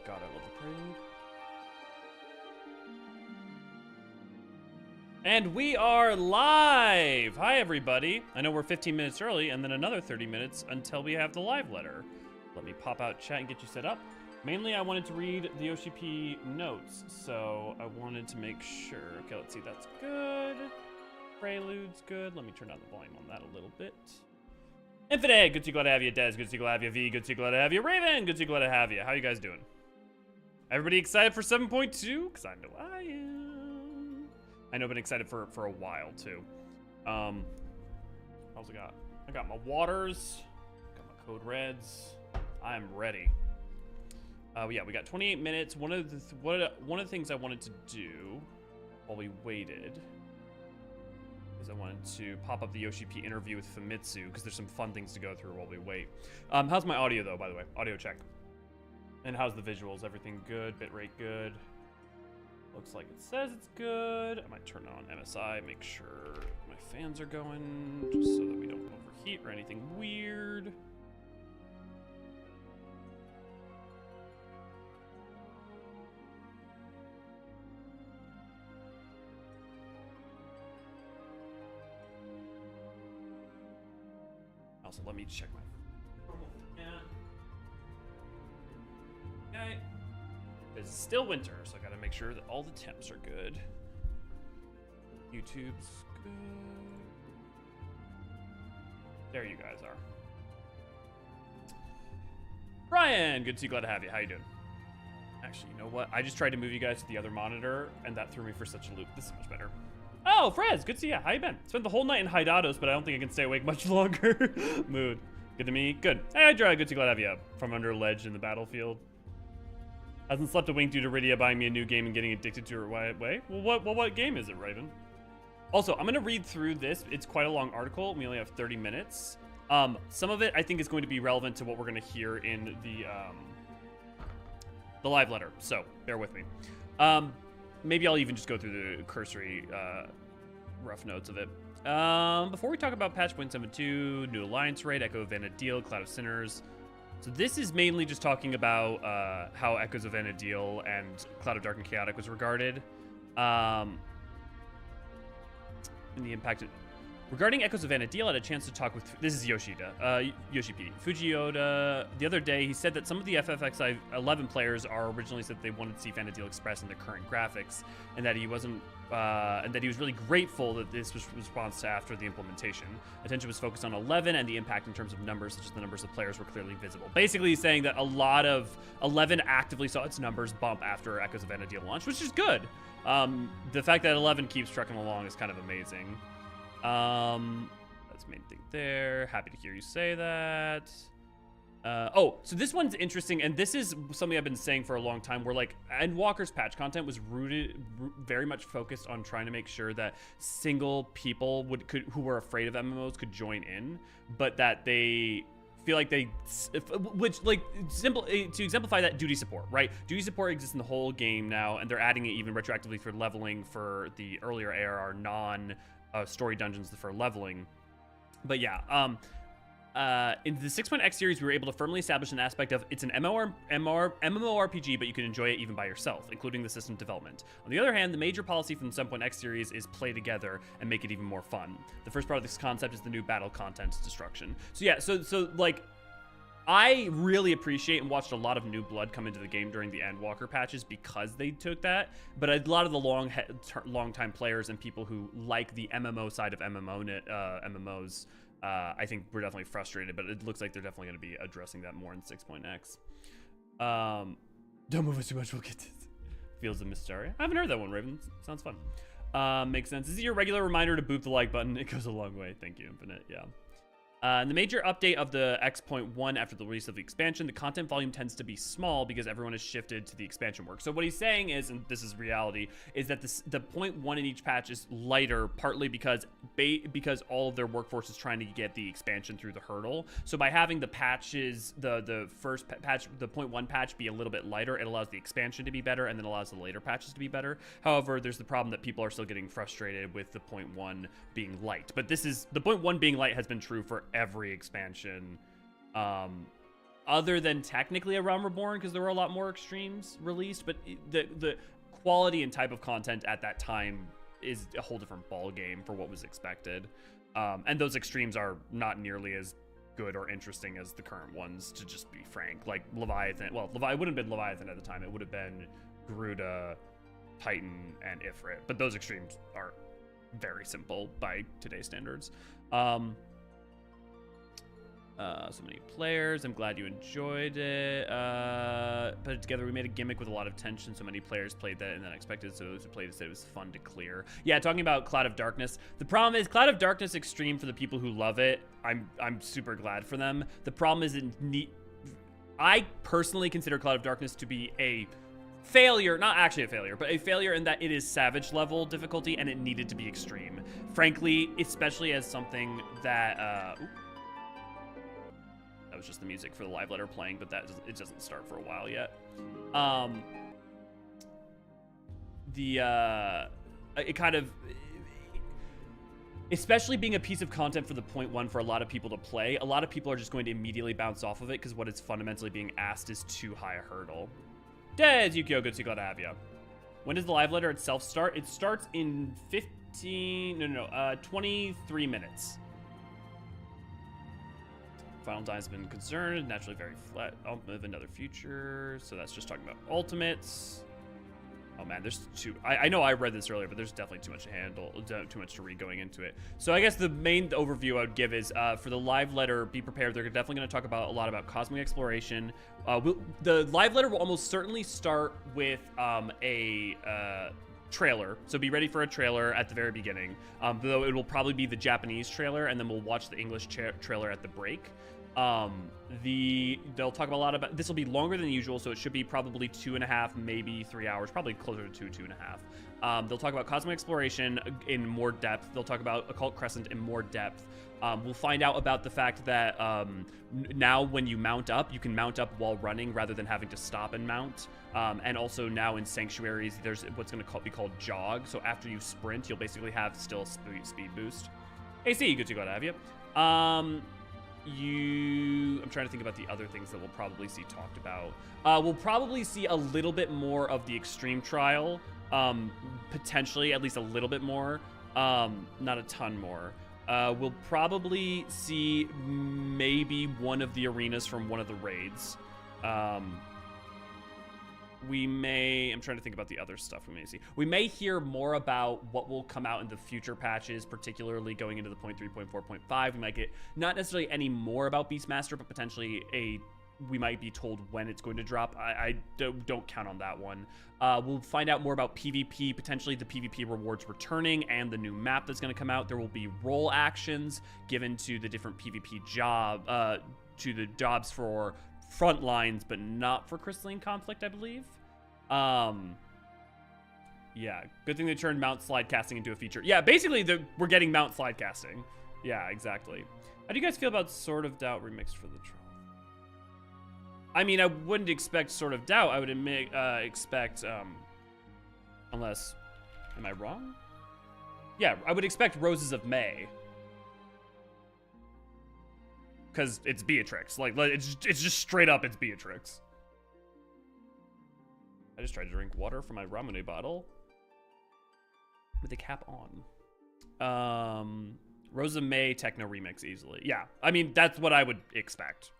God, I love the parade. And we are live! Hi, everybody. I know we're 15 minutes early, and then another 30 minutes until we have the live letter. Let me pop out chat and get you set up. Mainly, I wanted to read the OCP notes, so I wanted to make sure. Okay, let's see. That's good. Prelude's good. Let me turn down the volume on that a little bit. Infinite, good to see, glad to have you. Des, good to see, glad to have you. V, good to see, glad to have you. Raven, good to see, glad to have you. How you guys doing? Everybody excited for 7.2? Because I know I am. I know I've been excited for a while, too. What else I got? I got my waters. Got my code reds. I am ready. Yeah, we got 28 minutes. One of the things I wanted to do while we waited is I wanted to pop up the Yoshi-P interview with Famitsu, because there's some fun things to go through while we wait. How's my audio, though, by the way? Audio check. And how's the visuals? Everything good? Bitrate good? Looks like it says it's good. I might turn on MSI, make sure my fans are going, just so that we don't overheat or anything weird. Also, let me check my okay. It's still winter, so I gotta make sure that all the temps are good. YouTube's good. There you guys are. Brian, good to see you, glad to have you. How you doing? Actually, you know what? I just tried to move you guys to the other monitor, and that threw me for such a loop. This is much better. Oh, Frez, good to see you. How you been? Spent the whole night in Hydaelyn, but I don't think I can stay awake much longer. Mood. Good to me? Good. Hey, Hydra, good to glad to have you up. From under a ledge in the battlefield. Hasn't slept a wink due to Rydia buying me a new game and getting addicted to her way. Well, what game is it, Raven? Also, I'm going to read through this. It's quite a long article. We only have 30 minutes. Some of it, I think, is going to be relevant to what we're going to hear in the live letter. So, bear with me. Maybe I'll even just go through the cursory rough notes of it. Before we talk about patch 0.72, new alliance raid, Echo of Vana'diel, Cloud of Sinners. So this is mainly just talking about how Echoes of Vana'diel and Cloud of Dark and Chaotic was regarded. And the impact regarding Echoes of Vana'diel, I had a chance to talk with, this is Yoshi-P. Fujioda, the other day, he said that some of the FFXI 11 players are originally said they wanted to see Vana'diel expressed in the current graphics, and that he wasn't, and that he was really grateful that this was response to after the implementation. Attention was focused on 11 and the impact in terms of numbers, such as the numbers of players were clearly visible. Basically, he's saying that a lot of 11 actively saw its numbers bump after Echoes of Vana'diel launch, which is good. The fact that 11 keeps trucking along is kind of amazing. That's the main thing there. Happy to hear you say that. Oh, so this one's interesting, and this is something I've been saying for a long time, where like Endwalker's patch content was very much focused on trying to make sure that single people who were afraid of MMOs could join in, but that they feel like to exemplify that, duty support, right? Duty support exists in the whole game now, and they're adding it even retroactively for leveling for the earlier ARR story dungeons for leveling. But yeah, in the 6.x series, we were able to firmly establish an aspect of it's an MMORPG, but you can enjoy it even by yourself, including the system development. On the other hand, the major policy from the 7.x series is play together and make it even more fun. The first part of this concept is the new battle content destruction. So yeah, so like, I really appreciate and watched a lot of new blood come into the game during the Endwalker patches because they took that, but a lot of the long-time players and people who like the MMO side of MMOs, I think we're definitely frustrated, but it looks like they're definitely going to be addressing that more in 6.x. Don't move us too much, we'll get this. Fields of Mysteria. I haven't heard that one, Raven. Sounds fun. Makes sense. Is it your regular reminder to boot the like button? It goes a long way. Thank you, Infinite. Yeah. The major update of the X.1 after the release of the expansion, the content volume tends to be small because everyone has shifted to the expansion work. So what he's saying is, and this is reality, is that the 0.1 in each patch is lighter, partly because all of their workforce is trying to get the expansion through the hurdle. So by having the patches, the first patch, the 0.1 patch be a little bit lighter, it allows the expansion to be better and then allows the later patches to be better. However, there's the problem that people are still getting frustrated with the 0.1 being light. But this is, the 0.1 being light has been true for every expansion other than technically a Realm Reborn, because there were a lot more extremes released, but the quality and type of content at that time is a whole different ball game for what was expected. And those extremes are not nearly as good or interesting as the current ones, to just be frank. Like Leviathan, well, it wouldn't have been Leviathan at the time. It would have been Garuda, Titan, and Ifrit. But those extremes are very simple by today's standards. So many players. I'm glad you enjoyed it. Put it together. We made a gimmick with a lot of tension. So many players played that and then expected. So those who played it said it was fun to clear. Yeah, talking about Cloud of Darkness. The problem is Cloud of Darkness Extreme, for the people who love it, I'm super glad for them. The problem is I personally consider Cloud of Darkness to be a failure, not actually a failure, but a failure in that it is Savage level difficulty and it needed to be extreme. Frankly, especially as something that, that was just the music for the live letter playing, but it doesn't start for a while yet. It kind of, especially being a piece of content for the 0.1 for a lot of people to play, a lot of people are just going to immediately bounce off of it because what is fundamentally being asked is too high a hurdle. Des Yukio, good to glad to have you. When does the live letter itself start? It starts in 23 minutes. Final Time's been concerned, naturally very flat. Of another future, so that's just talking about ultimates. Oh man, there's I know I read this earlier, but there's definitely too much to handle, too much to read going into it. So I guess the main overview I would give is for the live letter, be prepared. They're definitely going to talk about a lot about cosmic exploration. The live letter will almost certainly start with a trailer, so be ready for a trailer at the very beginning. Though it will probably be the Japanese trailer, and then we'll watch the English trailer at the break. They'll talk about a lot about, this will be longer than usual, so it should be probably 2.5, maybe 3 hours, probably closer to 2.5. They'll talk about cosmic exploration in more depth. They'll talk about Occult Crescent in more depth. We'll find out about the fact that now when you mount up, you can mount up while running rather than having to stop and mount. And also now in Sanctuaries, there's what's going to be called jog. So after you sprint, you'll basically have still speed boost. AC, good to go to have you. I'm trying to think about the other things that we'll probably see talked about. We'll probably see a little bit more of the extreme trial, potentially at least a little bit more, not a ton more. We'll probably see maybe one of the arenas from one of the raids. I'm trying to think about the other stuff we may see. We may hear more about what will come out in the future patches, particularly going into the 0.3, 0.4, 0.5. We might get not necessarily any more about Beastmaster, but potentially we might be told when it's going to drop. I don't count on that one. We'll find out more about PvP, potentially the PvP rewards returning and the new map that's going to come out. There will be role actions given to the different PvP to the jobs for front lines, but not for Crystalline Conflict, I believe. Yeah, good thing they turned Mount Slide Casting into a feature. Yeah, basically we're getting Mount Slide Casting. Yeah, exactly. How do you guys feel about Sword of Doubt remixed for the trial? I mean, I wouldn't expect Sword of Doubt. I would expect, unless, am I wrong? Yeah, I would expect Roses of May. Because it's Beatrix. Like, it's just straight up, it's Beatrix. I just tried to drink water from my Ramune bottle with the cap on. Rose of May techno remix easily. Yeah, I mean, that's what I would expect.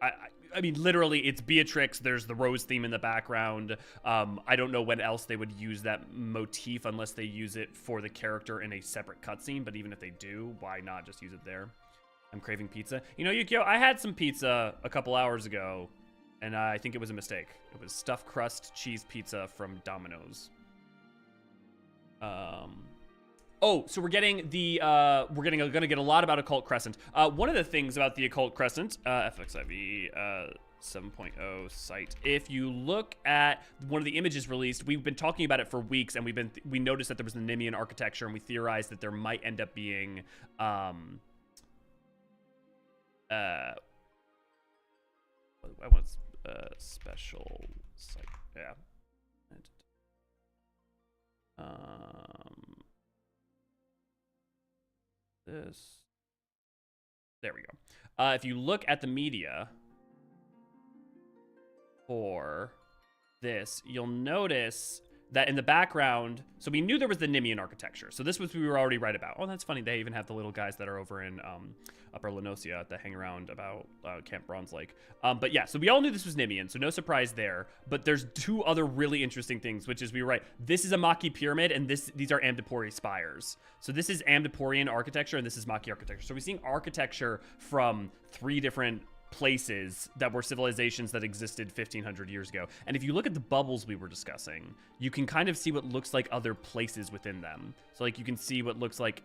I mean, literally, it's Beatrix. There's the Rose theme in the background. I don't know when else they would use that motif unless they use it for the character in a separate cutscene. But even if they do, why not just use it there? I'm craving pizza. You know, Yukio, I had some pizza a couple hours ago, and I think it was a mistake. It was stuffed crust cheese pizza from Domino's. Oh, so we're gonna get a lot about Occult Crescent. One of the things about the Occult Crescent, FXIV 7.0 site, if you look at one of the images released, we've been talking about it for weeks, and we noticed that there was the Nemean architecture, and we theorized that there might end up being I want special site. Yeah. There we go. If you look at the media, for this, you'll notice that in the background, so we knew there was the Nimian architecture. So this was, we were already right about. Oh, that's funny. They even have the little guys that are over in Upper Lenosia that hang around about Camp Bronze Lake. But yeah, so we all knew this was Nimian, so no surprise there. But there's two other really interesting things, which is we were right. This is a Maki pyramid, and these are Amdapori spires. So this is Amdaporian architecture, and this is Maki architecture. So we're seeing architecture from 3 different places that were civilizations that existed 1500 years ago. And if you look at the bubbles we were discussing, you can kind of see what looks like other places within them. So like you can see what looks like,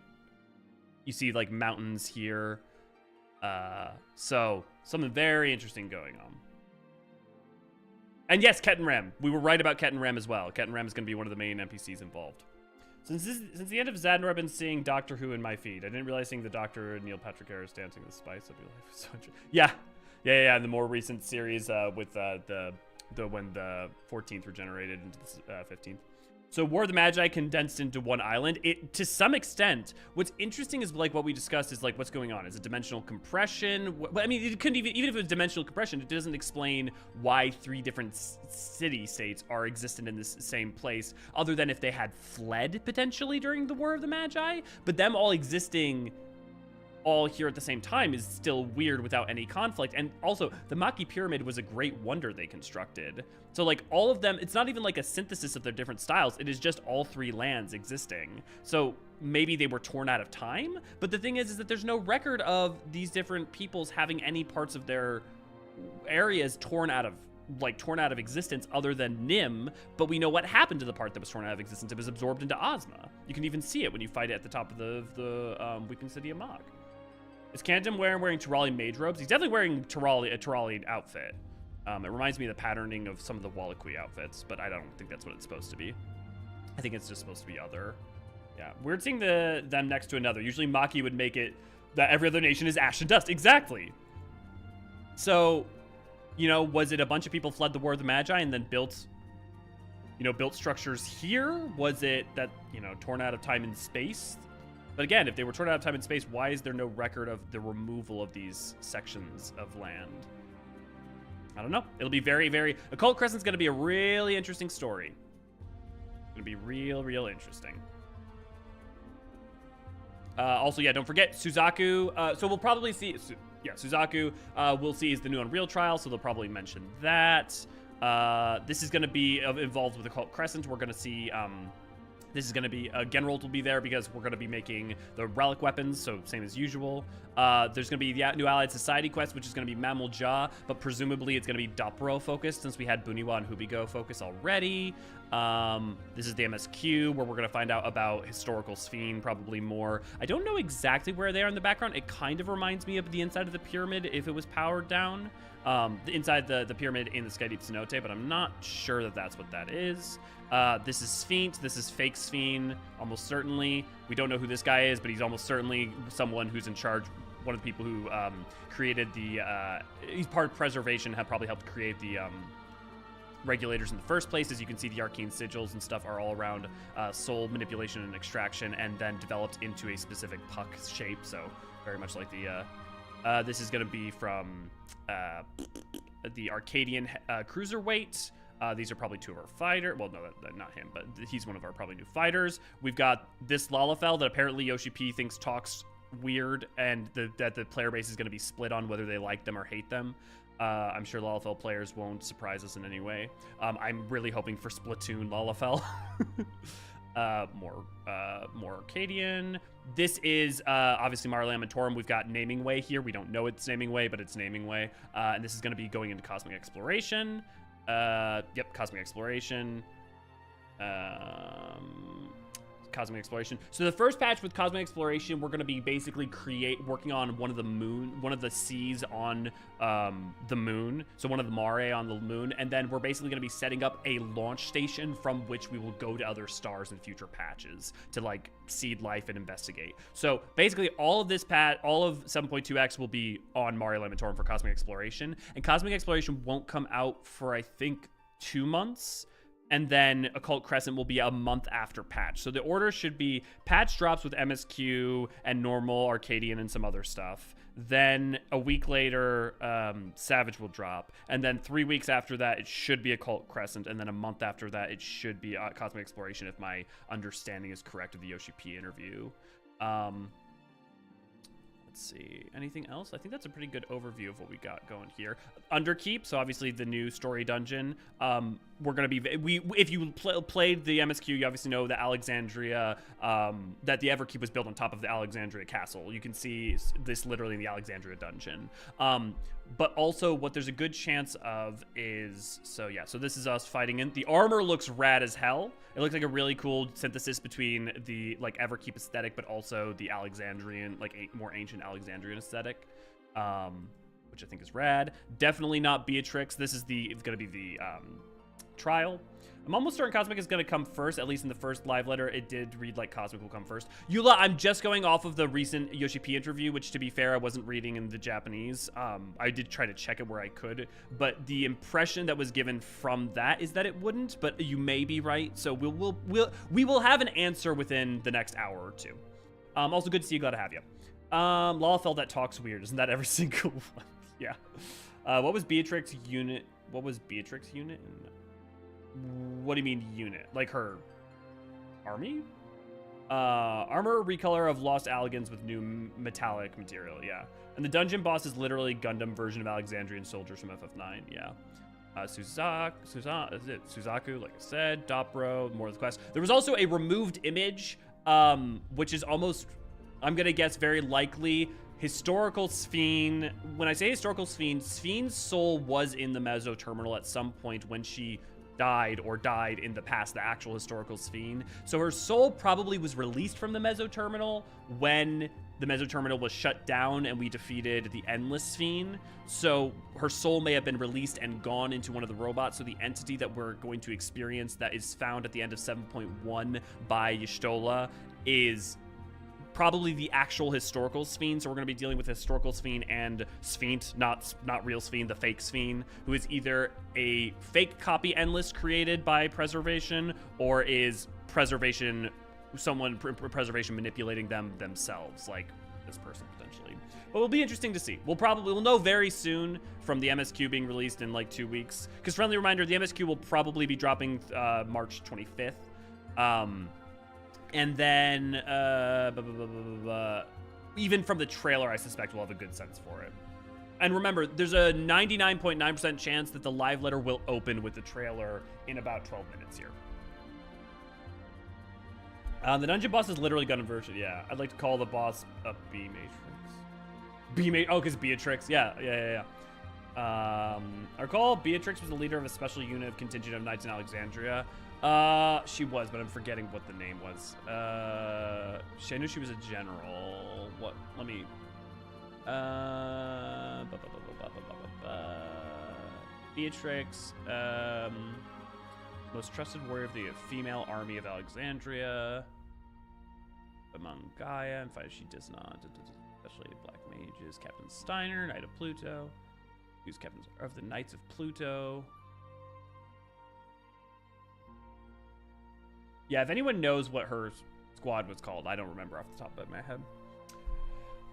you see like mountains here. So something very interesting going on. And yes, Ketenram. We were right about Ketenram as well. Ketenram is going to be one of the main NPCs involved. Since the end of Zadnor, I've been seeing Doctor Who in my feed. I didn't realize seeing the Doctor Neil Patrick Harris dancing with Spice. I'd be like, so yeah. The more recent series with the when the 14th regenerated into the 15th. So War of the Magi condensed into one island. It, to some extent, what's interesting is like what we discussed is like what's going on. Is it dimensional compression? I mean, it couldn't even if it was dimensional compression, it doesn't explain why 3 different city states are existent in this same place, other than if they had fled potentially during the War of the Magi. But them all existing all here at the same time is still weird without any conflict. And also, the Maki Pyramid was a great wonder they constructed. So like all of them, it's not even like a synthesis of their different styles. It is just all 3 lands existing. So maybe they were torn out of time. But the thing is that there's no record of these different peoples having any parts of their areas torn out of existence other than Nim. But we know what happened to the part that was torn out of existence. It was absorbed into Ozma. You can even see it when you fight it at the top of the Weeping City of Mog. Is Canton wearing Tirali mage robes? He's definitely wearing a Tirali outfit. It reminds me of the patterning of some of the Wallachui outfits, but I don't think that's what it's supposed to be. I think it's just supposed to be other. Yeah, weird seeing them next to another. Usually Maki would make it that every other nation is ash and dust. Exactly. So, you know, was it a bunch of people fled the War of the Magi and then built structures here? Was it that, torn out of time and space? But again, if they were torn out of time and space, why is there no record of the removal of these sections of land? I don't know. It'll be very, very... Occult Crescent's going to be a really interesting story. It's going to be real interesting. Also, yeah, don't forget Suzaku. So we'll probably see... Suzaku we'll see is the new Unreal trial, so they'll probably mention that. This is going to be involved with Occult Crescent. We're going to see... This is going to be, Genrold will be there because we're going to be making the relic weapons, so same as usual. There's going to be the new Allied Society quest, which is going to be Mammal Jaw, but presumably it's going to be Dopro focused since we had Buniwa and Hubigo focus already. This is the MSQ, where we're going to find out about Historical Sphene, probably more. I don't know exactly where they are in the background. It kind of reminds me of the inside of the pyramid if it was powered down. Inside the pyramid in the Sky Deep Cenote, but I'm not sure that that's what that is. This is Sphene. This is fake Sphene, almost certainly. We don't know who this guy is, but he's almost certainly someone who's in charge, one of the people who created the... he's part of Preservation, have probably helped create the regulators in the first place. As you can see, the arcane sigils and stuff are all around soul manipulation and extraction, and then developed into a specific puck shape, so very much like the... this is going to be from the Arcadion cruiserweight. These are probably 2 of our fighters. Well, no, not him, but he's one of our probably new fighters. We've got this Lalafell that apparently Yoshi P thinks talks weird, and that the player base is going to be split on whether they like them or hate them. I'm sure Lalafell players won't surprise us in any way. I'm really hoping for Splatoon Lalafell. More Arcadian. This is obviously Mara Lamatorum. We've got Naming Way here. We don't know it's Naming Way, but it's Naming Way. And this is going to be going into Cosmic Exploration. Yep, Cosmic Exploration. Cosmic Exploration. So the first patch with Cosmic Exploration, we're going to be basically working on one of the seas on the moon. So one of the Mare on the moon. And then we're basically going to be setting up a launch station from which we will go to other stars in future patches to like seed life and investigate. So basically all of 7.2x will be on Mare Lamatorum for Cosmic Exploration. And Cosmic Exploration won't come out for, I think, 2 months. And then Occult Crescent will be a month after patch. So the order should be patch drops with MSQ and normal Arcadion and some other stuff. Then a week later, Savage will drop. And then 3 weeks after that, it should be Occult Crescent. And then a month after that, it should be Cosmic Exploration, if my understanding is correct of the Yoshi P interview. Let's see. Anything else? I think that's a pretty good overview of what we got going here. Underkeep, so obviously the new story dungeon. We're gonna be if you played the MSQ, you obviously know that Alexandria, that the Everkeep was built on top of the Alexandria castle. You can see this literally in the Alexandria dungeon. But also what there's a good chance of is, so this is us fighting in. The armor looks rad as hell. It looks like a really cool synthesis between the like Everkeep aesthetic, but also the Alexandrian, like more ancient Alexandrian aesthetic, which I think is rad. Definitely not Beatrix. This is it's gonna be the trial. I'm almost certain Cosmic is going to come first, at least in the first live letter. It did read like Cosmic will come first. Eula, I'm just going off of the recent Yoshi P interview, which, to be fair, I wasn't reading in the Japanese. I did try to check it where I could, but the impression that was given from that is that it wouldn't, but you may be right. So we will have an answer within the next hour or two. Also, good to see you. Glad to have you. Lawfell, that talks weird. Isn't that every single one? Yeah. What was Beatrix unit? What was Beatrix unit? What do you mean unit? Like her army? Armor recolor of lost Alligans with new metallic material, yeah. And the dungeon boss is literally Gundam version of Alexandrian soldiers from FF9, yeah. Suzaku, like I said, Dopro, more of the quest. There was also a removed image, which is almost, I'm gonna guess very likely, historical Sphene. When I say historical Sphene, Sphene's soul was in the Mezzo terminal at some point when she died in the past, the actual historical Sphene. So her soul probably was released from the Mezzo terminal when the Mezzo terminal was shut down and we defeated the Endless Sphene. So her soul may have been released and gone into one of the robots. So the entity that we're going to experience that is found at the end of 7.1 by Y'shtola is probably the actual historical Sphene. So we're going to be dealing with historical Sphene and Sphene, not real Sphene, the fake Sphene, who is either a fake copy Endless created by Preservation, or is Preservation, Preservation manipulating them themselves, like this person potentially. But it'll be interesting to see. We'll know very soon from the MSQ being released in like 2 weeks. Because friendly reminder, the MSQ will probably be dropping March 25th. And then, even from the trailer, I suspect we'll have a good sense for it. And remember, there's a 99.9% chance that the live letter will open with the trailer in about 12 minutes here. The dungeon boss is literally Gundam version. Yeah, I'd like to call the boss a B-Matrix. Oh, because Beatrix. Yeah. I recall Beatrix was the leader of a special unit of contingent of Knights in Alexandria. She was, but I'm forgetting what the name was. I knew she was a general. What? Let me. Beatrix, most trusted warrior of the female army of Alexandria. Among Gaia, and fight she does not, especially Black Mages. Captain Steiner, Knight of Pluto. Who's Captain of the Knights of Pluto. Yeah, if anyone knows what her squad was called, I don't remember off the top of my head.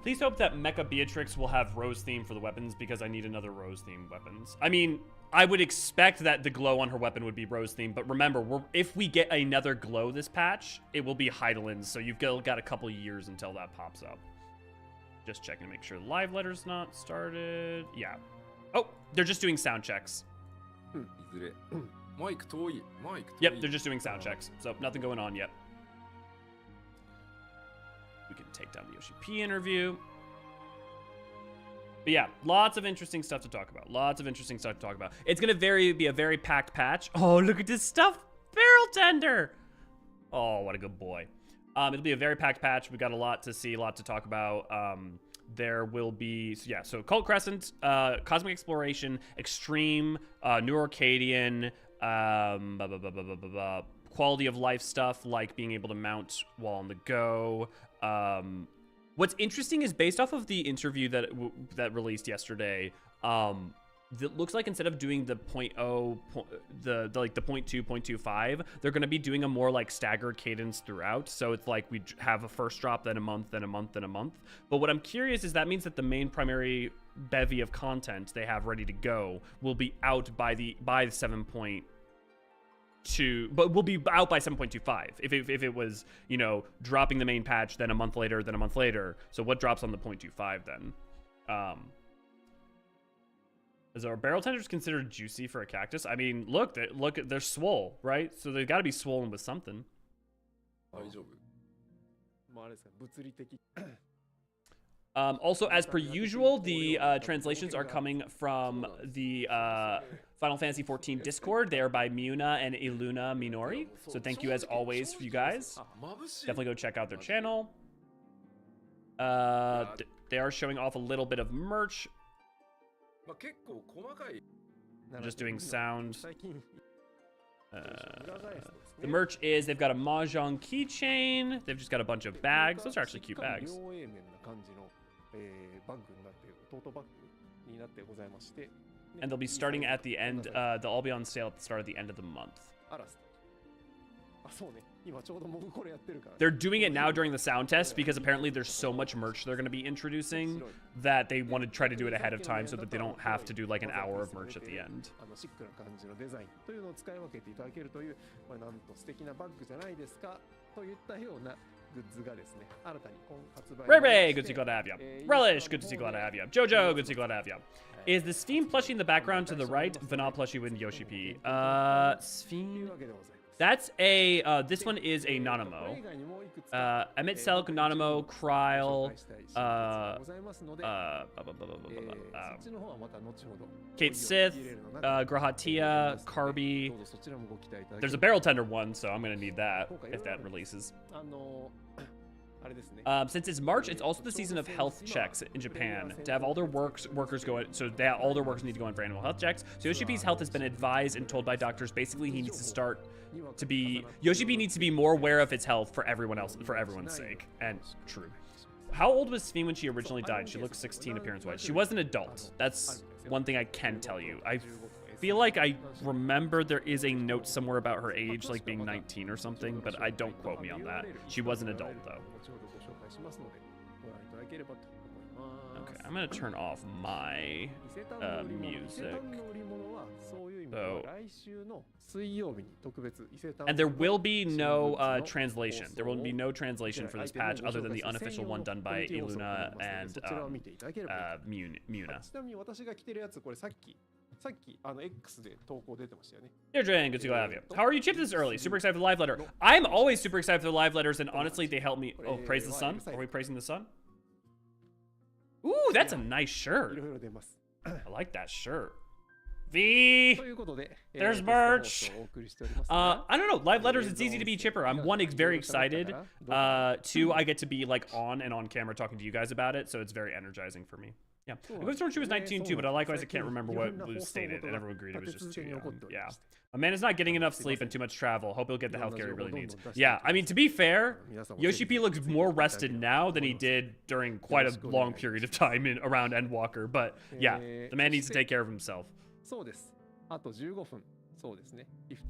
Please hope that Mecha Beatrix will have Rose theme for the weapons, because I need another Rose theme weapons. I mean, I would expect that the glow on her weapon would be Rose theme, but remember, if we get another glow this patch, it will be Hydaelyn, so you've got a couple years until that pops up. Just checking to make sure the live letter's not started. Yeah. Oh, they're just doing sound checks. Yep, they're just doing sound checks, so nothing going on yet. We can take down the Yoshi P interview. But yeah, lots of interesting stuff to talk about. It's going to be a very packed patch. Oh, look at this stuff. Barrel tender. Oh, what a good boy. It'll be a very packed patch. We got a lot to see, a lot to talk about. There will be, so Cult Crescent, Cosmic Exploration, Extreme, New Arcadion, quality of life stuff like being able to mount while on the go. What's interesting is based off of the interview that released yesterday, it looks like instead of doing the 0.0, the 0.2, 0.25, they're going to be doing a more like staggered cadence throughout. So it's like we have a first drop, then a month, then a month, then a month. But what I'm curious is that means that the main primary bevy of content they have ready to go will be out by the 7.2, but will be out by 7.25 if it was, you know, dropping the main patch, then a month later, then a month later. So what drops on the 0.25 then? Is our barrel tenders considered juicy for a cactus? I mean, look, they're swole, right? So they've got to be swollen with something. Also, as per usual, the translations are coming from the Final Fantasy XIV Discord. They are by Muna and Iluna Minori. So thank you as always for you guys. Definitely go check out their channel. They are showing off a little bit of merch. I'm just doing sound. The merch is they've got a Mahjong keychain. They've just got a bunch of bags. Those are actually cute bags. And they'll be starting at the end. They'll all be on sale at the start of the end of the month. They're doing it now during the sound test because apparently there's so much merch they're going to be introducing that they want to try to do it ahead of time so that they don't have to do like an hour of merch at the end. Ray Ray, good to see, glad to have you. Relish, good to see, glad to have you. Jojo, good to see, glad to have you. Is the Sphene plushie in the background to the right? Vanilla plushie with Yoshi P. Sphene. That's a, this one is a Nanamo. Emit Selk, Nanamo, Kryle, Kate Sith, Grahatia, Carby. There's a barrel tender one, so I'm going to need that if that releases. Since it's March, it's also the season of health checks in Japan. To have all their workers go in, so all their workers need to go in for annual health checks. So Yoshi P's health has been advised and told by doctors. Basically, he needs to start to be Yoshi P needs to be more aware of his health for everyone's sake. And true. How old was Sphene when she originally died? She looks 16 appearance-wise. She was an adult. That's one thing I can tell you. I feel like I remember there is a note somewhere about her age, like being 19 or something, but I don't quote me on that. She was an adult, though. Okay, I'm gonna turn off my music. So, and there will be no translation. There will be no translation for this patch other than the unofficial one done by Iluna and Muna. Eorzean, good to go have you. How are you chipped this early? Super excited for the live letter. I'm always super excited for the live letters, and honestly, they help me. Oh, praise the sun? Are we praising the sun? Ooh, that's a nice shirt. I like that shirt. V. There's merch. I don't know. Live letters, it's easy to be chipper. I'm one, very excited. Two, I get to be like on camera talking to you guys about it, so it's very energizing for me. Yeah, I could have sworn she was 19 too, but I likewise I can't remember what was stated, and everyone agreed it was just too young. Yeah, my man is not getting enough sleep and too much travel. Hope he'll get the healthcare he really needs. Yeah, I mean, to be fair, Yoshi P looks more rested now than he did during quite a long period of time around Endwalker. But yeah, the man needs to take care of himself.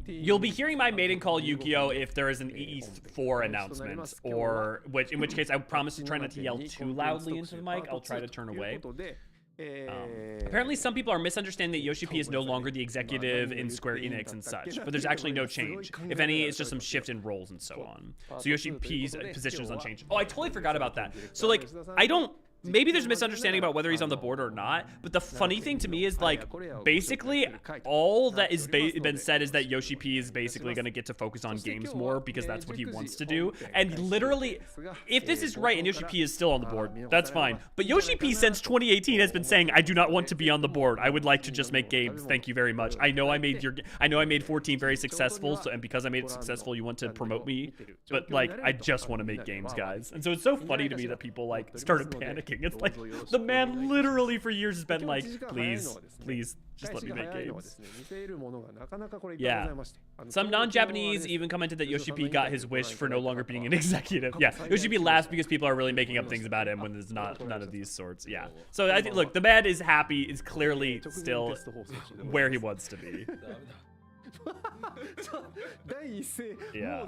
You'll be hearing my maiden call Yukio if there is an EE4 announcement, or in which case I promise to try not to yell too loudly into the mic. I'll try to turn away. Apparently some people are misunderstanding that Yoshi P is no longer the executive in Square Enix and such, but there's actually no change. If any, it's just some shift in roles and so on. So Yoshi P's position is unchanged. Oh, I totally forgot about that. So like, maybe there's a misunderstanding about whether he's on the board or not, but the funny thing to me is, like, basically all that is been said is that Yoshi P is basically going to get to focus on games more because that's what he wants to do. And literally, if this is right and Yoshi P is still on the board, that's fine. But Yoshi P since 2018 has been saying, I do not want to be on the board. I would like to just make games. Thank you very much. I know I made 14 very successful, and because I made it successful, you want to promote me. But like, I just want to make games, guys. And so it's so funny to me that people like started panicking making. It's like the man literally for years has been like, please, just let me make games. Yeah. Some non-Japanese even commented that Yoshi P got his wish for no longer being an executive. Yeah, Yoshi P laughs because people are really making up things about him when there's not none of these sorts. Yeah. So I think, look, the man is happy, is clearly still where he wants to be. Yeah.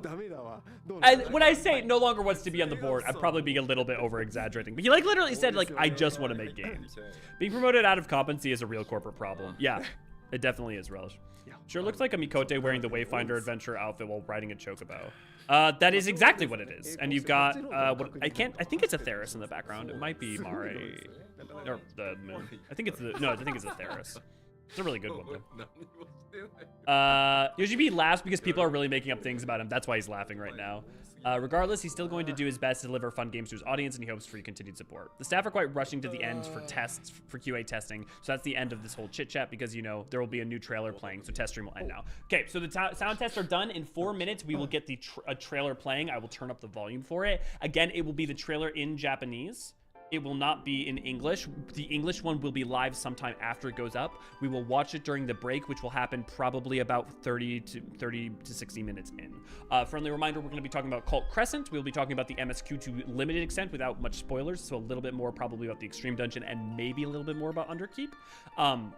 And when I say no longer wants to be on the board, I'm probably being a little bit over exaggerating. But he like literally said like, I just want to make games. Being promoted out of competency is a real corporate problem. Yeah, it definitely is, Relish. Sure looks like a Mikote wearing the Wayfinder adventure outfit while riding a chocobo. That is exactly what it is. And you've got what I think it's a Theris in the background. It might be Mare or the moon. I think it's a Theris. It's a really good one, though. Yoshi B laughs because people are really making up things about him. That's why he's laughing right now. Regardless, he's still going to do his best to deliver fun games to his audience, and he hopes for your continued support. The staff are quite rushing to the end for tests, for QA testing, so that's the end of this whole chit-chat because, you know, there will be a new trailer playing, so test stream will end now. Okay, so the sound tests are done. In 4 minutes, we will get the trailer playing. I will turn up the volume for it. Again, it will be the trailer in Japanese. It will not be in English. The English one will be live sometime after it goes up. We will watch it during the break, which will happen probably about 30 to 60 minutes in. Friendly reminder, we're going to be talking about Cult Crescent. We'll be talking about the MSQ to limited extent without much spoilers. So a little bit more probably about the Extreme Dungeon and maybe a little bit more about Underkeep.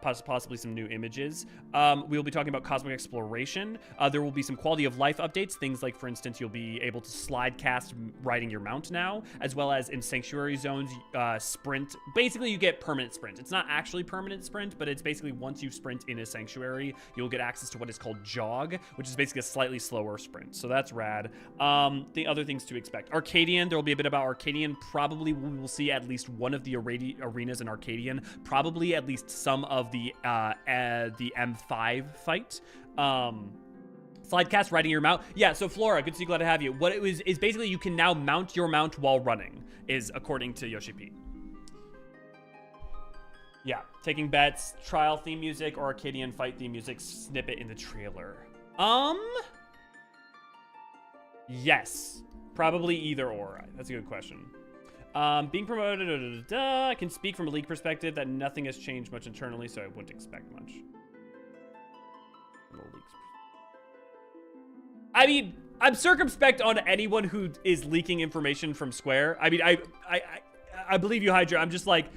Possibly some new images. We'll be talking about Cosmic Exploration. There will be some quality of life updates. Things like, for instance, you'll be able to slide cast riding your mount now, as well as in Sanctuary Zones, sprint. Basically, you get permanent sprint. It's not actually permanent sprint, but it's basically once you sprint in a sanctuary, you'll get access to what is called jog, which is basically a slightly slower sprint. So that's rad. The other things to expect. Arcadion, there will be a bit about Arcadion. Probably we will see at least one of the arenas in Arcadion. Probably at least some of the M5 fight. Slidecast riding your mount. Yeah, so Flora, good to see you, glad to have you. What it was is basically you can now mount your mount while running, is according to Yoshi P. Yeah, taking bets, trial theme music, or Arcadian fight theme music snippet in the trailer. Yes, probably either or. That's a good question. Being promoted, I can speak from a league perspective that nothing has changed much internally, so I wouldn't expect much. From the league's I mean, I'm circumspect on anyone who is leaking information from Square. I mean, I believe you, Hydra. I'm just like,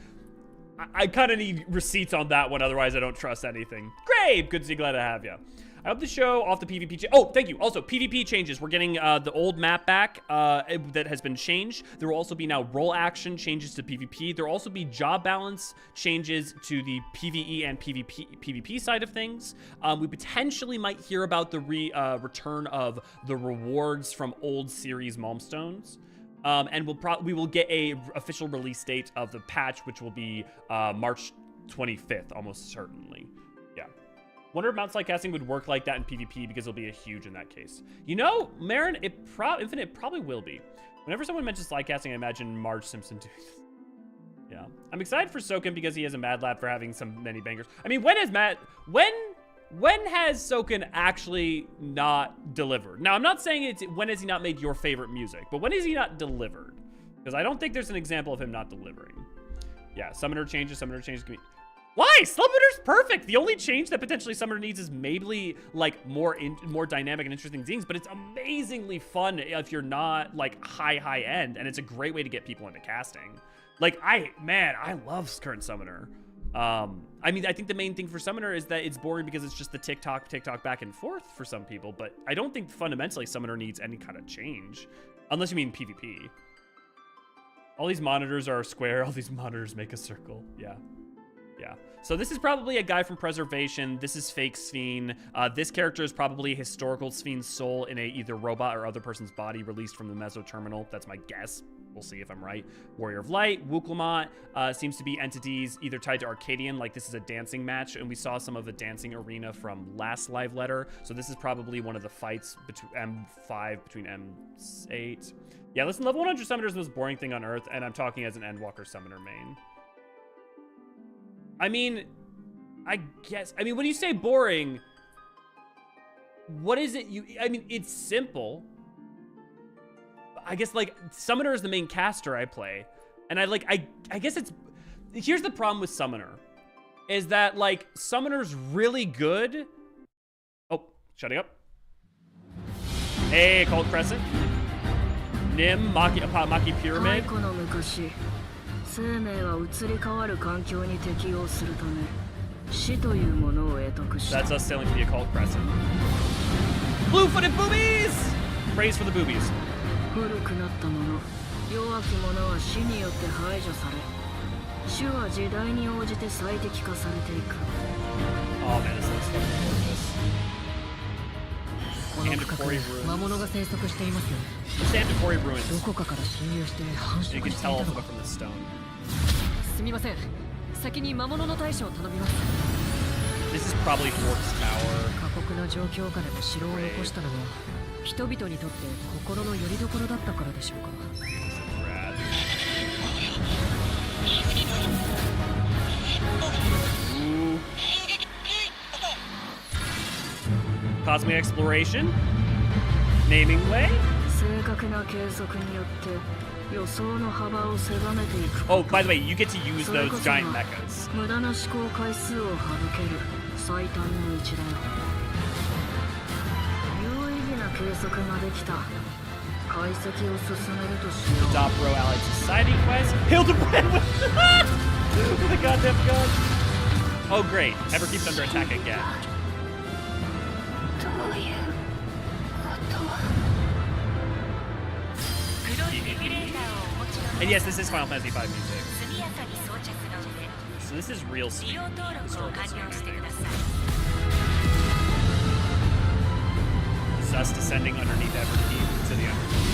I kind of need receipts on that one. Otherwise, I don't trust anything. Great. Good to see. Glad to have you. I hope the show off the PvP. Oh, thank you. Also, PvP changes. We're getting the old map back that has been changed. There will also be now role action changes to PvP. There will also be job balance changes to the PvE and PvP side of things. We potentially might hear about the return of the rewards from old series Malmstones. And we will get a official release date of the patch, which will be March 25th, almost certainly. Yeah. Wonder if Mount Slide Casting would work like that in PvP because it'll be a huge in that case. You know, Marin, Infinite probably will be. Whenever someone mentions slide casting, I imagine Marge Simpson doing this. Yeah. I'm excited for Soken because he has a Mad Lab for having many bangers. I mean, when has Soken actually not delivered? Now, I'm not saying when has he not made your favorite music, but when has he not delivered? Because I don't think there's an example of him not delivering. Yeah, Summoner changes can be... Why? Summoner's perfect. The only change that potentially Summoner needs is maybe like more dynamic and interesting things, but it's amazingly fun if you're not like high end, and it's a great way to get people into casting. Like, I love current Summoner. I mean, I think the main thing for Summoner is that it's boring because it's just the TikTok back and forth for some people, but I don't think fundamentally Summoner needs any kind of change, unless you mean PvP. All these monitors are a square, all these monitors make a circle. Yeah. Yeah. So this is probably a guy from Preservation. This is fake Sphene. This character is probably a historical Sphene's soul in a either robot or other person's body released from the Meso Terminal. That's my guess. We'll see if I'm right. Warrior of Light, Wukulmat seems to be entities either tied to Arcadion, like this is a dancing match, and we saw some of the dancing arena from last live letter. So this is probably one of the fights between M5 between M8. Yeah, listen, level 100 Summoner is the most boring thing on Earth, and I'm talking as an Endwalker Summoner main. I mean, when you say boring, what is it I mean, it's simple. I guess, like, Summoner is the main caster I play. And I guess it's, here's the problem with Summoner, is that like Summoner's really good. Oh, shutting up. Hey, Cold Crescent. Nim, Maki Pyramid. That's us sailing to the Occult Crescent. Blue-footed boobies! Praise for the boobies. Oh man, this looks fucking gorgeous. Mandatory ruins. Mandatory ruins. You can tell also from the stone. This is probably Fork's Tower. Rad. Ooh. Cosmic exploration. Naming way. Oh, by the way, you get to use those giant mechas. Adopt Row Allied Society quest. Hildebrand with a goddamn gun. Oh, great. Ever keeps under attack again. And yes, this is Final Fantasy V music. So this is real sweet. This is us descending underneath Everkeep to the underneath.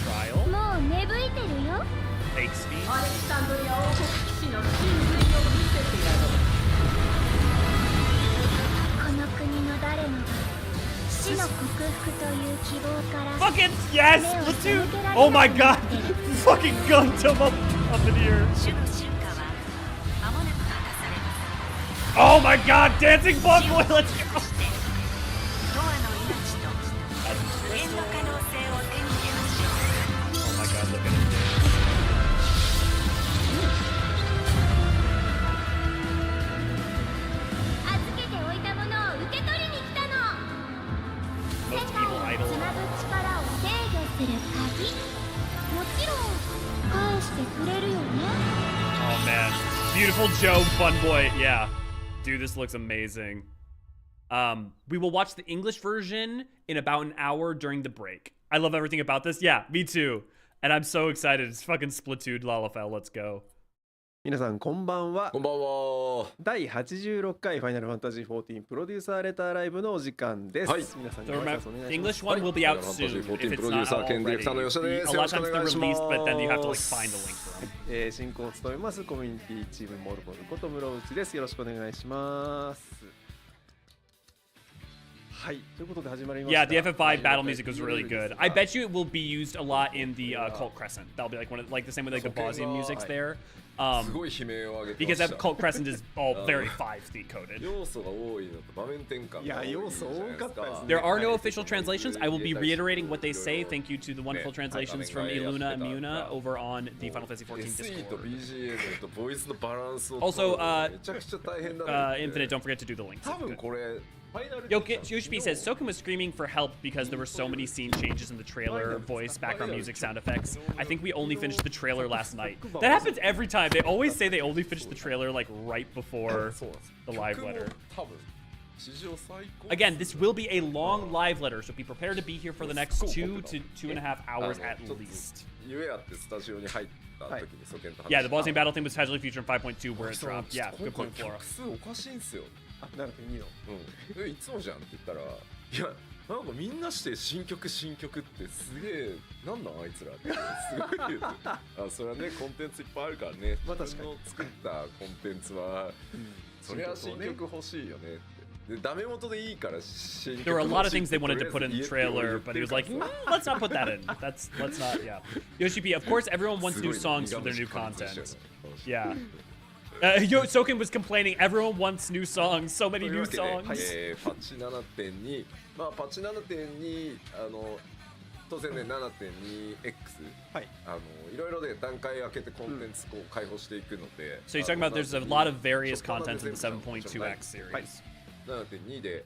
Trial. Fake speed. Fucking yes! Platoon! Oh my god! Fucking Gundam up in here. Oh my god! Dancing Bug Boy! Let's go! Oh my god, look at it. Most evil idol. Oh man. Beautiful Joe, fun boy. Yeah. Dude, this looks amazing. We will watch the English version in about an hour during the break. I love everything about this. Yeah, me too. And I'm so excited. It's fucking Splatoon Lalafell. Let's go. 皆さんこんばんは。こんばんは。第86回ファイナルファンタジー14プロデューサーレターライブのお時間です。はい。皆さん So にご挨 remember, 拶お願い the します。 English one will be out soon if it's not already. A lot of times they're released, but then you have to like find the link for them. 進行を務めますコミュニティチームモルボルこと室内です。よろしくお願いします。はい。ということで始まりました。 Yeah, the FF5 battle music was really good. I bet you it will be used a lot in the Cult Crescent. That'll be like one of, like the same way like the Bosnian music's there. Because that Cult Crescent is all very 5th coded. There are no official translations. I will be reiterating what they say. Thank you to the wonderful translations from Iluna and Muna over on the Final Fantasy XIV Discord. Also, Infinite, don't forget to do the links. Yoshpi says, Soken was screaming for help because there were so many scene changes in the trailer, voice, background music, sound effects. I think we only finished the trailer last night. That happens every time. They always say they only finished the trailer like right before the live letter. Again, this will be a long live letter, so be prepared to be here for the next 2 to 2.5 hours at least. Yeah, the Bosnian battle thing was casually featured in 5.2 where it dropped. Yeah, good point, Flora. 7.2の。うん。いつもじゃんって言ったら、いや、なんかみんなして新曲ってすげえ、なんなんあいつらってすごい言うて。あ、それはね、コンテンツいっぱいあるからね。まあ確かに。作ったコンテンツは、そりゃ新曲欲しいよねって。で、ダメ元でいいから新曲。 There were a lot of things they wanted to put in the trailer, but he was like, let's not put that in. Let's not, yeah. Yoshipi, of course, everyone wants new songs for their new content. Yeah. Soken was complaining, everyone wants new songs, so many new songs. パッチ 7.2、まあパッチ 7.2当然ね 7.2X はいいろいろで段階開けてコンテンツこう開放していくので、 So you're talking about there's a lot of various content in the 7.2x series. 7.2 で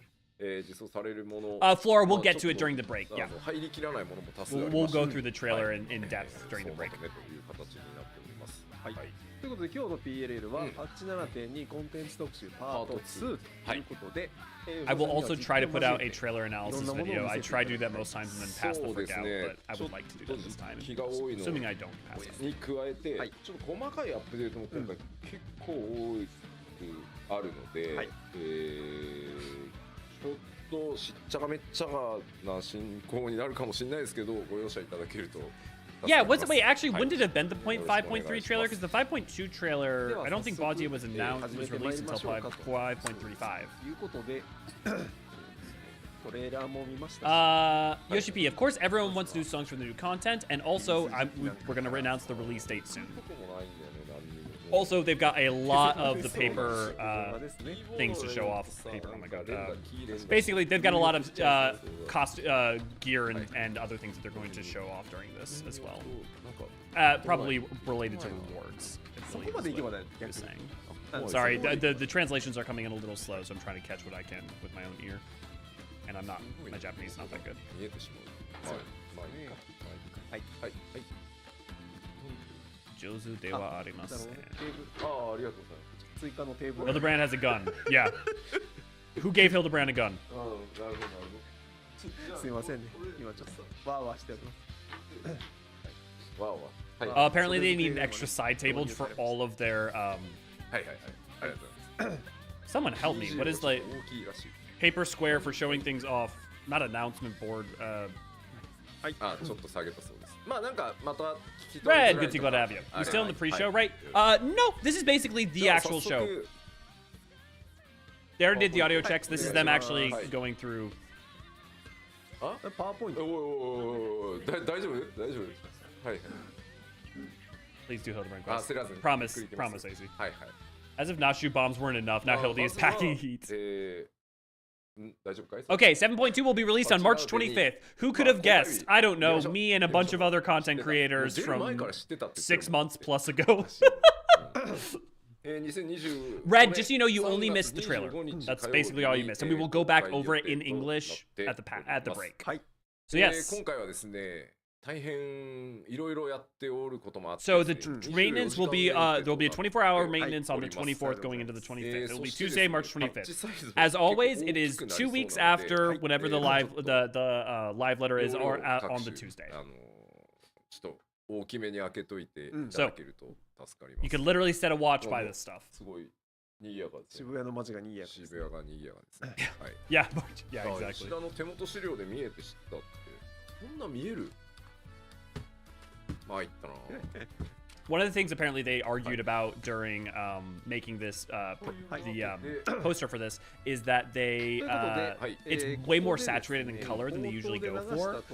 実装されるもの Flora, we'll get to it during the break. Yeah. 入りきらないものも多数あります We'll go through the trailer in depth during the そうま break. とめという形になっております。はいということで今日の PLL はパッチ 7.2 コンテンツ特集パート2ということで、I will also try to put out a trailer analysis video. I try to do that most times and then pass the frick out, but I would like to do that this time. 日が多いの Assuming I don't pass it. に加えて、ちょっと細かいアップデートも今回結構多くあるので、ちょっとしっちゃかめっちゃかな進行になるかもしれないですけど、ご容赦いただけると。Yeah, wait, actually, when did it bend the 5.3 trailer? Because the 5.2 trailer, I don't think Bozia was released until 5.35. ということでトレーラーも見ました。 Yoshi P, of course, everyone wants new songs from the new content, and also we're going to announce the release date soon. Also, they've got a lot of the paper things to show off. Paper, oh my god. Basically, they've got a lot of gear and other things that they're going to show off during this as well. Probably related to rewards. They're saying. Sorry, the translations are coming in a little slow, so I'm trying to catch what I can with my own ear. And I'm not, my Japanese is not that good. 上手ではありません。ありがとうございます。追加のテーブル。 Hildebrand has a gun. Yeah. Who gave Hildebrand a gun? なるほどなるほど。すいませんね。今ちょっとワーワーしております。わおわ。Apparently they need an extra side table for all of their はいはいはい。ありがとうございます。 someone help me. What is like 大きいらしい。 paper square for showing things off? Not announcement board. あ、ちょっと下げたそうです。まあなんかまた聞き取りづ Red, らい good to go to have you. You still in the pre-show, はい right? No, this is basically the じゃあ actual 早 show. 速 They already did the audio checks. This is them actually going through. あ、パワーポイント。おいおいおいおい大丈夫大丈夫はいはい Please do Hildebrand あ quest. 焦らずに Promise, ゆっくり行きます promise, AC. はいはい As if Nashu bombs weren't enough, now Hildy is まずは packing heat. 大丈夫かい Okay, 7.2 will be released on March 25th. Who could have guessed? I don't know. Me and a bunch of other content creators from 6 months plus ago. Red, just so you know, you only missed the trailer. That's basically all you missed. And we will go back over it in English at the break. はい。 So yes. 今回はですね大変いろいろやっておることもあって So the maintenance will be there will be a 24-hour maintenance on the 24th going into the 25th. It will be Tuesday, March 25th. As always, it is 2 weeks after whenever the live letter is or on the Tuesday. ちょっと大きめに開けといていただけると助かります。 You could literally set a watch by this stuff. すごい賑やかですね。渋谷の街が賑やか。渋谷が賑やかですね。はい。 Yeah, yeah, あ exactly. 石田の手元資料で見えて知ったってこんな見える？まあ言ったな。 One of the things apparently they argued about during making this poster for this is that they it's way more saturated in color than they usually go for.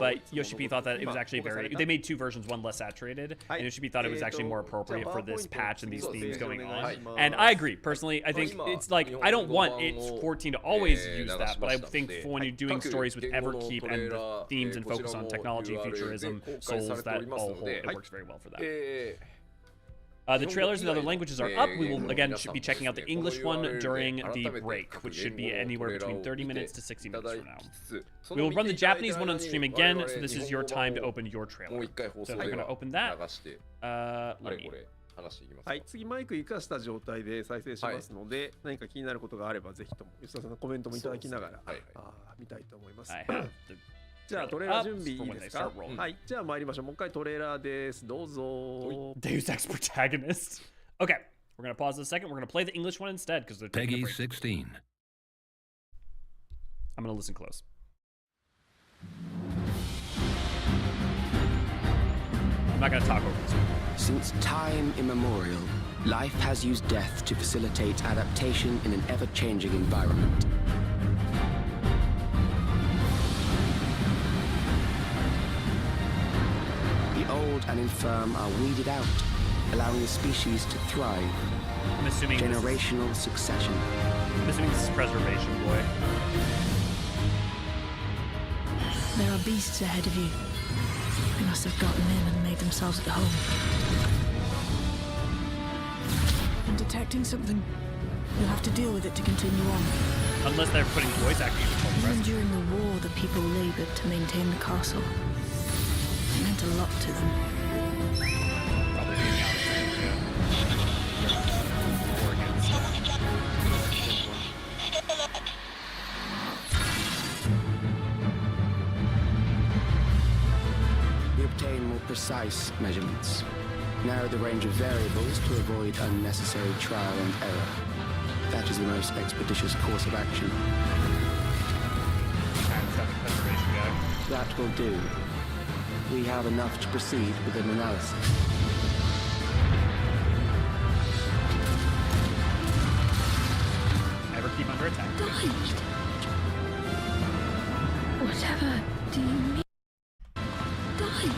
But Yoshi P thought that it was actually they made 2 versions, one less saturated, and Yoshi P thought it was actually more appropriate for this patch and these themes going on. And I agree personally. I think it's like I don't want it's 14 to always use that, but I think for when you're doing stories with Everkeep and the themes and focus on technology, futurism, souls, that all hold, it works very well for that. The trailers in other languages are up. We will again should be checking out the English one during the break, which should be anywhere between 30 minutes to 60 minutes from now. We will run the Japanese one on stream again, so this is your time to open your trailer. So I'm going to open that. Let me. はい、次マイク生かした状態で再生しますので、何か気になることがあればぜひとも吉田さんのコメントもいただきながら見たいと思います。 じゃあトレーラー準備いいですか？はい、じゃあ参りましょう。もう一回トレーラーです。どうぞ。 Deus Ex protagonist. Okay, we're gonna pause a second. We're gonna play the English one instead because they're Peggy 16. I'm gonna listen close. I'm not gonna talk over this one. Since time immemorial, life has used death to facilitate adaptation in an ever-changing environment. The old and infirm are weeded out, allowing the species to thrive. I'm assuming Generational succession. I'm assuming this is preservation, boy. There are beasts ahead of you. They must have gotten in and made themselves at home. I'm detecting something. You'll have to deal with it to continue on. Unless they're putting voice acting control the Even rest. during the war, the people labored to maintain the castle. It meant a lot to them. Probably being Alexandria. Or against. We obtain more precise measurements. Narrow the range of variables to avoid unnecessary trial and error. That is the most expeditious course of action. And traffic preservation guy. That will do. We have enough to proceed with an analysis. Never keep under attack. Died? Whatever do you mean? Died?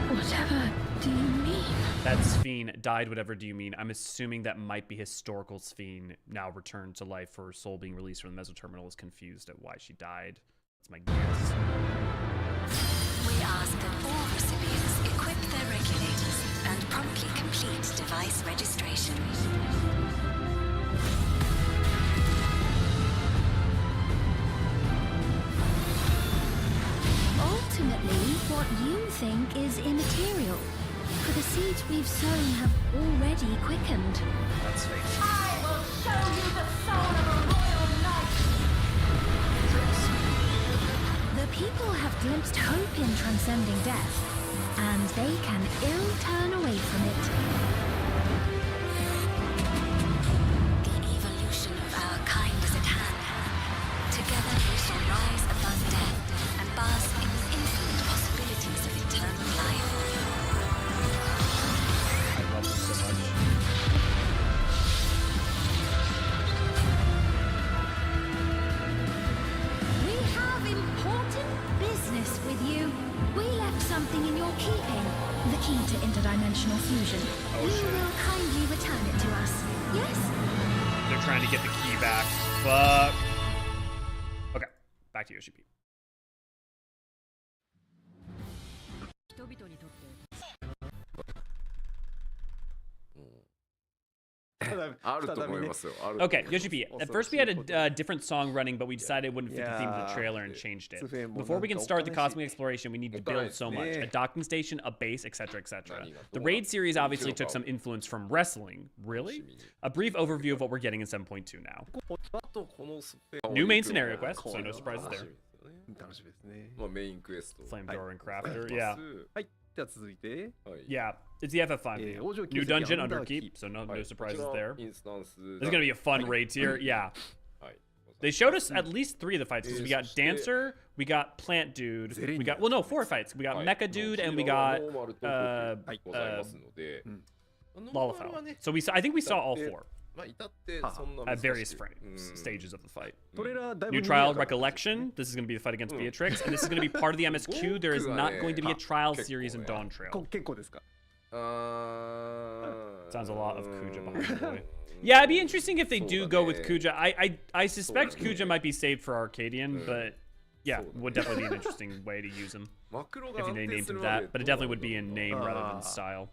Whatever do you mean? That Sphene died, whatever do you mean? I'm assuming that might be historical Sphene now returned to life, for her soul being released from the Mesoterminal is confused at why she died. That's my guess. We ask that all recipients equip their regulators and promptly complete device registration. Ultimately, what you think is immaterial. For the seeds we've sown have already quickened. That's fake. I will show you the soul of a royal knight! The people have glimpsed hope in transcending death, and they can ill turn away from it. The evolution of our kind is at hand. Together we shall rise above death and bask in the infinite possibilities of eternal life. I love them so much. We have important business with you. We left something in your keeping. The key to interdimensional fusion. You will kindly return it to us. Yes? They're trying to get the key back. Fuck. Okay, back to Yoshi P. Okay, Yoshi P. At first we had a different song running, but we decided it wouldn't fit the theme of the trailer and changed it. Before we can start the cosmic exploration, we need to build so much. A docking station, a base, etc., etc. The Raid series obviously took some influence from wrestling. Really? A brief overview of what we're getting in 7.2 now. New main scenario quest, so no surprises there. 楽しみですね。まあメインクエスト。 Flamethrower and Crafter, yeah. はい。では続いて、 Yeah, it's the FF5 video. New dungeon, Underkeep, so no surprises there. インスタンス。 There's gonna be a fun raid tier, yeah. はい。 They showed us at least 3 of the fights because we got Dancer, we got Plant Dude, we got 4 fights. We got Mecha Dude and we got Lalafell. So I think we saw all 4 at various stages of the fight. New trial recollection. This is going to be the fight against Beatrix, and this is going to be part of the MSQ. There is not going to be a trial series in Dawn Trail. 結構ですか。 Sounds a lot of Kuja behind the boy. Yeah, it'd be interesting if they do go with Kuja. I suspect Kuja might be saved for Arcadion, but yeah, would definitely be an interesting way to use him if they named him that. But it definitely would be in name rather than style.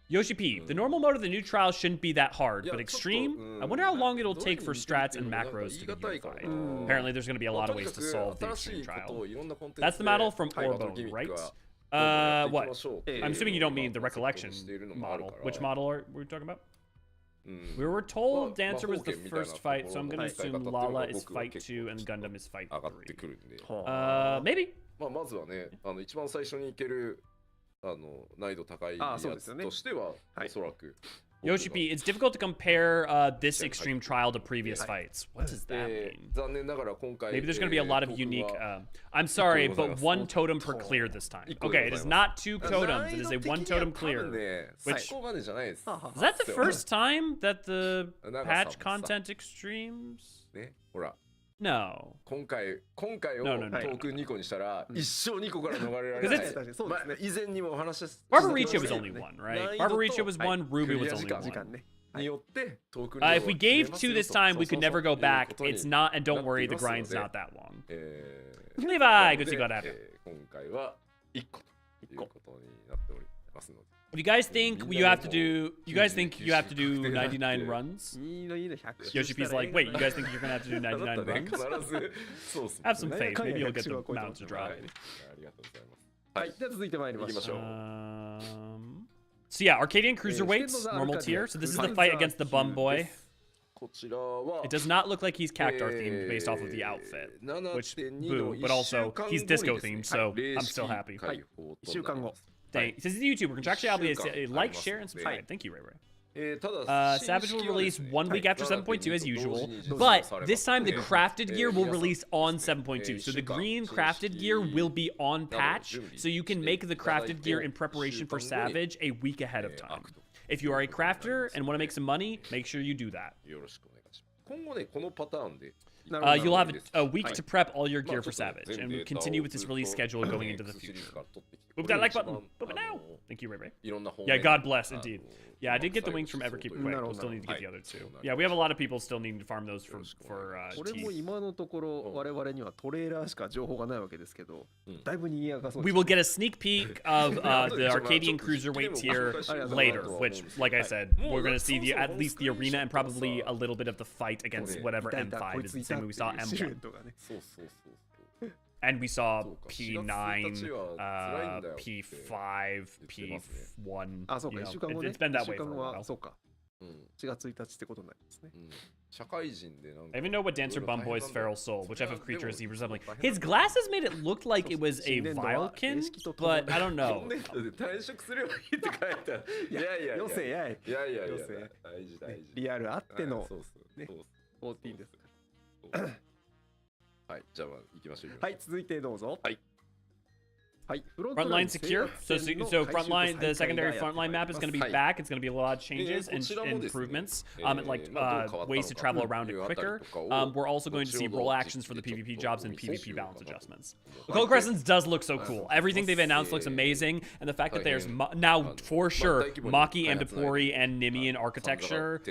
Yoshi P, the normal mode of the new trial shouldn't be that hard, but extreme? I wonder how long it'll take for strats and macros to be unified. Apparently there's going to be a lot of ways to solve the extreme trial. That's the model from Orbone, right? What? I'm assuming you don't mean the recollection model. Which model are we talking about? We were told Dancer was the first fight, so I'm going to assume Lala is fight 2 and Gundam is fight 3. Maybe. まあまずはね、一番最初に行ける難易度高いやつとしてはおそらく。Yoshi P, it's difficult to compare this extreme trial to previous fights. What does that mean? Maybe there's going to be a lot of unique... I'm sorry, but 1 totem per clear this time. Okay, it is not 2 totems. It is a 1 totem clear. Which... Is that the first time that the patch content extremes? No. 今回をトークン2個にしたら一生2個から逃れられない。以前にもお話しした。 Barbaricia was only 1, right? Barbaricia was 1, Ruby was only 1. によってトークン If we gave 2 this time, we could never go back. It's not, and don't worry, the grind's not that long. Levi, good to see you got after. 今回は1個ということになっておりますので。 If you guys think you have to do, you guys think you have to do 99 runs? いいのいいの100 Yoshi P's like, wait, you guys think you're gonna have to do 99 runs? 必ずそうっすね Have some faith. Maybe you'll get the mount to は drop. いありがとうございます。はいじゃあ続いて参りましょう行きましょう。 So yeah, Arcadian cruiserweights, normal tier. So this is the fight against the bum boy. こちらは It does not look like he's Cactar themed based off of the outfit, which boo. But also he's disco themed, so I'm still happy. 1週間後 Thank. Since the YouTuber, contractually obligated to like, share, and subscribe. Thank you, Ray Ray. ただ Savage will release 1 week after 7.2 as usual, but this time the crafted gear will release on 7.2. So the green crafted gear will be on patch, so you can make the crafted gear in preparation for Savage a week ahead of time. If you are a crafter and want to make some money, make sure you do that. よろしくお願いします。今後ねこのパターンで You'll have a week to prep all your gear for Savage, and we continue with this release schedule going into the future. Boop that like button. Boop it now. Thank you, Ray Ray. Yeah, God bless, indeed. Yeah, I did get the wings from Everkeep quick. We'll still need to get the other 2. Yeah, we have a lot of people still needing to farm those for これも teeth. 今のところ我々にはトレーラーしか情報がないわけですけどだいぶ賑やかそう We will get a sneak peek of the Arcadian cruiserweight tier later, which, like I said, we're going to see at least the arena and probably a little bit of the fight against whatever M5 is the same way we saw M1. そうそうそうそう。 And we saw P9, P5, P1. あそうか you 1 know, 週間後ね it's been that 1週 way for 間 a は while. そうか4月1日ってことになりますね社会人でなんか I even know what Dancer Bum Boy's feral soul, which FF creature is he resembling. His glasses made it look like it was a Vilekin, but I don't know. 退職すればいいって書いてある。いやいやいや。余生やいいやいやいや。余生大事大事。リアルあってのそうそうねそう14ですはいじゃあ行きましょう。はい続いてどうぞはい。はい Front line secure. So front line, the secondary front line map is going to be back. It's going to be a lot of changes and improvements, and like ways to travel around it quicker. We're also going to see role actions for the PvP jobs and PvP balance adjustments. Cold Crescents does look so cool. Everything they've announced looks amazing, and the fact that there's now for sure Maki, Amdapori, and Nimian architecture.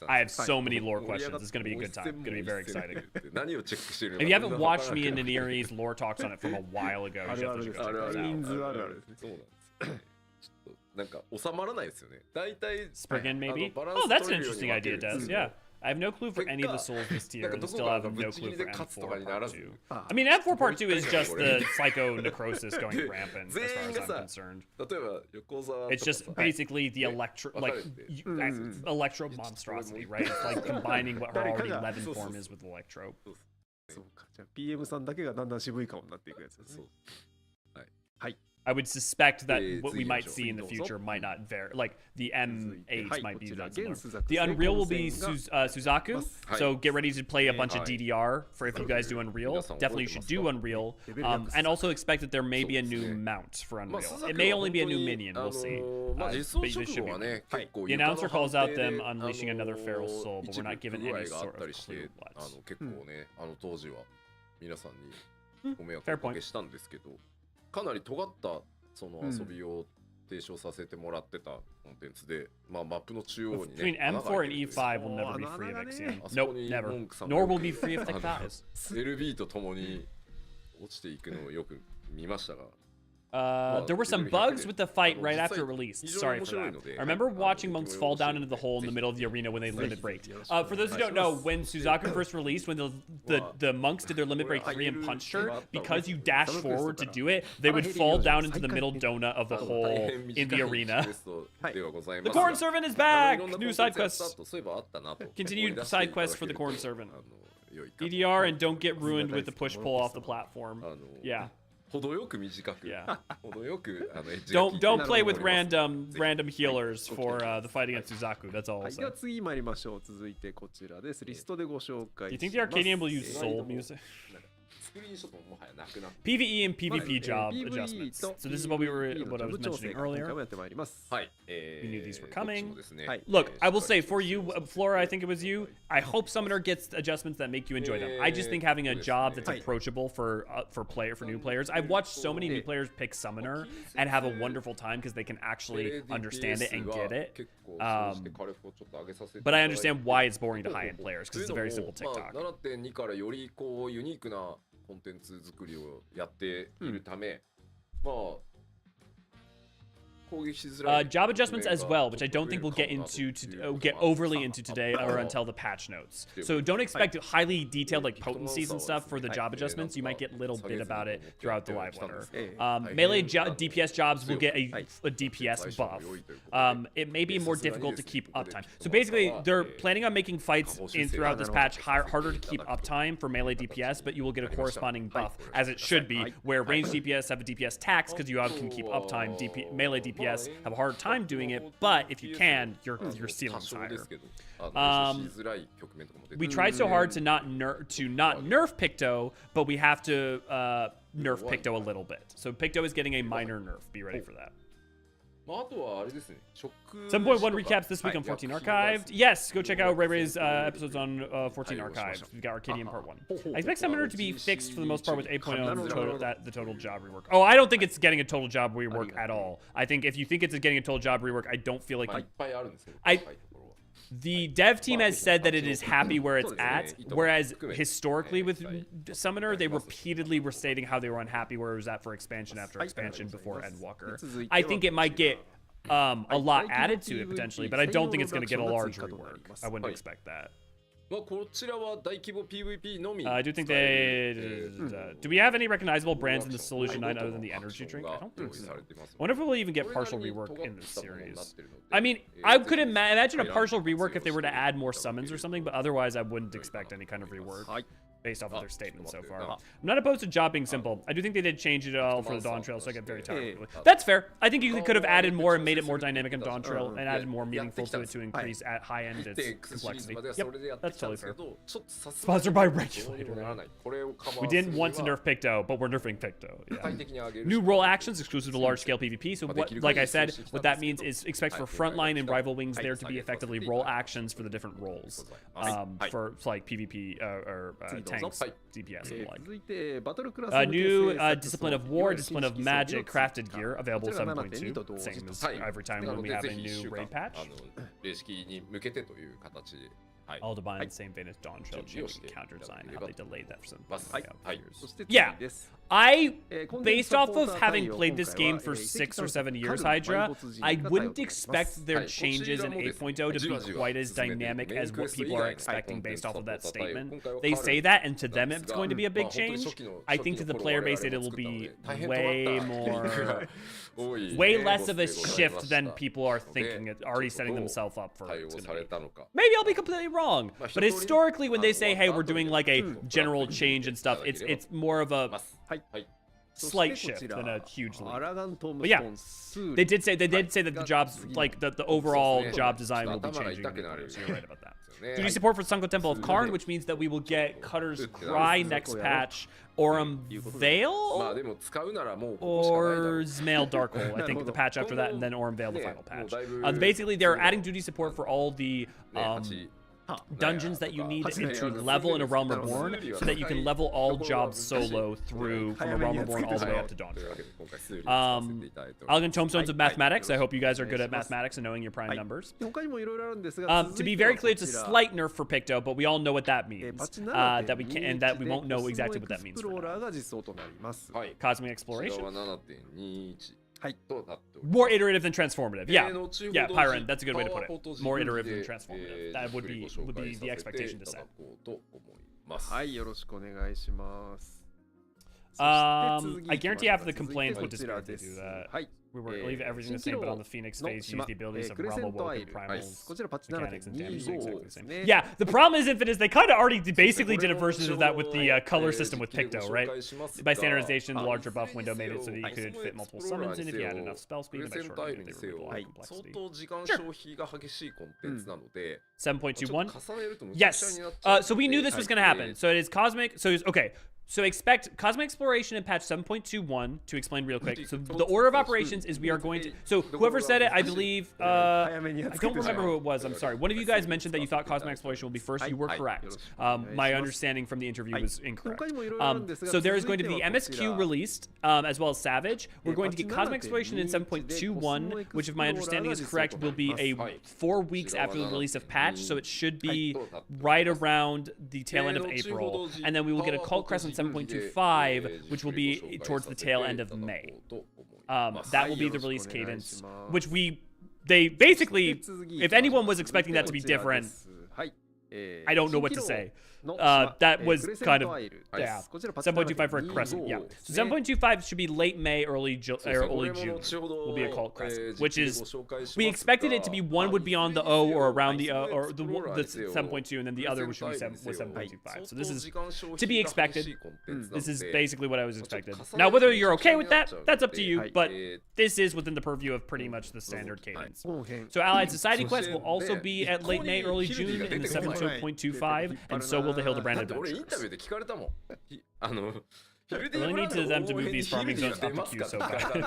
I have so many lore questions. It's going to be a good time. It's going to be very exciting. 何をチェックしてるの If you haven't watched me and Naniri's lore talks on it from a while ago, you definitely should go check those out. 人数あるあるですねそうなんです。ちょっとなんか収まらないですよね。大体 Spriggan, maybe? Oh, that's an interesting idea, Des. Yeah. I have no clue for any of the souls this tier, and still have no clue for M4 Part 2. I mean, M4 Part 2 is just the Psycho Necrosis going rampant, as far as I'm concerned. 例えば横澤 It's just basically the electro monstrosity, right? It's like combining what her already Levin form is with electro. そうかじゃあ PM さんだけがだんだん渋い顔になっていくやつですね I would suspect that what we might see in the future might not vary. Like the M8 might be that similar. The Unreal will be Suzaku, so get ready to play a bunch of DDR for if you guys do Unreal. Definitely you should do Unreal, and also expect that there may be a new mount for Unreal. It may only be a new minion. We'll see. But it should be. The announcer calls out them unleashing another feral soul, but we're not given any sort of clue what. 結構ね当時は皆さんにご迷惑をおかけしたんですけど。かなり尖ったその遊びを提唱させてもらってたコンテンツで、まあマップの中央にね。Between M4 and E5 will never be free of Eorzean. Nope, never. Nor will be free of Tekthais. LB とともに落ちていくのをよく見ましたが。There were some bugs with the fight right after it released. Sorry for that. I remember watching monks fall down into the hole in the middle of the arena when they limit breaked. For those who don't know, when Suzaku first released, when the monks did their limit break 3 and punched her, because you dash forward to do it, they would fall down into the middle donut of the hole in the arena. The Corn Servant is back! New side quests. Continued side quests for the Corn Servant. DDR and don't get ruined with the push-pull off the platform. Yeah. 程よく短く Yeah. 程よくDon't play with random healers for the fight against Suzaku. That's all I'll はい say. では次参りましょう続いてこちらですリストでご紹介 Do you think the Arcadian will use soul music? PvE and PvP job adjustments. So this is what I was mentioning earlier. We knew these were coming. Look, I will say for you, Flora, I think it was you. I hope Summoner gets adjustments that make you enjoy them. I just think having a job that's approachable for new players. I've watched so many new players pick Summoner and have a wonderful time because they can actually understand it and get it. But I understand why it's boring to high-end players because it's a very simple TikTok. 7.2 からよりこうユニークなコンテンツ作りをやっているため、まあ job adjustments as well, which I don't think we'll get overly into today or until the patch notes. So don't expect highly detailed like potencies and stuff for the job adjustments. You might get a little bit about it throughout the live letter. Melee DPS jobs will get a DPS buff. It may be more difficult to keep uptime. So basically, they're planning on making fights throughout this patch harder to keep uptime for melee DPS, but you will get a corresponding buff, as it should be, where ranged DPS have a DPS tax because you can keep uptime. Melee DPS have a hard time doing it, but if you can, your ceiling's higher. We tried so hard to not nerf Picto, but we have to nerf Picto a little bit. So Picto is getting a minor nerf. Be ready for that. 7.1 recaps this week on 14 Archived. Yes, go check out Ray Ray's episodes on 14 Archived. We've got Arcadion Part 1. I expect Summoner to be fixed for the most part with 8.0 and the total job rework. Oh, I don't think it's getting a total job rework at all. I think if you think it's getting a total job rework, I don't feel like... The dev team has said that it is happy where it's at, whereas historically with Summoner, they repeatedly were stating how they were unhappy where it was at for expansion after expansion before Endwalker. I think it might get a lot added to it potentially, but I don't think it's going to get a large rework. I wouldn't expect that. I do think they... do we have any recognizable brands in the Solution 9 other than the energy drink? I don't think so. I wonder if we'll even get partial rework in this series. I mean, I could imagine a partial rework if they were to add more summons or something, but otherwise I wouldn't expect any kind of rework based off of their statement so far. I'm not opposed to job being simple. I do think they did change it all for the Dawn Trail, so I get very tired. That's fair. I think you could have added more and made it more dynamic in Dawn Trail and added more meaningful to it to increase at high end its complexity. Yep, that's totally fair. Sponsored by Regulator. We didn't want to nerf Picto, but we're nerfing Picto. Yeah. New role actions exclusive to large scale PvP. So what, like I said, what that means is expect for frontline and rival wings there to be effectively role actions for the different roles. For like PvP or tanks, DPS and like. New discipline of war, discipline of magic, crafted gear available 7.2. Same as every time when we have a new raid patch. All Divine in the same vein as Dawn Trail changing counter design, how they delayed that for some years. Yeah, based off of having played this game for 6 or 7 years, Hydra, I wouldn't expect their changes in 8.0 to be quite as dynamic as what people are expecting based off of that statement. They say that, and to them it's going to be a big change. I think to the player base it will be way more, way less of a shift than people are thinking, already setting themselves up for it. Maybe I'll be completely wrong, but historically when they say, hey, we're doing like a general change and stuff, it's more of a slight shift than a huge leap. But yeah, they did say that the jobs, like the overall job design will be changing. So you're right about that. Duty support for Sunko Temple of Karn, which means that we will get Cutter's Cry next patch, Aurum Veil, or Zmail Darkhole. I think the patch after that, and then Aurum Veil, the final patch. Basically, they're adding duty support for all the dungeons that you need to level in a Realm Reborn, so that you can level all jobs solo through from a Realm Reborn all the way up to Dawn Trail. Elegant Tomestones of Mathematics. I hope you guys are good at mathematics and knowing your prime numbers. To be very clear, it's a slight nerf for Picto, but we all know what that means. That we can, and that we won't know exactly what that means for now. Cosmic Exploration. More iterative than transformative. Yeah, Pyron, that's a good way to put it. More iterative than transformative. That would be the expectation to set. I guarantee half of the complaints would disappear if they do that. We will leave everything the same, but on the Phoenix phase, use the abilities of Rumble, Woke, and Primals, mechanics, and damage exactly the same. Yeah, the problem is Infinite is they kind of already basically did a version of that with the color system with Picto, right? By standardization, the larger buff window made it so that you could fit multiple summons in if you had enough spell speed, and by shortening it, they removed all complexity. Sure. 7.21. Yes. So we knew this was going to happen. So it is Cosmic. So it's okay. So expect Cosmic Exploration in patch 7.21 to explain real quick. So the order of operations is we are going to... So whoever said it, I believe... I don't remember who it was. I'm sorry. One of you guys mentioned that you thought Cosmic Exploration will be first. You were correct. My understanding from the interview was incorrect. So there is going to be MSQ released, as well as Savage. We're going to get Cosmic Exploration in 7.21, which if my understanding is correct, will be a 4 weeks after the release of patch. So it should be right around the tail end of April. And then we will get Occult Crest in 7.25, which will be towards the tail end of May. That will be the release cadence, which they basically, if anyone was expecting that to be different, I don't know what to say. That was kind of, yeah, 7.25 for a Crescent, yeah. So 7.25 should be late May, early June will be Occult Crescent, which is, we expected it to be one would be on the O or around the O, or the 7.2, and then the other should be 7.25. So this is to be expected. This is basically what I was expected. Now, whether you're okay with that, that's up to you, but this is within the purview of pretty much the standard cadence. So Allied Society Quest will also be at late May, early June in the 7.25, and so will the Hildebrand Adventures. I really need them to move these farming zones up the queue so bad.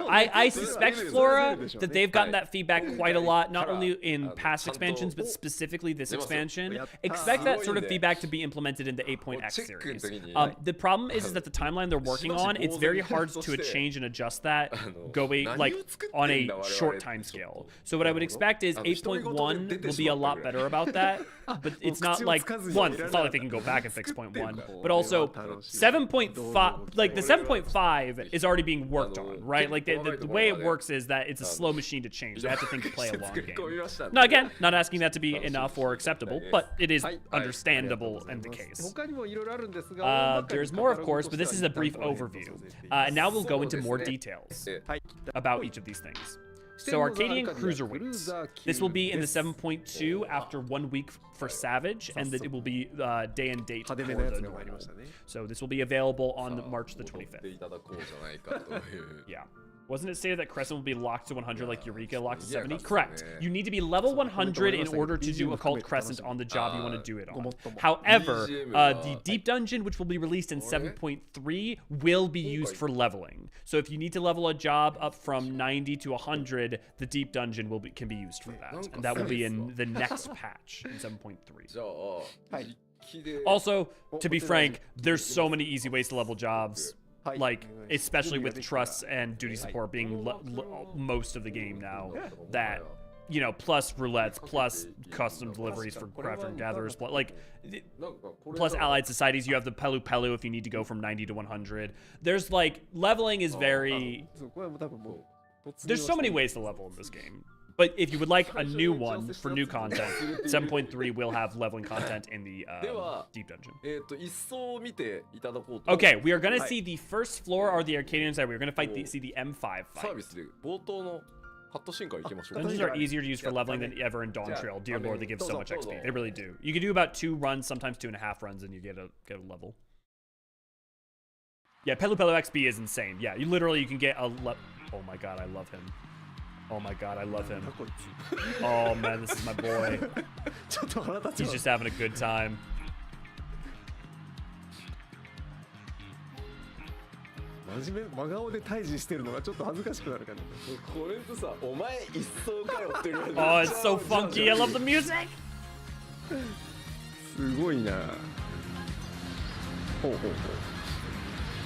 I suspect, Flora, that they've gotten that feedback quite a lot, not only in past expansions, but specifically this expansion. Expect that sort of feedback to be implemented in the 8.x series. The problem is that the timeline they're working on, it's very hard to change and adjust that going like on a short time scale. So what I would expect is 8.1 will be a lot better about that, but it's not like, one, it's not like they can go back and fix 0.1, but also 7.5, like the 7.5 is already being worked on, right? Like the way it works is that it's a slow machine to change. They have to think to play a long game. Now again, not asking that to be enough or acceptable, but it is understandable in the case. There's more, of course, but this is a brief overview. And now we'll go into more details about each of these things. So Arcadion Cruiserweights. This will be in the 7.2 after 1 week for Savage, and it will be day and date for the normal. So this will be available on March the 25th. Yeah. Wasn't it stated that Crescent will be locked to 100 like Eureka locked to 70? Correct. You need to be level 100 in order to do Occult Crescent on the job you want to do it on. However, the Deep Dungeon, which will be released in 7.3, will be used for leveling. So if you need to level a job up from 90 to 100, the Deep Dungeon can be used for that. And that will be in the next patch in 7.3. Also, to be frank, there's so many easy ways to level jobs. Like, especially with trusts and duty support being most of the game now, that, you know, plus roulettes, plus custom deliveries for craft and gatherers, plus allied societies. You have the Pelu Pelu if you need to go from 90 to 100. There's like, leveling is very, there's so many ways to level in this game. But if you would like a new one for new content, 7.3 will have leveling content in the Deep Dungeon. Okay, we are going to see the first floor or the Arcadion side. We're going to see the M5 fight. Dungeons are easier to use for leveling than ever in Dawn Trail. Dear Lord, they give so much XP. They really do. You can do about 2 runs, sometimes 2.5 runs, and you get a level. Yeah, Pelu Pelu XP is insane. Yeah, you can get a oh my god, I love him. Oh my god, I love him. Oh man, this is my boy. He's just having a good time. Oh, it's so funky. I love the music.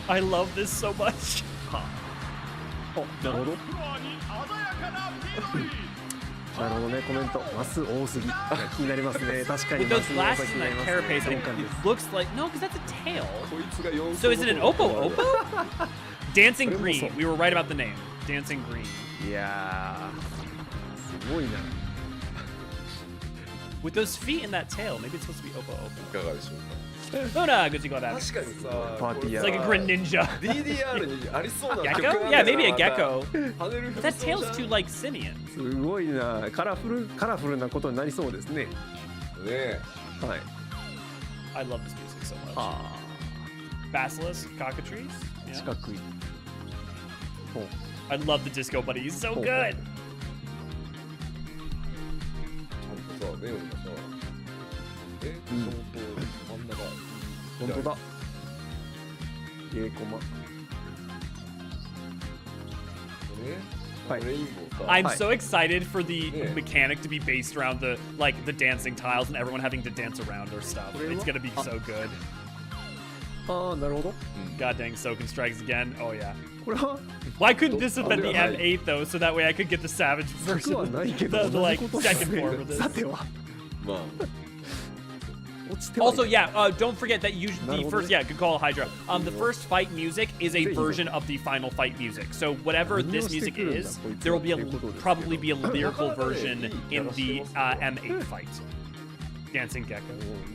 I love this so much. Oh, no. なるほどね、コメント。マス多すぎ。気になりますね。確かに。With those glasses and that carapace, it looks like no, because that's a tail. So is it an Oppo Oppo? Dancing Green. We were right about the name. Dancing Green. いやー、すごいな。With those feet and that tail, maybe it's supposed to be Oppo Oppo. いかがでしょうか。Oh no, good to go that. It's like a Grin Ninja. Gecko? Yeah, maybe a gecko. But that tail's too like simian. すごいな、カラフルなことになりそうですね。ね。はい。I love this music so much. Basilisk, cockatrice. Yeah. 四角い。I love the disco buddy. He's so good. ちゃんとさ、ネオンがさ、真ん中。本当だ。ゲーコマ。I'm so excited for the mechanic to be based around the dancing tiles and everyone having to dance around or stuff. It's gonna be so good. ああ、なるほど。 God dang, Soken strikes again. Oh yeah. これは Why couldn't this have been the M8 though, so that way I could get the savage 策 version, はないけど the 同じ like ことです second ね form of this. さては まあ 落ちてはい Also, ない yeah, don't forget that usually the first, yeah, good call, Hydra. The first fight music is a version of the final fight music. So whatever this music is, there will be probably be a lyrical version in the M8 fight. Dancing Gecko.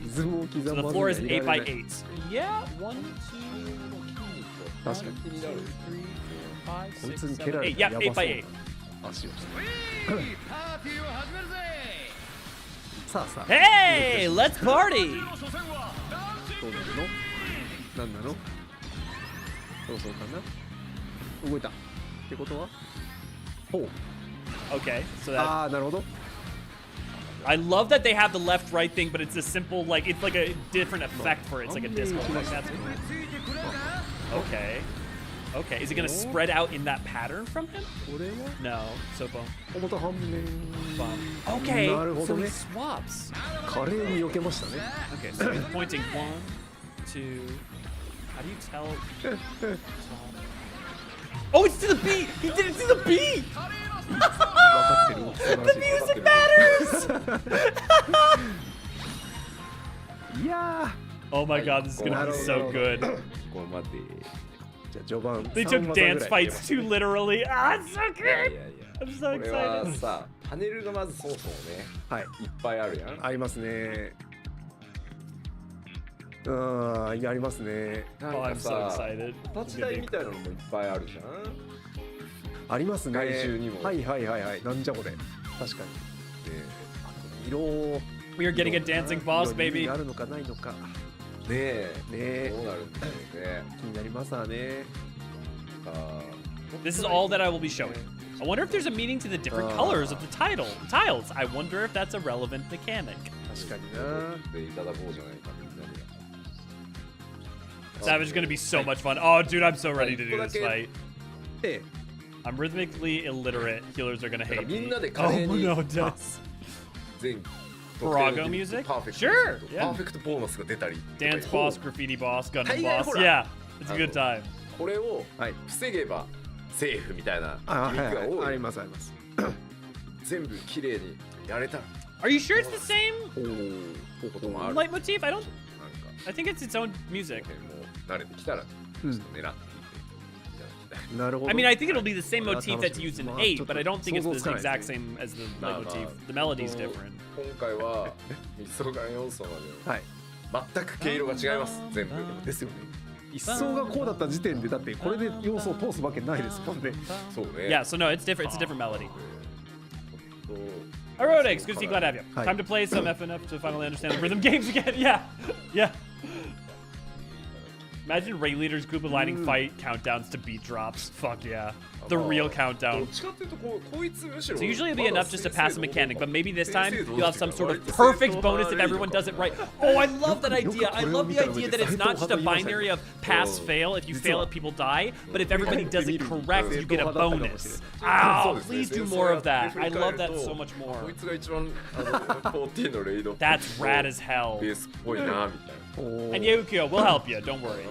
リズムを刻 So the ま floor ず is にはい 8 by られない 8. Yeah, 1, 2, 確かに 3, 4, 5, こいつ 6, に蹴ら 7, 8. れた Yeah, ら 8 やば by そ 8. う足をさあさあ Hey, let's party! どうなるの何なのそろそろかな動いたってことはほう Okay, so that ああなるほど I love that they have the left-right thing, but it's a simple it's like a different effect for it. It's like a disco effect. That's cool. Okay. Okay, is it gonna spread out in that pattern from him? これは No, Sopo. 表半面 Okay, なるほ so ど he ね swaps. 華麗に避けましたね Okay, so he's pointing 1, 2. How do you tell? Oh, it's to the beat! He did it to the beat! 分かってる素晴ら The し music matters! いいや Oh my god, this is gonna be so good. ここまでじゃあ序盤 They 3 took 技 dance ぐらい fights too literally. Ah, it's so いやい good! やいや I'm so これは excited. さパネルがまずそもそもねはいいっぱいあるやんありますねありますねな Oh, ん I'm か so さ excited. 立ち台みたいなのもいっぱいあるじゃんありますね外周にもはいはいはいはいなんじゃこれ確かにね色 We are getting a dancing boss, 色に意味 baby. があるのかないのかえねえどうなるんでしょうね気になりますわね This is all that I will be showing. I wonder if there's a meaning to the different colors of the tiles. I wonder if that's a relevant mechanic. 確かになでいただこうじゃないかみんなで Savage is gonna be so much fun. Oh, dude, I'm so ready to do this fight. で I'm rhythmically illiterate. Healers are gonna hate みん me. なで華 Oh 麗に no, Des. 全 Parago music? パーフェクト Sure, パ yeah. ーフェクトボーナスが出たり Dance boss, graffiti boss, gun 大概 boss. ほら Yeah, it's a good time. これをはい防げばセーフみたいなあギミックがはいはいあ多いりますあります全部綺麗にやれたら Are you sure it's the same おおこともある leitmotif? I don't. なんか I think it's its own music. この辺も慣れてきたらちょっと狙ってみていただきたいなるほど I mean, I think it'll be the same これは motif 楽し that's み used in まあ 8, ちょっと but I don't think it's 想像 the つかない exact same as the まあ leitmotif. まあ The melody's この different. 今回は密相関要素まではい全く毛色が違います全部ですよね一層がこうだった時点でだってこれで要素を通すわけないですもんねそうね Yeah, so no, it's different. It's a different melody. ちょっと Aerotics, good to see, glad to have you. Hi. Time to play some FNF to finally understand the rhythm games again. Yeah, yeah. Imagine raid leaders group aligning fight countdowns to beat drops. Fuck yeah. The real ど countdown. っちかっていうとこいつむしろ So usually it'll be enough just to pass a mechanic, but maybe this time Sensei you'll have some sort of どう perfect bonus if everyone does it right. Oh, I love that idea. I love the idea that it's not just a binary of pass, fail. If you fail it, people die. But if everybody does it correct, you get a bonus. Oh, please do more of that. I love that so much こ more. いつが一番14のレイド That's rad as hell. ベースっぽいなみたいな And Yukio, we'll help you. Don't worry.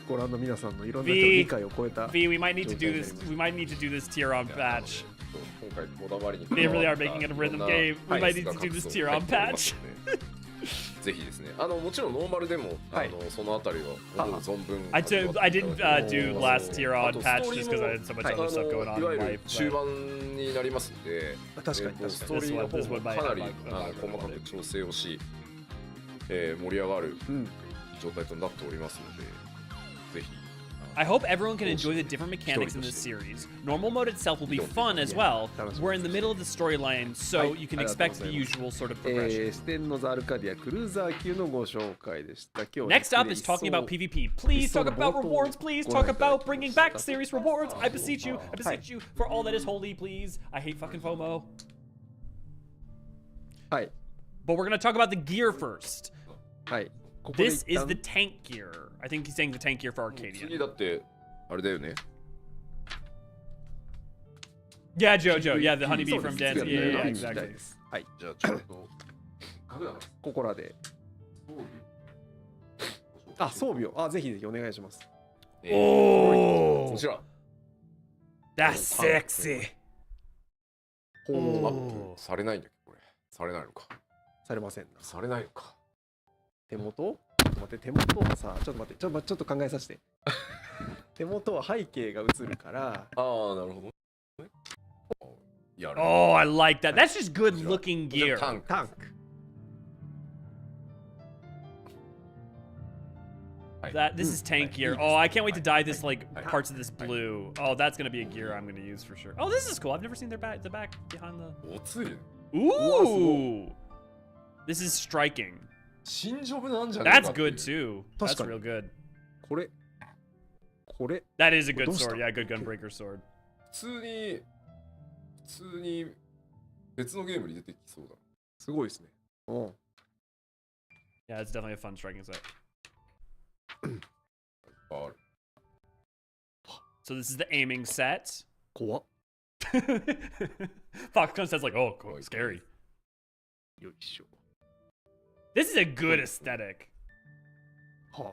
ご覧の皆さんのいろんな理解を超えた V, we might need to do this. We might need to do this tier on patch. 今回こだわりに They really are making it a rhythm game. We might need to do this tier on patch. ぜひですねもちろんノーマルでもそのあたりは思う存分 I didn't do last tier on patch just because I had so much other stuff going on いわ in ゆる life. 中盤になりますんで確かに確かにストーリーの方もかなり細かく調整をし盛り上がる状態となっておりますのでぜひ I hope everyone can enjoy the different mechanics in this series. Normal mode itself will be fun as well. We're in the middle of the storyline, so you can expect the usual sort of progression. 四天王座アルカディアクルーザー級のご紹介でした。今日 Next up is talking about PvP. Please talk about rewards. Please talk about bringing back series rewards. I beseech you. I beseech you for all that is holy, please. I hate fucking FOMO. はい But we're gonna talk about the gear first. はい This is the tank gear. I think he's saying the tank gear for 次 Arcadion. だってあれだよね。 Yeah, Jojo. Yeah, the honeybee そう from です Dance. 次 Yeah, は yeah, 聞きたい exactly. ですはい。じゃあちょっと家具だな。ここらで。あ、装備を。あ、ぜひぜひお願いします。Oh, こちら。 that's sexy. アップされないんだけどこれ。されないのか。されませんな。されないのか。手元ちょっと待って、手元はさ、ちょっと待って、ちょっと考えさせて。手元は背景が映るから、ああ、なるほど。やる。 Oh, I like that. That's just good looking じゃ gear. あタンク。タンク。This is tank gear. Oh, I can't wait to dye this like parts of this blue. Oh, that's gonna be a gear I'm gonna use for sure. Oh, this is cool. I've never seen the back behind the. おつい。 Ooh, this is striking. 新ジョブなんじゃないか That's っていう good too. That's 確かに。 real good. これ。 That is a good どうした？ sword. Yeah, good gunbreaker sword. 普通に別のゲームに出てきそうだ。すごいですね。うん。 Yeah, it's definitely a fun striking set. ある。 So this is the aiming set. 怖っ。 Foxconn says like, oh, cool, scary. よいしょ。 This is a good aesthetic. は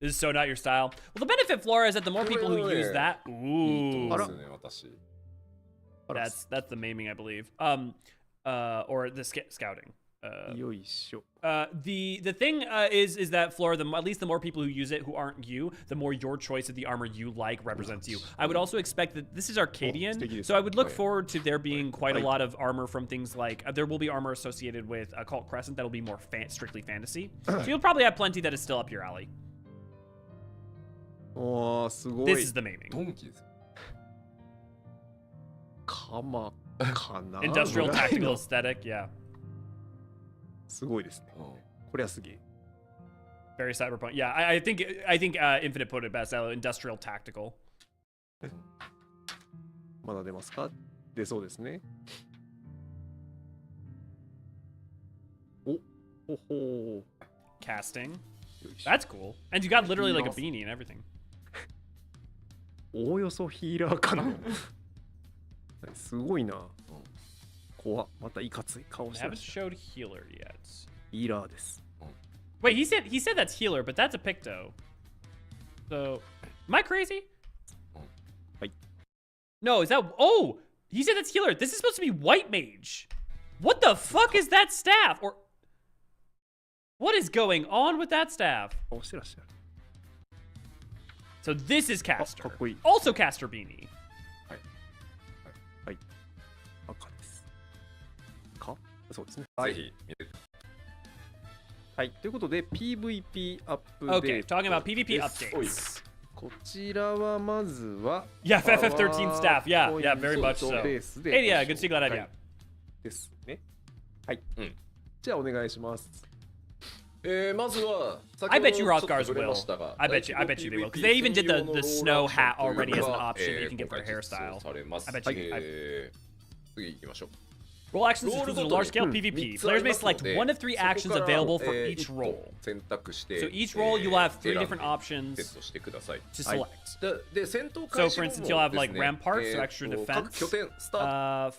This is so not your style. Well, the benefit, Flora, is that the more people who use that, いいと ooh, 思うんですよね、私。 that's the maiming, I believe. Or the scouting. あ。よいしょ。 The thing is that Flora, at least the more people who use it who aren't you, the more your choice of the armor you like represents you. I would also expect that this is Arcadion, so I would look forward to there being quite a lot of armor from things like there will be armor associated with Occult Crescent that'll be more strictly fantasy. So you'll probably have plenty that is still up your alley. おー、すご This い is。the maiming. ドンキです。鎌かな。 Industrial ぐらい tactical の aesthetic, yeah. すごいですね。これはすげえ。 Very cyberpunk. Yeah, I think Infinite put it best. Industrial tactical. まだ出ますか？出そうですね。お、ほほ Casting. ー。よいしょ That's cool. And you got literally like a beanie and everything. おおよそヒーラーかな。すごいな。怖っ。またいかつい顔 I してる haven't。showed healer yet. ヒーラーです。 Wait, he said that's healer, but that's a Picto. So, am I crazy? Wait. No, is that? Oh, he said that's healer. This is supposed to be white mage. What the fuck is that staff? Or what is going on with that staff? 顔してらっしゃる。 So this is caster. かっこいい。 Also caster beanie. 赤です。か？そうですね。ぜひ見て。はい。ということで PVP アップデ Okay, ート talking about PvP です updates. こちらはまずは Yeah, FF13 staff. Yeah, yeah, very much そう so. ベースで Hey, yeah, good to see that は idea. いですね。はい。うんじゃあお願いします。まずは I bet you 先ほど Rockars ちょっと触れ will. ましたが I bet you they will. Because they even did the snow hat already as an option that you can get for 今回 a 実装 hairstyle. されます I bet you- 次行きましょう。 Roll actions is Roll exclusive toごとに large scale 3 PvP. つあり Players ま may すの select で one of three そこ actions から available for 1 each 個 roll. 選択して So each roll you'll have 3選んで different options セットしてください。 to はい select. で戦闘 So 開始 for 後 instance, も you'll have です like ね ramparts, so extra 各 defense. 拠点スタート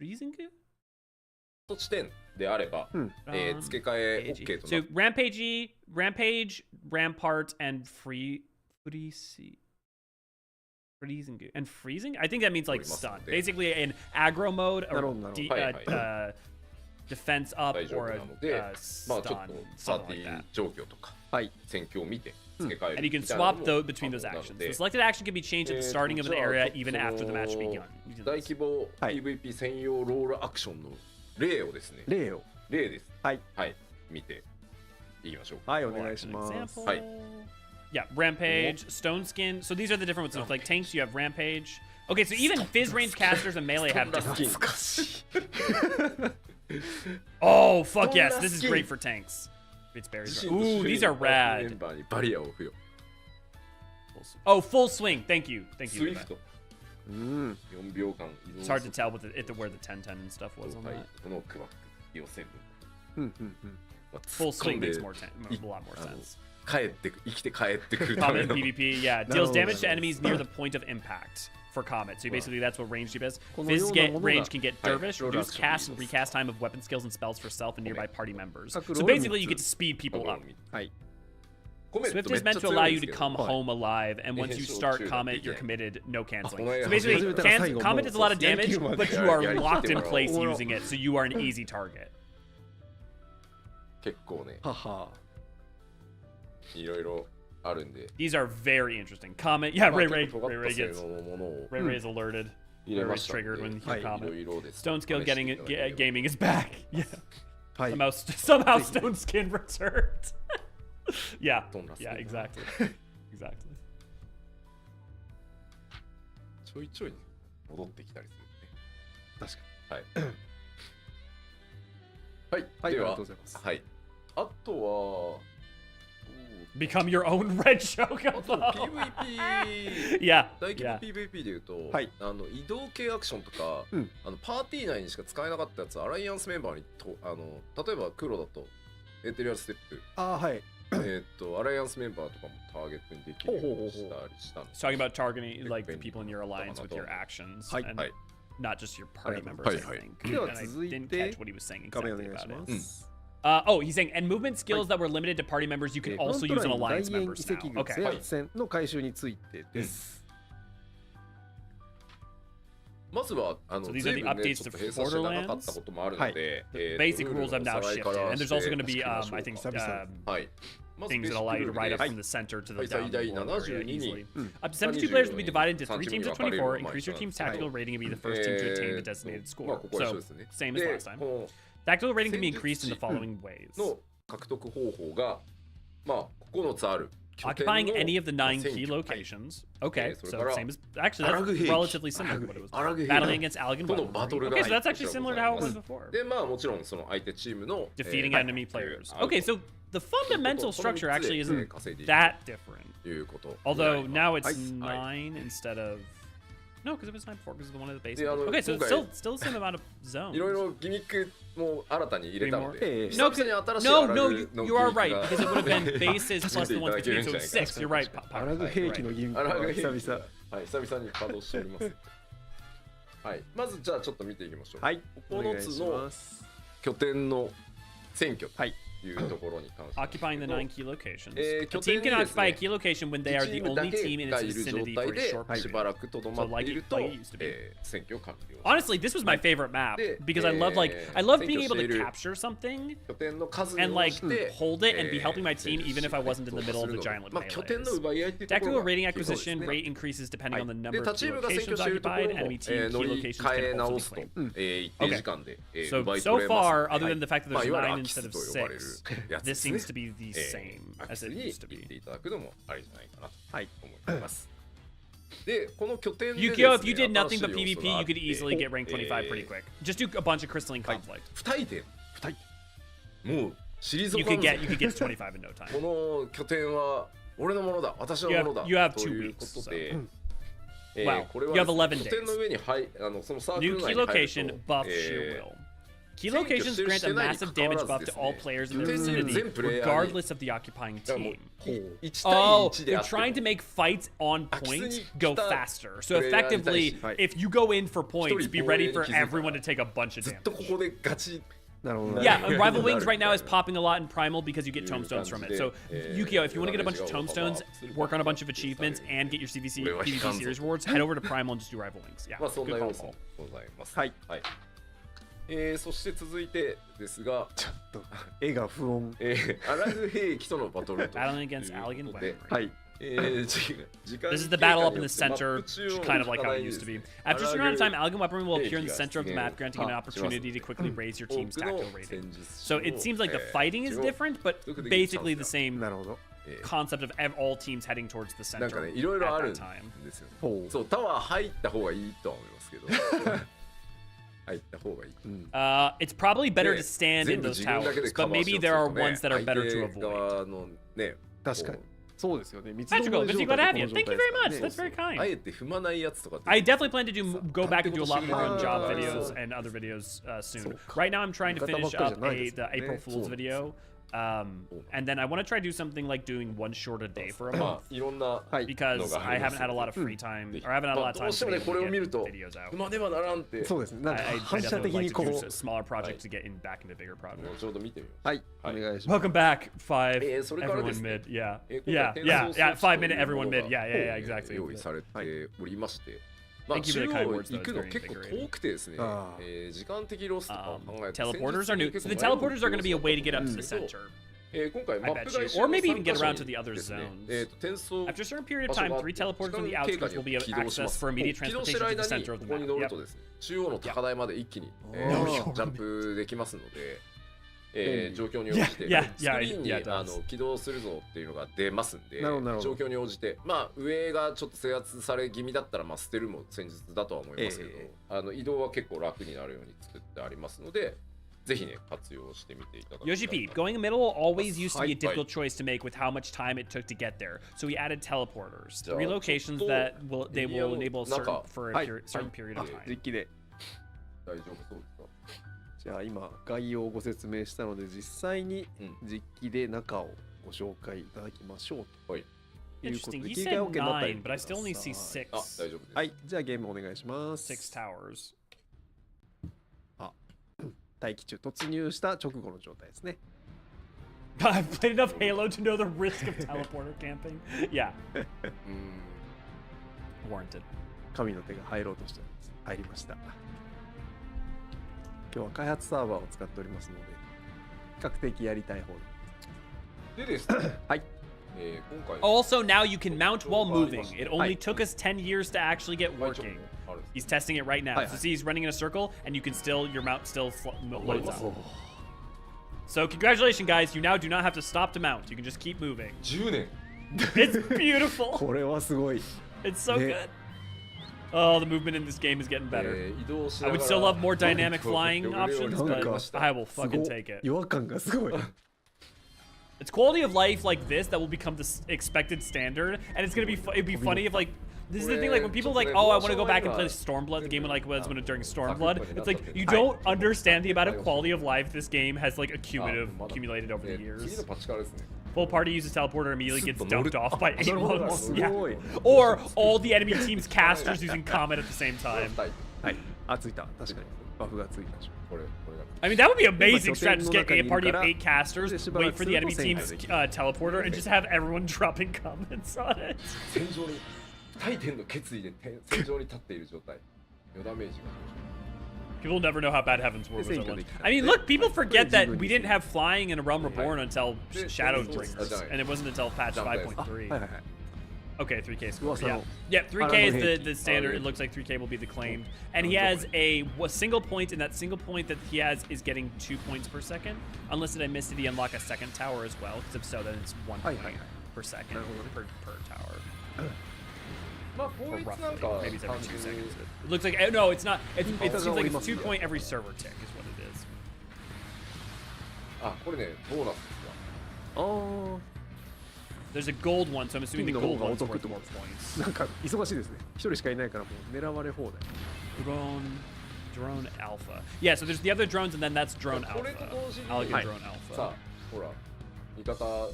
Freezing? 地点であれば、付け替え OK とな So る。 rampage, rampart, and freezing and freezing. I think that means like stun. Basically, in aggro mode, or defense up 大丈夫 or なので、 a まあちょっ stun, とパー something テ like ィ that. ー状況とか、はい。戦況を見て付け替える And you can みたいな swap のも between those 可能なの actions. で The selected action can be changed at the starting of an area, even after the match その begun. 大規模 PVP 専用ロールアクションの例をですね、例を。例です。はい。はい、見ていきましょう。はい、お We'll 願い act し an ます。 example. はい。 Yeah, Rampage, Stone Skin. So these are the different ones. So like tanks, you have Rampage. Okay, so even Fizz range casters and melee have different. 懐かしい。 Oh, fuck yes. This is great for tanks. It's berries. Ooh, these are メ rad. ンバーにバリアを付与。 Oh, full swing. Thank you. Thank ス you. イフト。4秒間移動 It's hard to tell with where the 10-10 and stuff was on はい that. このクワック要線うんうんうん。まあ Full 突っ込 swing んで makes a lot more sense. 帰ってく生きて帰ってくるた Comet めの PvP, yeah, deals damage to enemies near the point of impact for Comet. So basically, that's what range does. Fizz range can get Dervish, reduce cast and recast time of weapon skills and spells for self and nearby party members. So basically, you get to speed people up. はい。 Swift is meant to allow you to come home alive, and once you start Comet, you're committed, no canceling. So basically, Comet does a lot of damage, but you are locked in place using it, so you are an easy target. 結構ねははいろいろあるんで These are very interesting. Comet, yeah, Ray 結構尖った性 gets 能のものを Ray is alerted. 入れ Ray ま is したんで triggered when you hear いろ Comet. いろです Stone Skill 試していただければ gaming is back. Yeah. はい。 Somehow Stone Skin returned. Yeah. Don't ask Yeah, me. exactly. Exactly. ちょいちょい戻ってきたりするね確かに。はいはい、はい、ではありがとうございます。はいあとは Become your own red あと chocobo. PVP Yeah. 大規模 Yeah. PVP でいうと、はい移動系アクションとか、うんパーティー内にしか使えなかったやつアライアンスメンバーにと例えば黒だとエテリアルステップああ、はい。アライアンスメンバーとかもターゲットにできるようにしたりしたんで It's talking about targeting like the people in your alliance with your actions, Hi. and Hi. not just your party members. Hi, I hi. think. では And I 続い didn't て catch what he was saying 画面お exactly 願いし about ま it. す。 He's saying, and movement skills that were limited to party members, you can フロン also ト use ラ on イン大 alliance 円遺 members 跡 now. 群 Okay. 制圧戦の回収についてです。まずはSo these are the 随分ね updates ちょっ to と閉鎖してなかったこともあるので、 Basic rules have now ルールのおさらい shifted, から and there's also going to して be, I think, 久々。はいまず things ベー that シッ allow ク you ル to ー ride ル up で from the center to は the い最 down 大 area 72 easily. に Up to 72 players will be divided into 3 3 チー teams ム of に分かれる 24. まあ Increase your 一緒なん team's ですけど tactical rating and be the first team to attain the designated まあ score. ここは一緒 So, ですね same as で last time. この Tactical rating can be increased in the following ways. の獲得方法がまあ9つある Occupying any of the 9 key 選挙 locations. Okay, so so から same as actually アラグ that's 兵器 relatively similar to what it was. アラグ兵器 Battling against Allegan とのバトルが weaponry. Okay, so that's 入って actually きた similar こと to が how あ it り was ます before. でまあもちろんその相手チームの Defeating はい enemy players. アウト Okay, so the fundamental この structure 三つで actually isn't 稼いでいく that different. ということ。 Although now it's はい 9 instead of no, because it was 9 before because of the one of the basic. で Okay, so 今 it's 回 still the same amount of zones. いろいろギミックも新たに入れたの えで、え久々に新しい No, アラ no, グの you are ギミッ right ク because it が would have been bases plus the ones 見てい between, た so だけるんじゃないか 6. You're right. アラグ兵器のギミックアラはグ兵器久々。はい、久々に稼働しております。はい、まずじゃあちょっと見ていきましょう。はい。お願9いしつのます。拠点の選挙はい。というところに関して。 Occupying the 9 key locations. Eh, A 拠 team 点 can にですね、 occupy a key location when they are チ the ームだ only け team in が its いる状 vicinity for 態 a で short し period. ばらくとどまっていると So like it used to be. 選挙完了。 Honestly, this was my favorite map De- because I love I love being able to capture something 拠点の数に and 応 like じて hold it and be helping my team even if I wasn't in the middle of the giant まあ拠点の melees. 奪い合いっていうところ Tactical が rating 基本ですね acquisition rate increases depending on the で number 他 of チ key ームが占拠 locations しているとこ occupied. ろも Enemy team 乗 key り locations 換え can 直 also す be と claimed. 一定時間で So 奪い so 取れます far, の other で than the fact that まあ there's いわゆる 9アキス instead of と呼ばれる 6, やつで this すね seems to be the same アキ as ス it に used to 行って be. いただくのもありじゃないかなと思いますでこの拠点で Yukio, if です you ね did nothing 新 but しい要素 PvP, があ you って could easily get rank 25 pretty quick. Just do a bunch of crystalline conflict. 不退点もう退 You か could ん get ぞ you could get to 25 in no こ time. の拠点は俺のものだ私のものだ You have と 2いう weeks, ことで Wow. これは You have ですね 11拠点の上にそのサーク New ル key 内に入る location と buff sheer will. Key locations grant a massive damage buff to all players in their vicinity, regardless of the occupying team. 1対 Oh, 1で they're あって trying も to make fights on point go faster. So プレイヤーに対し effectively, if you go in for points, be ready for 一人防衛に気づいたら everyone to take a bunch of ずっとこ damage. こでガチ なるほど。 Yeah, Yeah. Rival Wings right now is popping a lot in Primal because you get tomestones from it. So, Yukio, if you want to get a bunch of tomestones, work on a bunch of achievements, and get your CVC PvP series rewards, head over to Primal and just do Rival Wings. Yeah, まあそん good な call, 要素 Paul. もございますはいそして続いてですがちょっと絵が不穏。アラグ兵器とのバトルと Battling against いう Allegan ことで weaponry. はい。時間 This is the battle up in the center, kind of like how it used to be. After a certain amount of time, Allegan weaponry will appear in the center of the map, granting an opportunity to quickly raise your team's tactical rating. So it seems like the fighting is different, but basically the same なるほど。 concept of all teams heading towards the なんか center ねいろいろあ at るん that time. ですよほう。そうタワー入った方がいいとは思いますけど入った方がいい It's probably better で to stand 全 in 部 those 自分だけで towers, カ but バーしよ maybe うとす there る are とね ones that are better to 相手 avoid. 側のね確かにこそうですよね。 Magical, Busy, what have you? Thank you very much. That's very あ kind. えて踏まないやつとか I definitely plan to go back and do a lot more Ah, job right. videos and other videos soon. So, Right now, I'm trying to finish up the April Fool's So, video. And then I want to try to do something like doing one short a day for a ま month あいろんな because I haven't had a lot of free time or I haven't had a lot of ど time うして to も be ねこれを able 見 to る get と videos out. 踏まねばならんってそうですね。なんか I 反射的 definitely に like こ to do う a smaller project to get in back into bigger もう projects. ちょうど見てみよう。はい、お願いします。 Welcome back, five. それから Everyone ですね mid, yeah, 今 yeah, 回 yeah, 転送 yeah. 装 5 minute 置という everyone もの mid, が yeah, yeah, yeah, exactly. 用意されておりまして、まあ Thank you 中 for the 央 kind words, though. 行く It's の very 結構 invigorating. 遠くてですね、あ時間的ロスとかを考えて Teleporters are new. So the teleporters are going to be a way to get up to the center. 今回 I マッ bet プ you. 外周 Or の maybe even 3 get 箇所 around に to the other ですね zones. 転送 After a certain period of time, 3 teleporters on the 時間経 outskirts 過 will に be 起動し access ます for immediate 起動して transportation る to the 間に center of こ the こに map. 乗る Yep. とですね、中央の高台まで一気に、No, ジャンプできますので、状況に応じて Yeah, スク yeah, リーンに yeah, it does. 起動するぞっていうのが出ますんで、なるほどなるほど状況に応じて、まあ上がちょっと制圧され気味だったら、まあ捨てるも戦術だとは思いますけど、移動は結構楽になるように作ってありますので、ぜひね活用してみていただきたい。 Yoshi P, going in the middle always used to be a difficult choice to make with how much time it took to get there. So we added teleporters, 3 locations that will enable certain for a certain period of 実 time. 機で。大丈夫そうですか？じゃあ今概要をご説明したので実際に実機で中をご紹介いただきましょうと。はい。いうこと Interesting. で He 切り替え said OK になったり 9, but I still only see 6. あ、大丈夫です。はい、じゃあゲームお願いします。 6 towers. 待機中突入した直後の状態ですね。I've played enough Halo to know the risk of teleporter camping. Yeah, うーん。 warranted. 神の手が入ろうとしております。入りました。今日は開発サーバーを使っておりますので、比較的やりたい方でですね。はい。今回 Also, now you can mount while moving. It only took us 10 years to actually get working. He's testing it right now. So see, he's running in a circle, and you can still, your mount still loads up. So congratulations, guys. You now do not have to stop to mount. You can just keep moving. 10年。 It's beautiful. これはすごい。 It's so good. Oh, the movement in this game is getting better. 移動し I なが would ら still love more dynamic flying 呼べるように options, なり but ました。 I will fucking take it. 違和感がすごい。 It's quality of life like this that will become the expected standard, and it's gonna be it'd be funny if like this is the thing like when people like, oh, I want to go back and play Stormblood, the game like was when during Stormblood. It's like you don't understand the amount of quality of life this game has like accumulated over the 次 years. のパッチからですね。 Full party uses teleporter immediately gets dumped off by 8 monks. す Yeah. ごい。 Or all the enemy team's casters using Comet at the same time. はい。あ、ついた。確かに。バフがついたでしょ。これが。 I mean, that would be amazing strategy. Just get a party of 8 casters, wait for the enemy team's teleporter, and just have everyone dropping comments on it. 戦場に大天の決意で戦場に立っている状態。余ダメージが。 People never know how bad Heaven's Ward was at once. I mean, look, people forget that we didn't have flying in A Realm Reborn until Shadowbringers, and it wasn't until patch 5.3. はいはいはい。 Okay, 3K score. Well, so- Yeah, yeah. 3K is the standard. It looks like 3K will be the claimed, and he has a single point, and that single point that he has is getting 2 points per second. Unless did I miss? Did he unlock a second tower as well? Because if so, then it's 1 point per second per tower. まあ効 Or 率なん roughly, か maybe it's every 単 2 純に seconds. It looks like no, it's not. It seems like it's 2 point every server tick is what it is. あ、これねボーナスですわ。ああ。 There's a gold one, so I'm assuming the gold one's お得 worth ってこ more とです points. なんか忙しいですね。一人しかいないからもう狙われ放題。 Drone Alpha. Yeah, so there's the other drones, and then that's Drone これ Alpha. と同時に I'll get はい Drone さ Alpha. あほら味方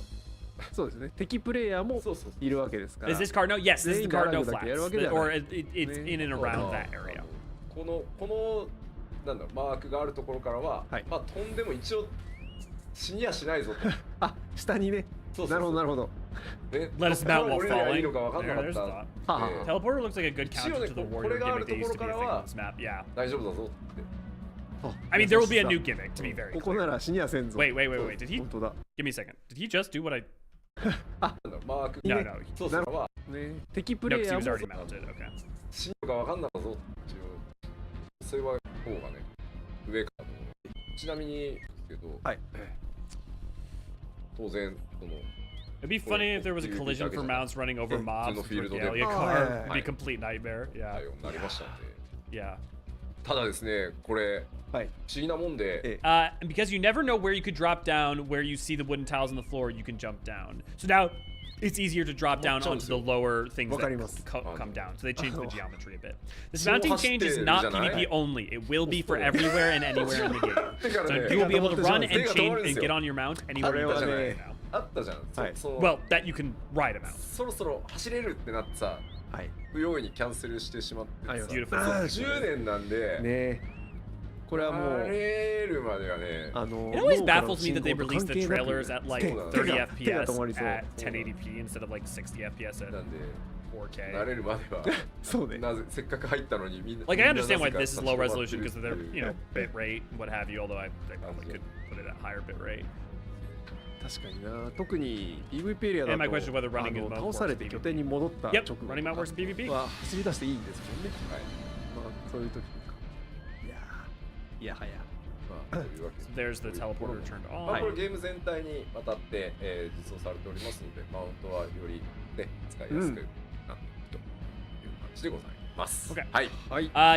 そうですね。敵プレイヤーもそうそういるわけですから。 Is this card no? Yes, this is the card no flats, or it's Ne. in and around that area. このなんだろうマークがあるところからは、はいまあ飛んでも一応死にはしないぞと。あ、下にね。そうそうそうなるほどなるほど。ね Let us mount while 降りればいい falling. のか分かんなか There, っ there's た。 thought. はあはあ Teleporter looks like a good counter to the warrior gimmick that used to be a thing on this map. Yeah. 大丈夫だぞって。 I mean, there will be a new gimmick, to be very ここ clear. なら死にはせんぞ。 Wait. Did he? 本当だ。 Give me a second. Did he just do what I? なんだろうマーク No, が no. そうそうはね、敵プ No, レイ because he ヤ was ー already も mounted. Okay. 死ぬのか分かんなかったぞっていうそれは方がね上からのちなみにですけど、はい。当然その It'd be funny if there was a collision for mounts running over mobs with Regalia Oh, car. yeah. It'd be a complete nightmare. 対 Yeah. 応になりましたので Yeah. ただですねこれはい。不思議なもんで Because you never know where you could drop down, where you see the wooden tiles on the floor, you can jump down. So now, it's easier to drop down onto the lower things that come down. So they changed the geometry a bit. This mounting change is not PvP only. It will be for everywhere and anywhere in the game. So you will be able to run and change and get on your mount anywhere you go right now. あったじゃん。Well, that you can ride a mount. そろそろ走れるってなってさ、不用意にキャンセルしてしまってさ、10年なんで、ね、これはもう慣れるまではね。It always baffles me that they release the trailers at like 30 FPS at 1080p instead of like 60 FPS at 4K. 慣れるまでは。そうね。なぜせっかく入ったのにみんな。Like I understand why this is low resolution because of their, you know, bit rate and what have you. Although I probably could put it at higher bit rate. 確かにな、特に PVP エリアだと倒されて拠点に戻った直後は走り出していいんですもんね。まあそういう時か。いやはや。There's the teleporter turned on. これゲーム全体にわたって実装されておりますので、マウントはよりね使いやすくなっているという感じでございます。Okay.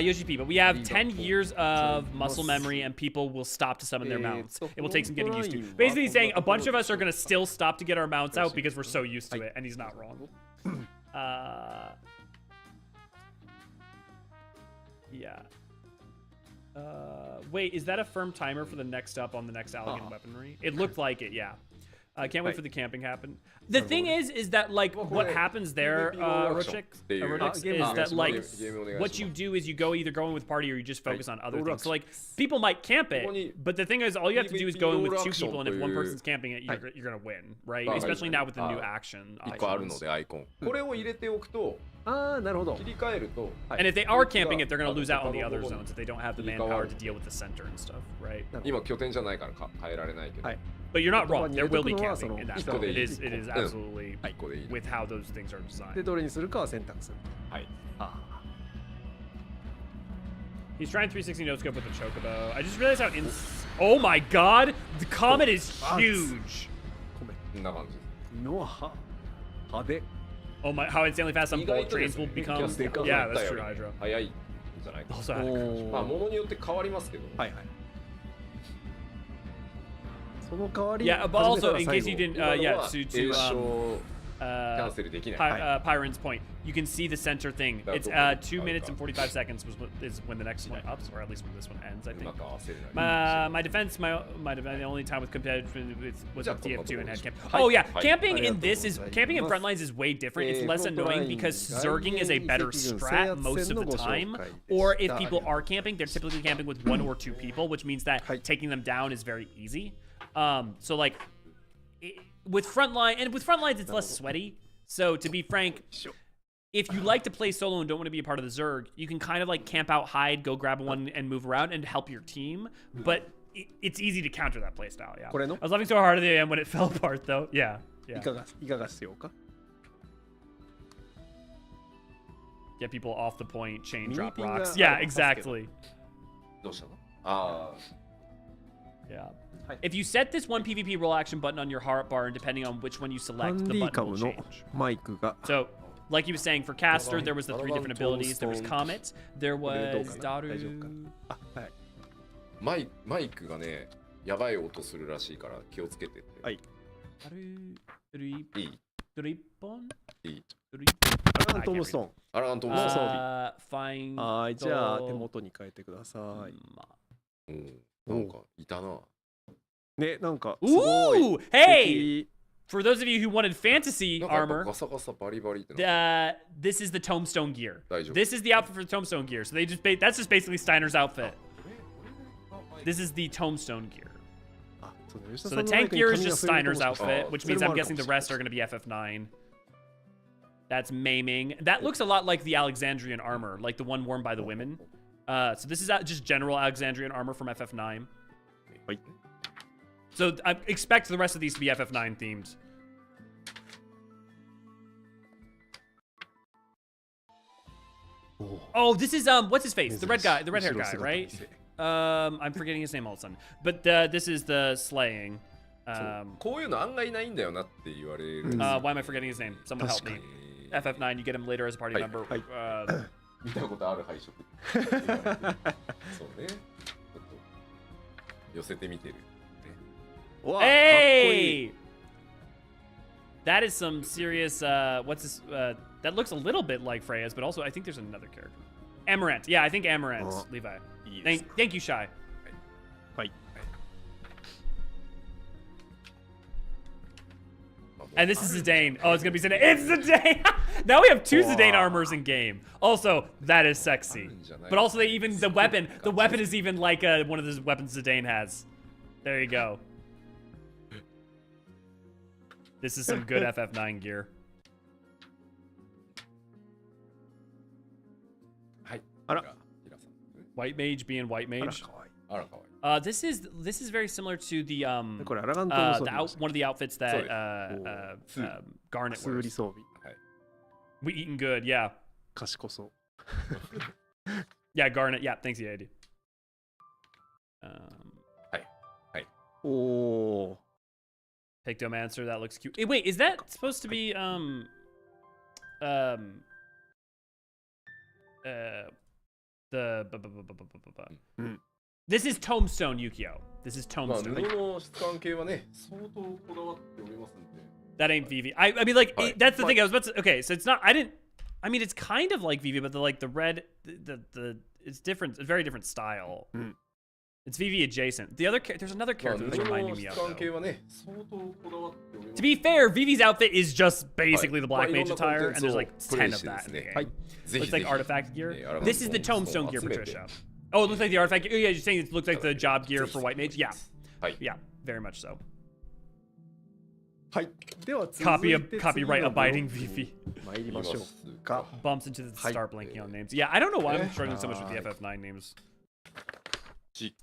Yoshi P, but we have 10 years of muscle memory and people will stop to summon their mounts. It will take some getting used to. Basically he's saying a bunch of us are going to still stop to get our mounts out because we're so used to it, and he's not wrong. Yeah. Wait, is that a firm timer for the next up on the next Allegan weaponry? It looked like it, yeah. I can't wait for the camping happen. The thing is that like what happens there, Rodix, is that like what you do is you either go in with party or you just focus on other things. So like people might camp it, but the thing is all you have to do is go in with 2 people, and if one person's camping it, you're gonna win, right? Especially now with the new action icons. And if they are camping it, they're gonna lose out on the other zones if they don't have the manpower to deal with the center and stuff, right? But you're not wrong. There will be camping in that. It is absolutely with how those things are designed. He's trying 360 no scope with the chocobo. I just realized how oh my god, the comet is huge. Oh my, how insanely fast some bullet trains will become. Yeah, that's true, Hydra. Also, yeah, but also in case you didn't, Pyron's point, you can see the center thing. It's 2 minutes and 45 seconds is when the next one ups, or at least when this one ends, I think. My defense, the only time with competitive was with TF2 and head camp. Oh yeah, camping in frontlines is way different. It's less annoying because zerging is a better strat most of the time. Or if people are camping, they're typically camping with 1 or 2 people, which means that taking them down is very easy. So like with frontlines it's less sweaty. So to be frank, if you like to play solo and don't want to be a part of the zerg, you can kind of like camp out, hide, go grab one and move around and help your team. But it's easy to counter that playstyle. Yeah. I was laughing so hard at the end when it fell apart though. Yeah. Get people off the point, chain drop rocks. Yeah, exactly. Yeah. If you set this one PvP roll action button on your heart bar, and depending on which one you select, the button will change. So, like he was saying, for Caster, there was the 3 different abilities. There was Comet, there was Daru. マイクがね、やばい音するらしいから気をつけてって。はい。ドリアラントムストーン。アラントムストーン。はい、じゃあ手元に変えてください。なんかいたな。ね、なんか。Ooh! Hey! For those of you who wanted fantasy armor, this is the Tombstone gear. This is the outfit for the Tombstone gear. So that's just basically Steiner's outfit. This is the Tombstone gear. So the tank gear is just Steiner's outfit, which means I'm guessing the rest are going to be FF9. That's maiming. That looks a lot like the Alexandrian armor, like the one worn by the women. So this is just general Alexandrian armor from FF9. So I expect the rest of these to be FF9 themed. Oh, this is what's his face? The red guy, the red-haired guy, right? I'm forgetting his name all of a sudden. But this is the slaying. Why am I forgetting his name? Someone help me. FF9, you get him later as a party member. 見たことある配色そうねちょっと寄せてみてる、Hey! That is some serious, what's this, that looks a little bit like Freya's, but also I think there's another character. Amaranth. Yeah, I think Amaranth, Levi. Thank you, Shy. Right. And this is Zidane. Oh, it's gonna be Zidane. It's Zidane! Now we have 2 Zidane armors in game. Also, that is sexy. But also the weapon is even like one of the weapons Zidane has. There you go. This is some good FF9 gear. White mage being white mage. This is very similar to the one of the outfits that Garnet wears. We eating good, yeah. Yeah, Garnet. Yeah, thanks, yeah, I do. Oh. Pictomancer, that looks cute. Wait, is that supposed to be This is Tombstone Yukio. This is Tombstone. That ain't Vivi. I mean, like, that's the thing. I was about to. Okay, so it's not. I mean, it's kind of like Vivi, but the red, it's different. It's a very different style. It's Vivi adjacent. There's another character that's reminding me of. Though. To be fair, Vivi's outfit is just basically the Black Mage attire, and there's like 10 of that in the game. Looks like artifact gear. This is the Tombstone gear, Patricia. Oh, it looks like the artifact gear. Yeah, you're saying it looks like the job gear for White Mage? Yeah. Yeah, very much so. Copyright abiding Vivi. Bumps into the start blinking on names. Yeah, I don't know why I'm struggling so much with the FF9 names.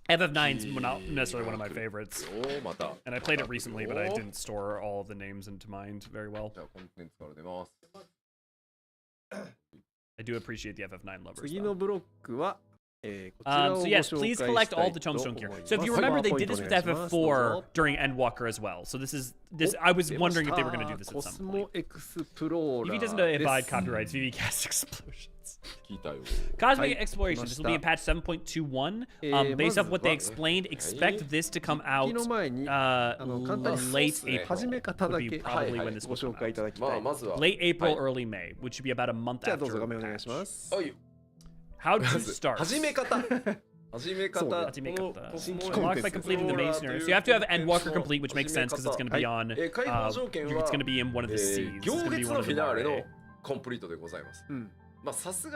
FF9's not necessarily one of my favorites. And I played it recently, but I didn't store all of the names into mind very well. I do appreciate the FF9 lovers, though. So yes, please collect all the Tombstone gear. So if you remember, they did this with FF4 during Endwalker as well. So this. I was wondering if they were going to do this at some point. Vivi doesn't abide copyrights. Vivi casts explosions. Cosmic Exploration. This will be in patch 7.21. Based off what they explained, expect this to come out late April. Would be probably when this will come out. Late April, early May, which should be about a month after patch. How to start? Unlocked by completing the main scenario. So you have to have Endwalker complete, which makes sense because it's going to be on. It's going to be in one of the seas. It's going to be one of the Mare.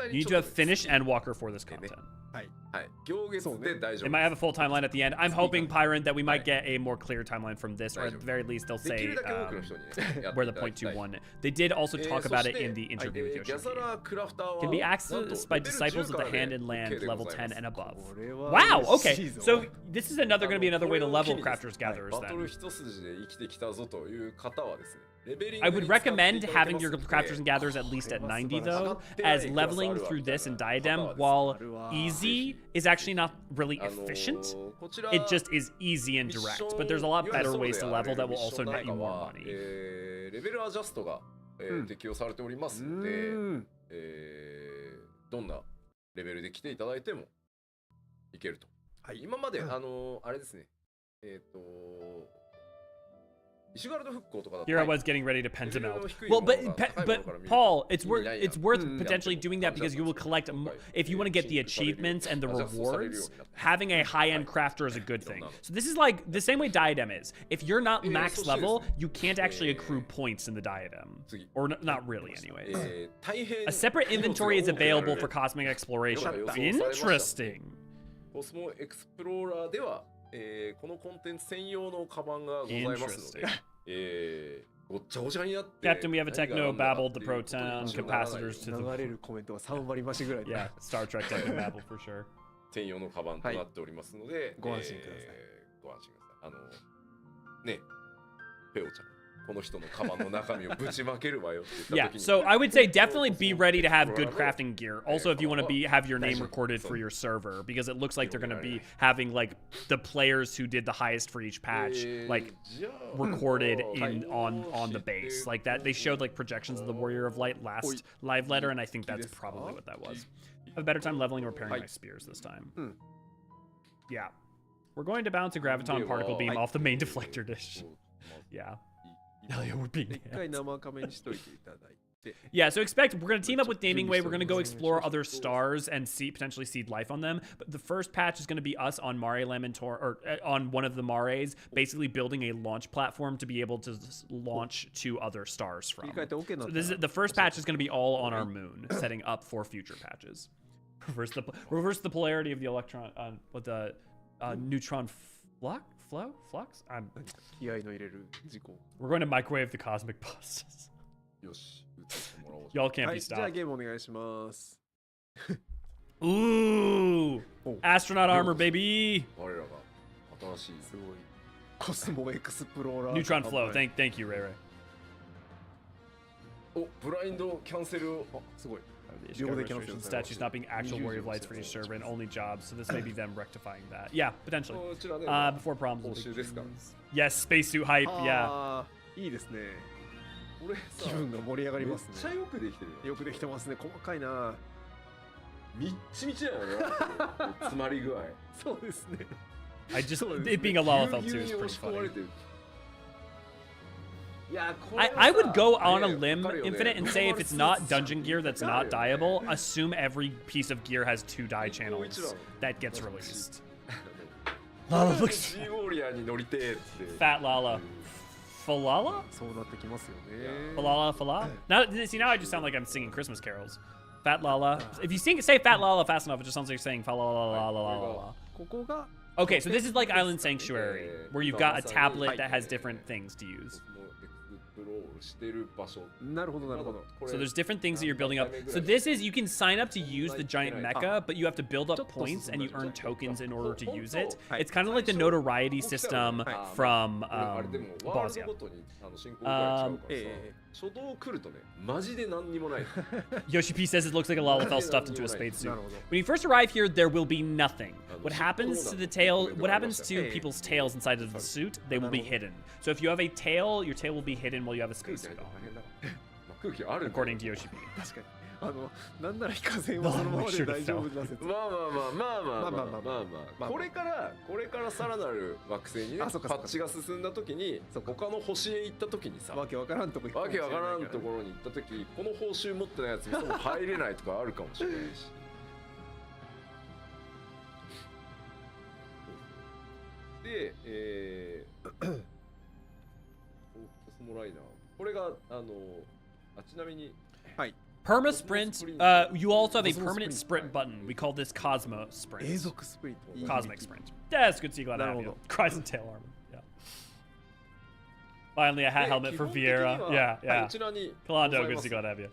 You need to have finished Endwalker for this content. It might have a full timeline at the end. I'm hoping, Pyrant, that we might get a more clear timeline from this, or at the very least, they'll say where the .21. They did also talk about it in the interview with Yoshi. Can be accessed by disciples of the Hand and Land, level 10 and above. Wow, okay. So this is going to be another way to level Crafters Gatherers then. I would recommend having your Crafters and Gatherers at least at 90 though, as leveling through this and Diadem, while easy, is actually not really efficient. It just is easy and direct, but there's a lot better ways to level that will also net you more money. Here I was getting ready to pentamelt. Well, but Paul, it's worth potentially doing that because you will collect, if you want to get the achievements and the rewards, having a high-end crafter is a good thing. So this is like the same way Diadem is. If you're not max level, you can't actually accrue points in the Diadem. Or not really anyways. A separate inventory is available for Cosmic Exploration. Interesting. Interesting. Captain, we have a techno babbled the proton capacitors to the... Yeah, Star Trek techno babble for sure. Yeah, so I would say definitely be ready to have good crafting gear. Also, if you want to have your name recorded for your server, because it looks like they're going to be having like the players who did the highest for each patch, like recorded on the base, like that. They showed like projections of the Warrior of Light last live letter, and I think that's probably what that was. I have a better time leveling and repairing my spears this time. Yeah, we're going to bounce a graviton particle beam off the main deflector dish. Yeah. Hell yeah, we're being 一回生カメにしといていただいて。 Yeah, so expect we're going to team up with Naming Way. We're going to go explore other stars and see potentially seed life on them. But the first patch is going to be us on Mare Lamentor, or on one of the Mares, basically building a launch platform to be able to launch to other stars from. So this is the first patch is going to be all on our moon, setting up for future patches. Reverse the polarity of the electron with the neutron flux. We're going to microwave the cosmic bus. よし、映ってもらおう。 Y'all can't は be い、じゃあ stopped. ゲームお願いします。 Ooh, astronaut armor, baby. 我らが新しいすごい。コスモエクスプローラー。 Neutron flow. Thank you, Ray Ray. お、ブラインドキャンセル。あ、すごい。 The statues not being actual warrior of lights for each server and only jobs, so this may be them rectifying that. Yeah, potentially. Before problems. Yes, spacesuit hype. Yeah. いいですね。 俺さ、気分が盛り上がりますね。めっちゃよくできてるよ。よくできてますね。細かいな。みっちみちだよね。詰まり具合。そうですね。 I just it being a Lalafell too is pretty funny. I would go on a limb, Infinite, and say if it's not dungeon gear that's not dyeable, assume every piece of gear has 2 dye channels that gets released. Lala looks fat Lala. Falala? そうなってきますよね。 Falala, Falala? Now, see, now I just sound like I'm singing Christmas carols. Fat Lala. If you say Fat Lala fast enough, it just sounds like you're saying Fa la la la la la la. ここが Okay, so this is like Island Sanctuary, where you've got a tablet that has different things to use. してる場所。なるほどなるほど。 So there's different things that you're building up. So this is, you can sign up to use the giant mecha, but you have to build up points and you earn tokens in order to use it. It's kind of like the notoriety system from Bosnia. 初動来るとね、マジで何にもない。 Yoshi P says it looks like a Lalafell stuffed into a spade suit. When you first arrive here, there will be nothing. What happens to the tail, what happens to people's tails inside of the suit, they will be hidden. So if you have a tail, your tail will be hidden while you have a space suit on. According to Yoshi P. 確かに。なんなら非課税はそのままで大丈夫な説。まあこれからさらなる惑星にね、パッチが進んだ時に他の星へ行った時にさ、わけわからんところに行った時、この報酬持ってないやつも入れないとかあるかもしれないし。で、コスモライナー、これがちなみに、はい。Perma sprint. You also have a permanent sprint button. We call this Cosmo Sprint. Cosmic Sprint. Yeah, it's good to see you. Glad to have you. Cries and tail armor. Yeah. Finally, a hat helmet for Vieira. Yeah. Kalando, good to see you. Glad to have you.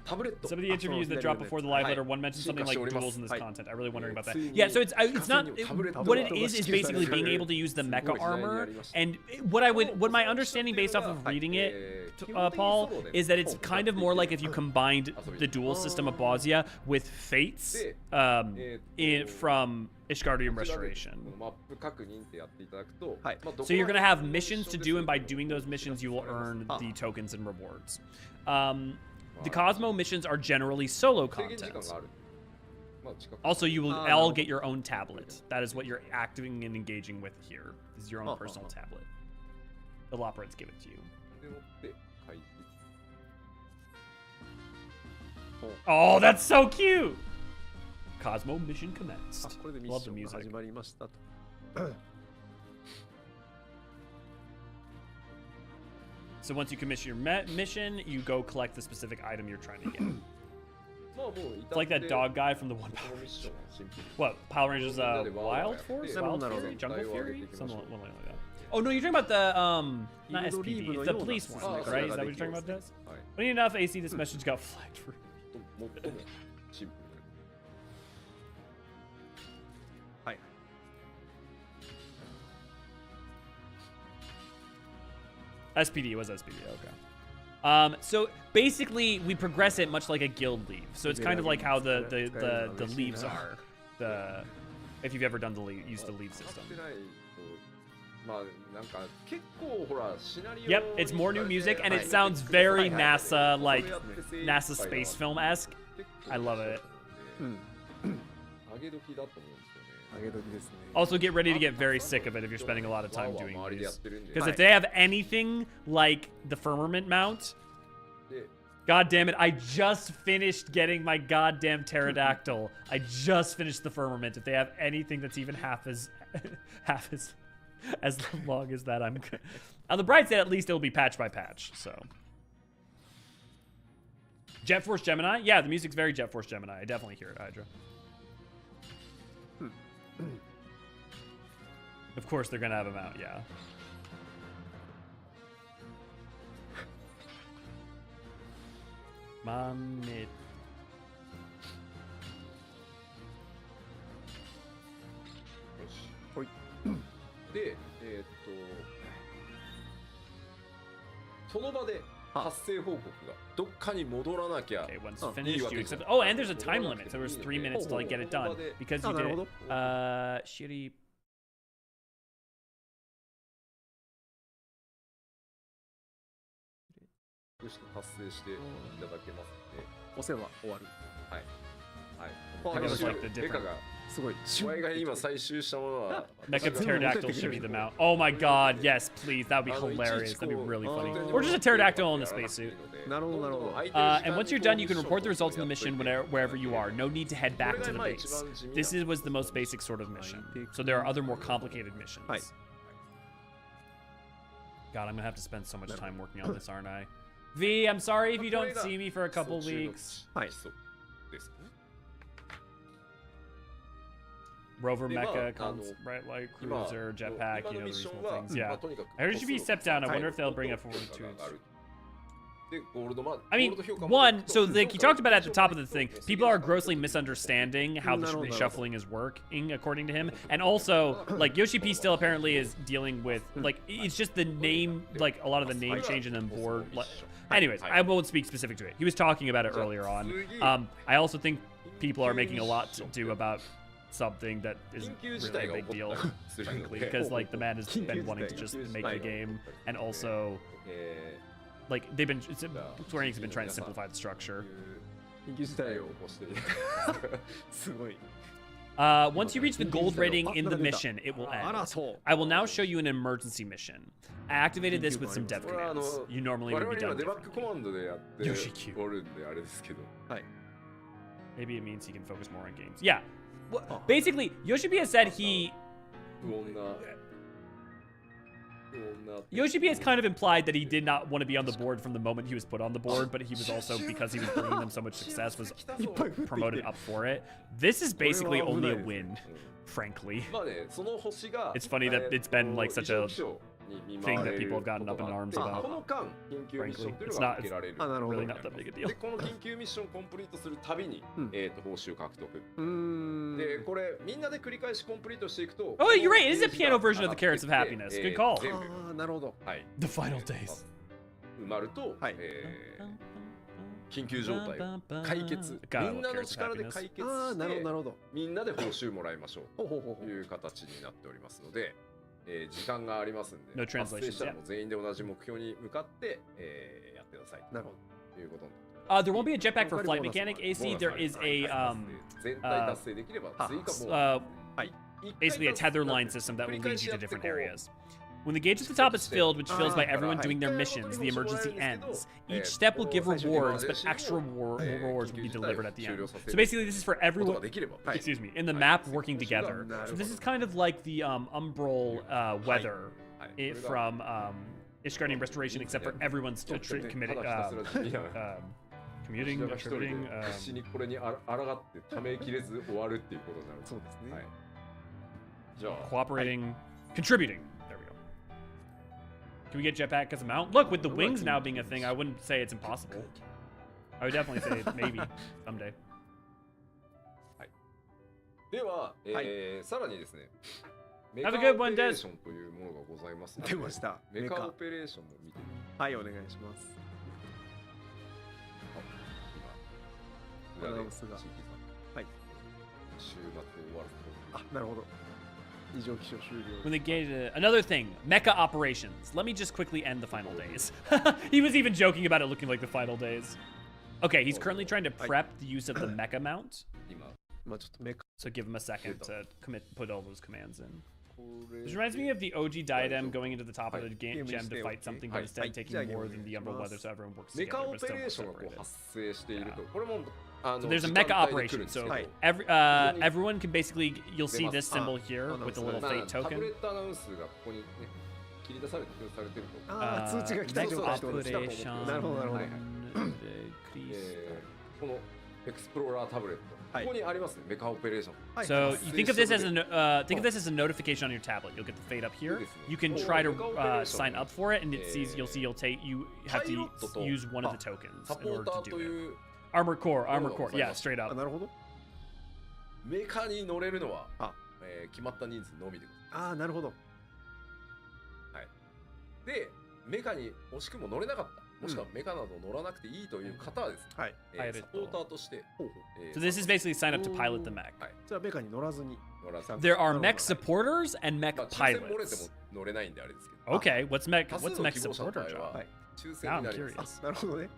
Some of the interviews that dropped before the live letter, one mentioned something like duels in this content. I'm really wondering about that. Yeah, so it's not what it is basically being able to use the mecha armor. And what my understanding based off of reading it, Paul, is that it's kind of more like if you combined the duel system of Bosnia with Fates from Ishgardium Restoration. So you're going to have missions to do, and by doing those missions, you will earn the tokens and rewards. The Cosmo missions are generally solo content. Also, you will all get your own tablet. That is what you're acting and engaging with here. This is your own personal tablet. The Loporans give it to you. Oh, that's so cute! Cosmo mission commenced. Love the music. So once you commission your mission, you go collect the specific item you're trying to get. It's like that dog guy from the one Power Rangers. What? Power Rangers Wild Force? Wild Fury? Jungle Fury? Something like that. Oh no, you're talking about the not SPD, it's the police one, right? Is that what you're talking about, Des? Funny enough, AC, this message got flagged for SPD, it was SPD, okay. So basically we progress it much like a guild leave. So it's kind of like how the leaves are. If you've ever done used the leave system. Yep, it's more new music and it sounds very NASA, like NASA space film-esque. I love it. Also, get ready to get very sick of it if you're spending a lot of time doing these. Because if they have anything like the firmament mount, god damn it, I just finished getting my goddamn pterodactyl. I just finished the firmament. If they have anything that's even half as long as that, I'm good. On the bright side, at least it'll be patch by patch, so. Jet Force Gemini? Yeah, the music's very Jet Force Gemini. I definitely hear it, Hydra. Of course they're gonna have him out, yeah. Manit. で、その場で発生報告がどっかに戻らなきゃ Okay, once finished, you accept. Oh, and there's a time limit, so there's 3 minutes to like get it done because you did shitty. 達成していただけますので、お世話終わる。はいはい。 That was like the デカ different. がすごい。お前が今採集したものは Mecha pterodactyl should be the mount. Oh my god, yes, please. That would be hilarious. That'd be really funny. Or just a pterodactyl in a spacesuit. なるほどなるほど。 And once you're done, you can report the results of the mission wherever you are. No need to head back to the base. This was the most basic sort of mission. So there are other more complicated missions. God, I'm gonna have to spend so much time working on this, aren't I? V, I'm sorry if you don't see me for a couple weeks. はい。 Rover mecha, right, like cruiser, jetpack, you know, the reasonable things. Yeah. I heard it should be stepped down. I wonder if they'll bring it forward to it. I mean, one, so like you talked about at the top of the thing, people are grossly misunderstanding how the reshuffling is working, according to him. And also, like, Yoshi P still apparently is dealing with, like, it's just the name, like, a lot of the name change and then board. Anyways, I won't speak specific to it. He was talking about it earlier on. I also think people are making a lot to do about something that isn't really a big deal, frankly, because, like, the man has been wanting to just make the game, and also... Like, they've been, Square Enix have been trying to simplify the structure. Once you reach the gold rating in the mission, it will end. I will now show you an emergency mission. I activated this with some dev commands. You normally would be done differently. Yoshi-Q. Maybe it means he can focus more on games. Yeah. Well, basically, Yoshi-P has said he... Yoshi-P has kind of implied that he did not want to be on the board from the moment he was put on the board, but he was also, because he was bringing them so much success, was promoted up for it. This is basically only a win, frankly. It's funny that it's been like such a thing that people have gotten up in arms about. Frankly, it's really not that big a deal. Oh, you're right. It is a piano version of the Carrots of Happiness. Good call. The final days. 緊急状態を解決、みんなの力で解決して、みんなで報酬もらいましょうという形になっておりますので、時間がありますんで、達成したらもう全員で同じ目標に向かって、やってくださいということに。There won't be a jetpack for flight mechanic, AC. There is a basically a tether line system that will lead you to different areas. When the gauge at the top is filled, which fills by everyone doing their missions, the emergency ends. Each step will give rewards, but extra rewards will be delivered at the end. So basically, this is for everyone, excuse me, in the map working together. So this is kind of like the Umbral weather from Ishgardian Restoration, except for everyone's committing, cooperating, contributing. Can we get jetpack as a mount? Look, with the wings now being a thing, I wouldn't say it's impossible. I would definitely say maybe someday. では、さらにですね、メカオペレーションというものがございますので、メカオペレーションも見てみます。はい、お願いします。今、裏で地域さん、はい、週末終わると。あ、なるほど。 When they gave another thing, mecha operations. Let me just quickly end the final days. He was even joking about it looking like the final days. Okay, he's currently trying to prep the use of the mecha mount. So give him a second to put all those commands in. Which reminds me of the OG diadem going into the top of the gem to fight something, but instead taking more than the Umbral Weather, so everyone works メカ together, オ but ペ still レー we're ションがこう separated. 発生していると、これも So there's a mecha operation. So everyone can basically, you'll see this symbol here with the little まあ fate タブ token. レットアナウンスがここにね切り出されて表示されてると、ああ、通知が来た状態ってことですか。 Operation なるほどなるほど。 このエクスプローラータブレット、ここにありますね、メカオペレーション。 So you think of this as a notification on your tablet. You'll get the fate up here. You can try to sign up for it, and it sees you have to use one of the tokens サ in ポー order ター to と do いう it. Armor core, yeah, straight あ、 up. なるほど。メカに乗れるのはあ決まった人数のみでございます。ああ、なるほど。で、メカに惜しくも乗れなかった、もしくはメカなど乗らなくていいという方はですね、はい。サポーターとして、So this is basically sign up to pilot the mech. じゃあメカに乗らずに。乗らず There are mech supporters and ま mech あ抽選漏れても pilots. 乗れないんであれですけど、 Okay, what's mech 多数の supporter 希望者の場合 job? は抽選 Now にな I'm ります curious. なるほどね。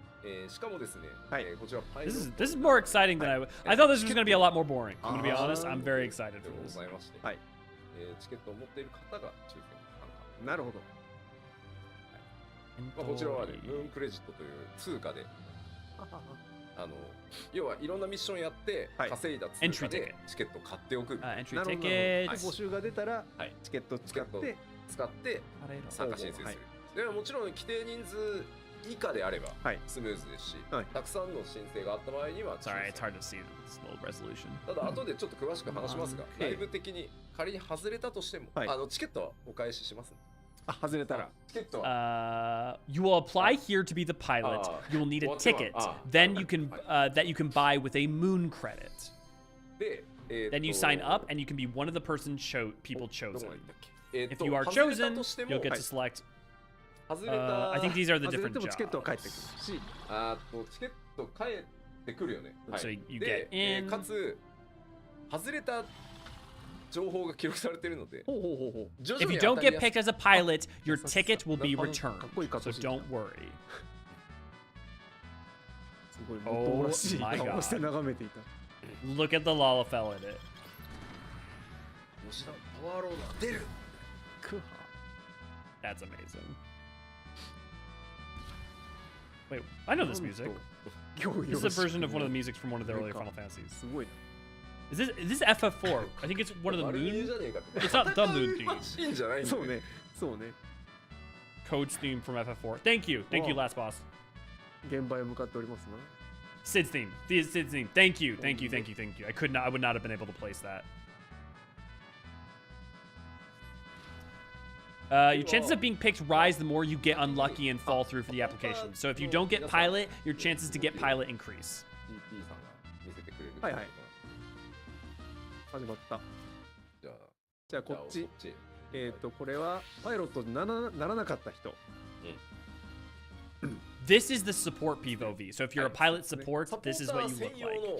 しかもですね、はいこちらパイロッ This ト is more exciting than I thought this was going to be a lot more boring. I'm going to be honest. I'm very excited で for ご this. ざいまして、はいチケットを持っている方が抽選に参加。なるほど。まあ、こちらはね、ムーンクレジットという通貨で、要はいろんなミッションやってはい稼いだ通貨でチケットを買っておく、 Entry なるほど。 tickets. 募集が出たらはいチケットを使って使って参加申請する。はいでもちろん規定人数以下であればはいスムーズですし、はいたくさんの申請があった場合には Sorry, it's hard to see this low resolution. ただ後でちょっと詳しく話しますが、ええ内部的に仮に外れたとしても、はいチケットはお返しします。あ、外れたら。チケットは You will apply here to be the pilot. You will need a ticket. Then you can that you can buy with a moon credit. で、Then you sign up and you can be one of the people ど chosen. こまで行ったっけ。 If you are 外れた chosen, としても you'll get to select. 外れた I think these are the 外れ different てもチケットは jobs. 返ってくるし。チケット返ってくるよね。はい So you で get in. かつ外れた情報が記録されているので、ほうほうほうほう。徐 If 々 you に don't 当たり get やす picked as a pilot, your ticket will be かっ returned. こいいかっこ So いい。 don't worry. すごいもっともらしい Oh my 顔をして眺めていた。 Look at the Lalafell in it. 吉田パワーロードが出る。クハ That's amazing. Wait, I know this music. This is a version of one of the musics from one of the earlier Final Fantasies. すごいな。 Is this FF4? I think it's one of the 丸見え moon じゃねえかって It's not the moon theme. マシーンじゃないんだよそうね。そうね。 codes theme from FF4. Thank you, Wow. last boss. 現場へ向かっておりますな。 Sid's theme. Sid's theme. Thank you. I would not have been able to place that. Your chances of being picked rise the more you get unlucky and fall through for the application. So if you don't get pilot, your chances to get pilot increase. TP さんが見せてくれる。はいはい始まった。じゃあ、じゃあこっち。じゃあこっちこれはパイロットにならなかった人。 This is the support PVOV. So if you're a pilot support, サポーター this is what you 専 look 用 like. の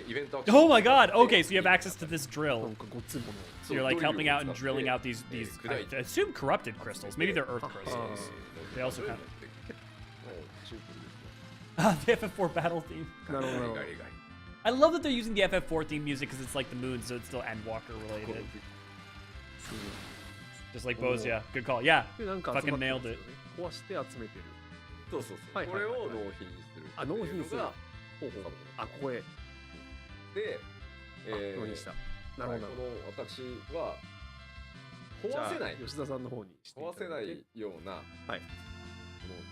イベント Oh my god! Okay, so you have access to this な drill. んかごついもの。 So you're like helping out and drilling out these Kudai. I assume corrupted crystals. Maybe they're earth crystals. They also kind of the FF4 battle theme. なるほどなるほど。 I love that they're using the FF4 theme music because it's like the moon, so it's still Endwalker related. Just like Bozia. Good call. Yeah. でなんか Fucking 集まってます nailed よ it. ね壊して集めてる。そうそうそう。はいこれをはいはい納品する。あ納品するがほうほう。あここへ。で、納品した。なるほど。この私はじゃあ壊せない吉田さんの方にしていただ壊せないような、はい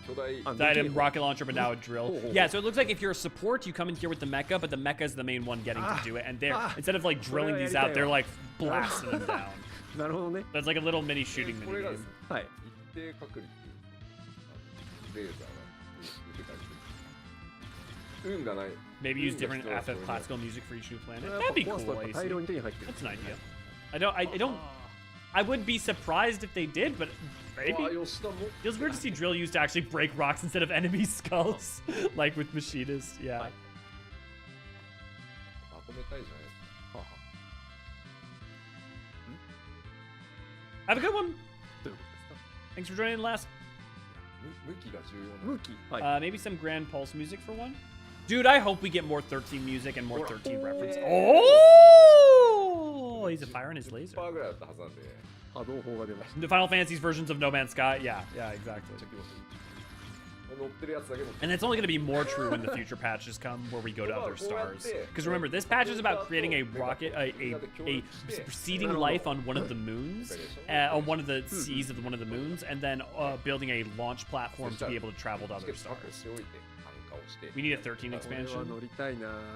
この巨大あ Diadem, rocket launcher, but now a drill. Oh. Yeah, so it looks like if you're a support, you come in here with the mecha, but the mecha is the main one getting to do it. And they're instead of like drilling these out, they're like blasting them down. なるほどね。 That's like a little mini shooting これが minigame. ですねはい。一定確率レーザーが受けたりする運がない Maybe use different Yeah, FF yeah. classical music for each new planet. やっ That'd ぱ be 壊すと cool. やっぱ大量に手に入ってる。 That's an idea. I would be surprised if they did, but あ maybe. 吉田も Feels weird to see drill used to actually break rocks instead of enemy skulls, like with machinists. Yeah. まとめたいじゃないですか Have a good one. どういうことですか Thanks for joining last. 向きが重要な向きはい。 Maybe some Grand Pulse music for one. Dude, I hope we get more 13 music and more 13 references. yeah. Oh! Oh, he's a fire on his laser. 10% ぐらいだったはずなんで。波動砲が出ました。 The Final Fantasy's versions of No Man's Sky. Yeah, exactly. 乗ってるやつだけ持って And it's only going to be more true when the future patches come, where we go to other stars. Because remember, this patch is about creating a rocket, a preceding life on one of the moons, on one of the seas of one of the moons, and then building a launch platform to be able to travel to other stars. We need a 13 expansion.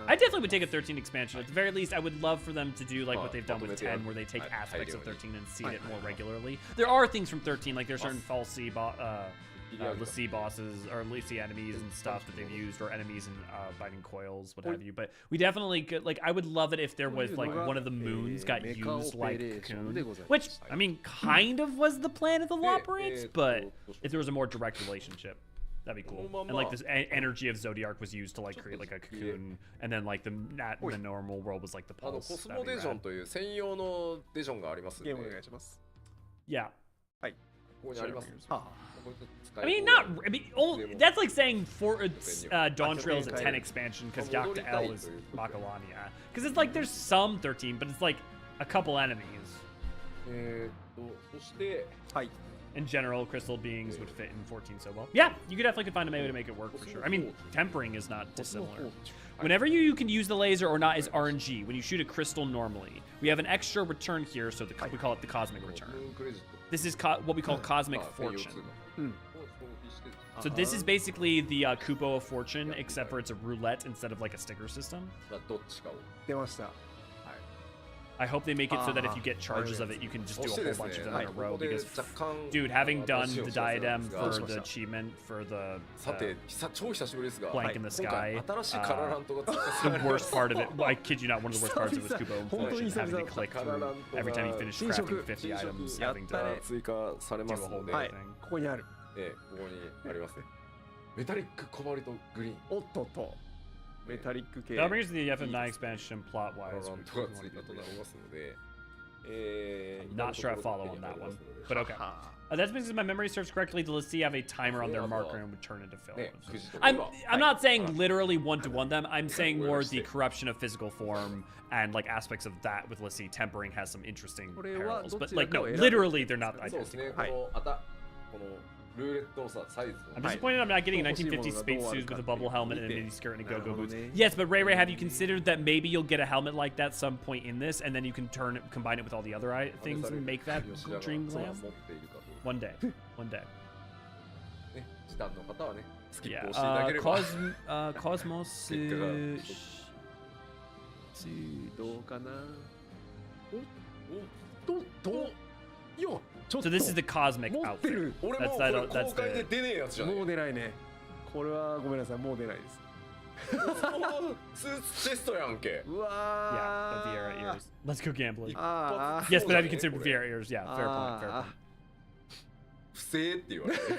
I definitely would take a 13 expansion. At the very least, I would love for them to do like what they've done with 10, where they take aspects of 13 and seed it more regularly. There are things from 13, like there's certain false sea Lassie bosses or Lassie enemies and stuff that they've used, or enemies in biting coils, what have you. But we definitely could, like, I would love it if there was like one of the moons got used like Cocoon, which I mean kind of was the plan of the Loporrits, but if there was a more direct relationship, that'd be cool. And like this energy of Zodiark was used to like create like a cocoon, and then like the normal world was like the pulse. コスモデジョンという専用のデジョンがありますんで。ゲームお願いします。 Yeah. はい。ここにあります。 I mean, that's like saying Dawn Trail is a 10 expansion because Yakta L is Makalania. Because it's like there's some 13, but it's like a couple enemies. そして、はい。 In general, crystal beings would fit in 14 so well. Yeah, you could definitely find a way to make it work for sure. I mean, tempering is not dissimilar. Whenever you can use the laser or not is RNG. When you shoot a crystal normally, we have an extra return here, so we call it the cosmic return. This is what we call cosmic fortune. So this is basically the Kupo of Fortune, except for it's a roulette instead of like a sticker system. 出ました。 I hope they make it so that if you get charges of it, you can just do a whole bunch of them in a row. Because, dude, having done the diadem for the achievement for the blank in the sky, the worst part of it, I kid you not, one of the worst parts of it was Kupo of Fortune, having to click through every time you finish crafting 50 items, having to do a whole new thing. ここにある。ここにありますね。メタリックコバルトグリーン。おっとっと。 メタリック系。 That brings the FF9 expansion plot-wise. I'm not sure I follow on that one, but okay. That's because if my memory serves correctly, the Lassie have a timer on their marker and would turn into film. I'm not saying literally one-to-one them. I'm saying more the corruption of physical form and like aspects of that with Lassie tempering has some interesting parallels. But like no, literally they're not identical. I'm disappointed I'm not getting a 1950s spacesuit with a bubble helmet and a mini skirt and a go-go boots. Yes, but Ray, have you considered that maybe you'll get a helmet like that some point in this, and then you can combine it with all the other things and make that dream glam? One day. One day. Yeah. Cosmos. どうかな。 So this is the cosmic outfit. That's the. もう出ないね。これはごめんなさい、もう出ないです。スーツチェストやんけ。うわー。 Yeah, the Viera ears. Let's go gambling. Yes, but have you considered Viera ears? Yeah, fair point. Fair point. 不正って言われてる。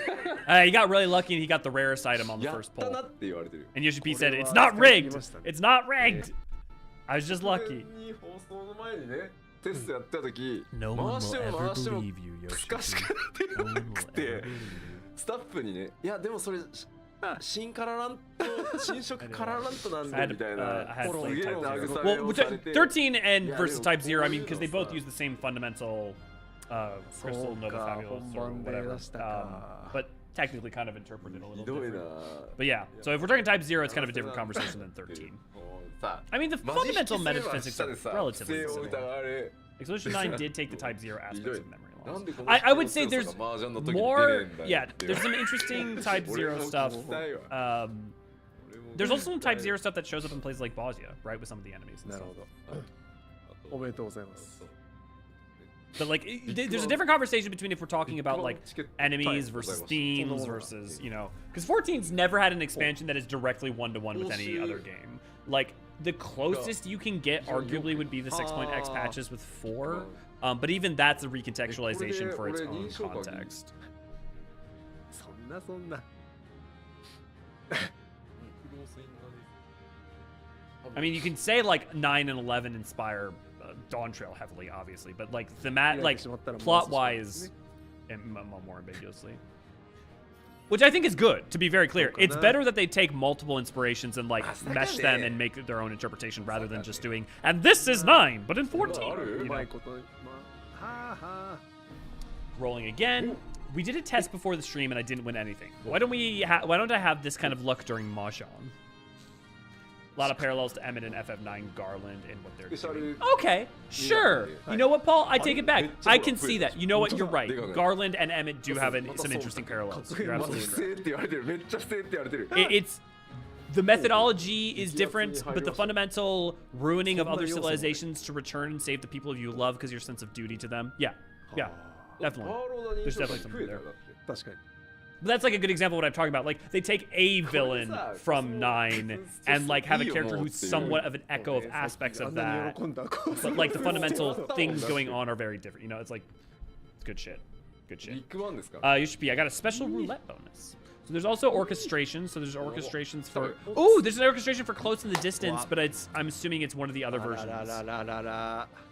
He got really lucky and he got the rarest item on the first pull. やったなって言われてる。 And Yoshi P said, "It's not rigged. It's not rigged. I was just lucky." 放送の前にね。 テストやった時 No 回しても回しても believe you, Yoshi. スカシカ出なくてスタッフにねいやでもそれ新カララント新色カララントなんだみたいなすげえ慰めをされて 13 and versus Type 0, I mean, because they both use the same fundamental Crystal Nova Fabulous or whatever, but technically kind of interpreted a little different. But yeah, so if we're talking Type 0, it's kind of a different conversation than 13. I mean, the fundamental metaphysics are relatively similar. Expedition 9 did take the Type 0 aspects of memory loss. I would say there's more, yeah, there's some interesting Type 0 stuff. There's also some Type 0 stuff that shows up in places like Bosnia, right, with some of the enemies and stuff. おめでとうございます。 But like, there's a different conversation between if we're talking about like enemies versus themes versus, you know, because 14's never had an expansion that is directly one-to-one with any other game. Like, the closest you can get arguably would be the 6.x patches with 4, but even that's a recontextualization for its own context. そんなそんな。 I mean, you can say like 9 and 11 inspire Dawn Trail heavily, obviously, but like like plot-wise, more ambiguously. Which I think is good, to be very clear. It's better that they take multiple inspirations and like mesh them and make their own interpretation rather than just doing, and this is 9, but in 14. You know? Rolling again. We did a test before the stream and I didn't win anything. Why don't I have this kind of luck during Mahjong? A lot of parallels to Emmett and FF9 Garland and what they're doing. Okay, sure. You know what, Paul? I take it back. I can see that. You know what? You're right. Garland and Emmett do have some interesting parallels. You're absolutely right. It's the methodology is different, but the fundamental ruining of other civilizations to return and save the people you love because your sense of duty to them. Yeah, definitely. There's definitely something there. But that's like a good example of what I'm talking about. Like, they take a villain from 9 and like have a character who's somewhat of an echo of aspects of that. But like the fundamental things going on are very different. You know, it's like, it's good shit. Good shit. UHP, I got a special roulette bonus. So there's also orchestration. So there's orchestrations for, ooh, there's an orchestration for close in the distance, but I'm assuming it's one of the other versions.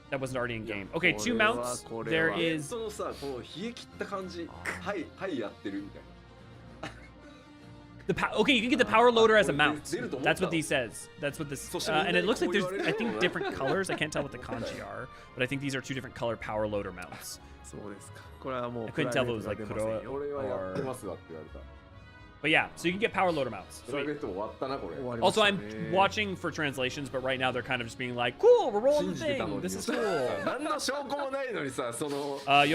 That wasn't already in game. Okay, 2 mounts. There is. Okay, you can get the power loader as a mount. That's what these says. That's what this. And it looks like there's, I think, different colors. I can't tell what the kanji are, but I think these are 2 different color power loader mounts. I couldn't tell if it was like Kuroa or. But yeah, so you can get power loader mounts. Sweet. Also, I'm watching for translations, but right now they're kind of just being like, cool, we're rolling the thing. This is cool. Yo,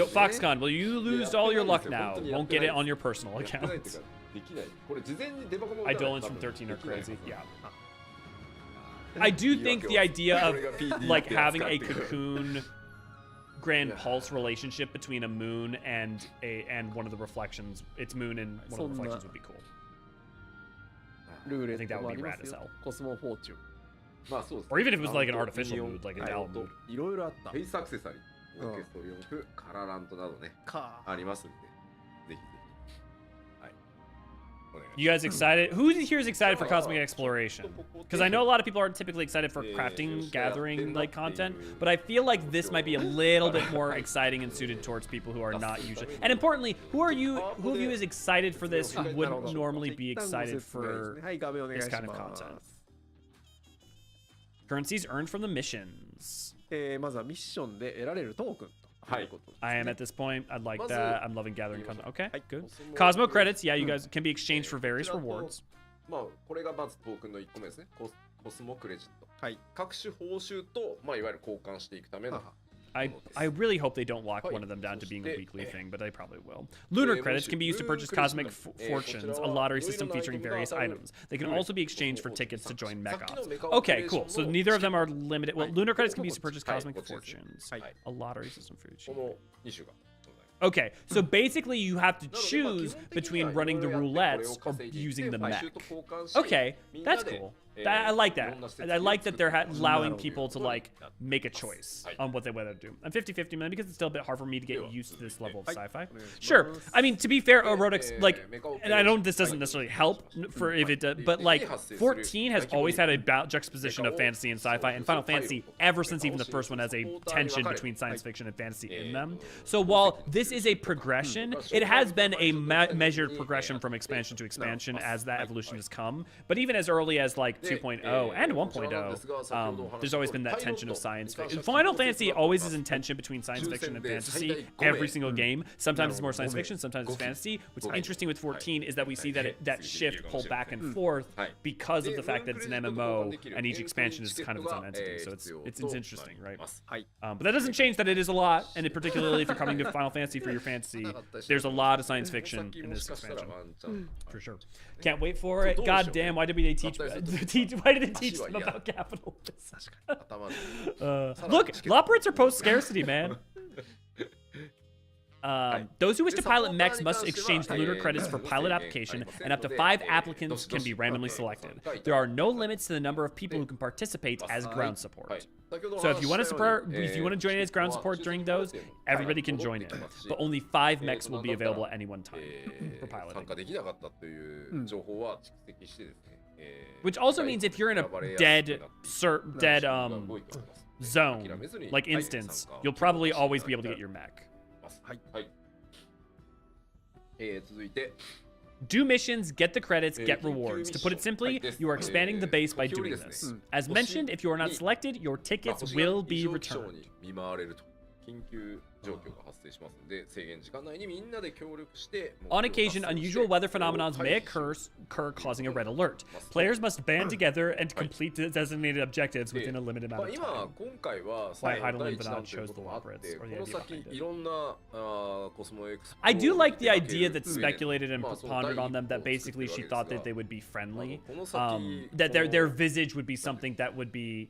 Foxconn, well, you lose all your luck now. Won't get it on your personal account. Eidolons from 13 are crazy. Yeah. I do think the idea of like having a cocoon grand pulse relationship between a moon and one of the reflections, its moon and one of the reflections would be cool. I think that would be rad as hell. Or even if it was like an artificial mood, like a Dal mood. You guys excited? Who here is excited for cosmic exploration? Because I know a lot of people aren't typically excited for crafting, gathering like content, but I feel like this might be a little bit more exciting and suited towards people who are not usually. And importantly, who of you is excited for this who wouldn't normally be excited for this kind of content? Currencies earned from the missions. I am at this point. I'd like that. I'm loving gathering content. Okay, good. Cosmo credits, yeah, you guys can be exchanged for various rewards. I really hope they don't lock one of them down to being a weekly thing, but they probably will. Lunar credits can be used to purchase cosmic fortunes, a lottery system featuring various items. They can also be exchanged for tickets to join mech ops. Okay, cool. So neither of them are limited. Well, lunar credits can be used to purchase cosmic fortunes, a lottery system for each. Okay, so basically you have to choose between running the roulettes or using the mech. Okay, that's cool. I like that. I like that they're allowing people to like make a choice on what they want to do. I'm 50-50 man because it's still a bit hard for me to get used to this level of sci-fi. Sure. I mean, to be fair, Erotics, like, and I know this doesn't necessarily help for if it does, but like 14 has always had a juxtaposition of fantasy and sci-fi, and Final Fantasy, ever since even the first one, has a tension between science fiction and fantasy in them. So while this is a progression, it has been a measured progression from expansion to expansion as that evolution has come. But even as early as like 2.0 and 1.0, there's always been that tension of science fiction. Final Fantasy always is in tension between science fiction and fantasy every single game. Sometimes it's more science fiction, sometimes it's fantasy. What's interesting with 14 is that we see that that shift pull back and forth because of the fact that it's an MMO and each expansion is kind of its own entity. So it's interesting, right? But that doesn't change that it is a lot, and particularly if you're coming to Final Fantasy for your fantasy, there's a lot of science fiction in this expansion, for sure. Can't wait for it. God damn, why did they teach why did they teach them about capitalism? Look, Loporits are post-scarcity, man. Those who wish to pilot mechs must exchange the lunar credits for pilot application, and up to 5 applicants can be randomly selected. There are no limits to the number of people who can participate as ground support. So if you want to join as ground support during those, everybody can join in. But only 5 mechs will be available at any one time for piloting. Which also means if you're in a dead zone, like instance, you'll probably always be able to get your mech. Do missions, get the credits, get rewards. To put it simply, you are expanding the base by doing this. As mentioned, if you are not selected, your tickets will be returned. 緊急状況が発生しますので、制限時間内にみんなで協力して On occasion, unusual weather phenomenons may occur, causing a red alert. Players must band together and complete the designated objectives within a limited amount of time. 今回は Why 第 Hydaelyn 一 but 弾 not という chose こ the ともあって Lawbreads, or こ the の idea 先 behind い it. ろんなコスモエクスプロ I do like the をかける idea that 上で speculated and まあその pondered 第 on them 一歩を that basically she 作ってるわ thought け that です they が would be friendly. この先 That their visage would be something that would be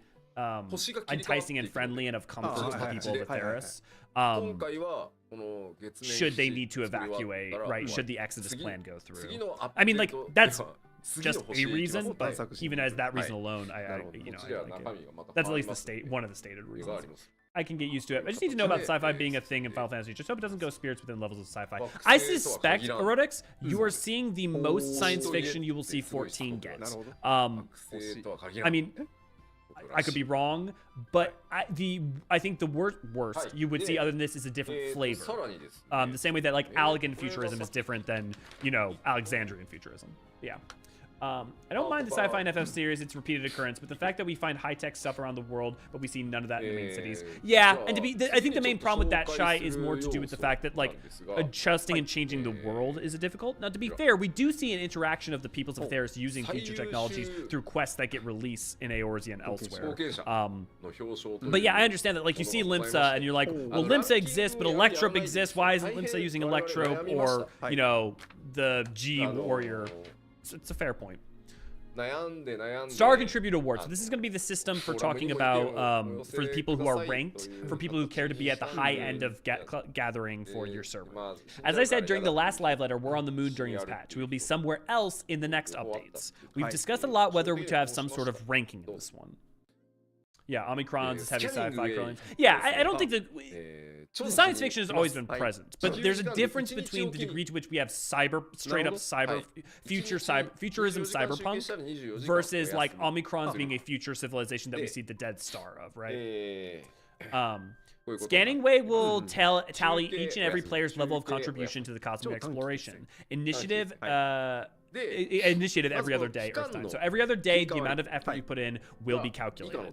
星が切り替わっていく enticing and friendly and of comfort to the people of Theros. 今回はこの月面 Should they need to 基地作り終わ evacuate, ったら right? まあ Should the Exodus 次 plan go through? 次のアップ I mean, デ like ート that's 次の just 星 a へ行きます reason, but even as that reason はい alone, な I るほど you know, こちら I は like 中 it. 身がまた That's 変 at わ least り the ますの state, で one of the stated それがあ reasons. ります I can get used to it. I just need to know about sci-fi being a thing in Final Fantasy. Just hope it doesn't go spirits within levels of sci-fi. I suspect, Erotics, you are seeing the most science fiction you will see 14 get. 惑星とは限ら I ない mean, I could be wrong, but I think the worst you would see other than this is a different さ flavor. らにですね The same way that like Allegan futurism is different than, you know, Alexandrian futurism. Yeah. I don't mind the sci-fi and FF series, it's repeated occurrence, but the fact that we find high-tech stuff around the world, but we see none of that in the main cities. Yeah, and I think the main problem with that, Shai, is more to do with the fact that, like, adjusting and changing the world is difficult. Now, to be fair, we do see an interaction of the peoples of Theros using future technologies through quests that get released in Eorzean elsewhere. の表彰という But yeah, I understand that. Like, you see Limsa, and you're like, well, Limsa exists, but Electrope exists. Why isn't Limsa using Electrope or, you know, the G Warrior? It's a fair point. 悩んで悩んで Star Contributor Award. So this is going to be the system for talking about for the people who are ranked, for people who care to be at the high end of gathering for your server. As I said during the last live letter, we're on the moon during this patch. We will be somewhere else in the next updates. We've discussed a lot whether to have some sort of ranking in this one. Yeah, Omicron's is heavy sci-fi growing. Yeah, I don't think that the science fiction has always been present, but there's a difference between the degree to which we have straight up futurism cyberpunk versus like Omicron's being a future civilization that we see the Dead Star of, right? Scanning Way will tally each and every player's level of contribution to the cosmic exploration. Initiative every other day Earth time. So every other day, the amount of effort you put in will be calculated.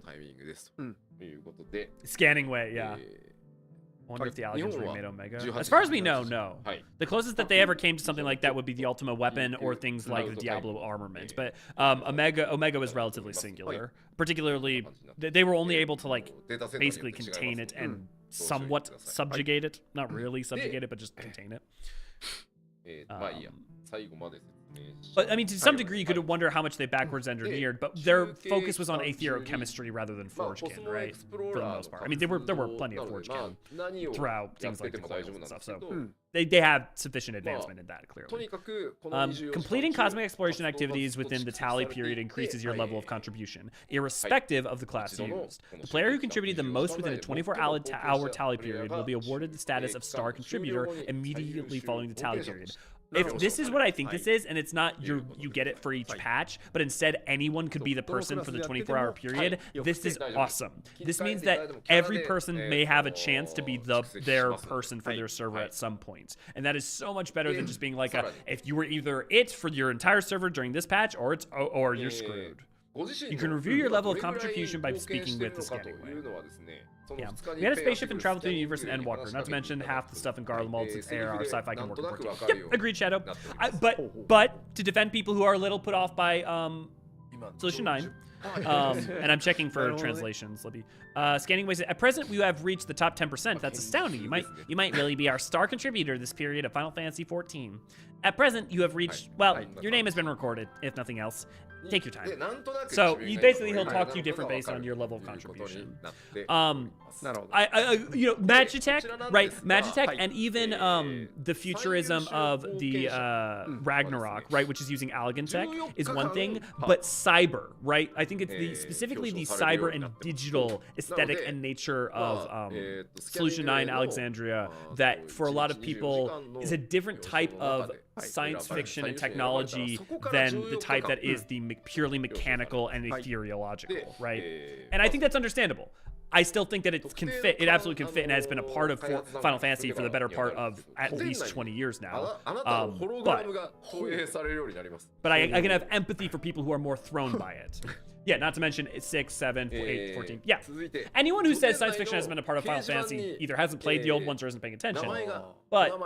Scanning Way, yeah. I wonder if the Allians remade Omega. As far as we know, no. The closest that they ever came to something like that would be the Ultima weapon or things like the Diablo armament. But Omega was relatively singular. Particularly, they were only able to like basically contain it and somewhat subjugate it. Not really subjugate it, but just contain it. But I mean, to some degree, you could wonder how much they backwards engineered, but their focus was on aetherochemistry rather than forgekin, right? For the most part. I mean, there were plenty of forgekin throughout things like the coils and stuff, so they have sufficient advancement in that, clearly. Completing cosmic exploration activities within the tally period increases your level of contribution, irrespective of the class used. The player who contributed the most within a 24-hour tally period will be awarded the status of Star Contributor immediately following the tally period. If this is what I think this is, and it's not you get it for each patch, but instead anyone could be the person for the 24-hour period, this is awesome. This means that every person may have a chance to be their person for their server at some point. And that is so much better than just being like, if you were either it for your entire server during this patch, or you're screwed. You can review your level of contribution by speaking with the Scanning Way. Yeah. We had a spaceship and traveled through the universe in Endwalker, not to mention half the stuff in Garlemald since ARR sci-fi can work in 14. Yep, agreed, Shadow. But to defend people who are a little put off by Solution 9, and I'm checking for translations. Let me. Scanning Ways. At present, we have reached the top 10%. That's astounding. You might really be our star contributor this period of Final Fantasy 14. At present, you have reached. Well, your name has been recorded, if nothing else. Take your time. So he'll talk to you different based on your level of contribution. Magitech, right? Magitech, and even the futurism of the Ragnarok, right, which is using Allegan tech, is one thing. But cyber, right? I think it's specifically the cyber and digital aesthetic and nature of Solution 9 Alexandria that, for a lot of people, is a different type of science fiction and technology than the type that is the purely mechanical and ethereological, right? And I think that's understandable. I still think that it can fit. It absolutely can fit and has been a part of Final Fantasy for the better part of at least 20 years now. But I can have empathy for people who are more thrown by it. Yeah, not to mention 6, 7, 8, 14. Yeah. Anyone who says science fiction hasn't been a part of Final Fantasy either hasn't played the old ones or isn't paying attention. But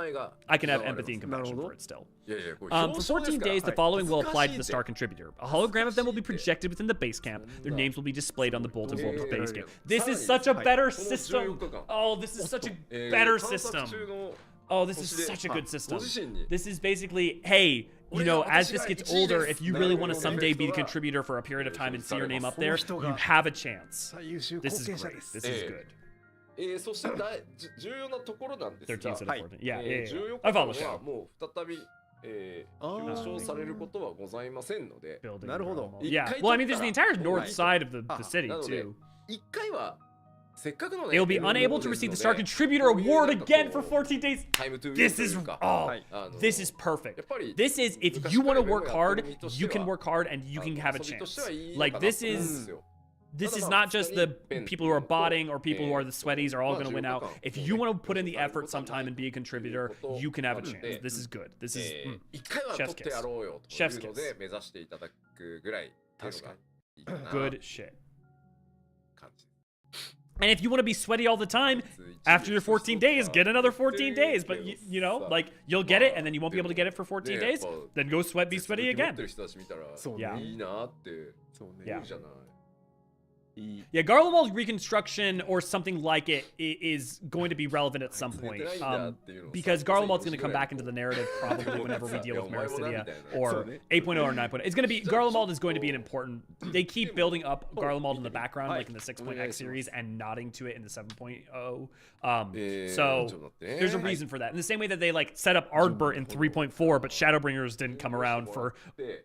I can have empathy and compassion for it still. For 14 days, the following will apply to the star contributor. A hologram of them will be projected within the base camp. Their names will be displayed on the bulletin board of the base camp. This is such a better system. Oh, this is such a better system. Oh, this is such a good system. This is basically, hey, you know, as this gets older, if you really want to someday be the contributor for a period of time and see your name up there, you have a chance. This is great. This is good. そして重要なところなんですが、 13 instead of 14. Yeah, yeah, 重 yeah. 要 I な follow の the は show. もう再び表彰されることはございませんので、 Building なるほど。 Yeah. Well, I mean, there's the entire north side of the city, なので too. 一回はせっかくのね、 They will be unable to receive the Star Contributor Award again for 14 days. タイムトゥー This is, oh, this is perfect. This is, if you want to work hard, you can work hard and you can have a chance. Like, this is not just the people who are botting or people who are the sweaties are all going to win out. If you want to put in the effort sometime and be a contributor, you can have a chance. This is good. This is 一回は取ってやろうよというので目指していただくぐらいっていうのがいいかな good shit. 感じ。 And if you want to be sweaty all the time, after your 14 days, get another 14 days. But, you know, like, you'll get it, and then you won't be able to get it for 14 days. Then go be sweaty again. Yeah. Yeah, Garlemald's reconstruction or something like it is going to be relevant at some point. Because Garlemald's going to come back into the narrative probably whenever we deal with Maricidia or 8.0 or 9.0. It's going to be, Garlemald is going to be an important, they keep building up Garlemald in the background, like in the 6.x series, and nodding to it in the 7.0. So there's a reason for that. In the same way that they like set up Ardbert in 3.4, but Shadowbringers didn't come around for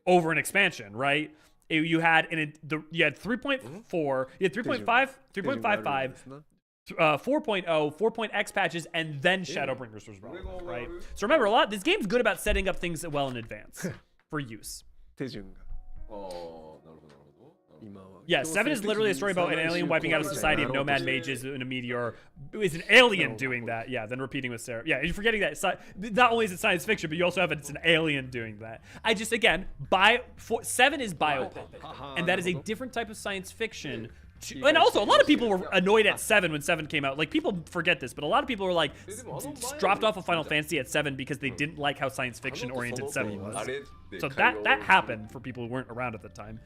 over an expansion, right? You had 3.4, you had 3.5, 3.55, 4.0, 4.x patches, and then Shadowbringers was relevant, right? So remember, this game's good about setting up things well in advance for use. Yeah, 7 is literally a story about an alien wiping out a society of nomad mages in a meteor. It's an alien doing that. Yeah, then repeating with Sarah. Yeah, you're forgetting that. Not only is it science fiction, but you also have it's an alien doing that. I just, again, 7 is biopic. And that is a different type of science fiction. And also, a lot of people were annoyed at 7 when 7 came out. Like, people forget this, but a lot of people were like, dropped off of Final Fantasy at 7 because they didn't like how science fiction oriented 7 was. So that happened for people who weren't around at the time.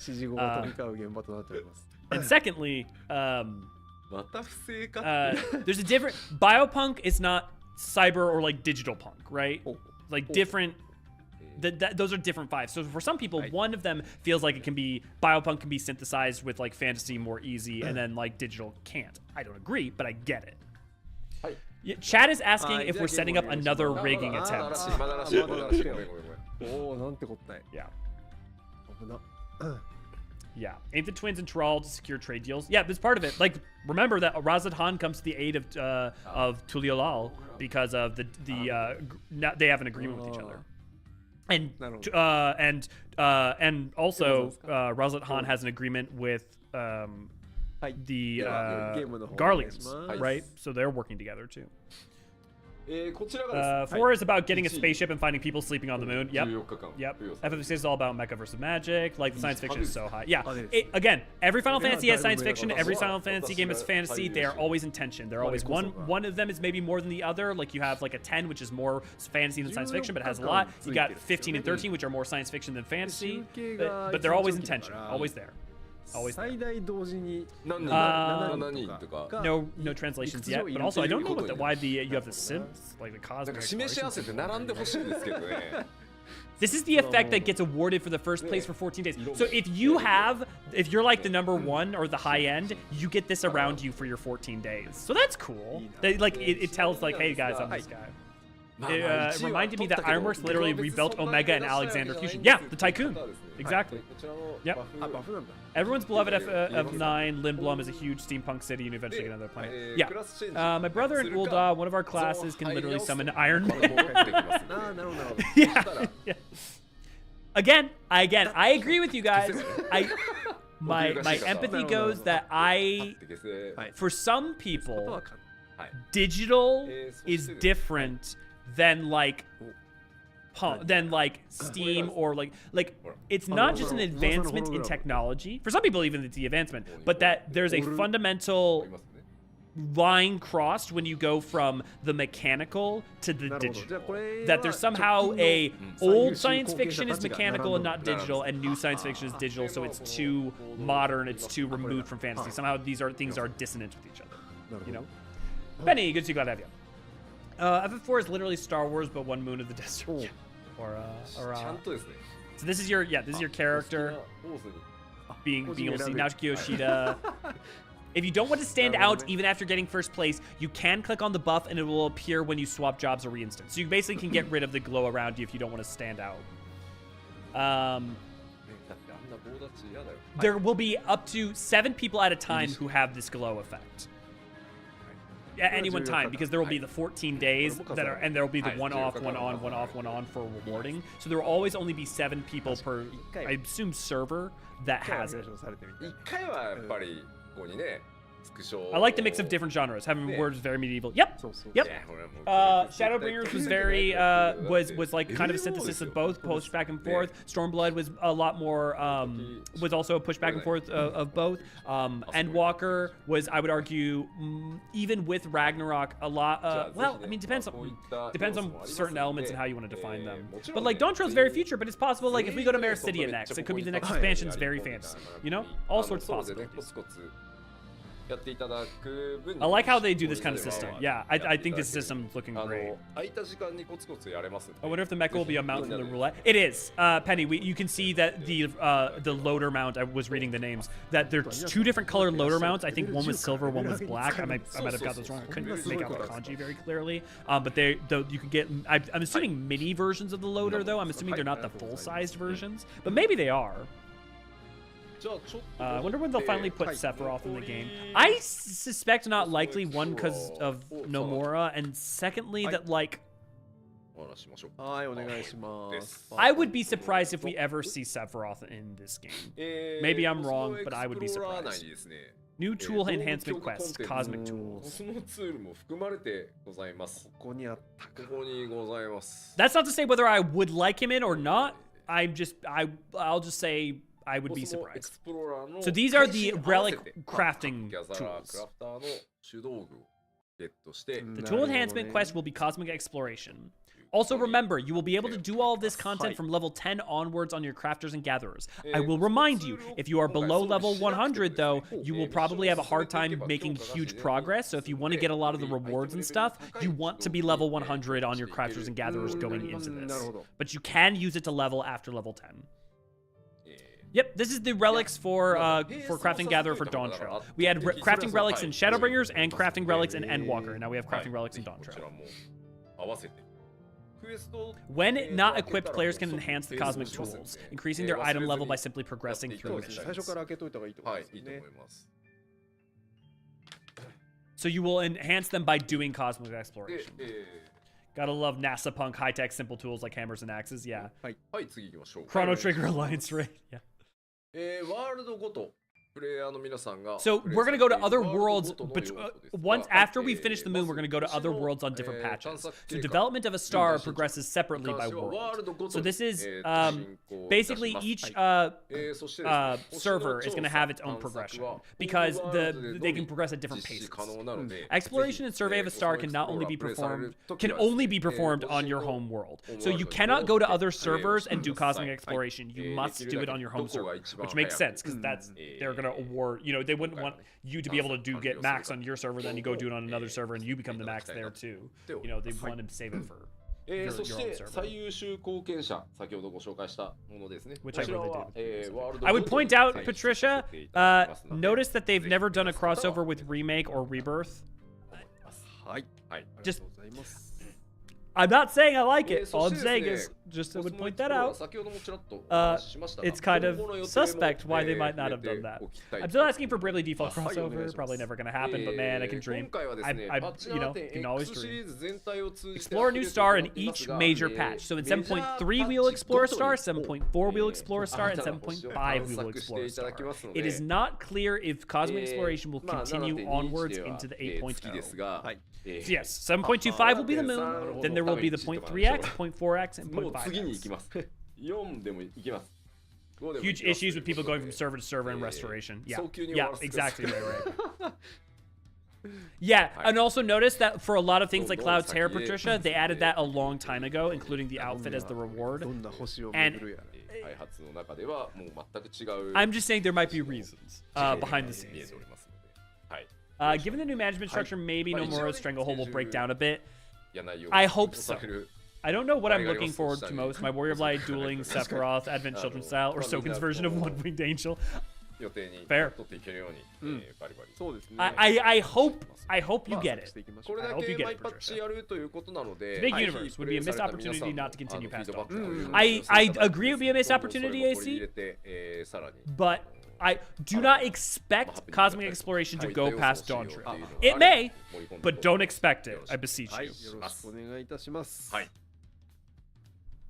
And secondly, there's a different, biopunk is not cyber or like digital punk, right? Like different. Those are different vibes. So for some people, one of them feels like it can be, biopunk can be synthesized with like fantasy more easy, and then like digital can't. I don't agree, but I get it. Yeah, Chad is asking if we're setting up another rigging attempt. Yeah. Yeah. Ain't the twins in Tyrol to secure trade deals? Yeah, that's part of it. Like, remember that Razad Han comes to the aid of Tuliolal because of they have an agreement with each other. And also Razat Han has an agreement with the Garleans, right? So they're working together too. 4 is about getting a spaceship and finding people sleeping on the moon. Yep. FF6 is all about mecha versus magic. Like, the science fiction is so high. Yeah. Again, every Final Fantasy has science fiction. Every Final Fantasy game has fantasy. They are always in tension. They're always one of them is maybe more than the other. Like, you have like a 10, which is more fantasy than science fiction, but it has a lot. You got 15 and 13, which are more science fiction than fantasy. But they're always in tension. Always there. Always there. No translations yet, but also I don't know why you have the Sims, like the cosmic. This is the effect that gets awarded for the first place for 14 days. So if you're like the number 1 or the high end, you get this around you for your 14 days. So that's cool. It tells like, hey guys, I'm this guy. It reminded me that Ironworks literally rebuilt Omega and Alexander Fusion. Yeah, the Tycoon. Exactly. Yep. Everyone's beloved F9, Lindblom is a huge steampunk city and eventually get another planet. Yeah. My brother in Ulda, one of our classes, can literally summon Iron Man. Yeah. Again, I agree with you guys. my empathy goes that for some people, digital is different than like Steam or like it's not just an advancement in technology. For some people, even it's the advancement, but that there's a fundamental line crossed when you go from the mechanical to the digital. That there's somehow a old science fiction is mechanical and not digital, and new science fiction is digital, so it's too modern, it's too removed from fantasy. Somehow these things are dissonant with each other. You know? Benny, good to see you. Glad to have you. FF4 is literally Star Wars, but one moon of the desert. So this is your character being able to see Naoki Yoshida. If you don't want to stand out even after getting first place, you can click on the buff and it will appear when you swap jobs or reinstance. So you basically can get rid of the glow around you if you don't want to stand out. There will be up to 7 people at a time who have this glow effect. At any one time, because there will be the 14 days that are, and there will be the one off, one on, one off, one on for rewarding. So there will always only be 7 people per, I assume, server that has it. I like the mix of different genres. Having words very medieval. Yep. Shadowbringers was very was like kind of a synthesis of both, push back and forth. Stormblood was a lot more was also a push back and forth of both. Endwalker was, I would argue, even with Ragnarok, a lot. Well, I mean, depends on certain elements and how you want to define them. But like Dawn Trail's very future, but it's possible. Like if we go to Meridian next, it could be the next expansion's very fantasy. You know, all sorts of possibilities. I like how they do this kind of system. Yeah, I think this system is looking great. I wonder if the mecha will be a mount from the roulette. It is. Penny, you can see that the loader mount, I was reading the names, that there's 2 different color loader mounts. I think one was silver, one was black. I might have got those wrong. I couldn't make out the kanji very clearly. But you can get, I'm assuming mini versions of the loader, though. I'm assuming they're not the full-sized versions, but maybe they are. I wonder when they'll finally put Sephiroth in the game. I suspect not likely, one, because of Nomura, and secondly, that like I would be surprised if we ever see Sephiroth in this game. Maybe I'm wrong, but I would be surprised. New tool enhancement quest, cosmic tools. That's not to say whether I would like him in or not. I'll just say I would be surprised. So these are the relic crafting tools. The tool enhancement quest will be cosmic exploration. Also remember, you will be able to do all of this content from level 10 onwards on your crafters and gatherers. I will remind you, if you are below level 100 though, you will probably have a hard time making huge progress. So if you want to get a lot of the rewards and stuff, you want to be level 100 on your crafters and gatherers going into this. But you can use it to level after level 10. Yep, this is the relics for crafting gatherer for Dawn Trail. We had crafting relics in Shadowbringers and crafting relics in Endwalker, and now we have crafting relics in Dawn Trail. When not equipped, players can enhance the cosmic tools, increasing their item level by simply progressing through missions. So you will enhance them by doing cosmic exploration. Gotta love NASA punk high-tech simple tools like hammers and axes, yeah. Chrono Trigger Alliance Raid, yeah. So we're gonna go to other worlds, but once after we finish the moon, we're gonna go to other worlds on different patches. So development of a star progresses separately by world. So this is basically each server is gonna have its own progression because they can progress at different paces. Exploration and survey of a star can only be performed on your home world. So you cannot go to other servers and do cosmic exploration. You must do it on your home server, which makes sense because they're gonna award, they wouldn't want you to be able to get max on your server, then you go do it on another server and you become the max there too. They want to save it for your own server. Which I really did. I would point out, Patricia, notice that they've never done a crossover with Remake or Rebirth. I'm not saying I like it. All I'm saying is just would point that out. It's kind of suspect why they might not have done that. I'm still asking for Bravely Default crossover. Probably never gonna happen, but man, I can dream. You know, can always dream. Explore a new star in each major patch. So in 7.3 we will explore a star, 7.4 we will explore a star, and 7.5 we will explore a star. It is not clear if cosmic exploration will continue onwards into the 8.0. So yes, 7.25 will be the moon, then there will be the 0.3x, 0.4x, and 0.5x. Huge issues with people going from server to server and restoration. Yeah, exactly right. Yeah, and also notice that for a lot of things like Cloud's hair, Patricia, they added that a long time ago, including the outfit as the reward. And I'm just saying there might be reasons behind the scenes. Given the new management structure, maybe Nomura's Stranglehold will break down a bit. I hope so. I don't know what I'm looking forward to most. My Warrior of Light, Dueling, Sephiroth, Advent Children style, or Soken's version of One Winged Angel. Fair. I hope you get it. I hope you get it, Patricia. It's a big universe. Would be a missed opportunity not to continue past Dawn. I agree it would be a missed opportunity, AC. But I do not expect cosmic exploration to go past Dawn Trail. It may, but don't expect it. I beseech you.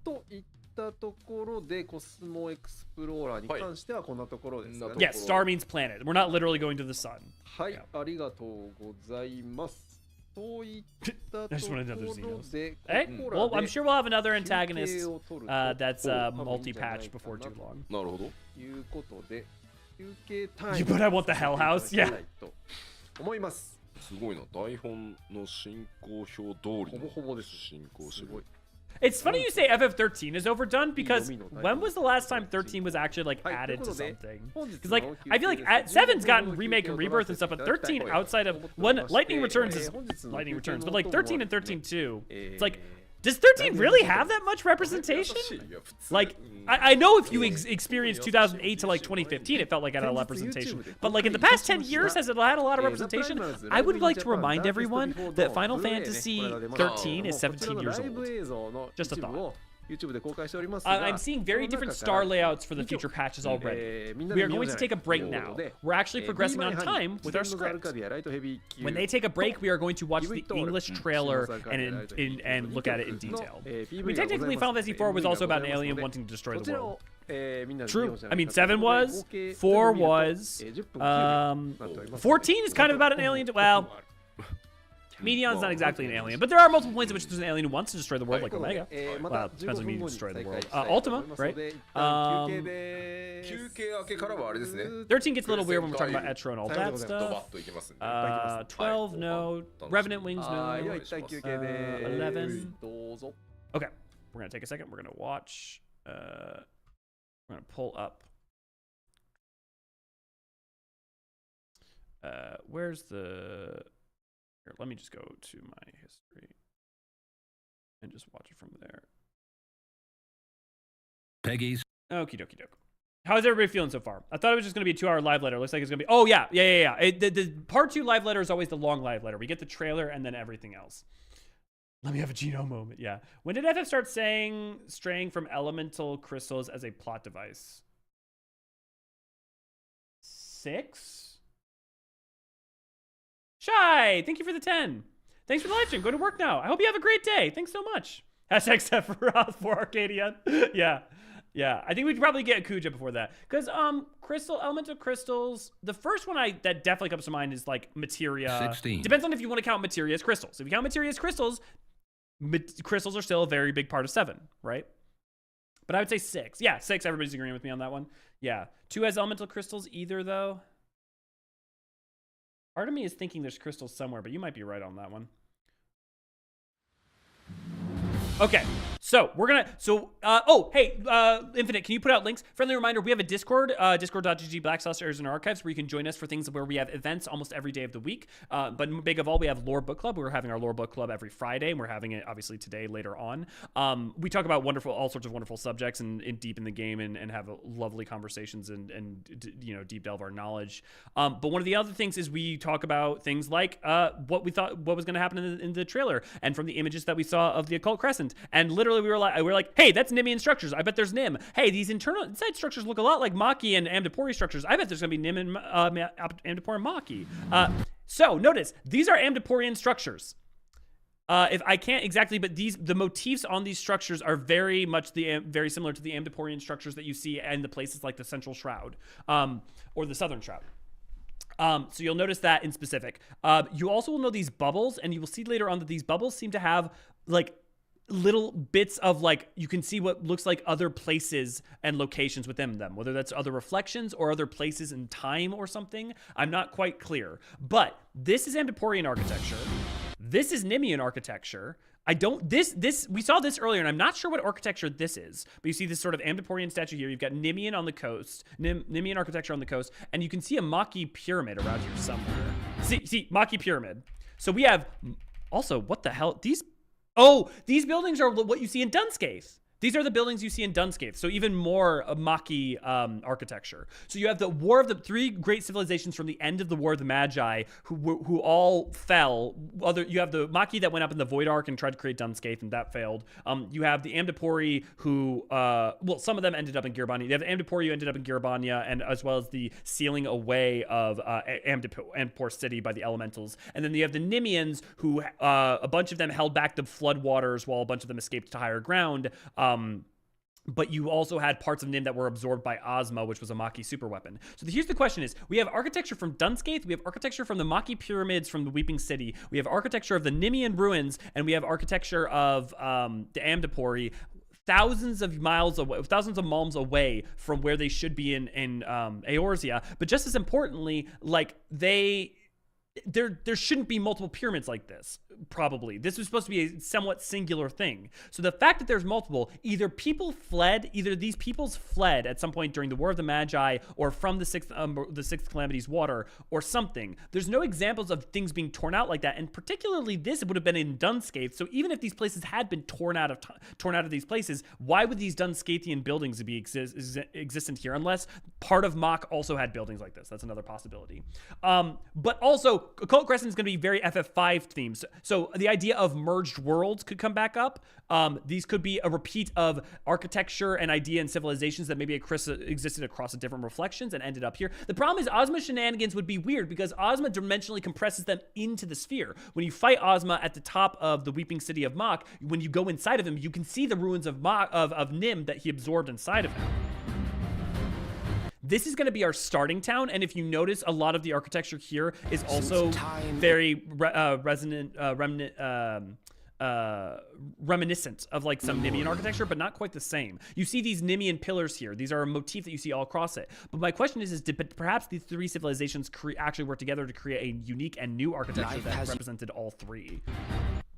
といったところでコスモエクスプローラーに関してはこんなところですかね。Yes, star means planet. We're not literally going to the sun. はい、ありがとうございます。といったところで、well, I'm sure we'll have another antagonist that's multi-patch before too long. なるほど。いうことで、休憩タイム。But I want the Hell House, yeah. 思います。すごいな、台本の進行表通りのほぼほぼです。進行すごい。It's funny you say FF13 is overdone because when was the last time 13 was actually like added to something? Because like I feel like 7's gotten remake and rebirth and stuff, but 13 outside of Lightning Returns is Lightning Returns, but like 13 and 13-2, it's like, does 13 really have that much representation? Like, I know if you experienced 2008 to like 2015, it felt like it had a lot of representation. But like in the past 10 years, has it had a lot of representation? I would like to remind everyone that Final Fantasy 13 is 17 years old. Just a thought. I'm seeing very different star layouts for the future patches already. We are going to take a break now. We're actually progressing on time with our script. When they take a break, we are going to watch the English trailer and look at it in detail. I mean, technically, Final Fantasy IV was also about an alien wanting to destroy the world. True. I mean, 7 was, 4 was, 14 is kind of about an alien. Well, Medion's not exactly an alien, but there are multiple points at which there's an alien who wants to destroy the world, like Omega. Well, it depends on me to destroy the world. Ultima, right? 13 gets a little weird when we're talking about Etro and all that stuff. 12, no. Revenant Wings, no. 11. Okay, we're gonna take a second. We're gonna watch. We're gonna pull up. Where's the? Here, let me just go to my history and just watch it from there. Peggy's. Okie dokie doke. How's everybody feeling so far? I thought it was just going to be a 2-hour live letter. Looks like it's going to be... Oh, yeah. The part 2 live letter is always the long live letter. We get the trailer and then everything else. Let me have a Geno moment. Yeah. When did FF start straying from elemental crystals as a plot device? 6? Shy, thank you for the 10. Thanks for the live stream. Go to work now. I hope you have a great day. Thanks so much. Hashtag Sephiroth for Arcadion. Yeah. I think we'd probably get Kuja before that. Because elemental crystals, the first one that definitely comes to mind is like materia. 16. Depends on if you want to count materia as crystals. If you count materia as crystals, crystals are still a very big part of 7, right? But I would say 6. Yeah, 6. Everybody's agreeing with me on that one. Yeah. 2 has elemental crystals either, though. Part of me is thinking there's crystals somewhere, but you might be right on that one. Okay, so we're gonna, Infinite, can you put out links? Friendly reminder, we have a Discord, discord.gg/Eorzean Archives, where you can join us for things where we have events almost every day of the week. But big of all, we have Lore Book Club. We're having our Lore Book Club every Friday, and we're having it obviously today, later on. We talk about all sorts of wonderful subjects and deep in the game and have lovely conversations and deep delve our knowledge. But one of the other things is we talk about things like what we thought, what was gonna happen in the trailer, and from the images that we saw of the Occult Crescent. And literally earlier we were like, hey, that's Nimian structures. I bet there's Nim. Hey, these inside structures look a lot like Maki and Amdapori structures. I bet there's gonna be Nim and Amdapori and Maki. So notice these are Amdaporian structures. If I can't exactly, but the motifs on these structures are very much very similar to the Amdaporian structures that you see in the places like the Central Shroud, or the Southern Shroud. So you'll notice that in specific. You also will know these bubbles, and you will see later on that these bubbles seem to have like little bits of like, you can see what looks like other places and locations within them, whether that's other reflections or other places in time or something. I'm not quite clear, but this is Amdaporian architecture. This is Nimian architecture. We saw this earlier, and I'm not sure what architecture this is, but you see this sort of Amdaporian statue here. You've got Nimian on the coast, Nimian architecture on the coast, and you can see a Maki pyramid around here somewhere. See, Maki pyramid. So we have, also, what the hell? These buildings are what you see in Dunscaith. These are the buildings you see in Dunscaith, so even more Maki architecture. So you have the War of the three great civilizations from the end of the War of the Magi, who all fell. You have the Maki that went up in the Void Ark and tried to create Dunscaith, and that failed. You have the Amdapori who, some of them ended up in Girabania. You have the Amdapori who ended up in Girabania, and as well as the sealing away of Amdapor City by the elementals. And then you have the Nimians who, a bunch of them held back the flood waters while a bunch of them escaped to higher ground. But you also had parts of Nim that were absorbed by Ozma, which was a Maki super weapon. So here's the question is, we have architecture from Dunscaith, we have architecture from the Maki pyramids from the Weeping City, we have architecture of the Nimian ruins, and we have architecture of the Amdapori, thousands of miles away from where they should be in Eorzea. But just as importantly, like there shouldn't be multiple pyramids like this, probably. This was supposed to be a somewhat singular thing. So the fact that there's multiple, either these peoples fled at some point during the War of the Magi or from the Sixth Calamity's water or something. There's no examples of things being torn out like that, and particularly this would have been in Dunscaith. So even if these places had been torn out of these places, why would these Dunscaithian buildings be existent here? Unless part of Mach also had buildings like this. That's another possibility. But also, Occult Crescent is going to be very FF5 themed. So the idea of merged worlds could come back up. These could be a repeat of architecture and idea and civilizations that maybe existed across different reflections and ended up here. The problem is Ozma shenanigans would be weird because Ozma dimensionally compresses them into the sphere. When you fight Ozma at the top of the Weeping City of Mach, when you go inside of him, you can see the ruins of Nim that he absorbed inside of him. This is going to be our starting town, and if you notice, a lot of the architecture here is also very reminiscent of like some Nimian architecture, but not quite the same. You see these Nimian pillars here. These are a motif that you see all across it. But my question is did perhaps these three civilizations actually work together to create a unique and new architecture that represented all three?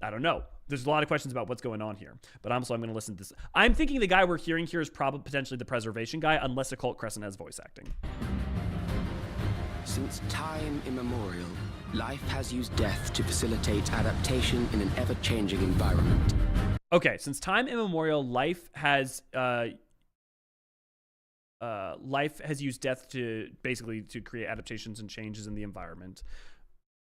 I don't know. There's a lot of questions about what's going on here, but I'm going to listen to this. I'm thinking the guy we're hearing here is probably potentially the preservation guy, unless Occult Crescent has voice acting. Since time immemorial, life has used death to facilitate adaptation in an ever-changing environment. Okay, since time immemorial, life has used death to create adaptations and changes in the environment.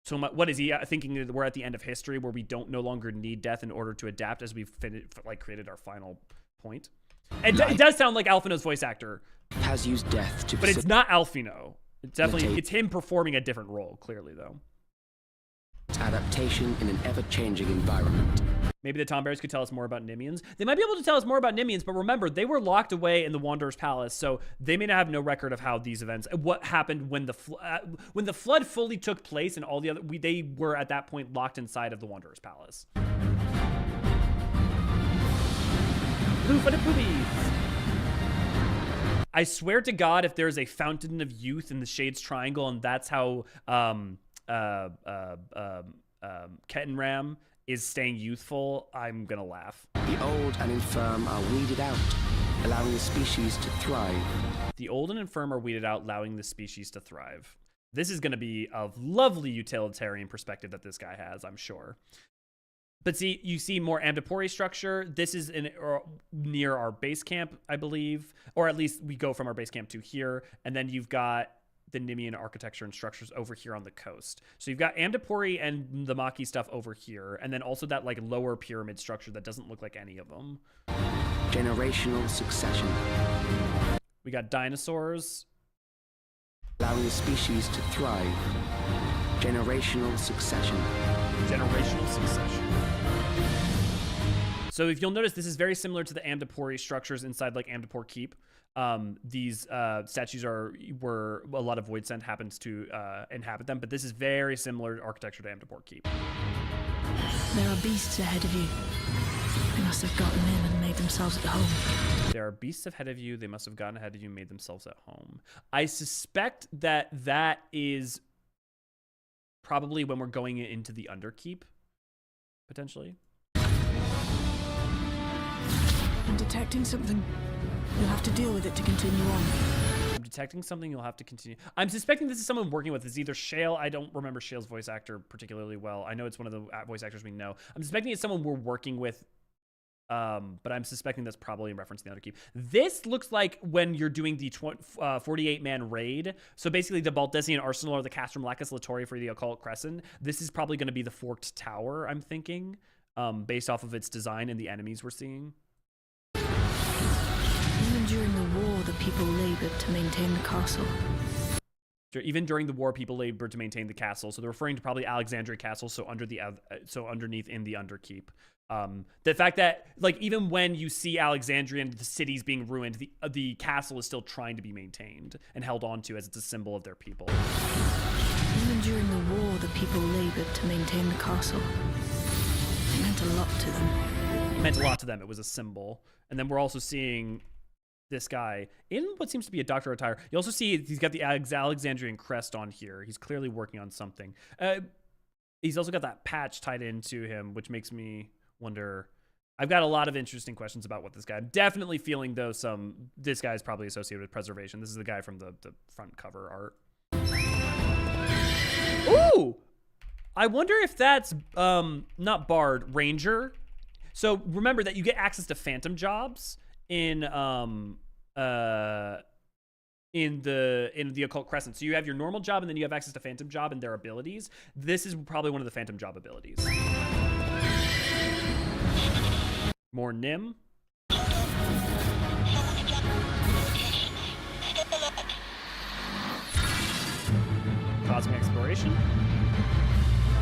So what is he thinking? That we're at the end of history where we don't no longer need death in order to adapt as we've created our final point? It does sound like Alphino's voice actor has used death to, but it's not Alphino. It's definitely it's him performing a different role. Clearly, though. Adaptation in an ever-changing environment. Maybe the Tomberries could tell us more about Nimians. They might be able to tell us more about Nimians, but remember, they were locked away in the Wanderer's Palace, so they may not have no record of how these events, what happened when the flood fully took place, and all the other, they were at that point locked inside of the Wanderer's Palace. Blue for the boobies. I swear to God, if there's a fountain of youth in the Shades Triangle, and that's how Kettenram is staying youthful, I'm gonna laugh. The old and infirm are weeded out, allowing the species to thrive. The old and infirm are weeded out, allowing the species to thrive. This is gonna be a lovely utilitarian perspective that this guy has, I'm sure. But see, you see more Amdapori structure. This is near our base camp, I believe. Or at least we go from our base camp to here. And then you've got the Nimian architecture and structures over here on the coast. So you've got Amdapori and the Maki stuff over here, and then also that like lower pyramid structure that doesn't look like any of them. Generational succession. We got dinosaurs. Allowing the species to thrive. Generational succession. Generational succession. So if you'll notice, this is very similar to the Amdapori structures inside like Amdapor Keep. These statues were a lot of Void Sent happens to inhabit them, but this is very similar architecture to Amdapor Keep. There are beasts ahead of you. They must have gotten in and made themselves at home. There are beasts ahead of you. They must have gotten ahead of you and made themselves at home. I suspect that is probably when we're going into the Underkeep, potentially. I'm detecting something. You'll have to deal with it to continue on. I'm detecting something. You'll have to continue. I'm suspecting this is someone working with. It's either Shale. I don't remember Shale's voice actor particularly well. I know it's one of the voice actors we know. I'm suspecting it's someone we're working with. But I'm suspecting that's probably in reference to the Underkeep. This looks like when you're doing the 48-man raid. So basically the Baldessian Arsenal or the Castrum Lacus Latori for the Occult Crescent. This is probably going to be the Forked Tower, I'm thinking, based off of its design and the enemies we're seeing. Even during the war, the people labored to maintain the castle. Even during the war, people labored to maintain the castle. So they're referring to probably Alexandria Castle, so underneath in the Underkeep. The fact that, like, even when you see Alexandria and the cities being ruined, the castle is still trying to be maintained and held on to as it's a symbol of their people. Even during the war, the people labored to maintain the castle. It meant a lot to them. It meant a lot to them. It was a symbol. And then we're also seeing this guy in what seems to be a doctor attire. You also see he's got the Alexandrian crest on here. He's clearly working on something. He's also got that patch tied into him, which makes me wonder. I've got a lot of interesting questions about what this guy. I'm definitely feeling though this guy is probably associated with preservation. This is the guy from the front cover art. Ooh, I wonder if that's not Bard, Ranger. So remember that you get access to phantom jobs in the Occult Crescent. So you have your normal job and then you have access to phantom job and their abilities. This is probably one of the phantom job abilities. More Nim. Cosmic Exploration.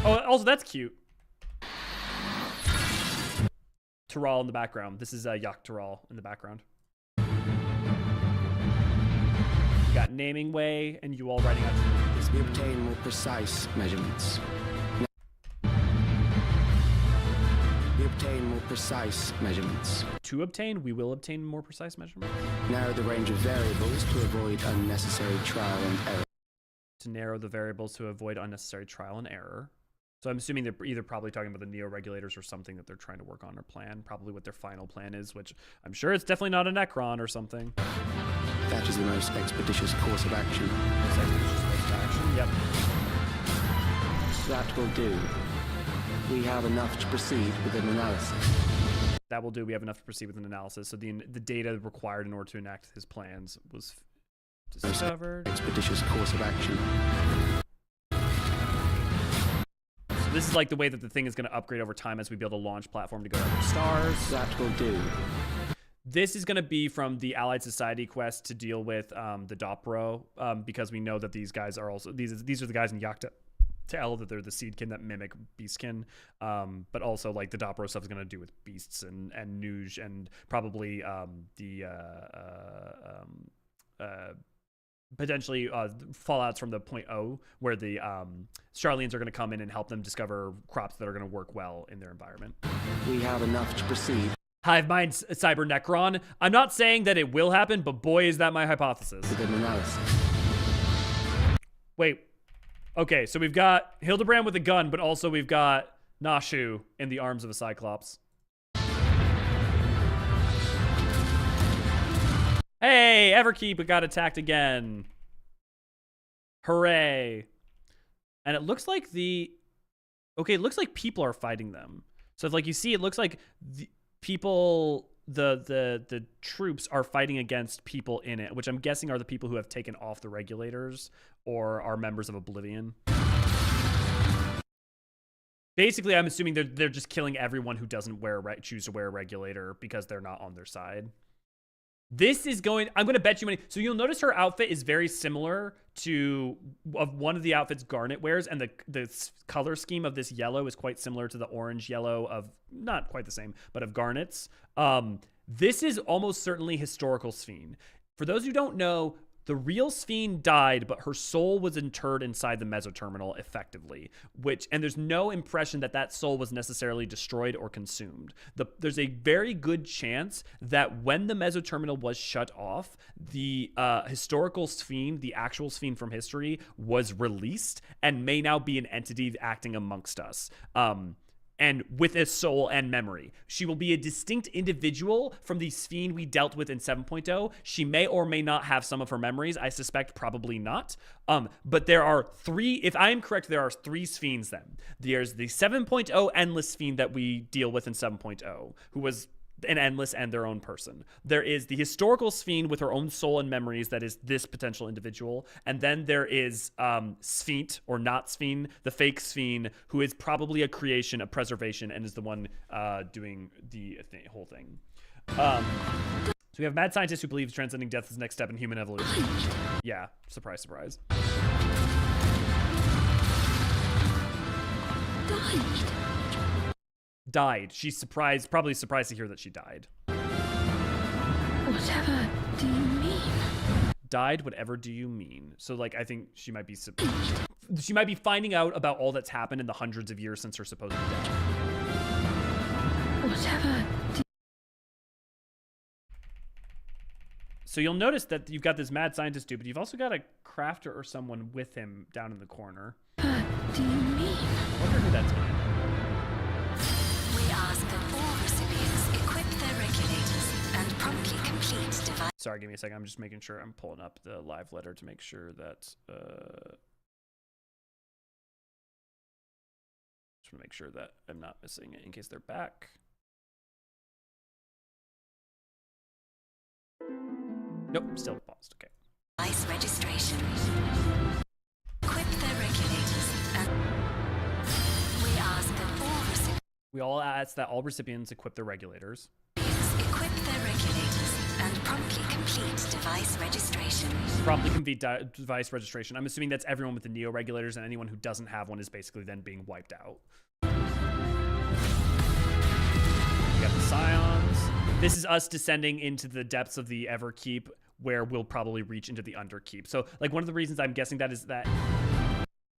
Oh, also that's cute. Tural in the background. This is Yak Tural in the background. You got Naming Way and you all writing out this. We obtain more precise measurements. To obtain, we will obtain more precise measurements. Narrow the range of variables to avoid unnecessary trial and error. To narrow the variables to avoid unnecessary trial and error. So I'm assuming they're either probably talking about the neo-regulators or something that they're trying to work on or plan. Probably what their final plan is, which I'm sure it's definitely not a Necron or something. That is the most expeditious course of action. Most expeditious course of action, yep. That will do. We have enough to proceed with an analysis. That will do. We have enough to proceed with an analysis. So the data required in order to enact his plans was discovered. Expeditious course of action. So this is like the way that the thing is going to upgrade over time as we build a launch platform to go to other stars. That will do. This is going to be from the Allied Society quest to deal with the Dopro, because we know that these guys are also these are the guys in Yakta Tell that they're the seedkin that mimic beastkin, but also like the Dopro stuff is going to do with beasts and Nuge and probably potentially fallouts from the 0.0 where the Charlians are going to come in and help them discover crops that are going to work well in their environment. We have enough to proceed. Hive mind Cyber Necron. I'm not saying that it will happen, but boy, is that my hypothesis. With an analysis. Wait. Okay, so we've got Hildebrand with a gun, but also we've got Nashu in the arms of a Cyclops. Hey, Everkeep got attacked again. Hooray. And it looks like it looks like people are fighting them. So if, like, you see, it looks like the people the troops are fighting against people in it, which I'm guessing are the people who have taken off the regulators or are members of Oblivion. Basically, I'm assuming they're just killing everyone who doesn't choose to wear a regulator because they're not on their side. This is going, I'm going to bet you money. So you'll notice her outfit is very similar to one of the outfits Garnet wears, and the color scheme of this yellow is quite similar to the orange yellow of, not quite the same, but of Garnet's. This is almost certainly historical Sphene. For those who don't know, the real Sphene died, but her soul was interred inside the Mesoterminal effectively, and there's no impression that soul was necessarily destroyed or consumed. There's a very good chance that when the Mesoterminal was shut off, the historical Sphene, the actual Sphene from history, was released and may now be an entity acting amongst us. And with a soul and memory. She will be a distinct individual from the Sphene we dealt with in 7.0. She may or may not have some of her memories. I suspect probably not. But there are three, if I am correct, there are three Sphenes then. There's the 7.0 endless Sphene that we deal with in 7.0, who was an endless and their own person. There is the historical Sphene with her own soul and memories that is this potential individual. And then there is Sphene, or not Sphene, the fake Sphene, who is probably a creation, a preservation, and is the one doing the whole thing. So we have mad scientists who believe transcending death is the next step in human evolution. Yeah, surprise, surprise. Died. She's probably surprised to hear that she died. Whatever do you mean? Died, whatever do you mean? So, like, I think she might be finding out about all that's happened in the hundreds of years since her supposed death. Whatever do So you'll notice that you've got this mad scientist dude, but you've also got a crafter or someone with him down in the corner. you mean? I wonder who that's going to be. Sorry, give me a second. I'm just making sure I'm pulling up the live letter to make sure that just want to make sure that I'm not missing it in case they're back. Nope, still paused. Okay. Device registration. Equip the regulators and we ask that all recipients. We all ask that all recipients equip their regulators. Equip their regulators and promptly complete device registration. Promptly complete device registration. I'm assuming that's everyone with the Neo regulators, and anyone who doesn't have one is basically then being wiped out. We got the Scions. This is us descending into the depths of the Everkeep, where we'll probably reach into the Underkeep. So, like, one of the reasons I'm guessing that is that,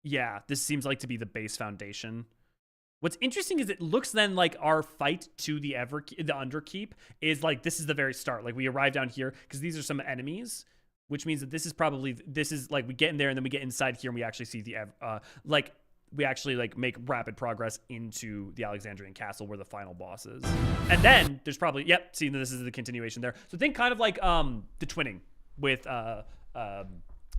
yeah, this seems like to be the base foundation. What's interesting is it looks then like our fight to the Underkeep is like, this is the very start. Like, we arrive down here because these are some enemies, which means that this is like we get in there and then we get inside here and we actually see the we actually like make rapid progress into the Alexandrian castle where the final boss is. And then there's probably, yep, see, this is the continuation there. So think kind of like the twinning with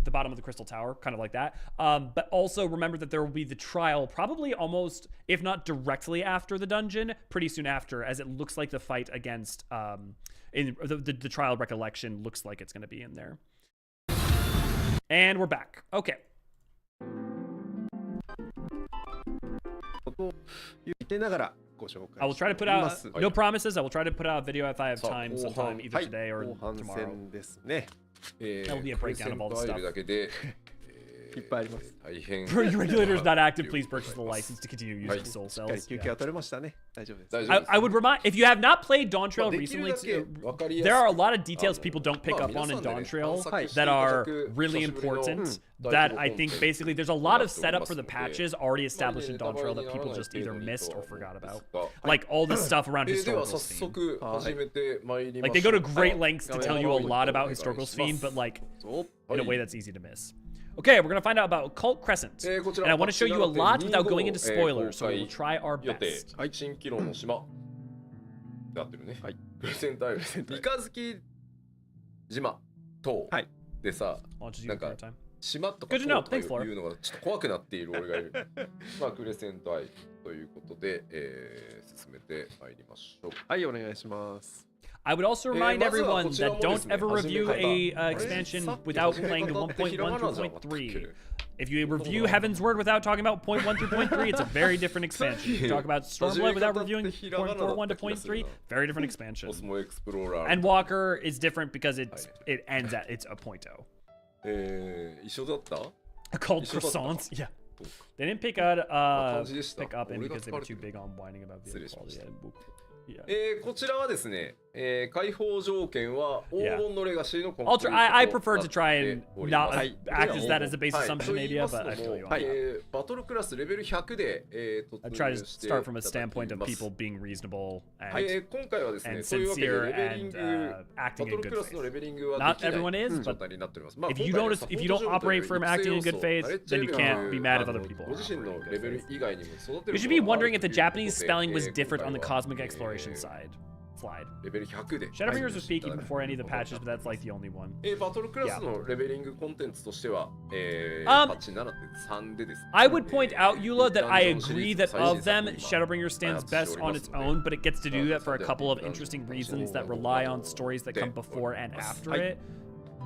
the bottom of the Crystal Tower, kind of like that. But also remember that there will be the trial probably almost, if not directly after the dungeon, pretty soon after, as it looks like the fight against, the trial recollection looks like it's going to be in there. And we're back. Okay. I will try to put out, no promises, I will try to put out a video if I have time sometime, either today or tomorrow. That will be a breakdown of all the stuff. Regulator is not active. Please purchase the license to continue using soul cells. I would remind, if you have not played Dawn Trail recently, there are a lot of details people don't pick up on in Dawn Trail that are really important. That I think basically there's a lot of setup for the patches already established in Dawn Trail that people just either missed or forgot about. Like all this stuff around historical Sphene. Like they go to great lengths to tell you a lot about historical Sphene, but like in a way that's easy to miss. Okay, we're gonna find out about Occult Crescent, and I want to show you a lot without going into spoilers, so we'll try our best. 島とかいうのがちょっと怖くなっている俺がいる。まあクレセントアイということで、進めてまいりましょう。はい、お願いします。I would also remind everyone that don't ever review a expansion without playing the 1.1 through 0.3. If you review Heaven's Word without talking about 0.1 through 0.3, it's a very different expansion. If you talk about Stormblood without reviewing 0.41 to 0.3, very different expansion. And Walker is different because it ends at it's a 0.0. Occult croissants, yeah. They didn't pick up in because they were too big on whining about the quality.こちらはですね、解放条件は黄金のレガシーのコンプリート I prefer to try and not act as that as a base assumption maybe, but I feel you on that. バトルクラスレベル100で I try to start from a standpoint of people being reasonable and 今回はですね、 sincere and acting in good faith. Not everyone is, but if you don't operate from acting in good faith, then you can't be mad if other people are. You should be wondering if the Japanese spelling was different on the cosmic exploration slide. Shadowbringers was speaking before any of the patches, but that's like the only one. I would point out, Eula, that I agree that of them, Shadowbringer stands best on its own, but it gets to do that for a couple of interesting reasons that rely on stories that come before and after it.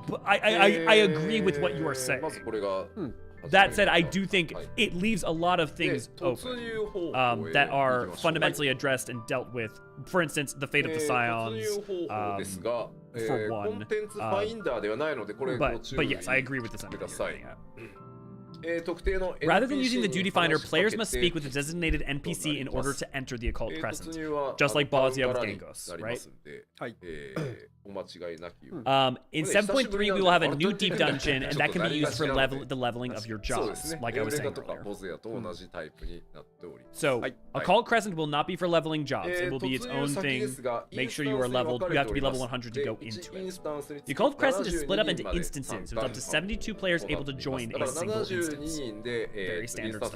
But I agree with what you are saying. That said, I do think it leaves a lot of things open that are fundamentally addressed and dealt with. For instance, the fate of the Scions, for one. But yes, I agree with this. Rather than using the Duty Finder, players must speak with a designated NPC in order to enter the Occult Crescent, just like Bosnia with Gangos, right? In 7.3, we will have a new deep dungeon, and that can be used for the leveling of your jobs, like I was saying earlier. So, Occult Crescent will not be for leveling jobs. It will be its own thing. Make sure you are leveled. You have to be level 100 to go into it. The Occult Crescent is split up into instances, with up to 72 players able to join a single instance. Very standard stuff.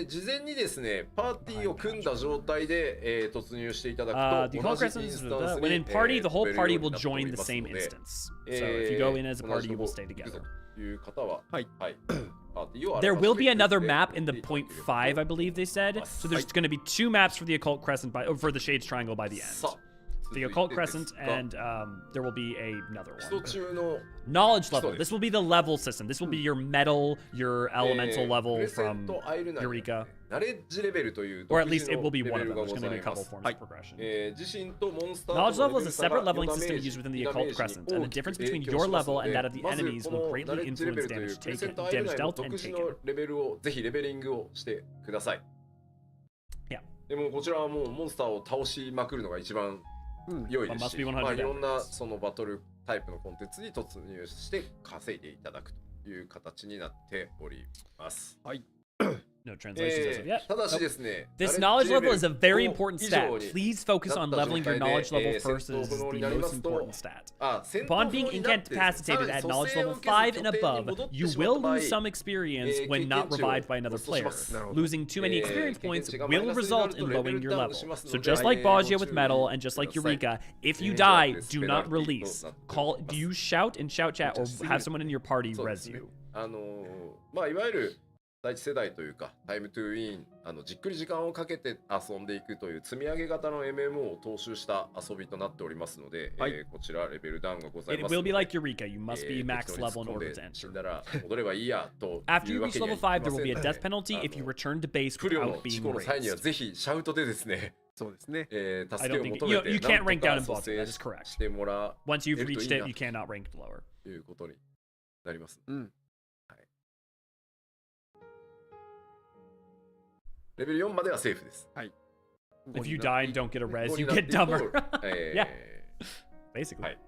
事前にですね、パーティーを組んだ状態で、突入していただくと、 the Occult Crescent, when in party, the whole party will join the same instance. So if you go in as a party, you will stay together. There will be another map in the 0.5, I believe they said. So there's going to be 2 maps for the Occult Crescent for the Shades Triangle by the end. The Occult Crescent, and there will be another one. Knowledge level. This will be the level system. This will be your metal, your elemental level from Eureka. Or at least it will be one of them. There's going to be a couple forms of progression. Knowledge level is a separate leveling system used within the Occult Crescent, and the difference between your level and that of the enemies will greatly influence damage taken, damage dealt, and taken. Yeah. でもこちらはもうモンスターを倒しまくるのが一番良いですし、いろんなそのバトルタイプのコンテンツに突入して稼いでいただくという形になっております。はい。No translations as of yet. This knowledge level is a very important stat. Please focus on leveling your knowledge level first as the most important stat. Upon being incapacitated at knowledge level 5 and above, you will lose some experience when not revived by another player. Losing too many experience points will result in lowering your level. So just like Bosnia with metal and just like Eureka, if you die, do not release. Do you shout in shout chat or have someone in your party res you? まあいわゆる第一世代というかタイムトゥーウィンじっくり時間をかけて遊んでいくという積み上げ型の MMO を踏襲した遊びとなっておりますので、こちらレベルダウンがございます。 It will be like Eureka. You must be max level in order to enter. 死んだら戻ればいいやと。After you reach level 5, there will be a death penalty if you return to base without being の際にはぜひシャウトでですね。そうですね。助けを求めて you can't rank down in Bosnia. That is correct. してもら Once you've reached it, you cannot rank lower. ということになります。レベル4まではセーフです。はい。If you die and don't get a res, you get dumber. Yeah. Basically. はい。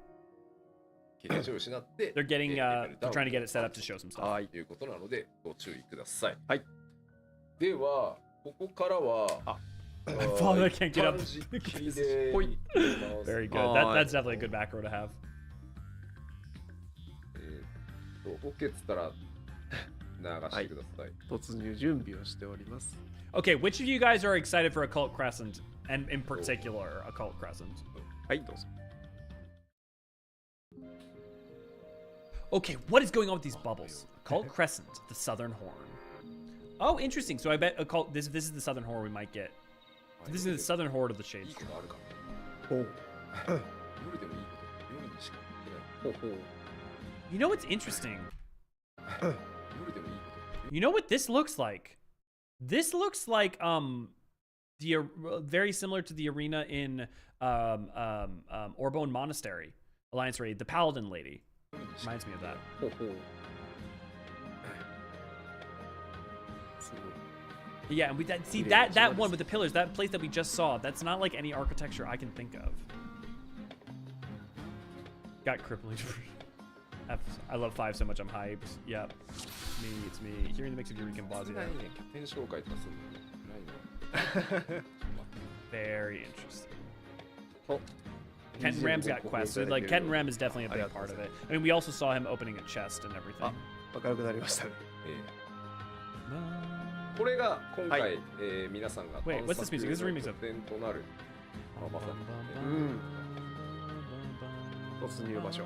切れ味を失って、they're getting, they're trying to get it set up to show some stuff. はい。ということなので、ご注意ください。はい。では、ここからは、Father can't get up. Very good. That's definitely a good macro to have. OK っつったら、流してください。突入準備をしております。Okay, which of you guys are excited for Occult Crescent, and in particular, Occult Crescent? はい、どうぞ。Okay, what is going on with these bubbles? Occult Crescent, the Southern Horn. Oh, interesting. So I bet Occult. This is the Southern Horn we might get This is the southern horde of the Shade Storm. ほう 夜でもいいこと夜にしかできない。ほうほう You know what's interesting? 夜でもいいこと You know what this looks like? This looks like very similar to the arena in Orbone Monastery Alliance raid, the Paladin lady. Reminds me of that. ほうほう Yeah, and that one with the pillars, that place that we just saw, that's not like any architecture I can think of. Got crippling. I love 5 so much I'm hyped. Yep. It's me. Hearing the mix of Eureka and Blasio. ないね、キャプテン紹介とかするのないの。 Very interesting. お Kent and Ram's got quests. So like Kent and Ram is definitely a big part of it. I mean, we also saw him opening a chest and everything. 明るくなりましたね。これが今回、皆さんが Wait, what's this music? This is a remix of. 点となるまさにうん突入場所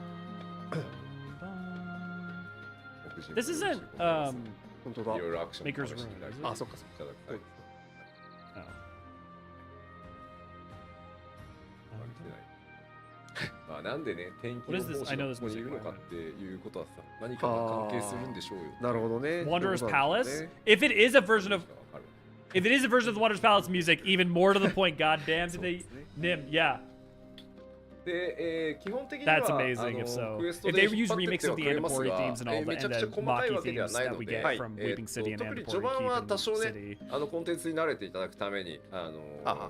This isn't 本当だいろいろアクション Maker's 試していただき Ruin, あそっかそっかいただきたい Oh. まあなんでね天気 What の is this? 奉 I 仕 know が this ここにい music. るのかっていうことはさ何かが関係するんでしょうよ。なるほどね Wanderer's そういうことなんです Palace? ね If it is a version of わかる if it is a version of the Wanderer's Palace music, even more to the point, goddamn, did they Nim, yeah. で、基本的には That's amazing if so. クエスト If で they 引っ use 張ってっ remix ては of く the れます Andapori が themes and all め the ちゃ and くちゃ the 細かい Maki わけでは themes ない that の we で、 get from Weeping City and 特に Andapori 序盤は Keep 多少 and ね City. コンテンツに慣れていただくために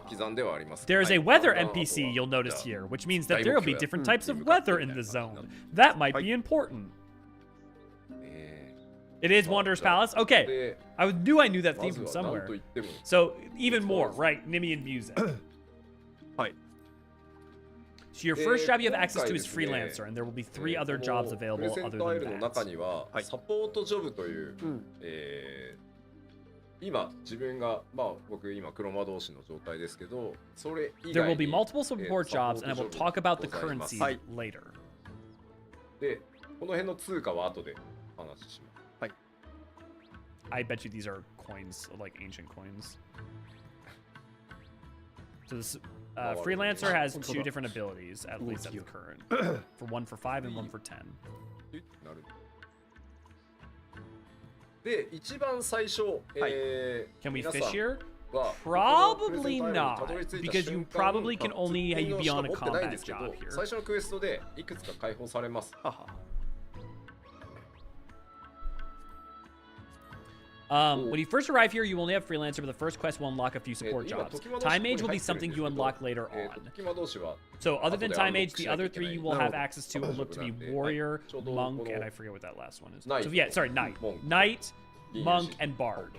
刻んではあります。 There is a はい weather あとは NPC you'll notice here, which means 大 that there will 目 be 標 different や types of 向かって weather in the zone. That might be important. It is Wanderer's Palace? Okay. で I knew I knew that ま theme ず from は何 somewhere. と言っても So even more, right? Nimian music. はい So your first job you have access to 今 is 回です freelancer, ね and there will be 3 other jobs プ available レゼン other トアイルの than 中 that. にははいサポートジョブという、うん今自分が僕今黒魔同士の状態ですけどそれ以 There 外 will be に multiple support jobs, and I will talk about the ございます currency later. でこの辺の通貨は後で話します I bet you these are coins, like ancient coins. So this freelancer has 2 different abilities, at least at the current. For 1 for 5 and 1 for 10. なるで一番最初、Can we 皆さん fish here? は Probably このプレゼントアイルにたどり not, 着いた because you 瞬間 probably can あ only ツッコミの be しか on a 持ってないん combat ですけど job 最 here. 初のクエストでいくつか解放されます。はは When you first arrive here, you only have freelancer, but the first quest will unlock a few support 今 jobs. 時魔同士 Time Age will ここ be に入ってるん something ですけ you ど unlock later on. 時魔同士は So other than 後で Time アンロッ Age, ク the しなきゃ other いけない 3 you will have access to will look to be はい Warrior, ちょうど Monk, この and I forget what that last one is. Knight So yeah, sorry, Knight. モンク Knight, いい Monk, し and Bard.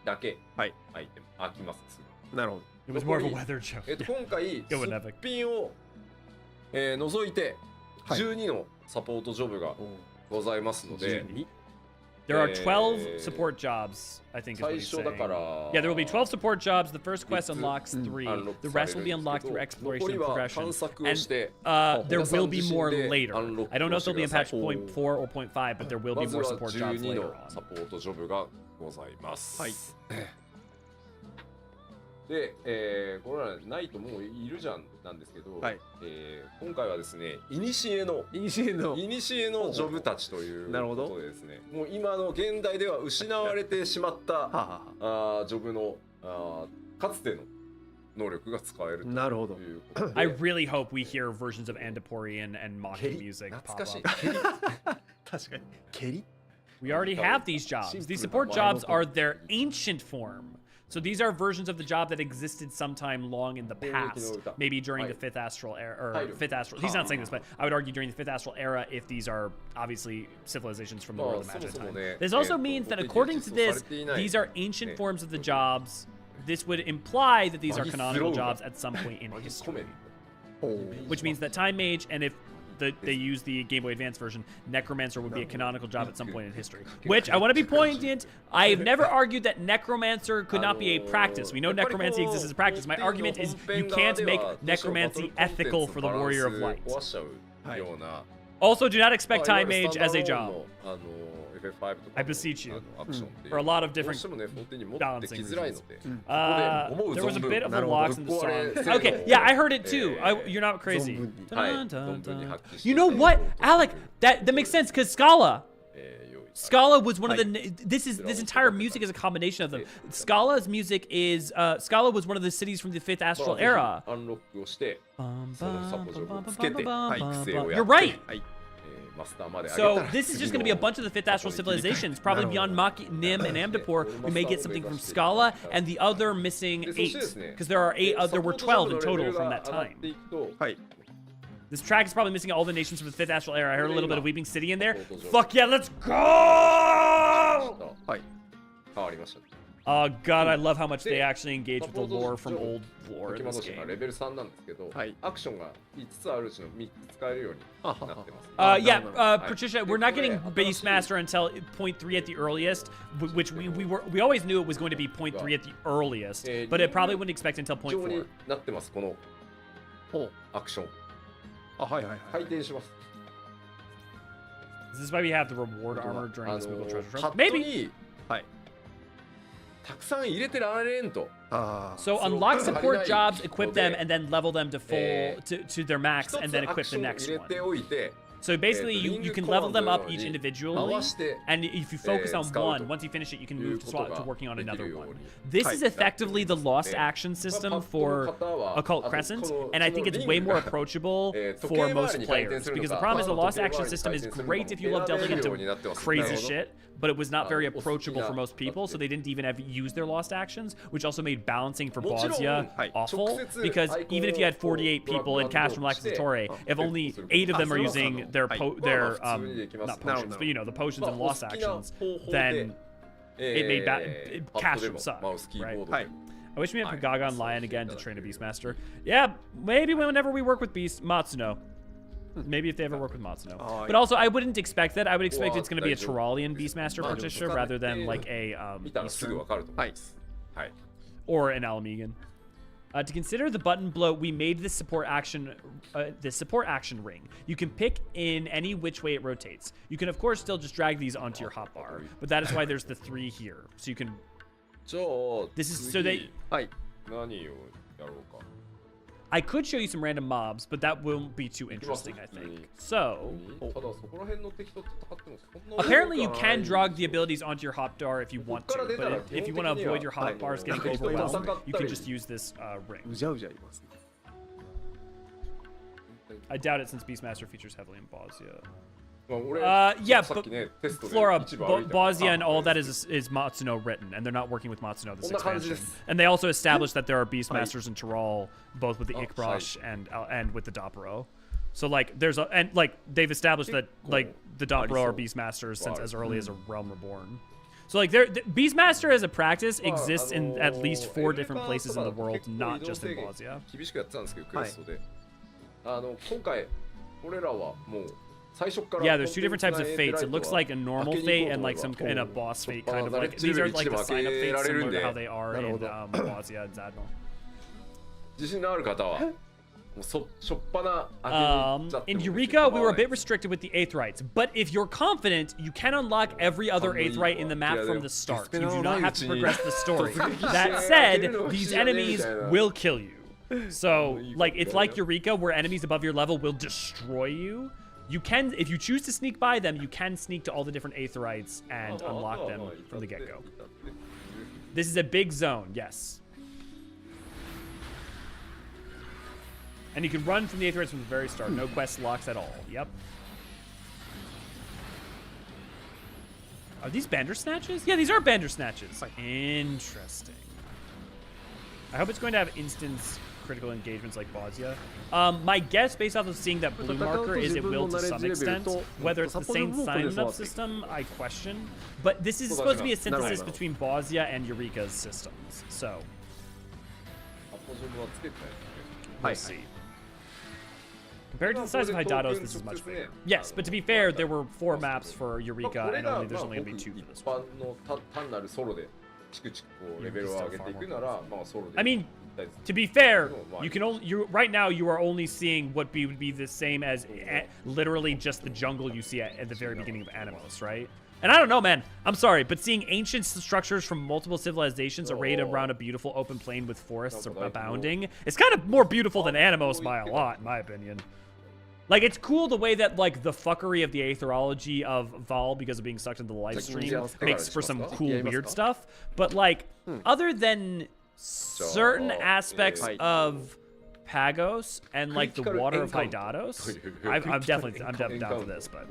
だけはいアイテム飽きますすぐなるほど It was more of a weather joke. 今回 Go with す Epic. っぴんを、除いてはい12のサポートジョブがございますので、 There are 12 support jobs, I think is what he's 最初だ saying. から Yeah, there will be 12 support jobs. The first quest 3つ unlocks 3. アンロッ The クされ rest る will be んです unlocked け through ど exploration 残り and は progression. 探索を And して there 皆さん will be 自身 more で later. アンロック I don't know を if して they'll be in くだ patch さい .4 or .5, but there will ま be ず more は support jobs 12 later の on. サポートジョブがございます。はいで、これらナイトもういるじゃんなんですけど、はい今回はですね、イニシエのイニシエのジョブたちというなるほどことでですね、もう今の現代では失われてしまったジョブのかつての能力が使えるというなるほどことで I really hope we hear versions of Andaporian and Maki music 懐 pop かしい up. 確かに蹴り We already have these jobs. These support jobs are their ancient form. So these are versions of the job that existed sometime long in the past, maybe during the 5th Astral era, or 5th Astral. He's not saying this, but I would argue during the 5th Astral era, if these are obviously civilizations from the world of magic time. This also means that according to this, these are ancient forms of the jobs. This would imply that these are canonical jobs at some point in history, which means that Time Mage, and if they use the Game Boy Advance version, Necromancer would be a canonical job at some point in history. Which, I want to be poignant, I have never argued that Necromancer could not be a practice. We know Necromancy exists as a practice. My argument is you can't make Necromancy ethical for the Warrior of Light. 壊しちゃうような Also, do not expect Time Mage as a job. I beseech you. For a lot of different balancing reasons. There was a bit of a locks in the song. Okay, yeah, I heard it too. You're not crazy. You know what, Alec? That makes sense because Scala was one of the. This entire music is a combination of them. Scala's music is. Scala was one of the cities from the 5th Astral Era. You're right. So this is just going to be a bunch of the 5th Astral civilizations, probably beyond Maki, Nim, and Amdapur. We may get something from Scala and the other missing 8, because there are 8. There were 12 in total from that time. This track is probably missing all the nations from the 5th Astral Era. I heard a little bit of Weeping City in there. Fuck yeah, let's go! Oh god, I love how much they actually engage with the lore from old lore in this game. Patricia, we're not getting Beastmaster until 0.3 at the earliest, which we always knew it was going to be 0.3 at the earliest, but it probably wouldn't expect until 0.4. Is this why we have the reward armor during this Moogle treasure trove? Maybe. So unlock support jobs, equip them, and then level them to full to their max, and then equip the next one. So basically, you can level them up each individually, and if you focus on one, once you finish it, you can move to working on another one. This is effectively the lost action system for Occult Crescent, and I think it's way more approachable for most players, because the problem is the lost action system is great if you love delving into crazy shit, but it was not very approachable for most people, so they didn't even use their lost actions, which also made balancing for Bosnia awful, because even if you had 48 people in Cash from LXXXVI, if only 8 of them are using their not potions, but you know, the potions and lost actions, then it made Cash suck, right? I wish we had Pagagon Lion again to train a Beastmaster. Yeah, maybe whenever we work with Matsuno. Maybe if they ever work with Matsuno. But also, I wouldn't expect that. I would expect it's going to be a Terralian Beastmaster Patricia rather than like a Eastern. Or an Alamegan. To consider the button below, we made this support action ring. You can pick in any which way it rotates. You can, of course, still just drag these onto your hotbar, but that is why there's the 3 here. So you can. This is so they. I could show you some random mobs, but that won't be too interesting, I think. So, apparently you can drag the abilities onto your hotbar if you want to, but if you want to avoid your hotbars getting overwhelmed, you can just use this ring. I doubt it since Beastmaster features heavily in Bosnia. Yeah, but Flora, Bosnia and all that is Matsuno written, and they're not working with Matsuno this expansion. And they also established that there are Beastmasters in Tyrol, both with the Ikbrash and with the Dopero. So like there's they've established that like the Dopero are Beastmasters since as early as a Realm Reborn. So like Beastmaster as a practice exists in at least 4 different places in the world, not just in Bosnia. Yeah, there's 2 different types of fates. It looks like a normal fate and like a boss fate kind of like. These are like the sign-up fates similar to how they are in Bosnia and Zadnal. In Eureka, we were a bit restricted with the Aetherites, but if you're confident, you can unlock every other Aetherite in the map from the start. You do not have to progress the story. That said, these enemies will kill you. So, like, it's like Eureka, where enemies above your level will destroy you. You can, if you choose to sneak by them, you can sneak to all the different Aetherites and unlock them from the get-go. This is a big zone, yes. And you can run from the Aetherites from the very start. No quest locks at all. Yep. Are these Bandersnatches? Yeah, these are Bandersnatches. Interesting. I hope it's going to have instance critical engagements like Bosnia. My guess, based off of seeing that blue marker, is it will to some extent. Whether it's the same sign-up system, I question. But this is supposed to be a synthesis between Bosnia and Eureka's systems. So, we'll see. Compared to the size of Hydaelyn, this is much bigger. Yes, but to be fair, there were 4 maps for Eureka, and there's only going to be 2 for this one. I mean, To be fair, you can only right now you are only seeing what would be the same as literally just the jungle you see at the very beginning of Animos, right? And I don't know, man. I'm sorry, but seeing ancient structures from multiple civilizations arrayed around a beautiful open plain with forests abounding, it's kind of more beautiful than Animos by a lot, in my opinion. Like, it's cool the way that, like, the fuckery of the aetherology of Val, because of being sucked into the live stream, makes for some cool, weird stuff. But, like, other than certain aspects of Pagos and like the water of Hydaelyn, I'm definitely down for this. But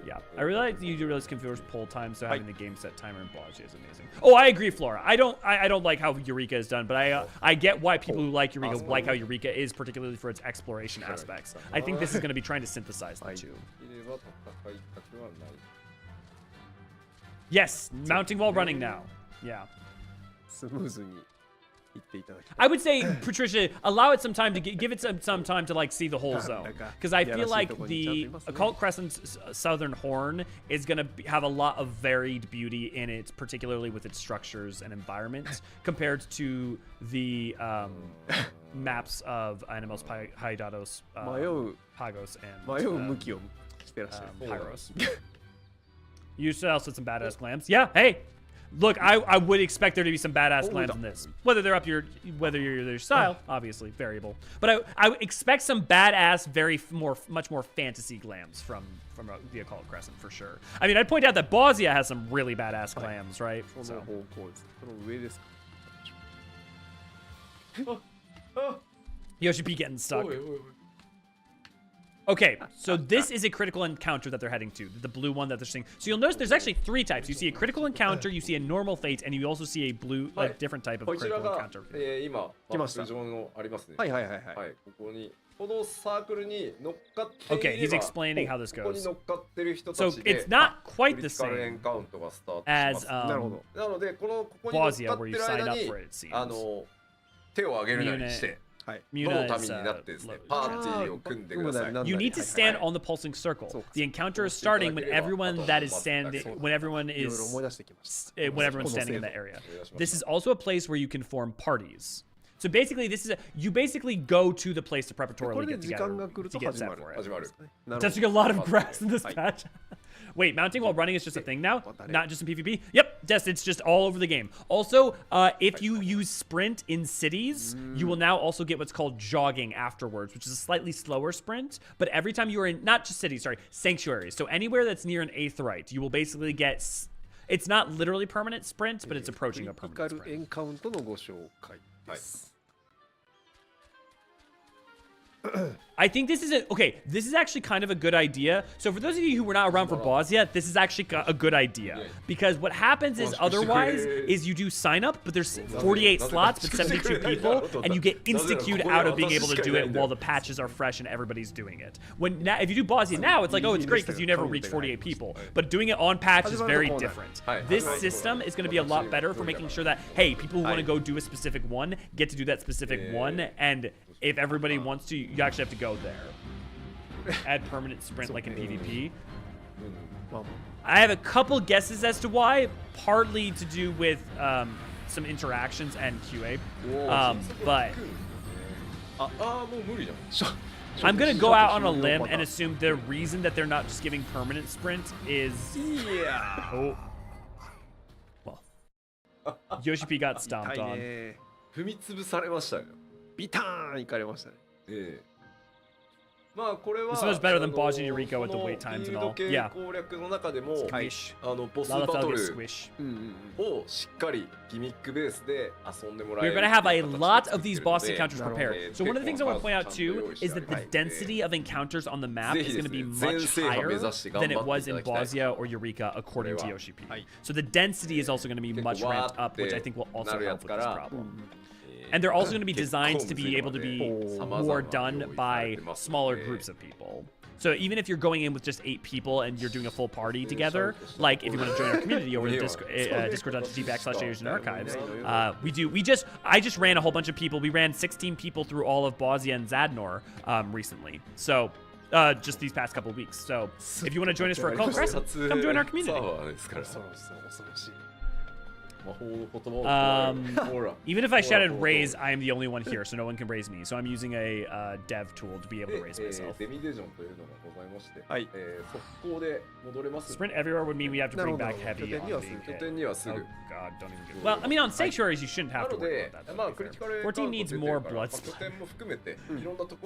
yeah, I really like the user realize configures pull time, so having the game set timer and Bajie is amazing. Oh, I agree, Flora. I don't like how Eureka is done, but I get why people who like Eureka like how Eureka is, particularly for its exploration aspects. I think this is going to be trying to synthesize the two. Yes, mounting while running now. Yeah. I would say, Patricia, allow it some time to give it some time to like see the whole zone, because I feel like the Occult Crescent's southern horn is gonna have a lot of varied beauty in it, particularly with its structures and environments, compared to the maps of Animos, Hydaelyn, Pagos, and Pyros. You also some badass glams. Yeah, hey. Look, I would expect there to be some badass glams in this. Whether they're up whether you're their style, obviously variable. But I would expect some badass, much more fantasy glams from the Occult Crescent for sure. I mean, I'd point out that Bosnia has some really badass glams, right? So. Yoshi P getting stuck. Okay, so this is a critical encounter that they're heading to, the blue one that they're seeing. So you'll notice there's actually 3 types. You see a critical encounter, you see a normal fate, and you also see a blue, like different type of critical encounter. Okay, he's explaining how this goes. So it's not quite the same as Bosnia, where you sign up for it, it seems. You need to stand on the pulsing circle. The encounter is starting when everyone's standing in that area. This is also a place where you can form parties. So basically, you basically go to the place to preparatorily get together to get set for it. Touching a lot of grass in this patch. Wait, mounting while running is just a thing now? Not just in PvP? Yep, yes, it's just all over the game. Also, if you use sprint in cities, you will now also get what's called jogging afterwards, which is a slightly slower sprint. But every time you are in, not just cities, sorry, sanctuaries. So anywhere that's near an aetheryte, you will basically get, it's not literally permanent sprint, but it's approaching a permanent sprint. I think this is this is actually kind of a good idea. So for those of you who were not around for Bosnia, this is actually a good idea, because what happens is otherwise is you do sign up, but there's 48 slots but 72 people, and you get insta-queued out of being able to do it while the patches are fresh and everybody's doing it. If you do Bosnia now, it's like, oh, it's great because you never reach 48 people, but doing it on patch is very different. This system is going to be a lot better for making sure that, hey, people who want to go do a specific one get to do that specific one, and if everybody wants to, you actually have to go there. Add permanent sprint like in PvP. I have a couple guesses as to why. Partly to do with some interactions and QA. But I'm going to go out on a limb and assume the reason that they're not just giving permanent sprint is... Yeah. Oh. Well. Yoshi P got stomped on. 踏み潰されましたよ。ビターンいかれましたね。まあこれは This was better than Bosnia and Eureka with the wait times and all. Yeah. 攻略の中でもボスバトルをしっかりギミックベースで遊んでもらえる。We're going to have a lot of these boss encounters prepared. So one of the things I want to point out too is that the density of encounters on the map is going to be much higher than it was in Bosnia or Eureka, according to Yoshi P. So the density is also going to be much ramped up, which I think will also help with this problem. And they're also going to be designed to be able to be more done by smaller groups of people. So even if you're going in with just 8 people and you're doing a full party together, like if you want to join our community over the discord.gg/Eorzean archives, I just ran a whole bunch of people. We ran 16 people through all of Bosnia and Zadnor recently. So just these past couple of weeks. So if you want to join us for Occult Crescent, come join our community. Even if I shouted raise, I am the only one here, so no one can raise me. So I'm using a dev tool to be able to raise myself. Sprint everywhere would mean we have to bring back heavy on being hit. Oh god, don't even do it. Well, I mean, on sanctuaries, you shouldn't have to worry about that. 14 needs more blood supply.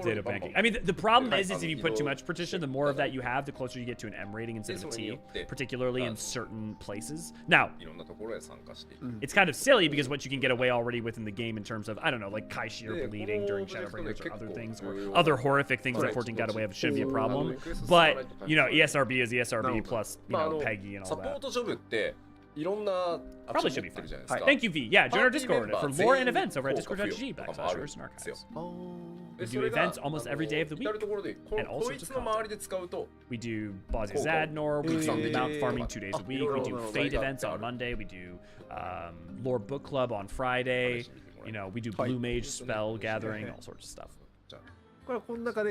Data banking. I mean, the problem is if you put too much partition, the more of that you have, the closer you get to an M rating instead of a T, particularly in certain places. Now, it's kind of silly because what you can get away already within the game in terms of, I don't know, like Kaishir bleeding during Shadowbringers or other things, or other horrific things that 14 got away with shouldn't be a problem. But, you know, ESRB is ESRB plus, you know, Peggy and all that. Probably should be fine. Thank you, V. Yeah, join our Discord for lore and events over at discord.gg/Eorzean. We do events almost every day of the week, and all sorts of content. We do Bosnia Zadnor, we do Mount Farming 2 days a week, we do Fate events on Monday, we do Lore Book Club on Friday, you know, we do Blue Mage Spell Gathering, all sorts of stuff.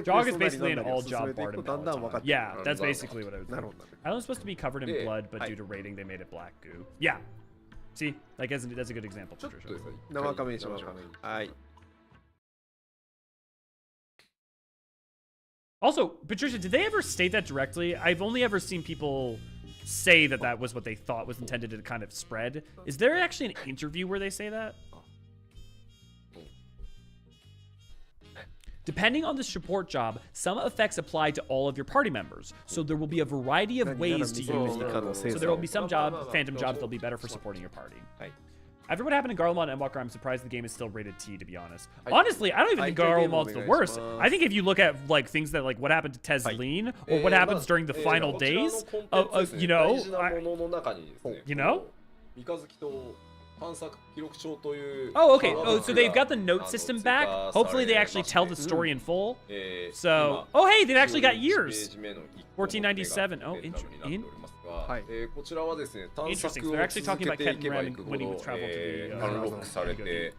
Jog is basically an all-job bard in Peloton. Yeah, that's basically what I was doing. I was supposed to be covered in blood, but due to rating, they made it black goo. Yeah. See? Like, that's a good example, Patricia. Also, Patricia, did they ever state that directly? I've only ever seen people say that that was what they thought was intended to kind of spread. Is there actually an interview where they say that? Depending on the support job, some effects apply to all of your party members. So there will be a variety of ways to use them. So there will be some phantom jobs that'll be better for supporting your party. After what happened to Garlemald and Endwalker, I'm surprised the game is still rated T, to be honest. Honestly, I don't even think Garlemald's the worst. I think if you look at like things that like what happened to Tezleen or what happens during the final days, you know, Oh, okay. Oh, so they've got the note system back. Hopefully they actually tell the story in full. So, oh hey, they've actually got years. 1497. Oh, interesting. So they're actually talking about Kenton Ren when he would travel to the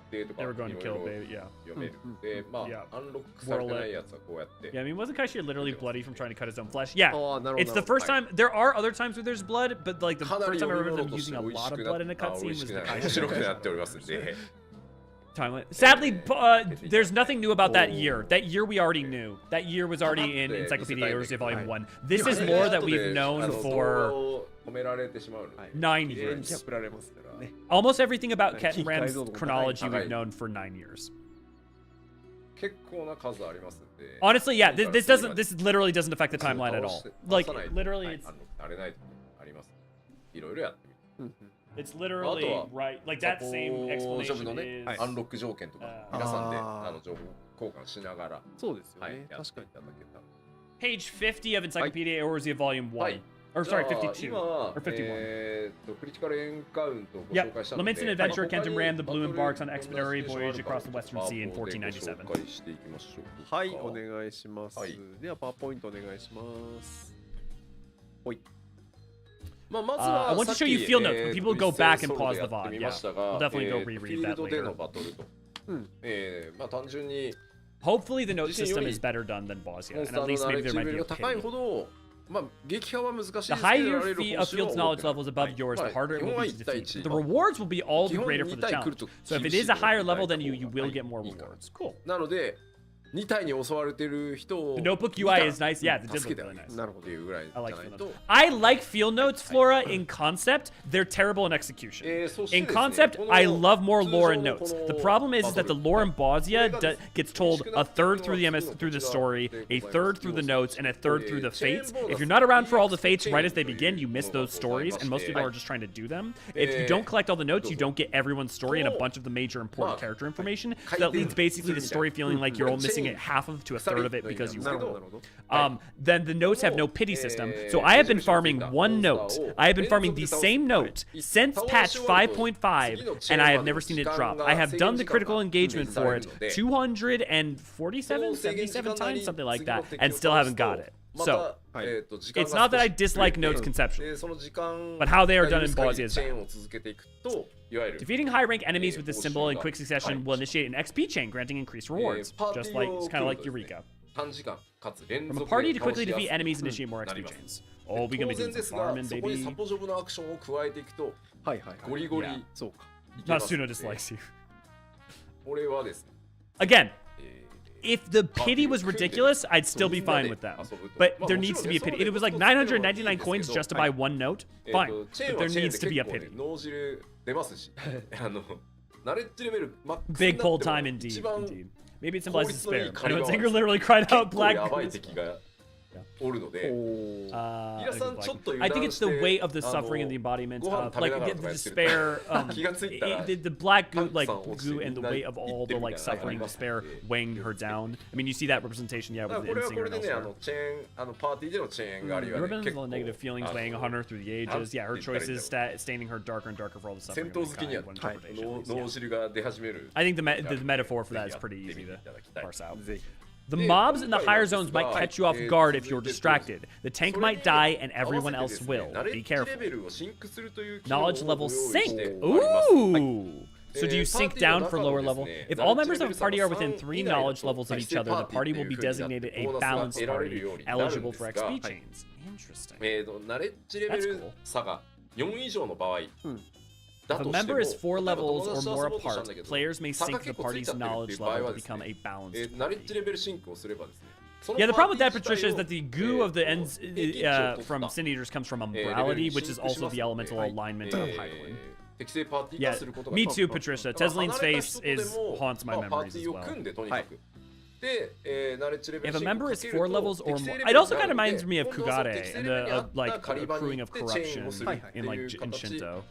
they were going to kill baby, yeah. Yeah, I mean, wasn't Kaishir literally bloody from trying to cut his own flesh? Yeah, it's the first time. There are other times where there's blood, but like the first time I remember them using a lot of blood in a cutscene was the Kaishir. Sadly, there's nothing new about that year. That year we already knew. That year was already in Encyclopedia Eorzean Volume 1. This is lore that we've known for 9 years. Almost everything about Kenton Ran's chronology we've known for 9 years. Honestly, yeah, this literally doesn't affect the timeline at all. Like, literally, it's literally right. Like that same explanation is. Page 50 of Encyclopedia Eorzean Volume 1. Or sorry, 52. Or 51. Yep. Laments and Adventure, Kenton Ran, the Blue Embarks on expeditionary voyage across the Western Sea in 1497. はい、お願いします。では、パワーポイントお願いします。ほい。I want to show you field notes, but people go back and pause the VOD. Yeah, we'll definitely go reread that later. Hopefully the note system is better done than Bosnia, and at least maybe there might be a pity. The higher a field's knowledge level is above yours, the harder it will be to defeat. The rewards will be all the greater for the challenge. So if it is a higher level, then you will get more rewards. Cool. The notebook UI is nice. Yeah, the did look really nice. I like field notes. I like field notes, Flora, in concept. They're terrible in execution. In concept, I love more lore and notes. The problem is that the lore in Bosnia gets told a third through the story, a third through the notes, and a third through the fates. If you're not around for all the fates right as they begin, you miss those stories, and most people are just trying to do them. If you don't collect all the notes, you don't get everyone's story and a bunch of the major important character information. So that leads basically the story feeling like you're all missing half of to a third of it because you then the notes have no pity system. So I have been farming one note. I have been farming the same note since patch 5.5 and I have never seen it drop. I have done the critical engagement for it 77 times, something like that, and still haven't got it. So it's not that I dislike notes conceptually, but how they are done in Bosnia is bad. Defeating high-rank enemies with this symbol in quick succession will initiate an XP chain, granting increased rewards, just like it's kind of like Eureka. 短時間かつ連 From a 続 party で to 倒 quickly しやす defeat く enemies and initiate more なり XP ます chains. Oh, we gonna be 当 doing 然で some すが farming, そこに baby. サポジョブのアクションを加えていくとはいはいはい。ゴリゴリ Yeah. そうか。いけます Natsuno ので dislikes you. これはですね Again, え if the pity was ridiculous, I'd still be fine with that. But there needs to be a pity. If it was like 999 coins just to buy one note, ー fine. チェー But ンは there チェーン needs で to be a 結構ね pity. 脳汁出ますしナレッジレベルマックス Big にな pull っても time indeed. 一番 Indeed. Maybe it symbolizes 効率のいい despair. 狩り I が know Zinger literally cried 結 out 構 black. やばい敵がおるので I 皆さんちょっと think it's the 油断して weight of the suffering and the embodiment ご飯 of 食べ like ながら the とかやってる despair, 気がついたら the black goo, パンク like さん落ちて goo and the みんな weight of all the 行ってる like みたいな suffering, あります despair weighing her down. I mean, you see that representation, yeah, だか with ら the これはこ Zinger れで and ね elsewhere. パーティーでのチェーン狩りはね Ribbons 結 and 構 the negative feelings weighing on her through the ages. Yeah, her choices staining her darker and darker for all the 戦 suffering. 闘 of 好きには mankind, one interpretation at least, 脳 yeah. 汁が出始める I think the metaphor for that is pretty easy to いただきたい parse out. ぜひ。 The mobs in the higher zones might catch you off guard if you're distracted. The tank might die and everyone else will. Be careful. Knowledge level sync. Ooh! So do you sync down for lower level? If all members of a party are within 3 knowledge levels of each other, the party will be designated a balanced party, eligible for XP chains. Interesting. ナレッジレベル差が4以上の場合 If a member is 4 levels or more apart, players may sync the party's knowledge level to become a balanced ナレッ party. ジレベルシンクをすればですね Yeah, the problem with that, Patricia, is that the goo of the ends from Sin Eaters comes from Umbrality, which is also the elemental alignment of Hydaelyn. 適正パーティー Yeah, 化することが me too, Patricia. Teslin's face haunts my パー memories ティ as ーを well. 組んでとにかくで、ナレッジレベル If a シンク member を is かける 4 と levels or 適正 more, レベ it ル also に kind な of るの reminds で me of 今度はその Kugare 適正 and レベルに the 合った like 狩り場に accruing 行 of ってチェーンを corruption する in like っていう形 Shinto. に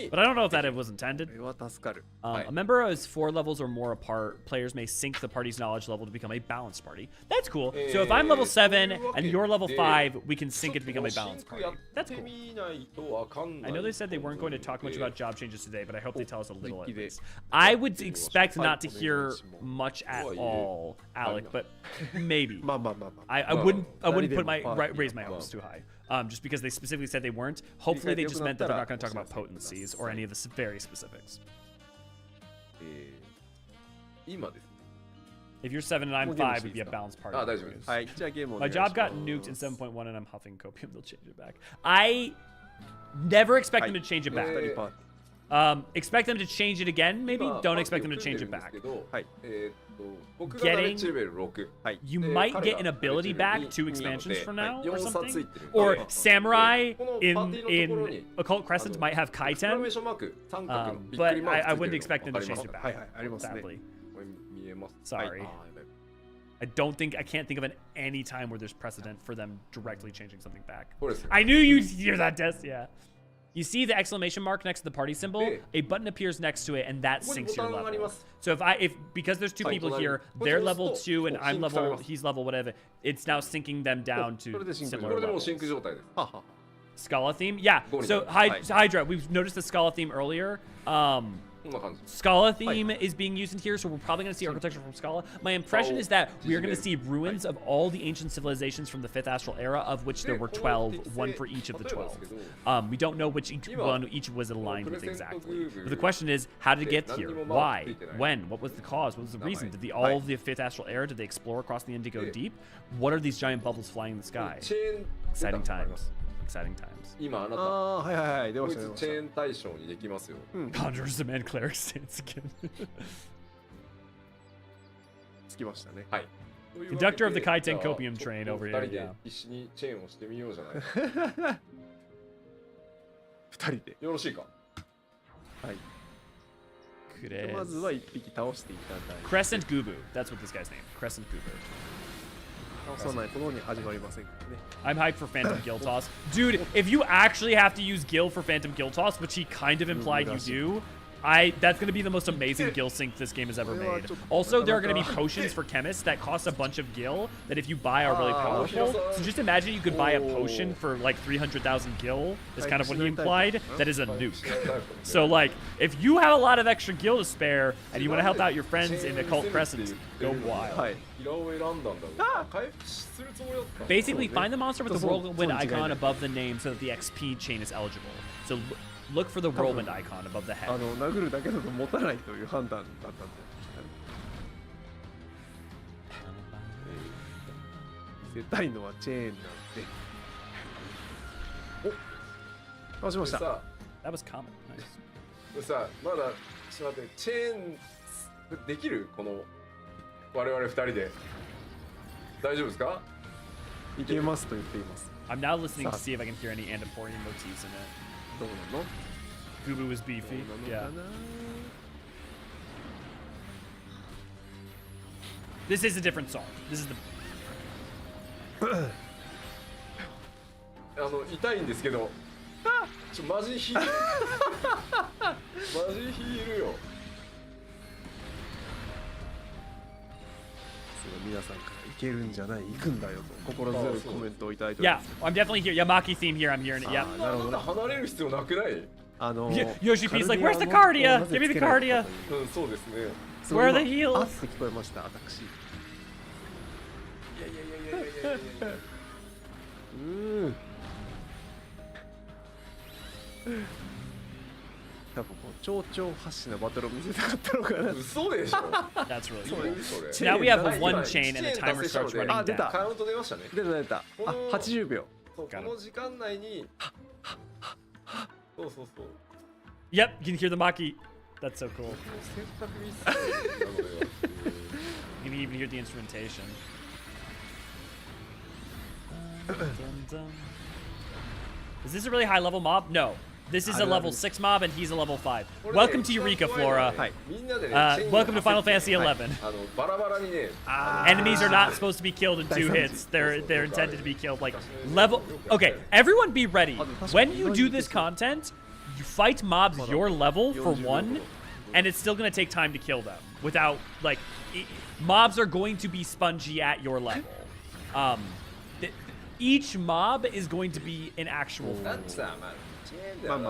But I don't know if that it was intended. これは助かる。 A member is 4 levels or more apart. Players may sync the party's knowledge level to become a balanced party. That's cool. So if I'm level 7 and you're level 5, we can sync it to become a balanced party. That's cool. I know they said they weren't going to talk much about job changes today, but I hope they tell us a little at least. I would expect not to hear much at all, Alec, but maybe. まあまあまあまあ。 I wouldn't put my raise my hopes too high. Just because they specifically said they weren't. Hopefully they just meant that they're not going to talk about potencies or any of the very specifics. 今ですね If you're 7 and I'm 5, we'd be a balanced party. あ大丈夫です はい、じゃあゲームをお My 願いします。 job got nuked in 7.1 and I'm huffing copium. They'll change it back. I never expect them to change it 二人 back. パーティー。 Expect them to change it again, maybe? 今 Don't パー expect ティ them ー to を組ん change で it るんです back. けどはい。僕がナレッジレベル6 You で might 彼 get が an ナレッジレベル ability back 2 2 なので expansions from now はい or 4差つ something. いてるんで Or Samurai このパーティーのところ in に Occult Crescent might have エクスクラメ Kaiten. ーションマーク三角のびっく But りマーク I ついて wouldn't る expect の them 分 to かり change ます it か back. はいはい、ありますね。 Sadly. これ見えます Sorry. はいあーやばい I can't think of any time where there's precedent for them directly changing something back. これですね I knew you'd hear that, Tess. Yeah. You see the exclamation mark next to the party symbol? A button appears next to it, and that ここに syncs ボ your タンがあり level. ます So because there's 2 people here, they're level 2 and I'm level, he's level whatever. It's now syncing them down to これ similar でもう levels. シンク状態です はは。 Scala theme? Yeah. So Hydra, we've noticed the Scala theme earlier. こんな感じ Scala theme is being used in here, so we're probably going to see architecture from Scala. My impression is that we are going to see ruins of all the ancient civilizations from the 5th Astral Era, of which there were 12, one for each of the 12. We don't know which each was aligned with exactly. But the question is, how did it get here? Why? When? What was the cause? What was the reason? Did all of the 5th Astral Era, did they explore across the Indigo Deep? What are these giant bubbles flying in the sky? チェーン Exciting times. Exciting times. 今あなたああ、はいはいはい、出まこいした出ましつチェーン対象にできますよ Conjures the man cleric stance again. た。つきましたね。はい Conductor of the Kaiten Copium train over here, 2人で yeah. 一緒にチェーンをしてみようじゃない二人で。よろしいかはい。 Good まずは一匹倒していただいて。 Crescent Gubu. That's what this guy's name. Crescent Gubu. 倒さないことに始まりませんからね。 I'm hyped for Phantom Gil Toss. Dude, if you actually have to use Gil for Phantom Gil Toss, which he kind of implied you do, that's going to be the most amazing Gil sync this game has ever made. Also, there are going to be potions for chemists that cost a bunch of Gil that if you buy are really powerful. So just imagine you could buy a potion for like 300,000 Gil, is kind of what he implied. That is a nuke. So like, if you have a lot of extra Gil to spare and you want to help out your friends in Occult Crescent, go wild. はい。平を選んだんだろう回復するつもりだった Basically, find the monster with the whirlwind icon above the name so that the XP chain is eligible. So look for the whirlwind icon above the あ head. の殴るだけだと持たないという判断だったんで。せたいのはチェーンなんで。お、倒しました。That was common. Nice. これさ、まだちょっと待って、チェーンできる？この我々2人で大丈夫ですか？いけますと言っています。I'm now listening to see if I can hear any Andaporian motifs in it. どうなの？ Gubu was beefy. どうな Yeah. のかな？ This is a different song. This is the. 痛いんですけど、マジヒールマジヒールよ。皆さんからいけるんじゃない、行くんだよと心強いコメントをいただいており Yeah, ます。 I'm definitely here. Yamaki theme here. I'm hearing it. Yeah. なるほど。離れる必要なくない？ Yoshi P's like, where's the Cardia? Give me the Cardia. うん、そうですね。 Where are the heals? あって聞こえました、私。いやいやいやいやいやいやいや。多分こう蝶々発信なバトルを見せたかったのかな。嘘でしょ。 That's really そ cool. れそれ。 So now we have Chain one chain and the timer starts running あ、出た。 down. カウント出ましたね。出た出た。あ、80秒。そう、この時間内に。そうそうそう。 Yep, you can hear the Maki. That's so cool. 選択ミスなのよ。 You can even hear the instrumentation. Dun, dun. Is this a really high level mob? No. This is a level 6 mob and he's a level 5. Welcome to Eureka, Flora. Welcome to Final Fantasy 11. Enemies are not supposed to be killed in 2 hits. They're intended to be killed like level. Okay, everyone be ready. When you do this content, you fight mobs your level for 1, and it's still gonna take time to kill them. Without like, mobs are going to be spongy at your level. Each mob is going to be an actual fight.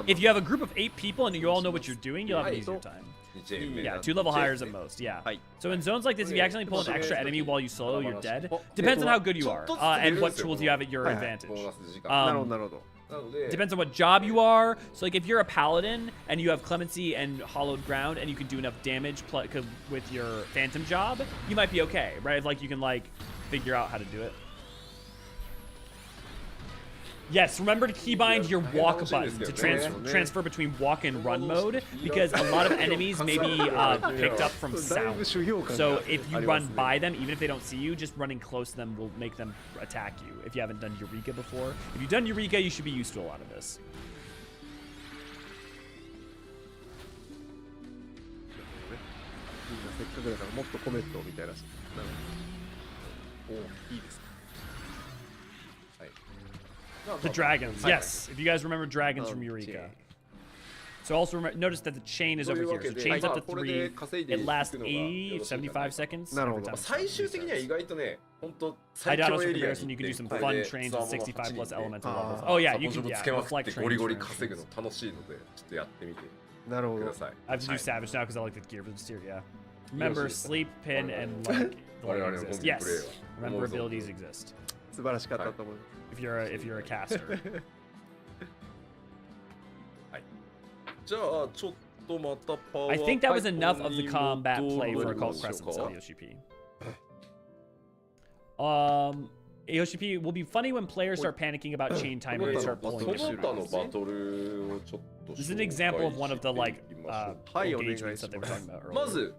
If you have a group of 8 people and you all know what you're doing, you'll have an easier time. Yeah, 2 level hires at most, yeah. So in zones like this, if you accidentally pull an extra enemy while you solo, you're dead. Depends on how good you are, and what tools you have at your advantage. なるほどなるほど。 Depends on what job you are. So like if you're a paladin and you have clemency and hollowed ground and you can do enough damage with your phantom job, you might be okay, right? Like you can like figure out how to do it. Yes, remember to keybind your walk button to transfer between walk and run mode, because a lot of enemies may be picked up from sound. So if you run by them, even if they don't see you, just running close to them will make them attack you. If you haven't done Eureka before. If you've done Eureka, you should be used to a lot of this. みんなせっかくだからもっとコメントを見たいらしい。お、いいですね。 The dragons, yes. If you guys remember dragons from Eureka. So also remember, notice that the chain is over here. So chain's up to 3. It lasts 80, 75 seconds. Hydaelyn comparison, you can do some fun trains with 65 plus elemental levels. Oh yeah, you can reflect trains. I have to do savage now because I like the gear for the steer, yeah. Remember, sleep, pin, and like exist. Yes. Remember, abilities exist. 素晴らしかったと思う。 If you're a caster. I think that was enough of the combat play for Occult Crescents on EOCP. EOCP will be funny when players start panicking about chain timer and start pulling different routes. This is an example of one of the like engagements that they were talking about earlier.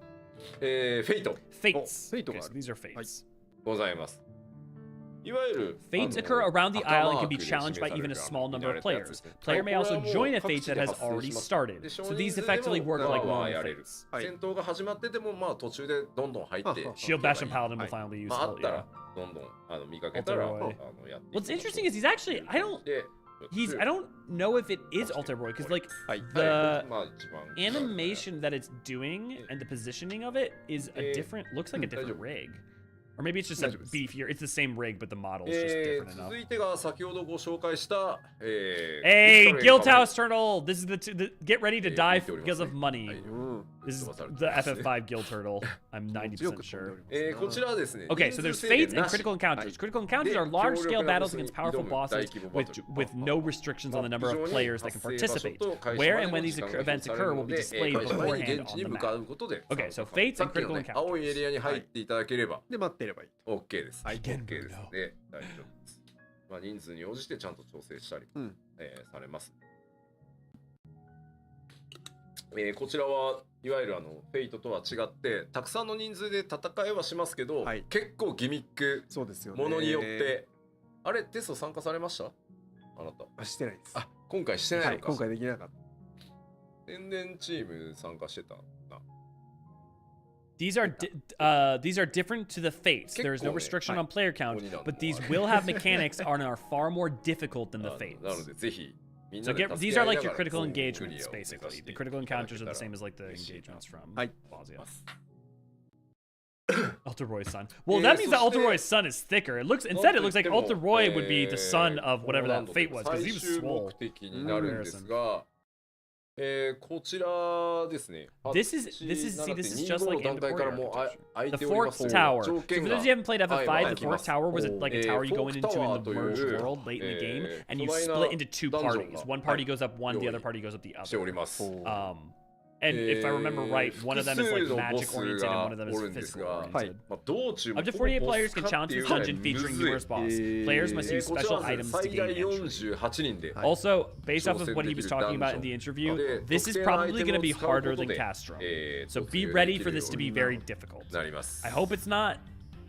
Fates. Okay, so these are fates. Fates occur around the isle and can be challenged by even a small number of players. Player may also join a fate that has already started. So these effectively work like normal fates. Shield Bash and Paladin will finally use it. Yeah. What's interesting is he's actually I don't know if it is Alterroy because like the animation that it's doing and the positioning of it is a different looks like a different rig. Or maybe it's just a beefier. It's the same rig, but the model is just different enough. Hey, Guild House Turtle! This is the get ready to die because of money. This is the FF5 Guild Turtle. I'm 90% sure. こちらはですね。 Okay, so there's fates and critical encounters. Critical encounters are large-scale battles against powerful bosses with no restrictions on the number of players that can participate. Where and when these events occur will be displayed beforehand on the map. Okay, so fates and critical 青いエ encounters. リアに入っていただければで待ってればいい。 OK です。I OK can です know. ね。大丈夫です。まあ人数に応じてちゃんと調整したり、されます。こちらはいわゆるフェイトとは違ってたくさんの人数で戦いはしますけど、結構ギミックものによってあれテスト参加されました？あなた。してないです。あ、今回してないのか。今回できなかった。宣伝チーム参加してたな。These are different to the fates. There is no restriction on player count, but these will have mechanics and are far more difficult than the fates. なのでぜひ So these are like your critical engagements, basically. The critical encounters are the same as like the engagements from Bosnia. Alter Roy's son. Well, that means that Alter Roy's son is thicker. It looks instead it looks like Alter Roy would be the son of whatever that fate was, because he was swole. こちらですね。 This is just like in the fourth tower. So for those you haven't played FF5, the fourth tower was like a tower you go into in the merged world late in the game, and you split into two parties. One party goes up one, the other party goes up the other. And if I remember right, one of them is like magic oriented and one of them is physical oriented. Up to 48 players can challenge this dungeon featuring numerous bosses. Players must use special items to gain entry. Also, based off of what he was talking about in the interview, this is probably going to be harder than Castrum. So be ready for this to be very difficult. I hope it's not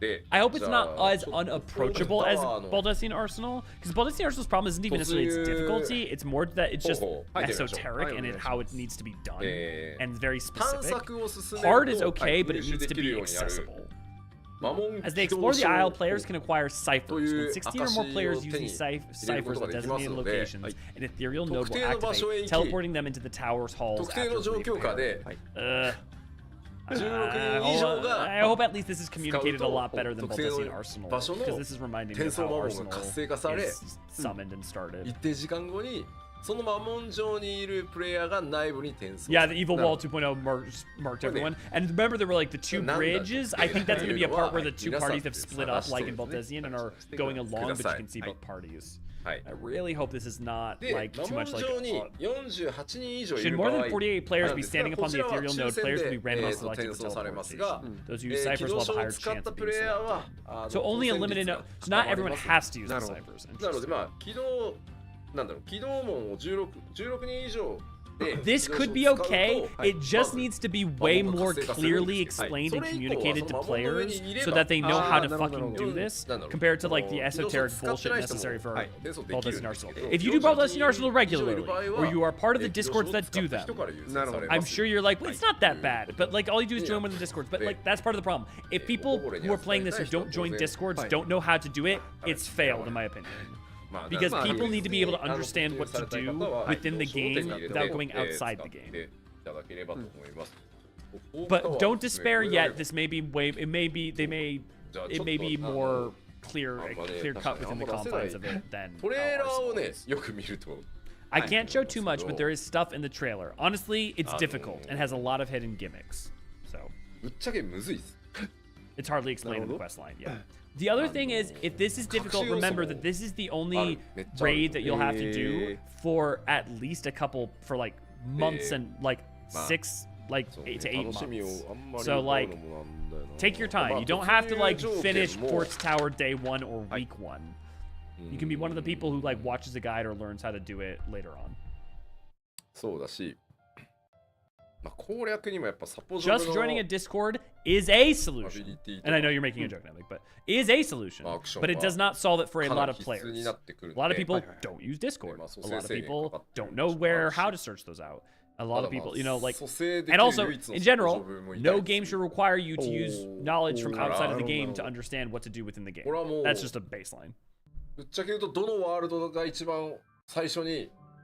as unapproachable as Baldesion Arsenal, because Baldesion Arsenal's problem isn't even necessarily its difficulty, it's more that it's just esoteric and how it needs to be done, and very specific. Hard is okay, but it needs to be accessible. As they explore the Isle, players can acquire ciphers. When 16 or more players use these ciphers at designated locations, an ethereal node will activate, teleporting them into the tower's halls after repair. I hope at least this is communicated a lot better than Baldesion Arsenal, because this is reminding me of how Arsenal is summoned and started. Yeah, the Evil Wall 2.0 marked everyone. And remember, there were like the two bridges. I think that's going to be a part where the two parties have split up, like in Baldesion, and are going along, but you can see both parties. I really hope this is not like too much like. Should more than 48 players be standing upon the ethereal node, players will be randomly selected for teleportation. Those who use ciphers will have a higher chance of being selected. So only a limited. So not everyone has to use the ciphers. This could be okay. It just needs to be way more clearly explained and communicated to players so that they know how to fucking do this compared to like the esoteric bullshit necessary for Baldesion Arsenal. If you do Baldesion Arsenal regularly, or you are part of the discords that do them, I'm sure you're like, well, it's not that bad, but like all you do is join one of the discords. But like that's part of the problem. If people who are playing this who don't join discords don't know how to do it, it's failed in my opinion. Because people need to be able to understand what to do within the game without going outside the game. But don't despair yet. This may be it may be more clear cut within the confines of it than I can't show too much, but there is stuff in the trailer. Honestly, it's difficult and has a lot of hidden gimmicks. So it's hardly explained in the quest line. Yeah. The other thing is, if this is difficult, remember that this is the only raid that you'll have to do for at least a couple, for like months and like 8 to 8 months. So like, take your time. You don't have to like finish Port's Tower day 1 or week 1. You can be one of the people who like watches a guide or learns how to do it later on. Just joining a Discord is a solution. And I know you're making a joke now, but is a solution. But it does not solve it for a lot of players. A lot of people don't use Discord. A lot of people don't know how to search those out. A lot of people, like, and also, in general, no game should require you to use knowledge from outside of the game to understand what to do within the game. That's just a baseline.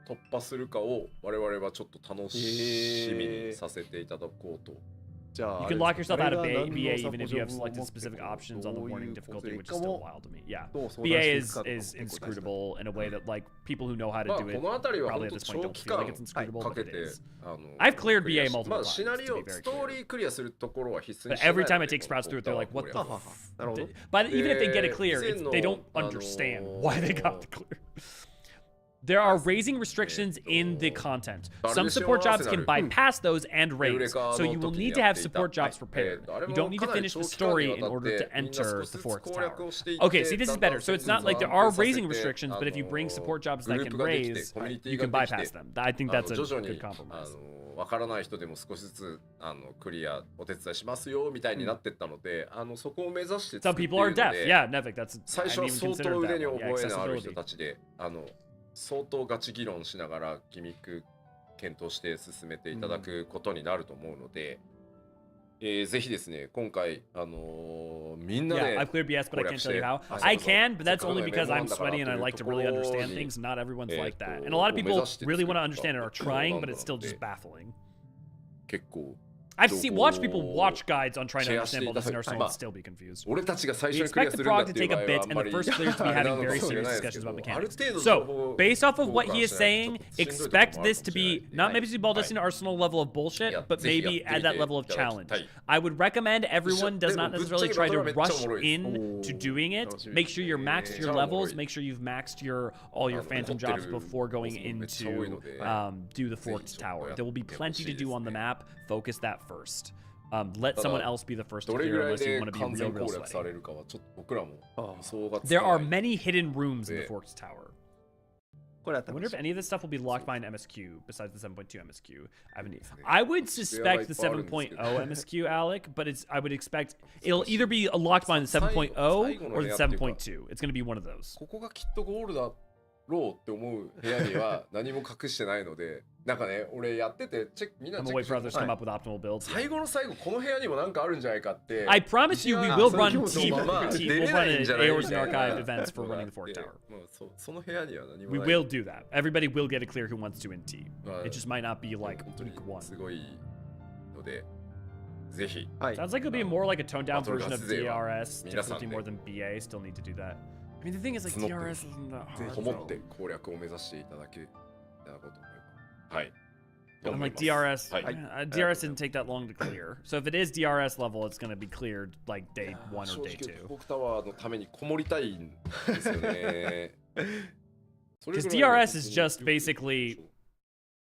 突破するかを我々はちょっと楽しみにさせていただこうと You can lock yourself out of BA even if you have selected specific options on the warning difficulty, which is still wild to me. Yeah, BA is inscrutable in a way that like people who know how to do it probably at this point don't feel like it's inscrutable, but it is. I've cleared BA multiple times, to be very clear. But every time it takes Sprouts through it, they're like, what the f? But even if they get it clear, they don't understand why they got the clear. There are raising restrictions in the content. Some support jobs can bypass those and raise, so you will need to have support jobs prepared. You don't need to finish the story in order to enter the Forks Tower. Okay, see, this is better. So it's not like there are raising restrictions, but if you bring support jobs that can raise, you can bypass them. I think that's a good compromise. わからない人でも少しずつクリアお手伝いしますよみたいになってったので、そこを目指して作っているので、最初は相当腕に覚えのある人たちで相当ガチ議論しながらギミック検討して進めていただくことになると思うので、ぜひですね今回みんなで I've cleared BS, but I can't tell you how. I can, but that's only because I'm sweaty and I like to really understand things. Not everyone's like that, and a lot of people really want to understand it are trying, but it's still just baffling. 結構 I've watched people watch guides on trying to understand all this in Arsenal and still be confused. We expect the prog to take a bit and the first clears to be having very serious discussions about mechanics. So, based off of what he is saying, expect this to be not maybe Baldestin Arsenal level of bullshit, but maybe at that level of challenge. I would recommend everyone does not necessarily try to rush in to doing it. Make sure you're maxed your levels. Make sure you've maxed all your phantom jobs before going into do the Forked Tower. There will be plenty to do on the map. Focus that first. Let someone else be the first to clear unless you want to be real sweaty. There are many hidden rooms in the Forked Tower. I wonder if any of this stuff will be locked behind MSQ besides the 7.2 MSQ. I would suspect the 7.0 MSQ, Alec, but I would expect it'll either be locked behind the 7.0 or the 7.2. It's going to be one of those. ローって思う部屋には何も隠してないので、なんかね、俺やっててみんなチェックして最後の最後この部屋にもなんかあるんじゃないかって。I promise you we will run team. We'll run Eorzean archive events for running the Forked Tower. その部屋には何もない。We will do that. Everybody will get it clear who wants to in T. It just might not be like week one. すごいので。ぜひ。 Sounds like it'll be more like a toned down version of DRS. Difficulty more than BA. Still need to do that. I mean, the thing is, like, DRS isn't that hard. こもって攻略を目指していただこうと思います。はい。 I'm like DRS. DRS didn't take that long to clear. So if it is DRS level, it's going to be cleared like day 1 or day 2. 僕タワーのためにこもりたいんですよね。Because DRS is just basically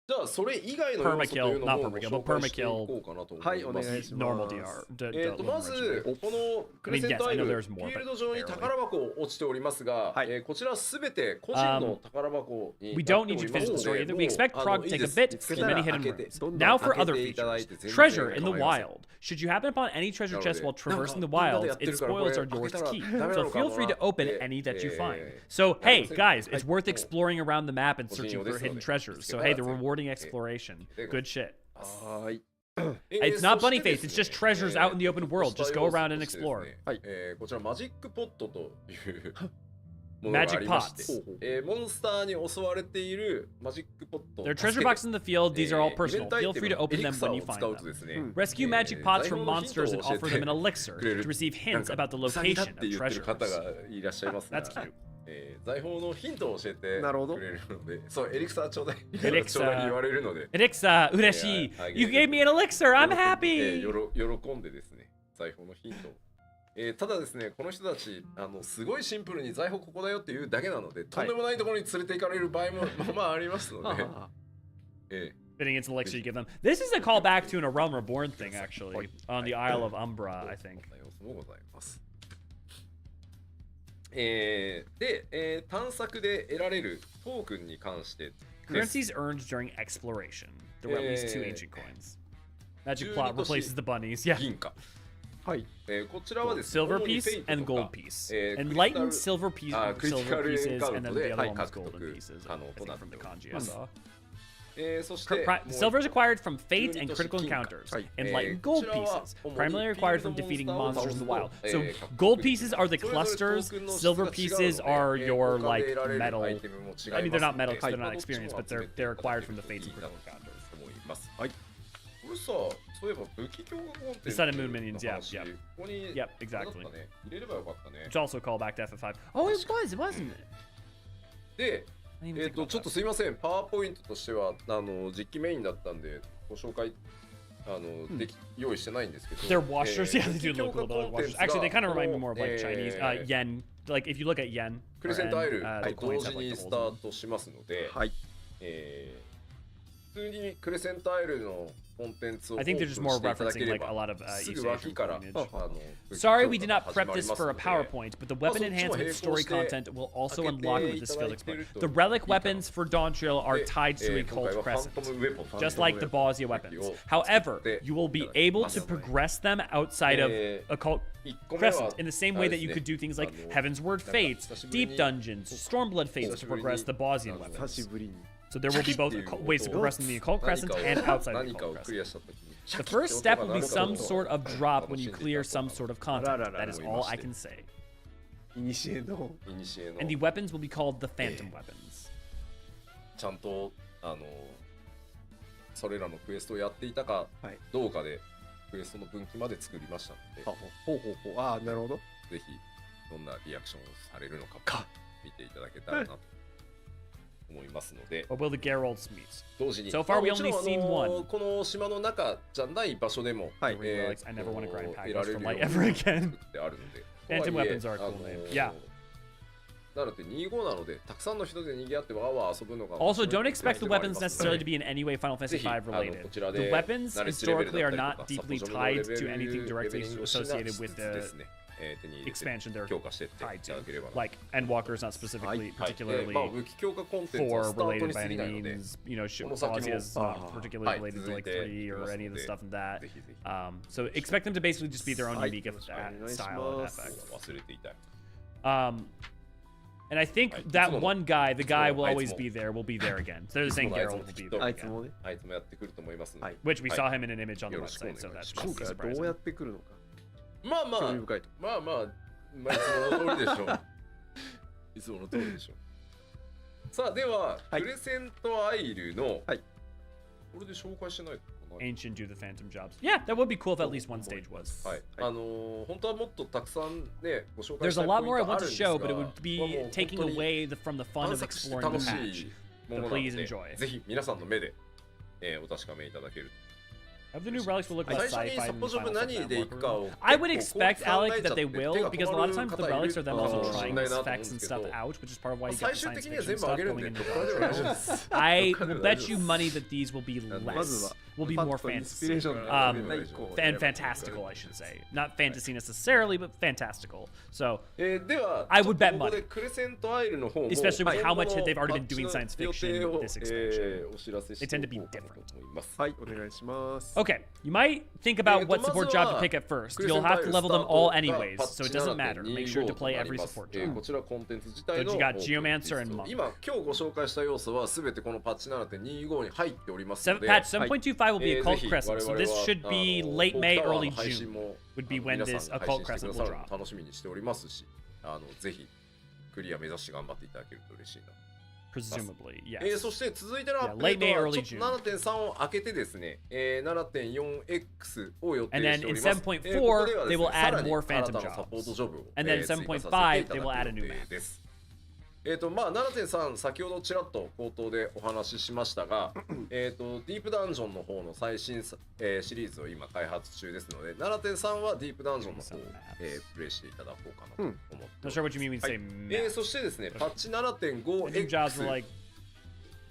じゃあそれ以外の要素というのもご紹介していこうかなと思います。normal DR。まずこのクレセントアイルフィールド上に宝箱落ちておりますが、こちらすべて個人の宝箱になっておりますので、We expect prog to take a bit to many hidden rooms. Now for other features. Treasure in the wild. Should you happen upon any treasure chest while traversing the wilds, its spoils are yours to keep. So feel free to open any that you find. So hey guys, it's worth exploring around the map and searching for hidden treasures. So hey, the rewarding exploration. Good shit. It's not bunny face, it's just treasures out in the open world. Just go around and explore. こちらマジックポットというMagic pots. There are treasure boxes in the field. These are all personal. Feel free to open them when you find them. Rescue magic pots from monsters and offer them an elixir to receive hints about the location of treasures. That's cute. 財宝のヒントを教えてくれるので、そうエリクサーちょうだい。エリクサー言われるので。エリクサー嬉しい。You gave me an elixir. I'm happy. 喜んでですね、財宝のヒントを。ただですね、この人たちすごいシンプルに財宝ここだよっていうだけなので、とんでもないところに連れて行かれる場合もまあありますので。Fitting it's an elixir you give them. This is a callback to an A Realm Reborn thing actually on the Isle of Umbra, I think. で、探索で得られるトークンに関して Currencies earned during exploration. There were at least 2 ancient coins. Magic plot replaces the bunnies. Yeah. 銀貨。はい。こちらはですね、 silver piece and gold piece. Enlightened silver pieces and then the other one was golden pieces. I think from the kanji I saw. Silver is acquired from fate and critical encounters. Enlightened gold pieces, primarily acquired from defeating monsters in the wild. So gold pieces are the clusters, silver pieces are your like metal. I mean they're not metal because they're not experienced, but they're acquired from the fates and critical encounters. はい。これさ、そういえば武器強化コンテンツ The Sun and Moon minions, yeah, の話 yeah. ここに Yep, あれ exactly. だったね入れればよかったね Which also call back to FF5. Oh, it was, wasn't it? で I didn't even think about ちょっとすいませんパワーポイントとしては実機メインだったんでご紹介用意してないんですけど They're washers, yeah, they do look a little bit like washers. Actually, they kind of remind me more of like Chinese yen. Like if you look at yen, クレセントアイル the と coins 同 have 時 like に the ス holes タ in ー them. トしますので、はい。普通にクレセントアイルのコンテンツを I think they're just more オープンしていただけ referencing れ like ば a lot of す East ぐ脇 Asian から coinage. 武器 Sorry, 強 we 化 did が not 始 prep まり this ます for a ので PowerPoint, but the weapon そっちも enhancement 並 story 行して content will also 開けて unlock with い this ただい Felix て book. ると The relic いいかな weapons for Dawntrail are で tied to a 今 cult 回はファン crescent, トムウェポン just like the Bosnia weapons. However, you will be able to progress them outside of occult 1個目は crescent in the same way that you could do things like Heaven's Word Fates, Deep Dungeons, Stormblood Fates to progress the Bosnian 久 weapons. しぶりに So there will be both ways to progress in the occult crescent and outside of the 何かを occult クリア crescent. した時に The first step will be some sort of drop when you clear some sort of content. That is all I can say. いにしえの 古の And the weapons will be called the Phantom weapons. ちゃんとそれらのクエストをやっていたかはいどうかでクエストの分岐まで作りましたので、ほうほうほうああなるほどぜひどんなリアクションをされるのか見ていただけたらなと思いますので、 Or will the Geralts meet? 同時に So far we もちろん only seen one. この島の中じゃない場所でも、はい Relics, I never want to grind 得ら packers れる from よう light に ever 作 again. ってあるので Phantom とはいえ weapons are a cool name. Yeah. なので25なのでたくさんの人で賑わってわーわー遊ぶのが Also, don't expect the weapons necessarily to be in any way Final Fantasy V related. The weapons historically are not deeply tied to anything directly associated with the expansion they're 強化していって tied いた to. だければな Like Endwalker is not specifically, はい particularly まあ武器強化コンテンツは 4スタート related に by 過ぎ any ないので means. You know,この先も Bosnia is not particularly はい related to 続い like て 3 or any of the stuff in that. ぜひぜひ So expect them to basically just be their own はい unique よろしくお願いし style and ます effect. 忘れていたい And I think Right. that It's one guy, the guy will It's always more. be there, will be there again. So they're saying Geralt will be there あいつ again. もねあいつもやってくると思いますので、はい Which we はい saw him in an image on the よろしくお願 website, い so し that's ます今 not 回はどう surprising. やってくるのかまあまあ興味深いとまあまあ、まあ、いつもの通りでしょう。いつもの通りでしょう。さあ、では、はいクレセントアイルの、はいこれで紹介してないのかな Ancient do the phantom jobs. Yeah, that would be cool if at least one stage was. はい。本当はもっとたくさんね、ご紹介 There's した a い lot ポイ more ン I トあ want る to んです show, が but it would be taking away from the fun 探 of 索して exploring 楽 the し patch. いものなの Please で、 enjoy. ぜひ皆さんの目で、お確かめいただけると。 Of the new relics will look 最 like 初に sci-fi サ and ポジョブ Final 何 Fantasy でいくかを I would 結構 expect, 考 Alec, えちゃ that って they 手 will, が because a 止 lot ま of る times the 方いる relics are them か also もし trying れないなと思うん specs です and けど stuff out, which is part of why you 最 get the 終 science 的には fiction 全部あ stuff げるん going で into これでお願いします I これ will でお願い bet し you ます money that these will be まず less, は will be パ more ッとインスピレ fantasy. ーション And fantastical, I should say. Not fantasy necessarily, but fantastical. So, では I would bet ここ money. でクレセントアイルの方も Especially with how much 今後の they've already been パッチ doing の science 予 fiction 定を this expansion. お知らせし They て tend お to be こうかな different. と思います。はいお願いします Okay, you might think about what support job to pick at first. You'll have to level them all anyways, so it doesn't matter. Make sure to play every support job. こちらコンテンツ自体の So you got Geomancer and Monk. 今今日ご紹介した要素はすべてこのパッチ 7.25 に入っておりますので Patch 7.25 will be ぜ occult ひ crescent, 我 so 々 this は should be フォ late ーク May, タワー early の配信 June も would be 皆 when さん this が配 occult 信して crescent くださ will るの drop. 楽しみにしておりますしぜひクリア目指して頑張っていただけると嬉しいな Presumably, yes. そして続いてのアップ Yeah, late デー May, トは early ちょっと 7.3 を開けてですね、7.4X を予定 And then してお in ります。 7.4, ここではですね they will add さらに more phantom 新たなサポート jobs. ジョブを And then 追加させていた 7.5, だく they will add a new 予 map. 定です。まあ7.3先ほどちらっと口頭でお話ししましたがディープダンジョンの方の最新シリーズを今開発中ですので 7.3 はディープダンジョンの方をプレイしていただこうかなと思っております。 Not sure what you mean when you say はい map. そしてですねパッチ New jobs were7.5X like,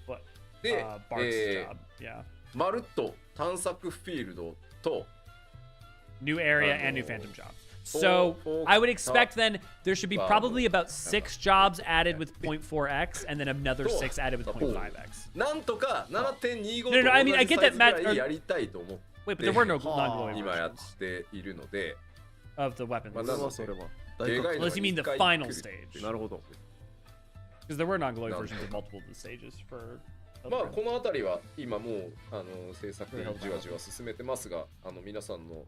what? で Bart's job, yeah. まるっと探索フィールドと New area and new phantom jobs. So I would expect then there should be probably about 6 jobs added with 0.4x and then another 6 added with 0.5x. なんとか 7.25 と No, no, I mean, I 同じ get サイ that ズぐら Matt- いやりたいと思って Wait, but there were no non-glowing 今やっ versions ているので of the weapons. まあそれはそれは大でかいの Unless you mean the が final 一回来る stage. なるほど Because there were non-glowing No. versions of multiple of the stages for... まあこの辺りは今もう制作じわじわ進めてますが皆さんの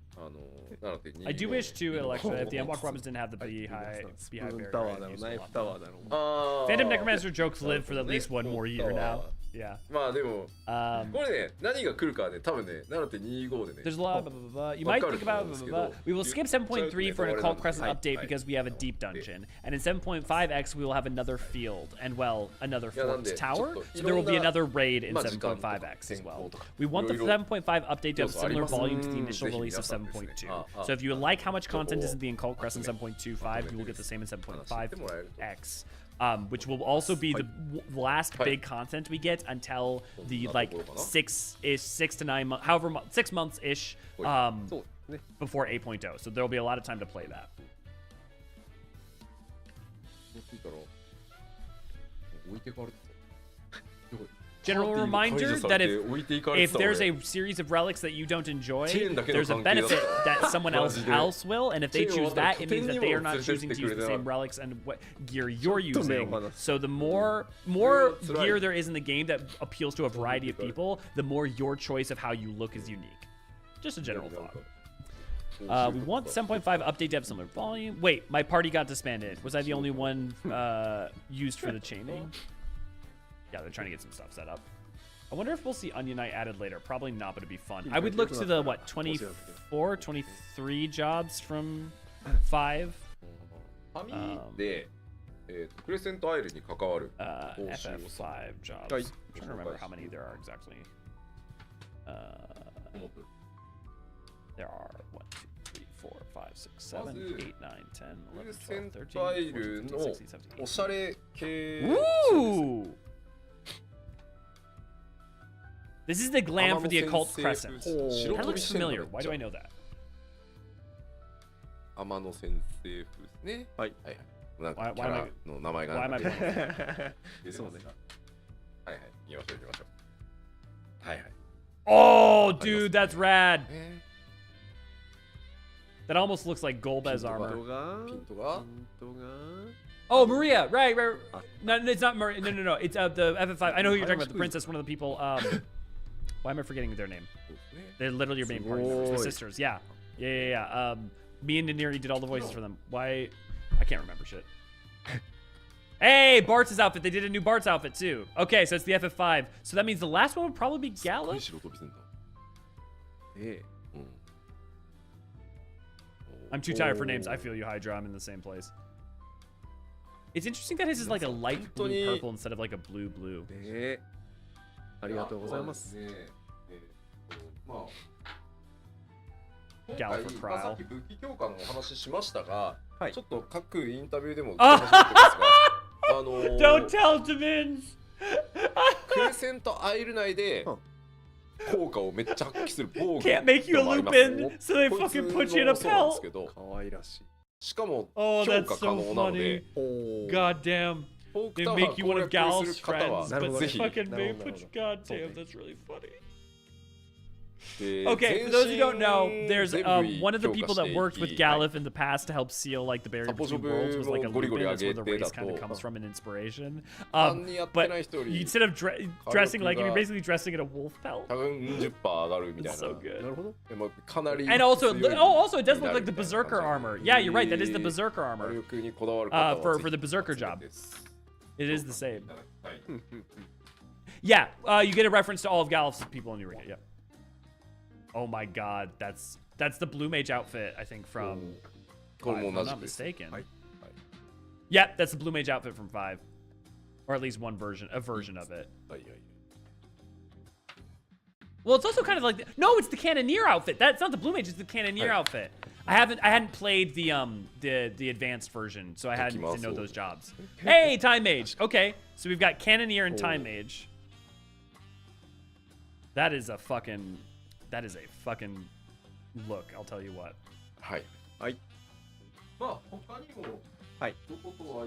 7.25 I do wish to Alexa if the Endwalk weapons didn't have the beehive スプーンタワーだろ barrier. ナイフタワーだろ Phantom Necromancer jokes live for at least one more year now. Yeah. まあでも、これね、何が来るかはね、多分ね、7.25 でね。 There's a lot of blah, blah, blah. You might think about blah, blah, blah. We will skip 7.3 for an Occult Crescent update because we have a deep dungeon. And in 7.5x, we will have another field and, well, another fortress tower. So there will be another raid in 7.5x as well. We want the 7.5 update to have similar volume to the initial release of 7.2. So if you like how much content is in the Occult Crescent 7.25, we will get the same in 7.5x. Which will also be the last big content we get until the like 6 to 9 months, however 6 months ish before 8.0. So there will be a lot of time to play that. General reminder that if there's a series of relics that you don't enjoy, there's a benefit that someone else will, and if they choose that, it means that they are not choosing to use the same relics and what gear you're using. So the more gear there is in the game that appeals to a variety of people, the more your choice of how you look is unique. Just a general thought. We want 7.5 update to have similar volume. Wait, my party got disbanded. Was I the only one used for the chaining? Yeah, they're trying to get some stuff set up. I wonder if we'll see Onion Knight added later. Probably not, but it'd be fun. I would look to the, what, 24, 23 jobs from 5? FF5 jobs. I'm trying to remember how many there are exactly. There are 1, 2, 3, 4, 5, 6, 7, 8, 9, 10, 11, 12, 13, 14, 15, 16, 17, 18. Woo! This is the glam for the Occult Crescent. That looks familiar. Why do I know that? Why am I playing Oh, dude, that's rad. That almost looks like Golbez armor. Oh, Maria, right. No, it's not Maria. No. It's the FF5. I know who you're talking about. The princess, one of the people. Why am I forgetting their name? They're literally your main party members. The sisters. Yeah. Me and Neri did all the voices for them. Why? I can't remember shit. Hey, Bart's outfit. They did a new Bart's outfit too. Okay, so it's the FF5. So that means the last one would probably be Gallup. I'm too tired for names. I feel you, Hydra. I'm in the same place. It's interesting that his is like a light blue purple instead of like a blue. Gallup for Cryle. ちょっと各インタビューでも Don't tell Domins! クレセントアイル内で効果をめっちゃ発揮する防具 Can't make you a Lupin, so they fucking put you in a pelt. しかも強化可能なので God damn. They make you one of Gallup's friends, but they ぜひ fucking may put you. God damn, that's really funny. Okay, for those who don't know, there's one of the people that worked with Gallup in the past to help seal like the barrier between worlds was like a Lupin. That's where the race kind of comes from in inspiration. But instead of dressing like you're basically dressing in a wolf pelt. It's so good. And also it does look like the Berserker armor. Yeah, you're right. That is the Berserker armor. For the Berserker job. It is the same. Yeah, you get a reference to all of Gallup's people in Eureka. Yeah. Oh my God, that's the Blue Mage outfit, I think, from 5, if I'm not mistaken. Yeah, that's the Blue Mage outfit from 5. Or at least a version of it. Well, it's also kind of like no, it's the Cannoneer outfit. That's not the Blue Mage, it's the Cannoneer outfit. I hadn't played the advanced version, so I hadn't to know those jobs. Hey, Time Mage. Okay, so we've got Cannoneer and Time Mage. That is a fucking look, I'll tell you what.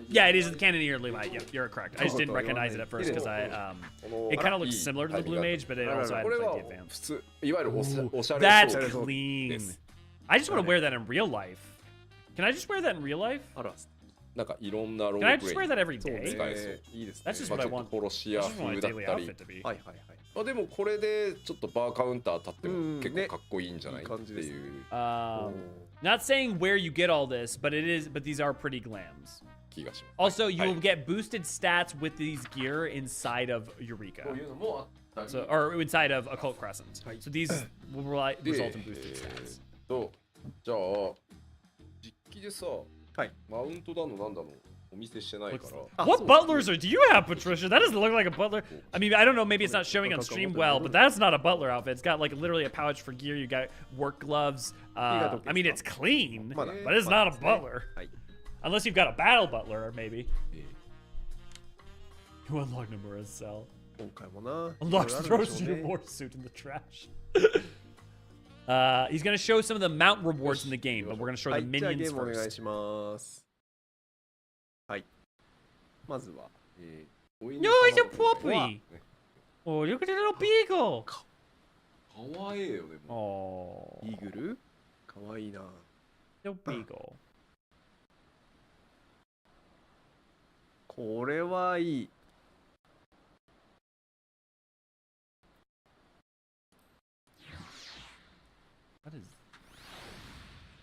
Yeah, it is the Cannoneer Levi. Yeah, you're correct. I just didn't recognize it at first because it kind of looks similar to the Blue Mage, but it also hadn't played the advanced. That's clean. I just want to wear that in real life. Can I just wear that in real life? Can I just wear that every day? That's just what I want. That's just my daily outfit to be. でもこれでちょっとバーカウンター立っても結構かっこいいんじゃないっていう。Not saying where you get all this, but these are pretty glams. 気がします。 Also, you will get boosted stats with these gear inside of Eureka. こういうのもあったり So, or inside of Occult Crescent. So these will result in boosted stats. じゃあ実機でさ、マウントだのなんだのお見せしてないから。 What butlers do you have, Patricia? That doesn't look like a butler. I mean, I don't know, maybe it's not showing on stream well, but that's not a butler outfit. It's got like literally a pouch for gear. You got work gloves. I mean, it's clean, but it's not a butler. Unless you've got a battle butler, maybe. You unlock Nomura's cell. 今回もな。 Unlocks throws your war suit in the trash. He's gonna show some of the mount rewards in the game, but we're gonna show the じゃあゲ minions ームお願い first. します。はい。まずは。 No, it's a puppy. Oh, look at the little beagle. かわいいよでも。 Oh, イーグルかわいいな。 little beagle. これはいい。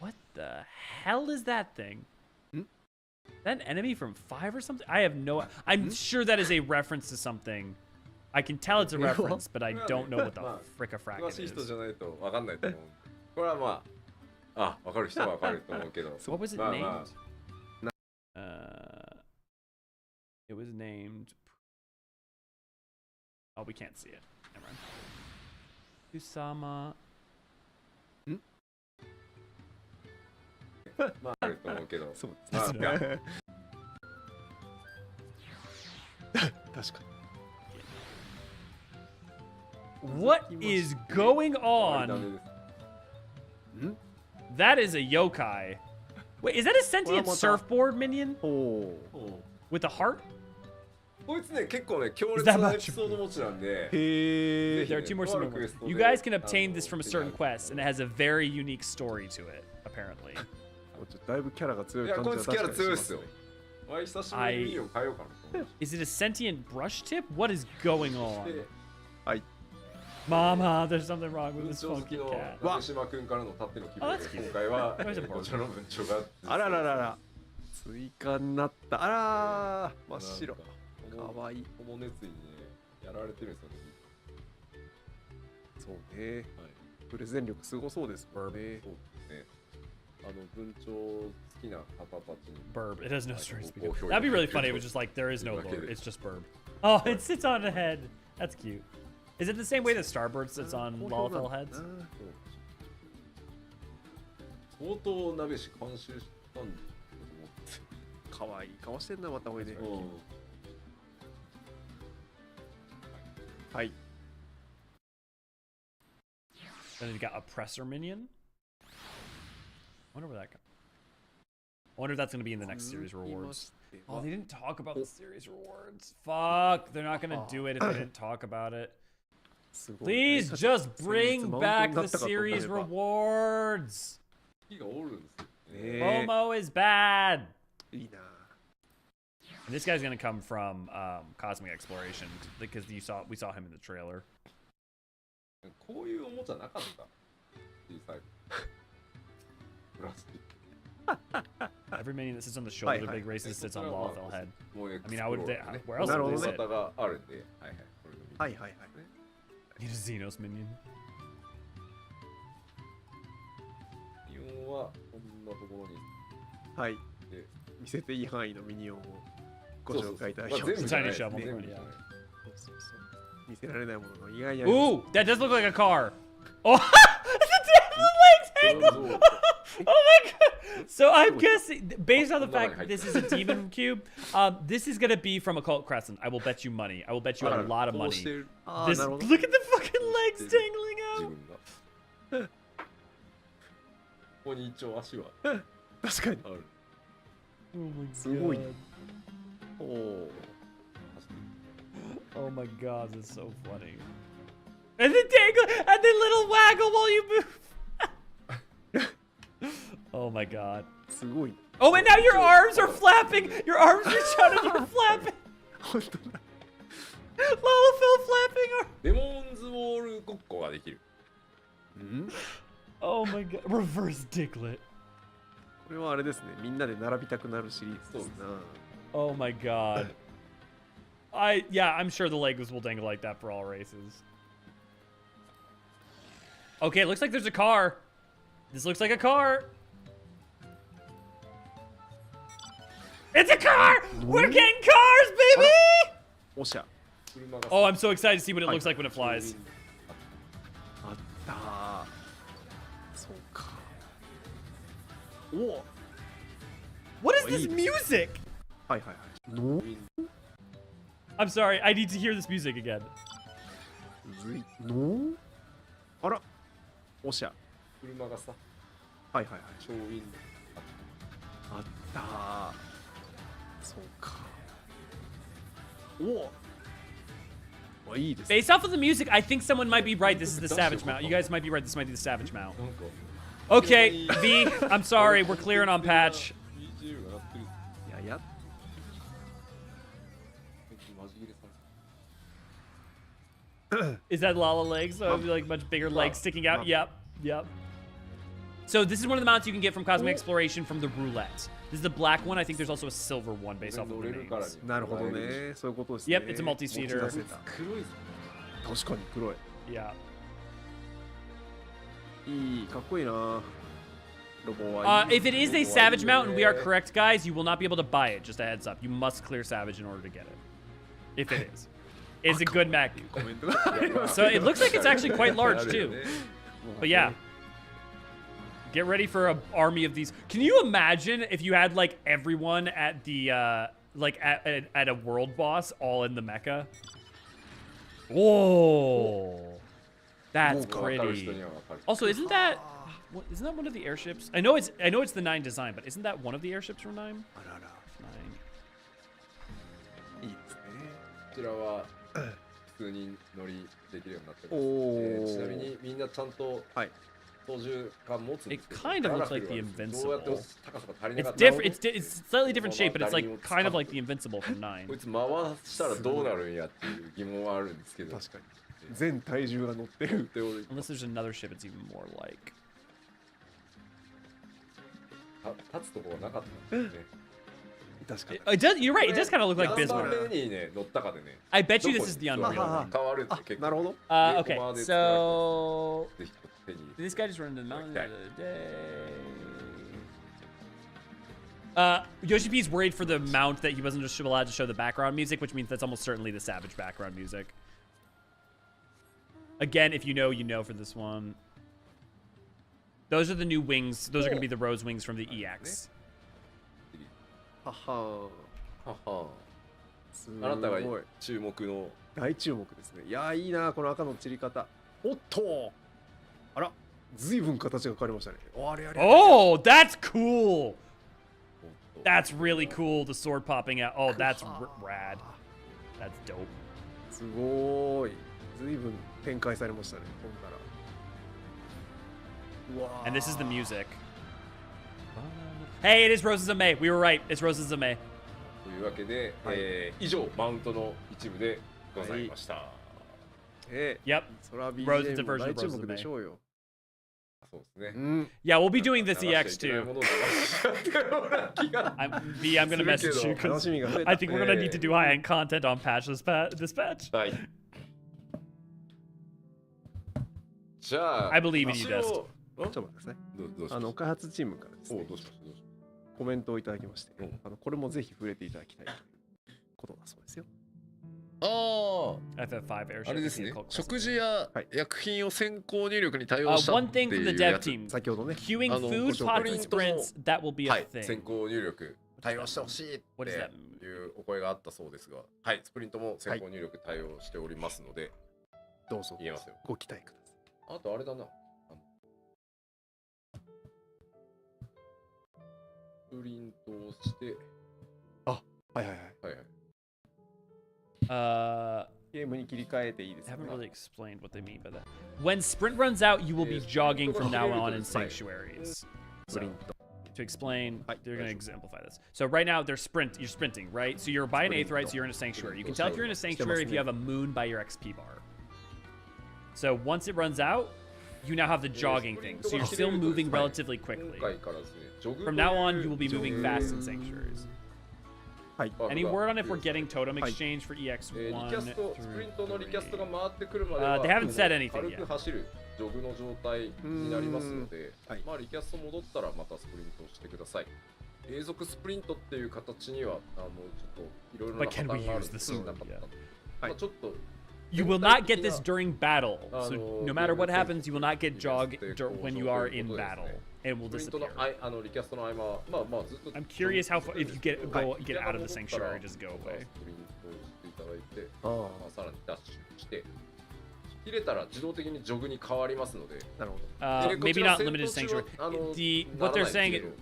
What the hell is that thing? That an enemy from 5 or something? I have no... I'm sure that is a reference to something. I can tell it's a reference, but I don't know what the frick-a-frack 詳 it しい人 is. じゃないとわかんないと思う。これはまあ、わかる人はわかると思うけど。 So what was it まあ named? まあ It was named... Oh, we can't see it. Never mind. Kusama... まああると思うけど。そうですまあいやね。確か What is going ダメ on? です。 That is a yokai. Wait, is that a sentient surfboard minion に。お with a heart? こいつね結構ね強烈 Is that な much? エピソード持ちなんで。へえ。 There are two more similar ones. You guys can obtain this from a certain quest, and it has a very unique story to it, apparently. だいぶキャラが強いやい感じがこいつキャラ確かにしますね強いっすよ。わい久しぶりにミニオン変えようかなと思う。 Is it a sentient brush tip? What is going on? で Mama, there's something wrong with 文 this 鳥好 funky きの cat. 中島くんからのたっての希望 Oh, で that's cute. 今回は There's a bird. こちらの文鳥があらららら。追加になった。あらー真っ白。かわいい。この熱意にねやられてるんですよね。そうね。はい。プレゼン力すごそうですもんね。そうですね。文鳥好きな方たちに Burb. It has no story to speak of. Oh, That'd be really funny. It was just like, there is no lore. It's just Burb. Oh, it sits on a head. That's cute. Is it the same way that Starbird sits on Lalafell heads? 相当鍋し監修したんだとかわいい顔してんなまたおいで。思って。はい。 Then you got Oppressor Minion. I wonder where that comes. I wonder if that's going to be in the next series rewards. Oh, they didn't talk about the series rewards. Fuck, they're not going to do it if they didn't talk about it. Please just bring back the series rewards. 木がおるんですよ。ね Momo is bad. いいな。 And this guy's going to come from Cosmic Exploration because we saw him in the trailer. こういうおもちゃなかった小さいプラスチッ Every minion that sits on the shoulder of the big races sits on Lalafell head. クもう I mean, I would. エクスプローラーね Where else would they 大 sit? 型があるんではいはいこれでもいいはいはいはい。 Need a Xenos minion. 日本はこんなところにはい。で見せていい範囲のミニオンをご紹介いただきまそうそうした。まあ全部 Tiny じゃない shovel. 全部 Yeah. じゃない 見せられないものが意外にあります。 Ooh, that does look like a car. Oh, the legs angle. Oh my god. So I'm guessing, based on the fact that this is a demon cube, this is gonna be from Occult Crescent. I will bet you money. I will bet you a lot of こう money. してる This, なるほど。 look at the fucking legs dangling 自 out. 分がここに一応足は確かに。ある Oh my god. すごいね。おお。 Oh my god, that's so funny. And then dangle, and then little waggle while you move. Oh my god. すごい。 Oh, and now your arms are flapping. Your arms reach out and you're flapping. 本当だ。 Lalafell flapping. デモンズウォールごっこができる うん？ Oh my god. Reverse Diglett. これはあれですね。みんなで並びたくなるシリーズですな。Oh my god. Yeah, I'm sure the legs will dangle like that for all races. Okay, it looks like there's a car. This looks like a car. It's a car! We're getting cars, baby! おしゃ。 Oh, I'm so excited to see what it looks like when it flies. あったー。そうか。お。 What is this music? はいはいはい。の I'm sorry, I need to hear this music again. ずいのあら。おしゃ。車がさ、はいはいはい。超ウィンあったー。そうか。お。いいですね。 Based off of the music, I think someone might be right. This is the Savage Mount. You guys might be right. This might be the Savage Mount. Okay, V, I'm sorry. We're clearing on patch. いやいや。 Is that Lala legs? So it'd be like much bigger legs sticking out. Yep, yep. So this is one of the mounts you can get from Cosmic Exploration from the Roulette. This is the black one. I think there's also a silver one based off of the names. なるほどね。そういうことですね。 Yep, it's a multi-seater. 持ち出せた。確かに黒い。 Yeah. いい、かっこいいな。ロボはいい。 If it is a Savage Mount and we are correct, guys, you will not be able to buy it. Just a heads up. You must clear Savage in order to get it. If it is. It's a good mech. コメントがあります So it looks like it's actually quite large too. But yeah. Get ready for an army of these. Can you imagine if you had like everyone at the like at a world boss all in the mecha? Whoa. That's pretty. Also, isn't that one of the airships? I know it's the 9 design, but isn't that one of the airships from 9? あらら。 9. いいですね。こちらは普通に乗りできるようになってます。おーちなみにみんなちゃんとはい。操縦桿持つんですけど、 It kind of looks like the どうやって Invincible. 高さが足りな It's かった different. It's slightly different shape, but it's like kind of like the Invincible from 9. こいつ回したらどうなるんやっていう疑問はあるんですけど、確かに。全体重が乗ってる。で俺 Unless there's another ship, it's even more like. 立つとこがなかったんですね。確かに。 It does. You're right. It does kind of look like 何番 Bismarck. 目にね乗ったかでね、 I bet you this is the どこに Unreal あ one. 変わるって結構。なるほど。Okay, so ぜひ手に this guy just ran into the mountain the Okay. other day. Yoshi P's worried for the mount that he wasn't just allowed to show the background music, which means that's almost certainly the Savage background music. Again, if you know, you know for this one. Those are the new wings. Those are going to be the rose wings from the EX. ははははすあなたがごい。注目の大注目ですね。いやーいいなこの赤の散り方。おっと。あら、ずいぶん形が変わりましたね。あれあれ。 Oh, that's cool. That's really cool. The sword popping out. Oh, that's rad. That's dope. すごーい。ずいぶん展開されましたね。飛んだら。うわー。 And this is the music. Hey, it is Roses of May. We were right. It's Roses of May. というわけで、はい以上マウントの一部でございました。Yep. そら Roses BGM も version 大 of 注 Roses 目 of で May. しょうよ。そうですね。うん。 Yeah, we'll be doing this 流し EX ちゃいけない too. ものを流しちゃったような気が V, I'm gonna message you 楽 because しみが増えた。 I think we're gonna need to do high-end content on patch this patch. はい。じゃあ、 I believe in you, 一応 Dust. ちょっと待ってください。どうしました開発チームからですね、どうしましたコメントをいただきまして、うんこれもぜひ触れていただきたいということだそうですよ。あ FF5 airship. あ、あれですね called。食事やはい薬品を先行入力に対応した one ってい thing from the う dev やつ。 team. 先ほどね、 Queuing あの food, ご紹 pots, 介 and sprints, that will be は a い、先 thing. 行入力対応してほしいって What い does that うお声があったそうですが、はい、スプリントも先行入力対応しておりますので、どうぞ言えますよ。ご期待ください。あとあれだな。スプリントをして、はいはいはい。はいはい。 ゲームに切り替えていいです I か haven't ね。 really explained what they mean by that. When sprint runs out, you will be jogging from now on in Right. sanctuaries. スプリント。 To explain, Hi. they're going to exemplify this. So right now, you're sprinting, right? So you're by an aetheryte, so you're in a sanctuary. You can tell if you're in a sanctuary if you have a moon by your XP bar. So once it runs out, you now have the jogging thing, so you're still moving relatively quickly. From now on, you will be moving fast in sanctuaries. Any word on if we're getting totem exchange for EX1? They haven't said anything yet. ジョグの状態になりますので、まあリキャスト戻ったらまたスプリントしてください。永続スプリントっていう形にはちょっといろいろなパターンがあるんですが、まあちょっと You will not get this during battle. So no matter what happens, you will not get jog when you are in battle. It will disappear. I'm curious how far, if you get out of the sanctuary, does it go away? 切れたら自動的にジョグに変わりますので。なるほど。Maybe not limited to sanctuary. What they're saying,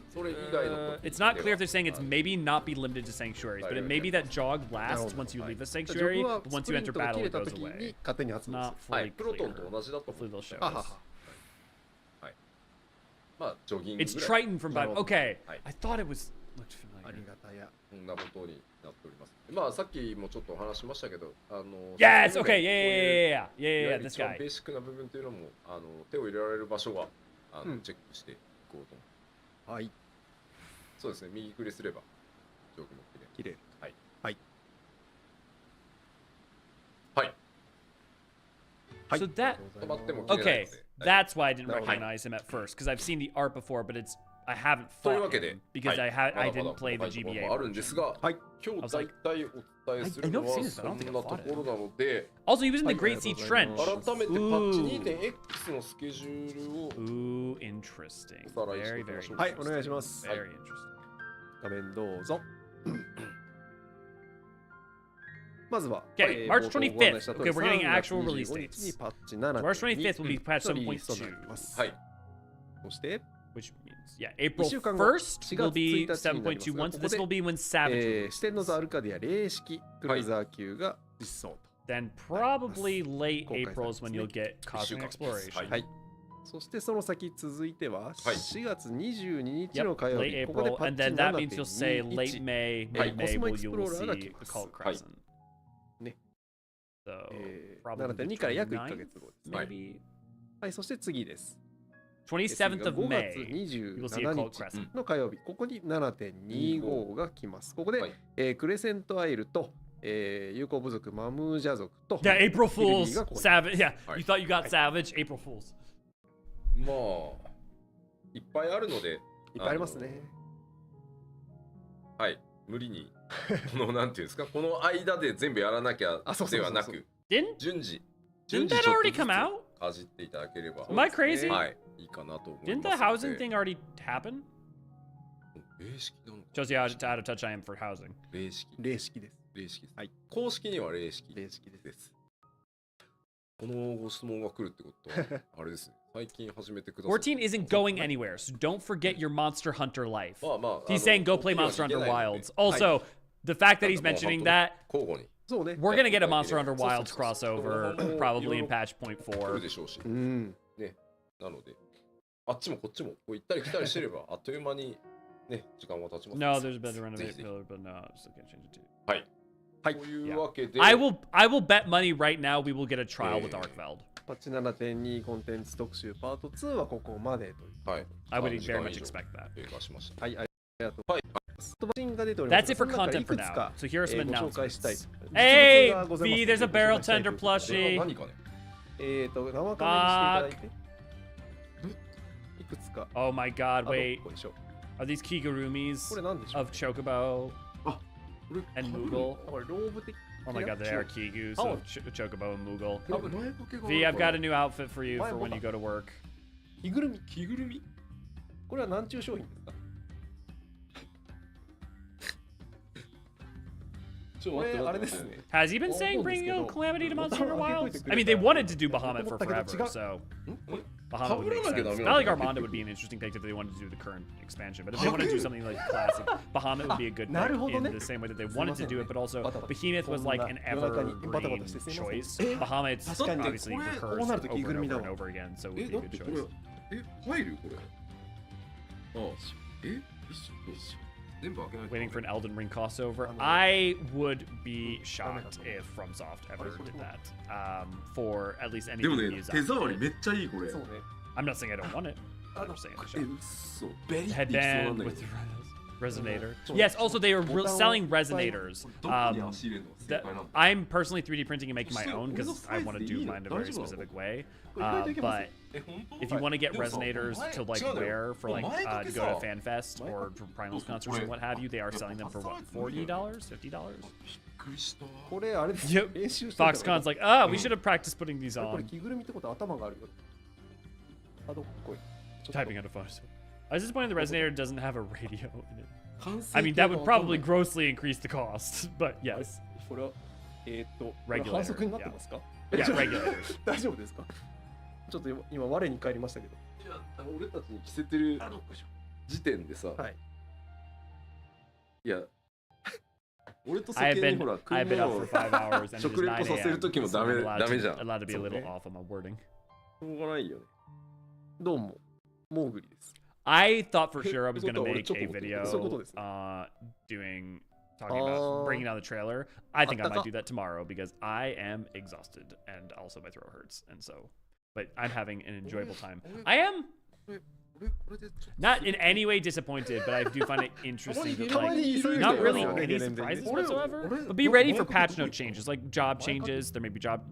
it's not clear if they're saying it's maybe not be limited to sanctuaries, but it may be that jog lasts once you leave the sanctuary, but once you enter battle, it goes away. Not fully clear. Hopefully they'll show us. It's Triton from Bible. Okay, I thought it was looked familiar. こんなことになっております。まあさっきもちょっとお話しましたけど、Yes, okay, yeah, this guy. ベーシックな部分というのも手を入れられる場所はチェックしていこうと。はい。そうですね。右クリすればジョグも綺麗。はい。はい。はい。So that okay, that's why I didn't recognize him at first, because I've seen the art before, but I haven't fought him because I didn't play the GBA. Also, he was in the Great Sea Trench. Ooh, interesting. Very, very interesting. Very interesting. 画面どうぞ。まずは、Okay, March 25th. Okay, we're getting actual release dates. March 25th will be patch 7.2. はい。そして、 which means, yeah, April 1st will be 7.21, so this will be when Savage 四天王座アルカディア霊式クルーザー級が実装と。Then probably late April is when you'll get Cosmic Exploration. はい。そしてその先続いては4月22日の火曜日、ここでパッチ and then that means you'll say late May, mid-May will you will see the Cult Crescent. ね。So, 7.2 から約1ヶ月後ですね。maybe. はい、そして次です。 27th of May, 5月27日の火曜日、ここに 7.25 が来ます。ここで、クレセントアイルと、友好部族マムージャ族と Yeah, April Fools, Savage. Yeah, you thought you got Savage, April Fools. まあいっぱいあるので、いっぱいありますね。はい、無理にこのなんていうんですか、この間で全部やらなきゃではなく、順次 Didn't that already come out? かじっていただければ。Am I crazy? はい、いいかなと思います。Didn't the housing thing already happen? 霊式なのか。Shows you how out of touch I am for housing. 霊式。霊式です。霊式です。はい。公式には霊式。霊式です。このご質問が来るってことはあれですね。最近始めてください。14 isn't going anywhere, so don't forget your Monster Hunter life. He's saying go play Monster Hunter Wilds. Also, the fact that he's mentioning that, we're gonna get a Monster Hunter Wilds crossover probably in patch 0.4. でしょうし。ね。なので、あっちもこっちもこう行ったり来たりしてればあっという間にね時間は経ちます。No, there's a better renovate pillar, but no, I still can't change it too. はい。というわけで、I will bet money right now we will get a trial with Arkveld. パッチ 7.2 コンテンツ特集パート2はここまでという。はい。I would very much expect that. はい、ありがとう。はい。That's it for content for now. So here are some announcements. Hey, V, there's a barrel tender plushie. 生紙にしていただいて。いくつか。Oh my god, wait. Are these Kigurumis of Chocobo and Moogle? Oh my god, they are Kigus of Chocobo and Moogle. V, I've got a new outfit for you for when you go to work. 着ぐるみ。着ぐるみ。これは何中商品ですか？Has he been saying bring Calamity to Monster Hunter Wilds? I mean, they wanted to do Bahamut for forever, so Bahamut would make sense. Not like Armanda would be an interesting pick if they wanted to do the current expansion, but if they want to do something like classic, Bahamut would be a good pick in the same way that they wanted to do it, but also Behemoth was like an evergreen choice. Bahamut obviously recurs over and over and over again, so it would be a good choice. waiting for an Elden Ring crossover. I would be shocked if FromSoft ever did that. For at least any of the use. I'm not saying I don't want it. I'm just saying it's headband with resonator. Yes, also they are selling resonators. I'm personally 3D printing and making my own because I want to do mine in a very specific way. But if you want to get resonators to like wear for like to go to FanFest or Primal's concerts and what have you, they are selling them for what, $40, $50? Yep. Foxconn's like, we should have practiced putting these on. Typing on a phone. I was disappointed the resonator doesn't have a radio in it. I mean, that would probably grossly increase the cost, but yes. Regulator. Yeah, regulators. 大丈夫ですか？ちょっと今我に返りましたけど。いや、俺たちに着せてる時点でさ、はい。いや、俺と世間にほら、I've been up for 5 hours and 食レポさせる時もダメじゃん。 allowed to be a little off on my wording. しょうがないよね。どうも、モーグリです。I thought for sure I was going to make a video talking about bringing down the trailer. I think I might do that tomorrow because I am exhausted and also my throat hurts. And so, but I'm having an enjoyable time. I am not in any way disappointed, but I do find it interesting that, like, not really any surprises whatsoever, but be ready for patch note changes, like job changes. There may be job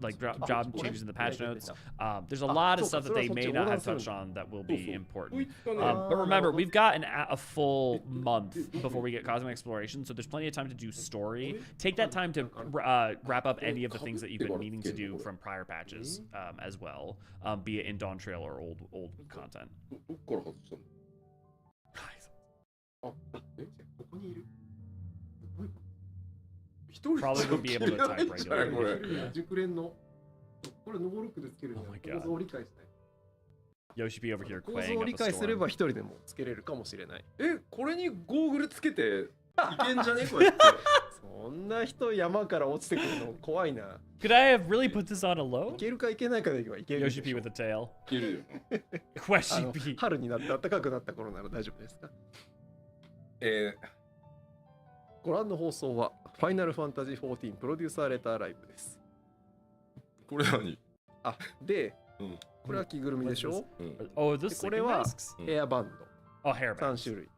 changes in the patch notes. There's a lot of stuff that they may not have touched on that will be important. But remember, we've got a full month before we get Cosmic Exploration, so there's plenty of time to do story. Take that time to wrap up any of the things that you've been meaning to do from prior patches as well, be it in Dawn Trail or old content. Probably would be able to type regularly. Oh my god. Yoshi P over here 構造を理解すれば一人でもつけれるかもしれない。これにゴーグルつけていけんじゃねこうやって。そんな人山から落ちてくるの怖いな。Could I have really put this on a low? いけるかいけないかでいけばいける。Yoshi P with a tail. いけるよ。Question P. 春になって暖かくなった頃なら大丈夫ですか？ご覧の放送はファイナルファンタジー14プロデューサーレターライブです。これ何？で、これは着ぐるみでしょ？Oh, this これはヘアバンド。Oh, hair band. 3種類。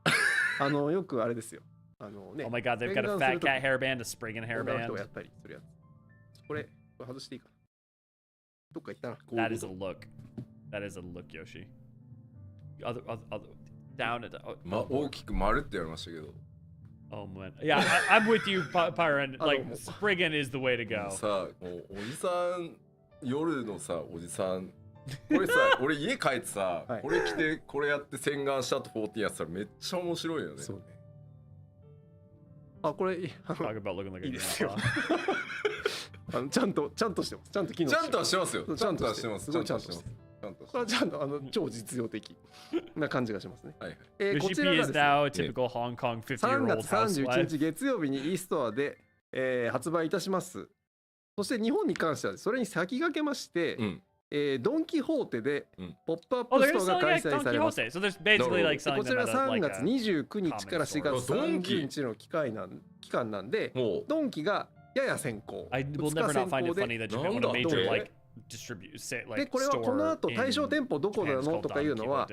よくあれですよ。Oh my god, they've got a fat cat hairband, a Spriggan hairband. やったりするやつ。これ外していいかな？どっか行ったな。That is a look. That is a look, Yoshi. Other down at the. 大きく丸ってやりましたけど。Oh man, yeah, I'm with you, Pyron. Like Spriggan is the way to go. さあ、もうおじさん夜のさおじさん。これさ、俺家帰ってさ、これ着てこれやって洗顔した後14やったらめっちゃ面白いよね。そうね。これtalk about looking like a いいですよ。ちゃんとしてます。ちゃんと機能してます。ちゃんとはしてますよ。ちゃんとしてます。すごいちゃんとしてます。これはちゃんと超実用的な感じがしますね。こちらがですね、3月31日月曜日に e ストアで発売いたします。そして日本に関してはそれに先駆けまして、ドン・キホーテでポップアップストアが開催されます。こちら3月29日から4月30日の期間なんで、ドンキがやや先行。2日先行で。でこれはこの後対象店舗どこなのとかいうのは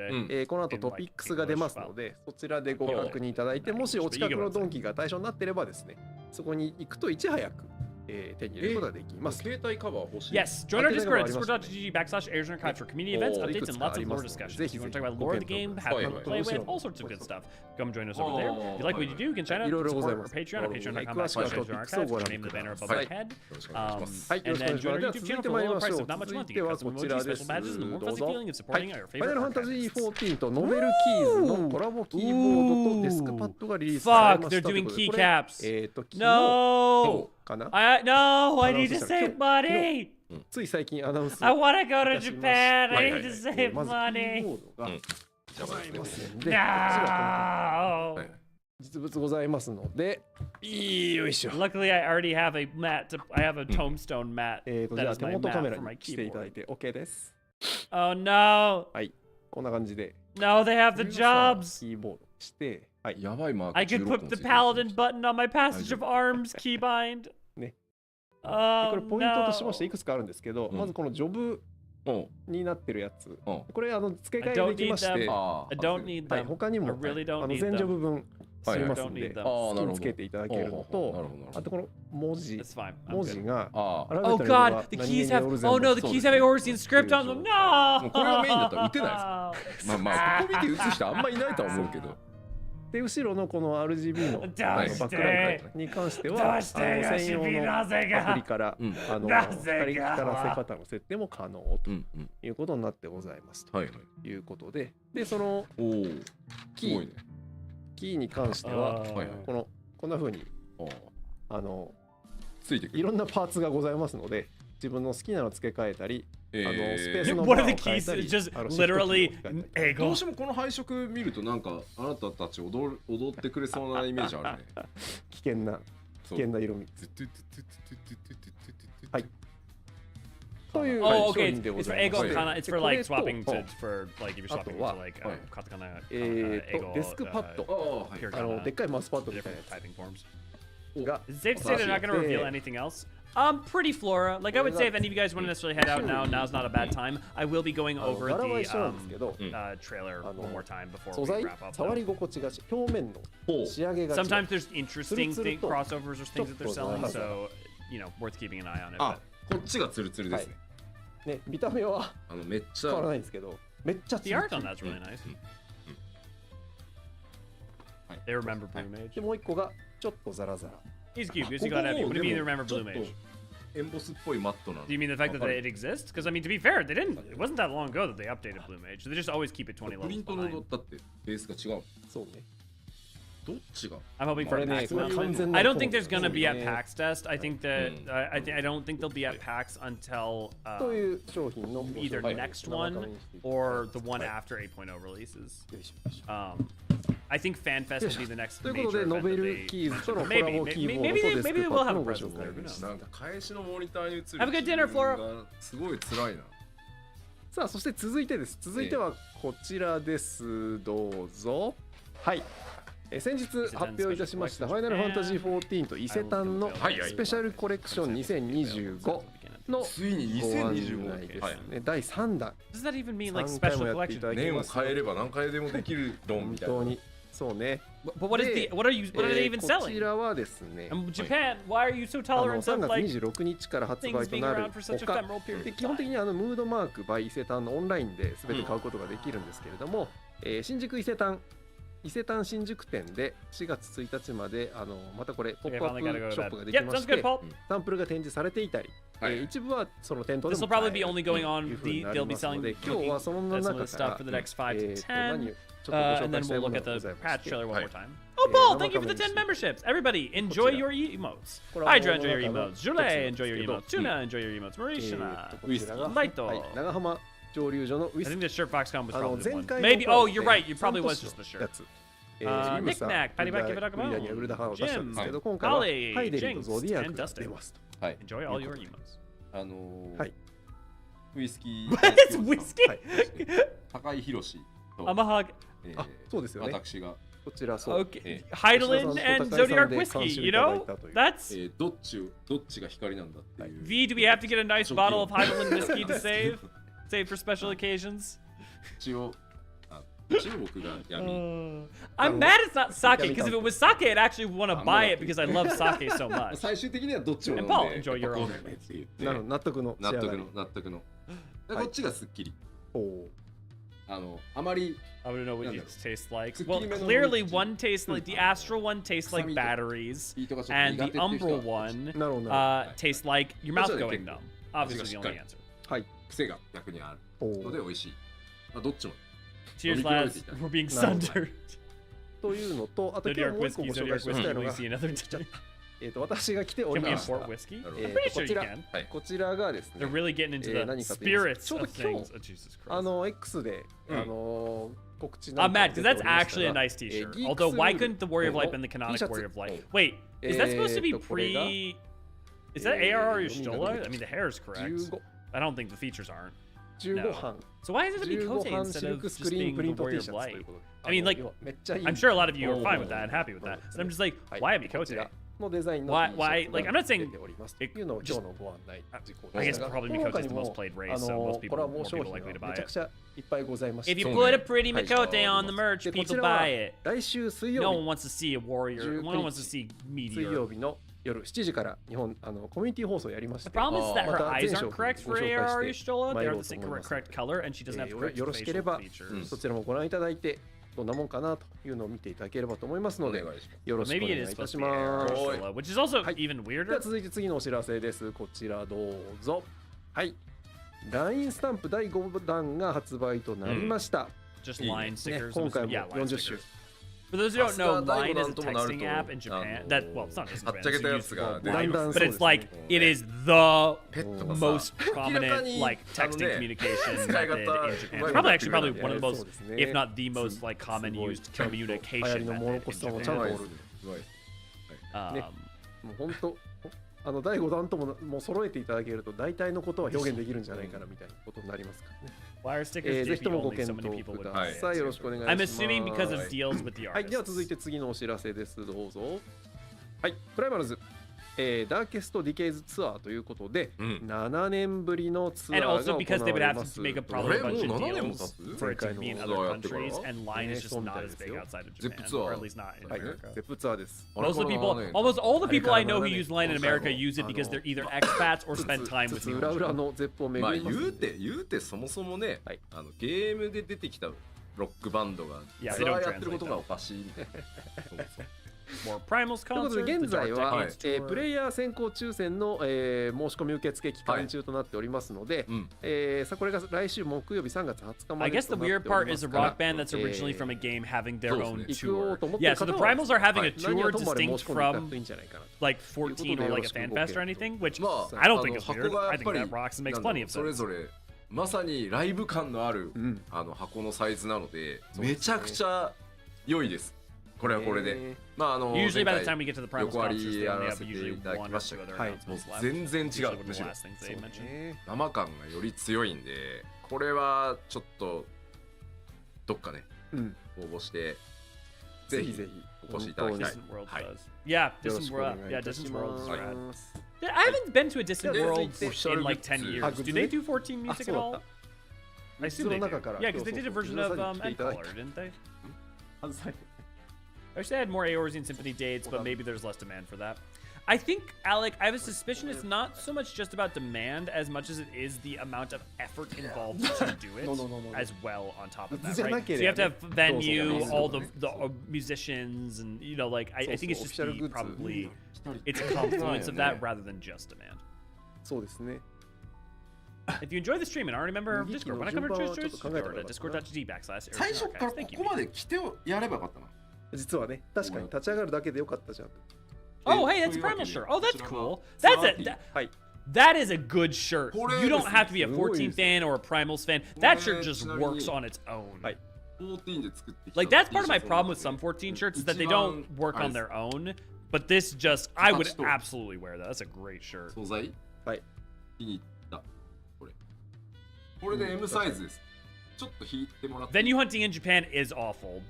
この後トピックスが出ますのでそちらでご確認いただいてもしお近くのドンキが対象になっていればですねそこに行くといち早く手に入れることができます。携帯カバー欲しい。Yes, join our Discord at discord.gg/Eorzean Archive for community events, updates, and lots of lore discussions. If you want to talk about lore of the game, have fun to play with, all sorts of good stuff. Come join us over there. If you like what you do, you can sign up to support our Patreon at patreon.com/EorzeanArchive. Your name in the banner above my head. And then join our YouTube channel for a low price of not much money. You get custom emojis, special badges, and the more fuzzy feeling of supporting our favorite Final Fantasy 14とノベルキーズのコラボキーボードとデスクパッドがリリースされました。 Fuck, they're doing keycaps. 昨日かな No, I need to save money. つい最近アナウンス I want to go to Japan. I need to save money. まずキーボードがございますので、実物ございますので、よいしょ。Luckily, I already have a mat. I have a tombstone mat. じゃあ手元カメラにしていただいて OK です。Oh no. はい、こんな感じで。No, they have the jobs. キーボードして、やばいマーク I could put the paladin button on my passage of arms keybind. ね。こ Oh れポイントとしま no. していくつかあるんですけど、まずこのジョブうんになってるやつ、うんこれ付け I 替え don't でき need まして them. あ I don't need はい、 them. 他にも I really don't need 全ジョブ them. 分ありますん I don't で need them. 好きにつけていただけるのなるとほどあとこの文字 It's fine. I'm 文 good. 字がああアラベOh ータの god, が the 何 keys 々 have. オルゼン Oh no, で the す keys have Eorzean script on them. も No. うこれはメインだったら打てないですまあまあここ見て打つ人あんまいないとは思うけどで後ろのこの RGB のどうしてバックライトに関してはどうして専用のアプリからうんなぜか光り光らせ方の設定も可能とうんうんいうことになってございますとはいはいいうことでそのおおキーすごいねキーに関してはあーはいこんな風にああついてくるいろんなパーツがございますので自分の好きなの付け替えたりスペースの What バ are ー the を変え keys? たり Just シフトキーを literally 変えたりど Ego. うしてもこの配色見るとなんかあなたたち踊ってくれそうなイメージあるね危険な色味はいという Oh, 商 okay. 品でご It's ざ for いま Ego して kana. It's で for これ like と swapping to for like if you're swapping あとは to like はい katakana. デスクパッド ああはい Hiragana. でっかいマウスパッドみたい Different なや typing forms. つが Is it safe to say they're not going to reveal anything else? Pretty Flora. Like I would say, if any of you guys want to necessarily head out now, now's not a bad time. I will be going over 柄は the 一緒なんですけど trailer one more time before 素 we 材 wrap up. 触り心地が表面の仕上げが違う Sometimes there's interesting Tsurutsuru to crossovers or things that they're selling, ちょっと so you know, worth keeping an eye on it. あ But こっちがツルツルですねね見た目はめっちゃ変わらないんですけどめっちゃ the ツル art ツ on ル that's really nice. はい They remember Blue で Mage. もう一個がちょっとザラザラ He's cute. He's got heavy. What do you mean they remember Blue Mage? エンボスっぽいマットなの Do you mean the fact that it exists? Because I mean, to be fair, they didn't. It wasn't that long ago that they updated Blue Mage. They just always keep it 20プリ levels ントの behind. だってベースが違うそうねどっちが I'm hoping こ for れ a ね PAX これ now. 完全な I don't think there's そう gonna be at ね PAX test. I think that I don't think they'll be at PAX until という商品の either ご紹介 next を one 生にしていきます or the one after 8.0 releases. よいしょよいしょ I think FanFest will be the next ということ major でノ event ベ that ル they キーズとのコラ maybe ボキーボ maybe ードと maybe デス maybe ク we'll パッ have ド a のご presence 紹介 there. Who でし knows? たなんか返しのモニターに映る Have a good dinner, Flora. がすごい辛いなさあそして続いてはこちらですどうぞはい先日発表いたしました「ファイナルファンタジー14」と伊勢丹のスペシャルコレクション2025のついにご案2025内ですね第3弾 Does that even mean like 3回 special もやってい collection? ただき年をます変えれば何回でもできる論本みたいな当にそうね But what is the what are they even こ selling? ちらはですね Japan, why are you so 3 tolerant of 月 like 26日から発 things 売と being なる around for such 他 ephemeral period で of 基本的 time? にムードマーク by 伊勢丹のオンラインで全て買うことができるんですけれども、新宿伊勢丹新宿店で4月1日までまたこれポッ Okay, プア finally ッ gotta go プ to ショップ bed. ができ Yep, ま sounds し good, て Paul. サンプルが展示されていたり、はい一部はその店頭で This も will 買え probably る be only going と on. いうふうにな They'll り be ますの selling で今日はその at some of 中 the から stuff for the next 5 to 何を 10. ちょっとご And 紹介 then したい we'll も look の at がご the ざいま patch して trailer one はい more time. Oh, Paul, thank you for the 10 生画面 memberships. Everybody, enjoy こちら your emotes. これは Hydra, enjoy your この emotes. 中の Julie, 一つ enjoy your なんです emotes. けど Tuna, enjoy your emotes. Marishina. こちらが、ライトはい、長浜蒸留所のウイ I ス think キー the shirt Foxconn was 前 probably the one. 回の Maybe. コラボ Oh, で you're right. You probably サン was ト just the シのや shirt. つニックナックパリパリケベラカモンウリダにウルダハを出したんですけど Jim 今回は Holly ハイデリンとゾディアッ Jinx クが and 出 Dustin. ますとはい Enjoy all your emotes. はいウイスキー What is whiskey? はい高井宏と I'm a hug. あそうですよね私がこちらそう Okay. Hydaelyn and Zodiac whiskey, you know? That's どっちが光なんだっていう V. Do we have to get a nice bottle of Hydaelyn whiskey to save? Save for special occasions? 一応僕が闇 I'm mad it's not sake because if it was sake, I'd actually want to buy it because I love sake so much. 最終的にはどっちも飲ん And Paul, で enjoy your やっぱこ own うだよねって言ってなるほど納得の仕上がり納得のでこっちがすっきりおおあまり I don't know what Yeah, these taste like. Zucchini Well, melon clearly with one tastes like the Astral one tastes like Samito. batteries, ビートがちょっと and 苦 the 手っていう人 Umbral は one なるほどなるほど tastes like your mouth That's going okay. numb. Obviously, the only Okay. answer. はい癖が逆にあるおのでお美味しいどっちも Cheers, Maybe lads. Relic. We're being No. sundered. というのとあと今日 Zodiac もう一個 whiskey, ご紹 Zodiac 介したい whiskey, のが whiskey another day. 私が来てお Can り we ました import whiskey? なる I'm ほど pretty sure こ you ちら can. こちらがですね They're really getting into the 何かと言います spirits ちょう of ど今 things. 日 Oh, Jesus Christ. X で告知 I'm なんか mad 出 because てお that's りました actually a が nice T-shirt. Geeks Although, why Rule couldn't the Warrior of Light been the T-shirts. canonic Warrior of Light? Wait, is that supposed to be これが pre? Is that ARR or Stola? I mean, the hair is correct. 15 I don't think the features aren't. 15版 So why does it be 15 Kote 版シ instead ル of クス just クリー being ンプリ the ント Warrior T シ of ャツとい Light? うことで I mean, like, めっちゃいい I'm sure a lot of you are fine with that and happy with that. But I'm just like, はい why be こち Kote? らのデザインの Why- T シ why- ャツ like, が I'm not saying 出ております it- というのを今日のご案内事項 I で guess すが probably この Mikote's 他 the に most も played race, so most コ people ラ are ボ more 商 people 品 likely to が buy めちゃ it. くちゃいっぱいございまして If you そうね put a pretty はい Mikote on the merch, でこ people ちらは buy it. 来週水 No 曜 one wants to see a warrior. No one wants to see 日水曜 meteor. 日の夜7時から日本コミュニティ放送やりまし The て problem is that her また eyes 全商 aren't 品 correct ご for 紹 AR 介して Yushtola. 参 They ろ are う the と思います correct color, and she doesn't have よ correct ろしけれ facial ば features. そちらもご覧いただいてどんなもんかなというのを見ていただければと思いますのでお願いしますよろしくお Maybe 願 it い is いた supposed し to be AR ます。 Yushtola, which is also はい even で weirder. は続いて次のお知らせです。こちらどうぞ。はい LINE スタンプ第5弾が発売となりました、 Just いいね。 line ね stickers. 今回も Yeah, line 40種 stickers. For those who don't know, 明日第 Line 5 is a 弾ともなる texting と app in Japan あの that, well, it's not just in はっちゃ Japan, け it's たや used つが worldwide, 出だんだん but it's like そう it ね is the ペットがさ most 明らか prominent に like texting あのね communication 使い method 方 in Japan. うまい Probably な actually probably い one や of the そう most, ですね if not the most like common すごい used ちゃんと流行 communication りの method モノ in コスさんも Japan. ちゃんとおるうまいですうまい Um, もう本当第5弾ともう揃えていただけると大体のことは表現できるんじゃないかなみたいなことになりますからね。wire stickers, ぜひ JP ともご only 検 so 討 many people く would だ buy さい。 it. よろしくお願いし I'm ます。 assuming because of deals with the はい、では続い artists. て次のお知らせです。どうぞ。はい、プライマルズ、ダーケストディケイズツアーということで、7年ぶりのツアー And が also 行 because they would われ have ま to す。 make a あ probably れ a bunch もう of 7年も deals 経つ for it to be in 前 other 回のツアーやってから countries, and Line is just そうみ not たい as です big よ。 outside of ゼップ Japan, ツアー or at least not in はい、 America. ゼップツアーです。 Most of the people, あれから7年 almost all the people I know who あれから7 use Line in America 年 use it because they're either expats or つ spend time つ with つ裏裏 me. のゼップを巡まあります。言うてそもそもね、はいゲームで出てきたロックバンドが Yeah, ツ they ア don't ーやってること translate が that. おかしいみたいなそうそう More Primals ということ concert, で the 現在 Dark は、 Decades プ tour. レイヤー先行抽選の、申し込み受付期間中となっておりますので、うんさあこれが来週木曜日3月20日ま I で guess と the なってお weird り part ま is す a から rock band that's originally from a game having their own 行こう tour. と思ってい Yeah, る so the 方は Primals are having a 何は tour ともあれ distinct 申し込んでいただく from といいんじゃないかなと like 14 or like a fan fest or anything, which まあ I don't think is 箱 weird. が I やっ think ぱり that rocks and makes なんだろ plenty う of それ sense. ぞれまさにライブ感のある、うん箱のサイズなのでそうですねめちゃくちゃ良いですこれはこれで、まあUsually by 前 the 回 time we get to the Primals 横割 concerts, り they や only ら have せて usually いただ one き or ました two けど、other はい announcements もう left. 全然違 Usually う one of む the しろ last things they そう mentioned. ね生感がより強いんでこれはちょっとどっかねうん応募してぜひぜひお越しいただきたい Distant World はい does. Yeah, よろ Distant しくお願 World. い Yeah, いたし Distant ま World is す。 rad. I haven't been to a Distant Yeah, World it's in like 10 years. Do they do 14 music at all? I assume they do. Yeah, because they did a version of Endcaller, didn't they? I wish they had more Eorzean Symphony dates, but maybe there's less demand for that. I think, Alec, I have a suspicion it's not so much just about demand as much as it is the amount of effort involved to do it No. as well on top of that, じゃな right? け So れ you ば have ね to have venue, そうそう all the musicians, and, you know, like, I think it's just the, probably, it's a confluence of that rather than just demand. そうですね。 If you enjoy the stream and aren't a member of Discord, why not come over to順番はちょっと考えた方がいいかな。 discord.gg/Eorzean 最初から Archives. こ Thank こ you. まで来てやればよかったな実はね、確かに立ち上がるだけでよかったじゃん。 Oh, hey, that's a Primal shirt. Oh, that's cool. That's a... はい。 That is a good shirt.これ You don't have to be a すごい 14 fan or a Primals fan. That shirt just works on its own. はい。 14で作ってきた Like, that's part of my problem with some 14 shirts is that they don't work on their own. But this just, I would absolutely wear that. That's a great shirt. 素材はい。気に入ったこれで M サイズですちょっと引いてもらって Venue hunting in Japan is awful.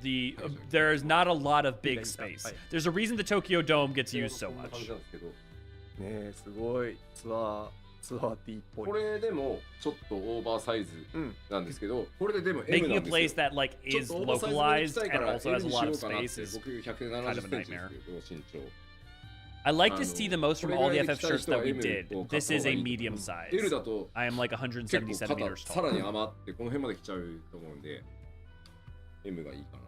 There's not a lot of big space. There's a reason the Tokyo Dome gets used so こんな感 much. じなんですけどねえ、すごい。ツアー T っぽい。これでもちょっとオーバーサイズうん。なんですけどこれででも M Making な a んですよ place that, like, ちょっ is とオーバーサイズめに localized したいか and ら also M has a にし lot よ of うかなって space is 僕 kind of 170 a センチです nightmare. けど身長 I like this tee the most from all the FF これぐらいで shirts that we 着たい did. 人は M This is a を買った方がいい medium size. L だと I am like 結 170構 centimeters 肩さらに tall. 余ってこの辺まで来ちゃうと思うんで M がいいかな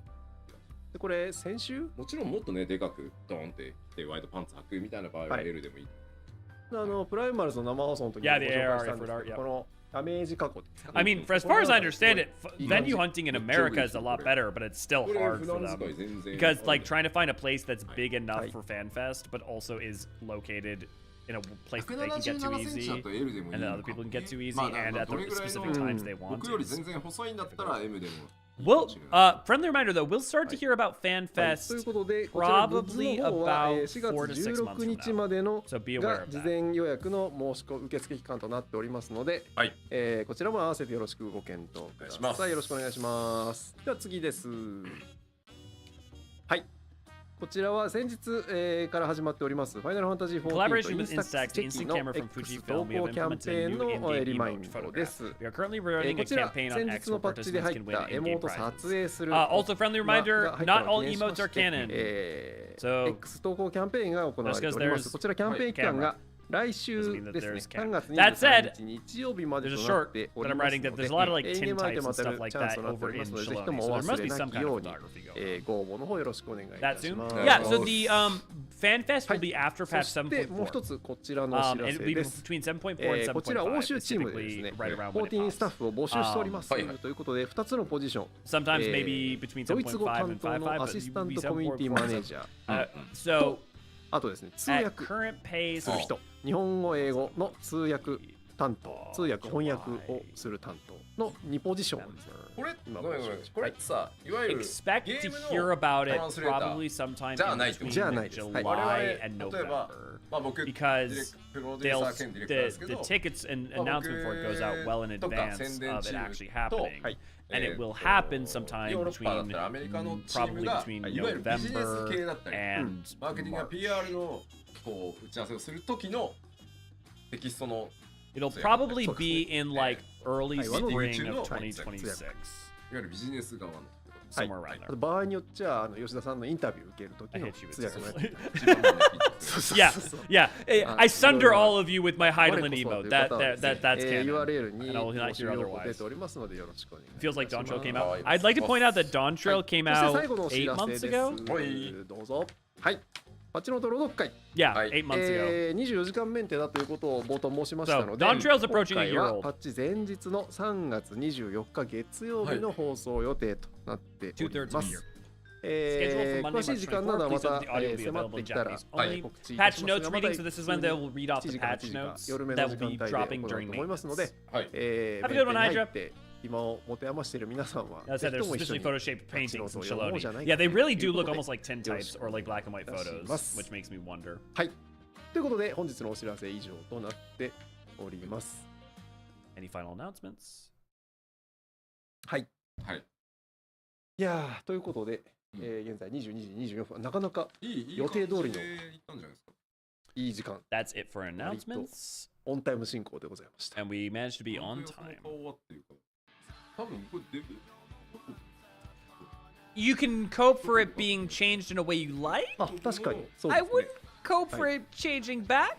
で、これ、先週もちろんもっとねでかくドーンって着てワイドパンツ履くみたいな場合は L でもいい、プライマルズの生放送の時に Yeah, ご the 紹 AR 介したんです effort art, け yeah. ど、このダメージ過去ですか I mean, for as far as I understand it, venue hunting in Good America choice. is a lot better, but it's still これ hard 普 for 段使い them. 全然 Because, like, trying to find a place that's big enough Right. for FanFest, but also is located in a place that they can 177 get to センチ easy. だと L でもいい And の then other かも people can get to easy まあだから and at どれ the ぐらいの specific times they want. 僕より It's- 全然細いんだったら M でも We'll friendly reminder though, we'll start to hear about FanFest ということで、こちらグッズ probably の方は about 4月 4 to 6 months 16 from 日 now. までの So be aware が of 事 that. 前予約の受付期間となっておりますので、はい、こちらも合わせてよろしくご検討ください。よろしくお願いします。では次です。はい。こちらは先日、から始まっておりますファイナルファンタジー14と Collaboration with Instax Instax, instant の camera from X Fujifilm. 投 We have 稿キャン implemented ペ a ーン new の in-game リマイ emote ンドで photograph. す。 We are currently running a こちら campaign 先 on 日 X の where パッチで participants 入っ can win たエ in-game モート撮 prizes. 影する Also, friendly reminder, が入ったの not を all 記念しま emotes し are て canon. So, X 投稿キャンペーンが行われており Just ま 'cause す。こちらキャンペーン期間が来週 doesn't mean that ですね。 there's 3月 That said, 23日日曜日まで there's と a な short ってお that り I'm ます writing の that で、 there's a lot of like 営 tin 業前で types ま and た stuff チ like ャンス that となってお over りま in すので、ぜひ Shillelagh. とも So お there 忘 must れ be な some き kind よ of うに、 photography going on. ご応募の方よろしくお願いい That たし soon? ます。 Yeah, so the FanFest will be after そ patch してもう一 7.4. つこちらのお知 And ら it'll せ be です。 between 7.4 and こちら欧 7.5. 州 It's チームでです typically ね、 right around when it 14スタッ pops. フを募集しております。はいはいということで、2つのポジション。 Sometimes maybe between ドイツ語 7.5 担 and 当の 5.5, ア but シ it スタ will ン be トコミュニティマネージャー。 So あとですね、通 at 訳 current pace, する人、日本語英語の通訳担当、通訳翻訳をする担当の2ポジションをですね。これごめんごめん、これってさ、いわゆる expect ゲ to ーム hear の about ト it ランスレーター probably sometime じゃあ in ないってこと between じゃあないです。はい。 July and 例えば November. まあ僕 Because プロデュー They'll, サー兼ディレクターですけ the ど、 tickets and announcement for it goes out well in とか advance 宣伝 of it チーム actually happening. はい。 And it will happen sometime ヨーロッパだっ between たらアメリカのチーム probably が between いわゆるビジネス系 November だったり、 and マーケティングや March. PR のこう打ち合わせをする時のテキストの It'll So, yeah, probably so- be in like early Hey, one of the spring YouTube of の 2026. いわゆるビジネス側のはい Somewhere あ around と there. 場合によっちゃ吉田さんのインタビュー受けるとき I の hit you with 通訳もやって this. 一番のねそうそう Yeah, そうそう yeah. I sunder all of you with my 我 Hydaelyn こそという emote. 方はですね That's canon. URL に And I will not 募集 hear 要項 otherwise. 出ておりますのでよろしくお願いいたし Feels ます。 like Dawn Trail came Oh, out. I'd like to point out that Dawn は Trail い came そして最 out 後のお知 8らせ months です。 ago. はいどうぞ。はい。パッチノート朗読会、 Yeah, はい 8 months ago. 24時間メンテだということを冒頭申しましたので、 So, Dawn Trail's approaching 今 a 回 year は old. パッチ前日の3月24日月曜日の放送予定となっており 2/3 ま of a す year.。詳 Monday, しい March 時間などは 24th. ま Please た note the audio will be 迫っ available て in きたら Japanese only. 告知いたし Patch ます notes が、また reading, so this is when they will read off 7 the 時から8 patch 時が notes 夜目の that 時 will 間 be 帯で dropping 行おう during と思いますの maintenance. で、はいHave a メ good ン one, テに入 Hydra. って今を持て余している皆さんは As ぜ I ひ said, と there's も一緒 especially に photo-shaped パッチノ paintings ートを in 読もう Shiloni. じゃない Yeah, か they と really い do うこ look とで almost like tin よろし types く or like black and white お願いいたし photos, ます。 which makes me wonder. はい。ということで本日のお知らせ以上となっております。 Any final announcements? はい。はいいやーということで、現在22時24分、なかなかいい予定通りの感じで行ったんじゃないですか。いい時間、 That's it for announcements. オンタイム進行でございました。 And we managed to be on こ time. の顔はっていうか、多分これデビュー You can cope for it being changed in a way you like. あ、確かにそう I ですね。 wouldn't cope for it changing back.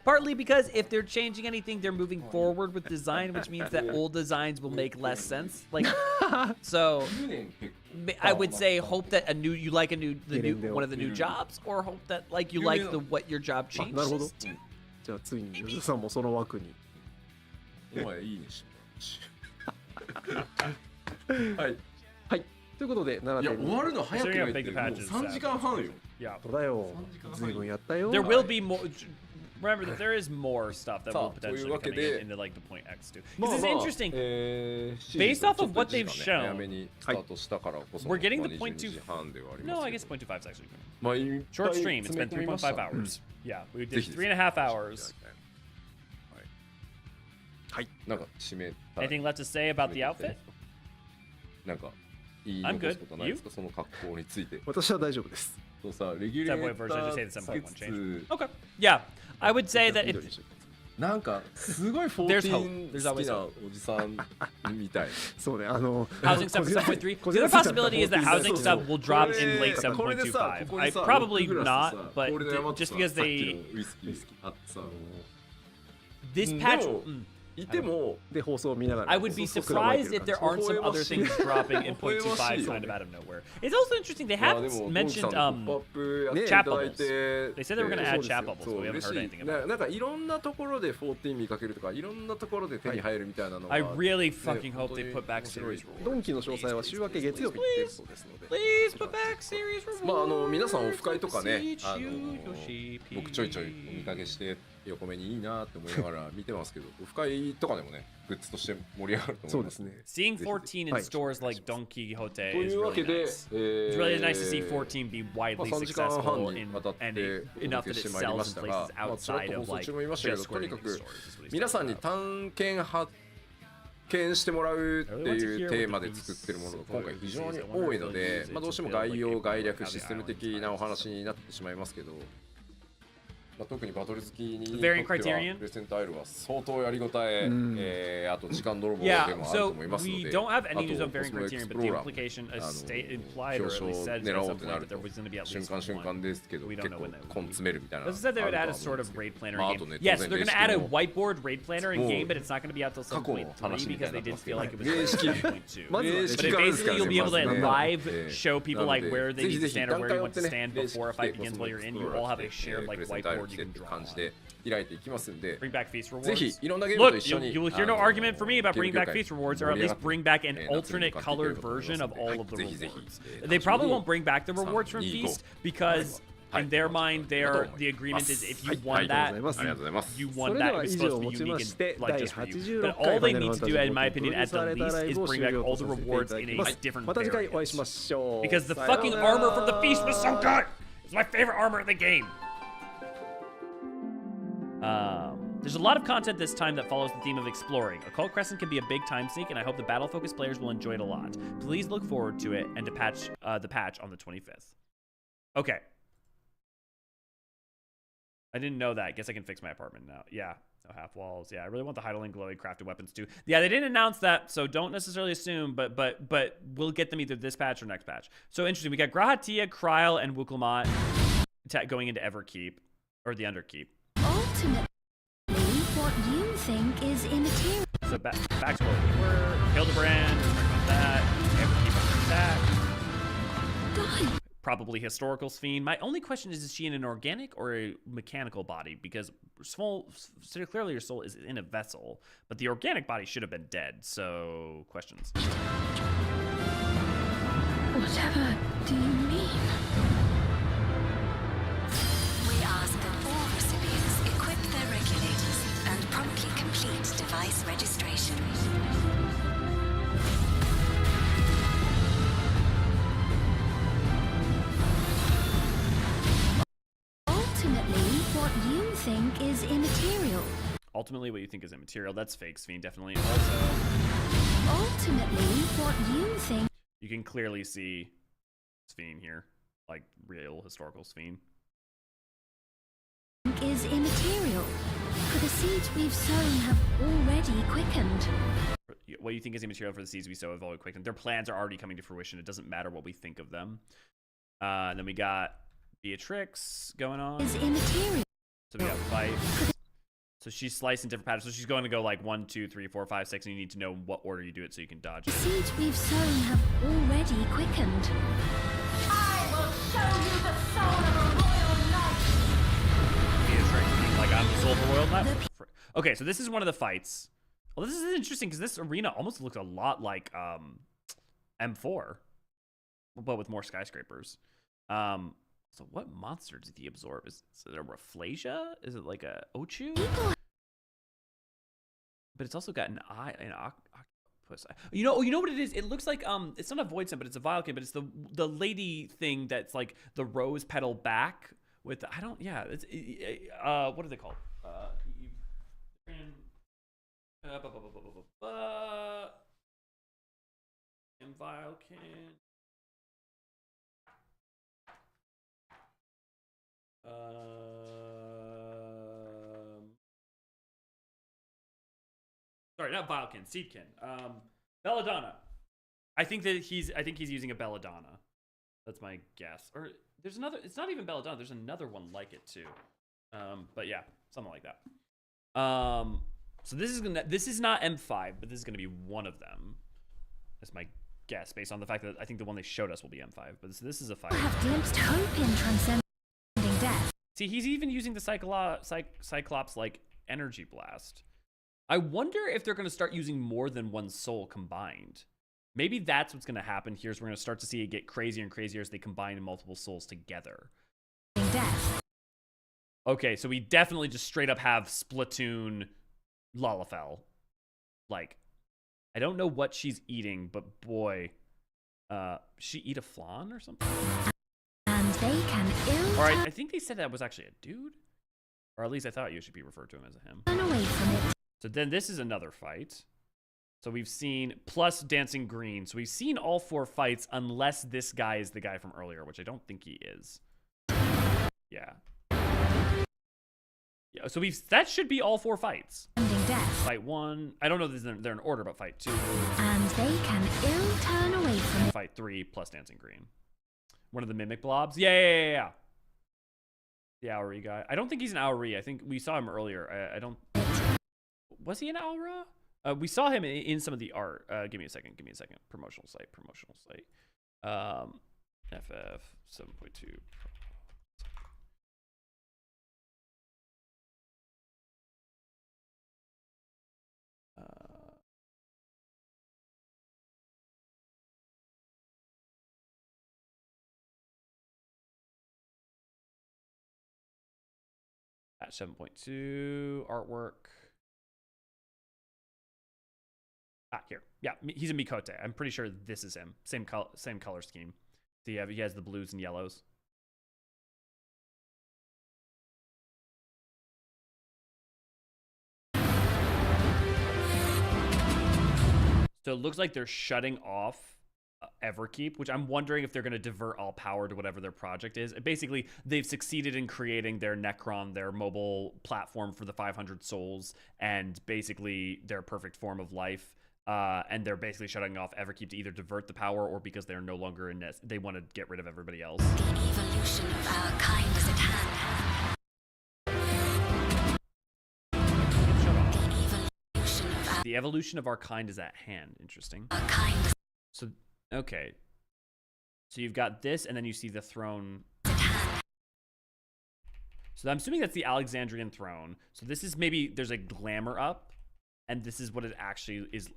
Partly because if they're changing anything, they're moving forward with design, which means that old designs will make less sense. Like, so 10年結構 I would say hope that you like one of the new Yeah. jobs, or hope that like you like what your job あ、なるほど changes. じゃあついに吉田さんもその枠に。お前いいねしはいはい。ということでいや終7.2わるの早くないって Considering how big the もう patch is, 3時間半よ Yeah. そうだよ。ずいぶんやったよ。 There will be more. Remember that there is more stuff that will さあ potentially be というわけ coming で into like the point X too. まあ Because まあ it's interesting. based off of what they've shown 早めにスタートしたからこそ We're getting まあ the point 22 two- 時半ではあり No, ます I け guess ど point 2.5 is actually. まあいっぱい Short stream. It's 詰め been 込みました 3.5 hours. Yeah, we ぜ did ひ 3.5 hours. はい。なんか締めたい Anything left to say about the outfit? なんか言い I'm 残 good. すことないですかその格好について私は大丈夫です。そうさレギュレータ 7.1 version, just say ー the つ 7.1 けつ change. つ Okay. Yeah, I would say that 緑 if にしよなんかすごい There's hope. 14 There's 好き always な hope. おじさんみたい。うそうね、housing stuff is 7.3. The other possibility is that housing stuff will drop in late これでさ 7.25. ここに I さ probably 6グラス not, さ but 氷の山と just さ because さっき they のウイスキーあってさ this で patch. もいてもで放送を見ながら。 I would be そうそう暗まって surprised る if there 感 aren't some other things dropping in 微笑ましい 0.25 よ kind of out of nowhere. It's also interesting they まあ haven't でも mentioned ポップアップやっていただいて They said they were going to add そうですよ chat bubbles, そ but う we haven't 嬉 heard し anything い about it. なんかいろんなところで14見かけるとかいろんなところで手に入るみたいなのが I really fucking hope they put back 面白い series ドンキの詳細は週明け月曜日っていうそうですので。 Please put back series rewards. まあ皆さんオフ会とかね Beseech あ you, の Yoshi P. 僕ちょいちょいお見かけして横目にいいなって思いながら見てますけど、オフ会とかでもね、グッズとして盛り上がると思います。そうですね。Seeing 14 in stores like Don Quixote と is いうわ really けで、 nice. It's really nice to see 14 be widely 3時間半 successful に in わたって and お enough 届 that けし it てまいり sells ま in した places が、ちらっ outside と of 放送 like 中も言いましたけ just ど、とに Square か Enix く stores is what he's 皆さん talking に about. 探検発見してもらうっていうテーマで作ってるものが今回非常に多いので、どうしても概要概略システム的なお話になってしまいますけど、特にバトル好きにとってはプレゼントアイルは相当やりごたえ、あと時間泥棒でもあると思いますので、we don't have あ any news と on コ Variant スモエクス Criterion, プ but ロ the ーラー implication 表 implied or 彰 at を least said 狙 at おう some ってな point る that と there was going to be at 瞬 least 間瞬 one. 間ですけど We 結 don't know 構 when that 根 will 詰めるみたいな They said they would あ add る a とは sort 思うんで of すけど raid planner まあ game. あとね Yes, 当然 they're going 霊 to add a 式の whiteboard raid planner in もう game, but it's not going to be out till 過去の 7.3 話みたい because にな they って did ますけ feel ど like it was 霊式 7.2. まずは 霊 But 式 it があるんですか basically ら you'll ね be able ま to ずね live show people なの like で where ぜ they ひ need ぜ to ひ stand or 段 where 階 you を追 want って to ね stand 霊式 before a 来 fight てコス begins モ while エ you're クス in. プ You ローラ all ー have 来 a て shared プ like レゼントアイル whiteboard 来 you てっ can て draw 感じ on. で開いていきますんで、 Bring back feast ぜ rewards. ひいろんなゲーム Look, と一緒に you'll hear no argument for me about ゲーム bringing 業 back 界 feast rewards, or at 盛り上が least って bring back an 夏に alternate 向かっていけれ colored ばと思います version の of で、 all of the ぜひぜひ rewards. They probably won't bring back the rewards from 3、2、 feast because in their mind, the agreement is if you won that, ありがとうございます。 you そ won れで that. は It was 以上 supposed を to も be ちま unique して and 第 like just for you. 86 But 回 all ファ they イナル need ファン to タジ do, ー in my プ opinion, ロデュー at スさ the れた least, ライ is ブを bring 終 back 了 all と the させてい rewards ただ in き a ます。 different また次回お会いしま variant. しょう。 Because the さよう fucking なら armor from the feast was so good. It's my favorite armor in the game. There's a lot of content this time that follows the theme of exploring. Occult Crescent can be a big time sink, and I hope the battle-focused players will enjoy it a lot. Please look forward to it and to the patch on the 25th. Okay. I didn't know that. Guess I can fix my apartment now. Yeah. No half walls. Yeah, I really want the Hydaelyn glowy crafted weapons too. Yeah, they didn't announce that, so don't necessarily assume, but we'll get them either this patch or next patch. So interesting. We got Grahatia, Kryl, and Wukulmat going into Everkeep, or the Underkeep. Ultimately, what you think is immaterial. So back to where we were. Hildebrand, about that. Everkeep under that. Die. Probably historical fiend. My only question is she in an organic or a mechanical body? Because soul, so clearly her soul is in a vessel, but the organic body should have been dead. So, questions. Whatever do you mean? We ask that all recipients equip their regulators and promptly complete device registration. Ultimately, what you think is immaterial. Ultimately, what you think is immaterial. That's fake, Sphene, definitely. Also, Ultimately, what you think you can clearly see Sphene here. Like, real historical Sphene. is immaterial. For the seeds we've sown have already quickened. What you think is immaterial for the seeds we sow have already quickened. Their plans are already coming to fruition. It doesn't matter what we think of them. And then we got Beatrix going on. Is immaterial. So we got fight. So she's slicing different patterns. So she's going to go like 1, 2, 3, 4, 5, 6, and you need to know what order you do it so you can dodge The it. seeds we've sown have already quickened. I will show you the soul of a royal knight. Beatrix being like, I'm the soul of a royal knight. Okay, so this is one of the fights. Well, this is interesting because this arena almost looks a lot like M4, but with more skyscrapers. So what monster did he absorb? Is it a Rafflesia? Is it like a Ochu? But it's also got an eye, an octopus. You know what it is? It looks like it's not a void sim, but it's a Vilekin, but it's the lady thing that's like the rose petal back with the, it's what are they called? And Vilekin. Sorry, not Vilekin, Seedkin. Belladonna. I think he's using a Belladonna. That's my guess. Or there's another. It's not even Belladonna. There's another one like it too. But yeah, something like that. So this is not M5, but this is gonna be one of them. That's my guess based on the fact that I think the one they showed us will be M5. But this is a 5. I have glimpsed hope in transcending death. See, he's even using the Cyclops like energy blast. I wonder if they're going to start using more than one soul combined. Maybe that's what's going to happen here. Is we're going to start to see it get crazier and crazier as they combine multiple souls together. Death. Okay, so we definitely just straight up have Splatoon Lalafell. Like, I don't know what she's eating, but boy, she eat a flan or something? And they can ill All right, I think they said that was actually a dude. Or at least I thought you should be referred to him as a him. turn away from it. So then this is another fight. So we've seen, plus Dancing Green. So we've seen all 4 fights unless this guy is the guy from earlier, which I don't think he is. Yeah. Yeah, so that should be all 4 fights. Ending death. Fight 1. I don't know if they're in order, but fight 2. And they can ill turn away from it. Fight 3 plus Dancing Green. One of the mimic blobs. Yeah. The Auri guy. I don't think he's an Auri. I think we saw him earlier. I don't. Was he an Aura? We saw him in some of the art. Give me a second. Promotional site. FF 7.2. At 7.2 artwork. Here. Yeah, he's a Mikote. I'm pretty sure this is him. Same color scheme. So he has the blues and yellows. So it looks like they're shutting off Everkeep, which I'm wondering if they're going to divert all power to whatever their project is. Basically, they've succeeded in creating their Necron, their mobile platform for the 500 souls, and basically their perfect form of life. And they're basically shutting off Everkeep to either divert the power or because they're no longer in this. They want to get rid of everybody else. The evolution of our kind is at hand. The evolution of our kind is at hand. Interesting. Our kind is So, okay. So you've got this, and then you see the throne. So I'm assuming that's the Alexandrian throne. So this is maybe there's a glamour up. And this is what it actually is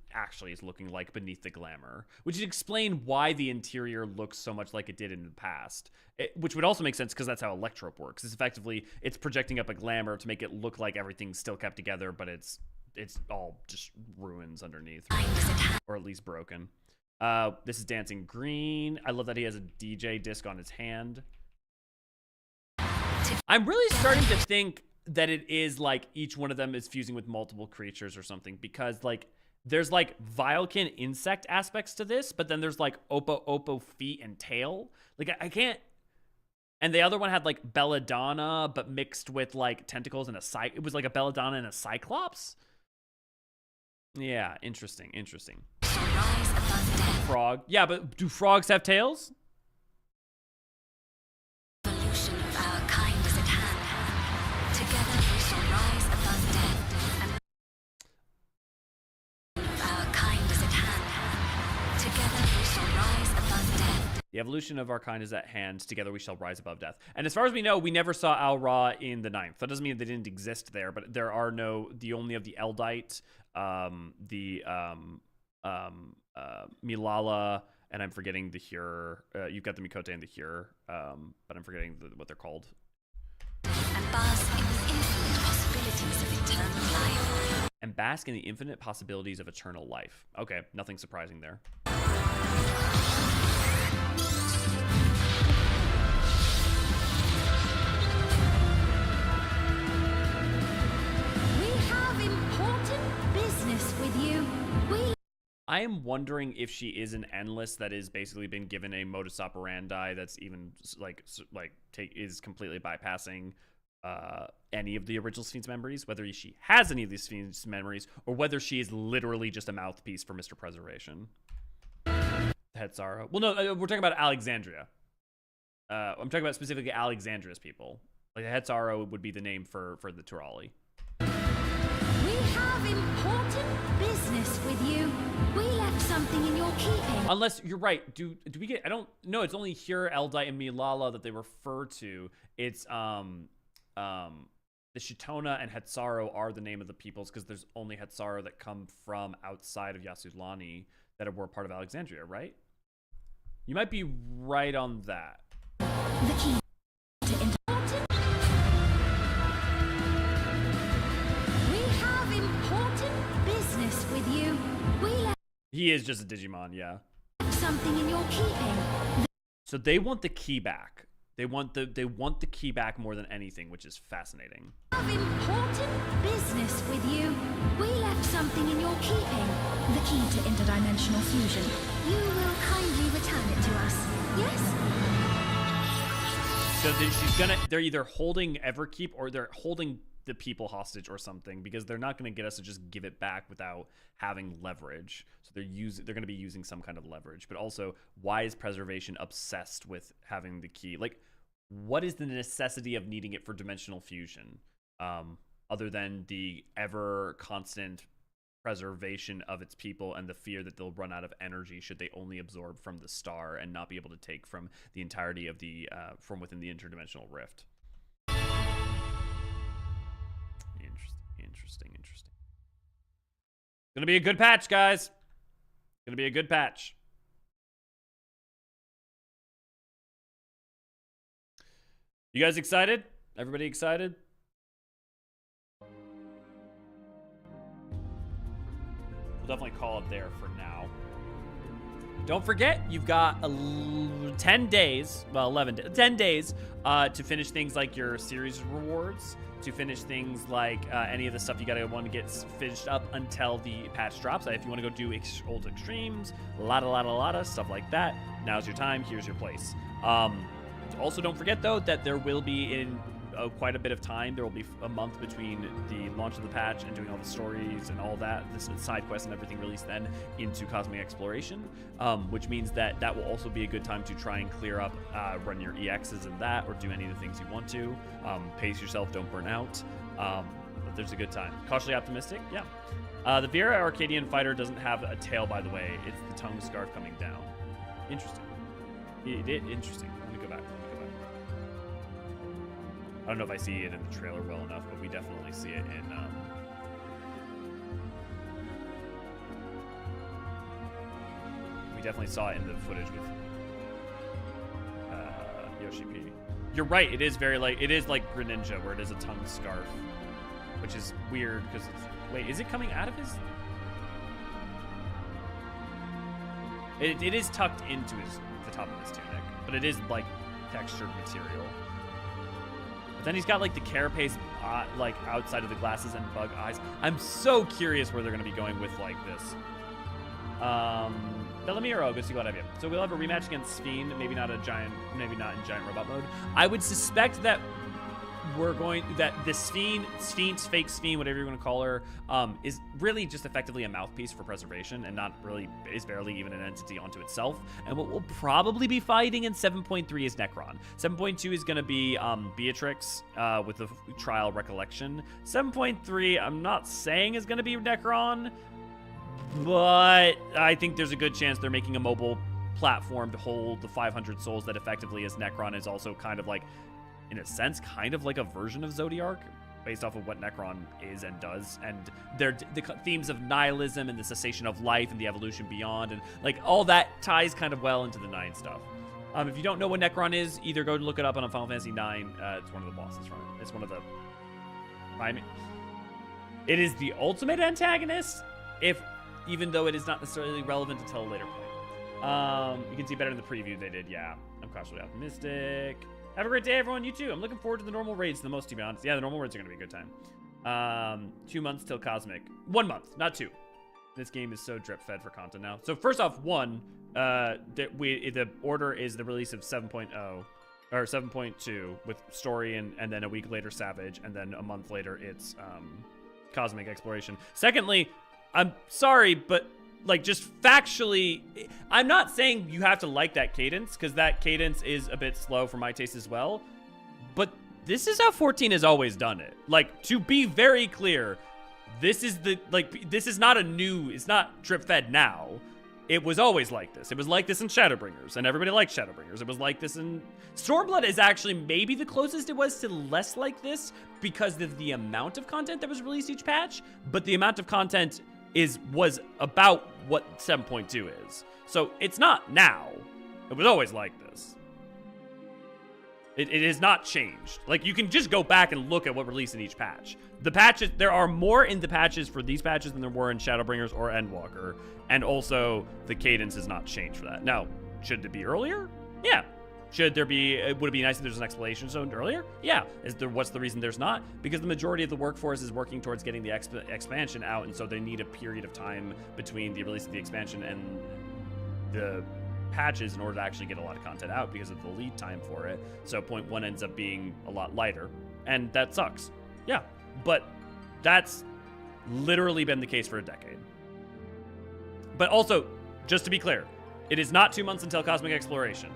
looking like beneath the glamour, which would explain why the interior looks so much like it did in the past. Which would also make sense because that's how Electrope works. It's projecting up a glamour to make it look like everything's still kept together, but it's all just ruins underneath, or at least broken. This is Dancing Green. I love that he has a DJ disc on his hand. I'm really starting to think that it is like each one of them is fusing with multiple creatures or something, because like there's like Vilekin insect aspects to this, but then there's like Oppo feet and tail. Like I can't. And the other one had like Belladonna, but mixed with like tentacles and it was like a Belladonna and a Cyclops. Yeah, interesting. Frog. Yeah, but do frogs have tails? The evolution of our kind is at hand. Together we shall rise above death. And as far as we know, we never saw Al Ra in the 9th. That doesn't mean they didn't exist there, but there are the only of the Eldite, Milala, and I'm forgetting the Hyur. You've got the Mikote and the Hyur, but I'm forgetting what they're called. and bask in the infinite possibilities of eternal life. And bask in the infinite possibilities of eternal life. Okay, nothing surprising there. I am wondering if she is an endless that is basically been given a modus operandi that's even is completely bypassing any of the original Sphinx memories, whether she has any of these Sphinx memories or whether she is literally just a mouthpiece for Mr. Preservation. Hetzara. Well, no, we're talking about Alexandria. I'm talking about specifically Alexandria's people. Like Hetzara would be the name for the Turali. We have important business with you. We left something in your keeping. Unless you're right. Do we get? I don't know. It's only Hyur, Eldite, and Milala that they refer to. It's the Shitona and Hetzaro are the name of the peoples because there's only Hetzaro that come from outside of Yasudlani that were part of Alexandria, right? You might be right on that. The key to important. He is just a Digimon, yeah. Something in your keeping. So they want the key back. They want the key back more than anything, which is fascinating. Have important business with you. We left something in your keeping. The key to interdimensional fusion. You will kindly return it to us. Yes? So they're either holding Everkeep or they're holding the people hostage or something, because they're not going to get us to just give it back without having leverage. So they're going to be using some kind of leverage. But also, why is preservation obsessed with having the key? Like, what is the necessity of needing it for dimensional fusion, other than the ever constant preservation of its people and the fear that they'll run out of energy should they only absorb from the star and not be able to take from the entirety of the from within the interdimensional rift? Interesting. Gonna be a good patch, guys. Gonna be a good patch. You guys excited? Everybody excited? We'll definitely call it there for now. Don't forget, you've got 10 days, well, 10 days to finish things like your series rewards, to finish things like any of the stuff you gotta want to get finished up until the patch drops. If you want to go do old extremes, lotta, stuff like that, now's your time, here's your place. Also, don't forget, though, that there will be in quite a bit of time. There will be a month between the launch of the patch and doing all the stories and all that, this side quests and everything released then into Cosmic Exploration, which means that will also be a good time to try and clear up, run your EXs and that, or do any of the things you want to. Pace yourself, don't burn out. But there's a good time. Cautiously optimistic, yeah. The Viera Arcadion fighter doesn't have a tail, by the way. It's the tongue scarf coming down. Interesting. Interesting. Let me go back. I don't know if I see it in the trailer well enough, but we definitely see it in we definitely saw it in the footage with Yoshi P. You're right, it is like Greninja, where it is a tongue scarf, which is weird because wait, is it coming out of his? It is tucked into the top of his tunic, but it is like textured material. Then he's got like the carapace like outside of the glasses and bug eyes. I'm so curious where they're going to be going with like this. Bellamy or August, you got idea. So we'll have a rematch against Sphene, maybe not in giant robot mode. I would suspect that the Sphene, fake Sphene, whatever you want to call her, is really just effectively a mouthpiece for preservation and is barely even an entity onto itself. And what we'll probably be fighting in 7.3 is Necron. 7.2 is going to be Beatrix with the trial recollection. 7.3, I'm not saying is going to be Necron, but I think there's a good chance they're making a mobile platform to hold the 500 souls that effectively is Necron is also kind of like, in a sense, kind of like a version of Zodiark, based off of what Necron is and does, and the themes of nihilism and the cessation of life and the evolution beyond, and like all that ties kind of well into the 9 stuff. If you don't know what Necron is, either go look it up on Final Fantasy 9. It's one of the bosses from it. It's one of the. It is the ultimate antagonist, even though it is not necessarily relevant until a later point. You can see better in the preview they did. Yeah, I'm cautiously optimistic. Have a great day, everyone. You too. I'm looking forward to the normal raids the most, to be honest. Yeah, the normal raids are going to be a good time. 2 months till Cosmic. 1 month, not 2. This game is so drip-fed for content now. So first off, the order is the release of 7.0 or 7.2 with story, and then a week later Savage, and then a month later it's Cosmic Exploration. Secondly, I'm sorry, but like, just factually, I'm not saying you have to like that cadence, because that cadence is a bit slow for my taste as well, but this is how 14 has always done it. Like, to be very clear, this is not it's not drip-fed now. It was always like this. It was like this in Shadowbringers, and everybody liked Shadowbringers. It was like this in Stormblood is actually maybe the closest it was to less like this because of the amount of content that was released each patch, but the amount of content was about what 7.2 is. So it's not now. It was always like this. It has not changed. Like, you can just go back and look at what released in each patch. The patches, there are more in the patches for these patches than there were in Shadowbringers or Endwalker. And also, the cadence has not changed for that. Now, should it be earlier? Yeah. Would it be nice if there's an explanation zone earlier? Yeah. What's the reason there's not? Because the majority of the workforce is working towards getting the expansion out, and so they need a period of time between the release of the expansion and the patches in order to actually get a lot of content out because of the lead time for it. So 0.1 ends up being a lot lighter, and that sucks. Yeah, but that's literally been the case for a decade. But also, just to be clear, it is not 2 months until Cosmic Exploration.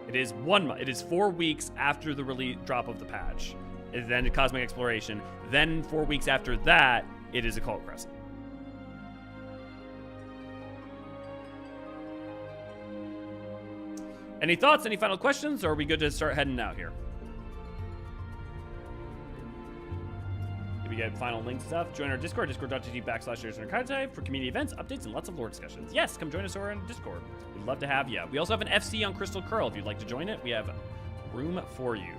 It is 1 month. It is 4 weeks after the release drop of the patch. And then Cosmic Exploration. Then 4 weeks after that, it is Occult Crescent. Any thoughts? Any final questions? Or are we good to start heading out here? Did we get final links and stuff? Join our Discord, discord.gg/Eorzean for community events, updates, and lots of lore discussions. Yes, come join us over on Discord. We'd love to have you. We also have an FC on Crystal Curl. If you'd like to join it, we have room for you.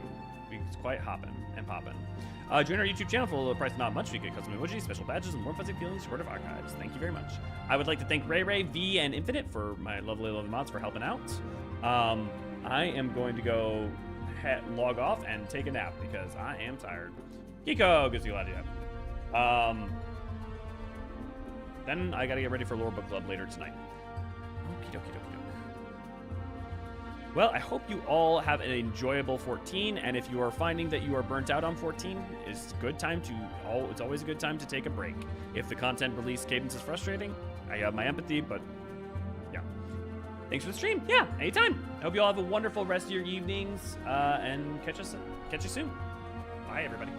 It's quite hopping and popping. Join our YouTube channel for a little price, not much. You get custom emojis, special badges, and more fuzzy feelings, supportive archives. Thank you very much. I would like to thank Ray, V, and Infinite for my lovely mods for helping out. I am going to go log off and take a nap because I am tired. Kiko, gives you a lot of Then I gotta get ready for Lore Book Club later tonight. Okie dokie dokie dokie. Well, I hope you all have an enjoyable 14, and if you are finding that you are burnt out on 14, it's always a good time to take a break. If the content release cadence is frustrating, I have my empathy, but yeah. Thanks for the stream. Yeah, anytime. I hope you all have a wonderful rest of your evenings, and catch you soon. Bye, everybody.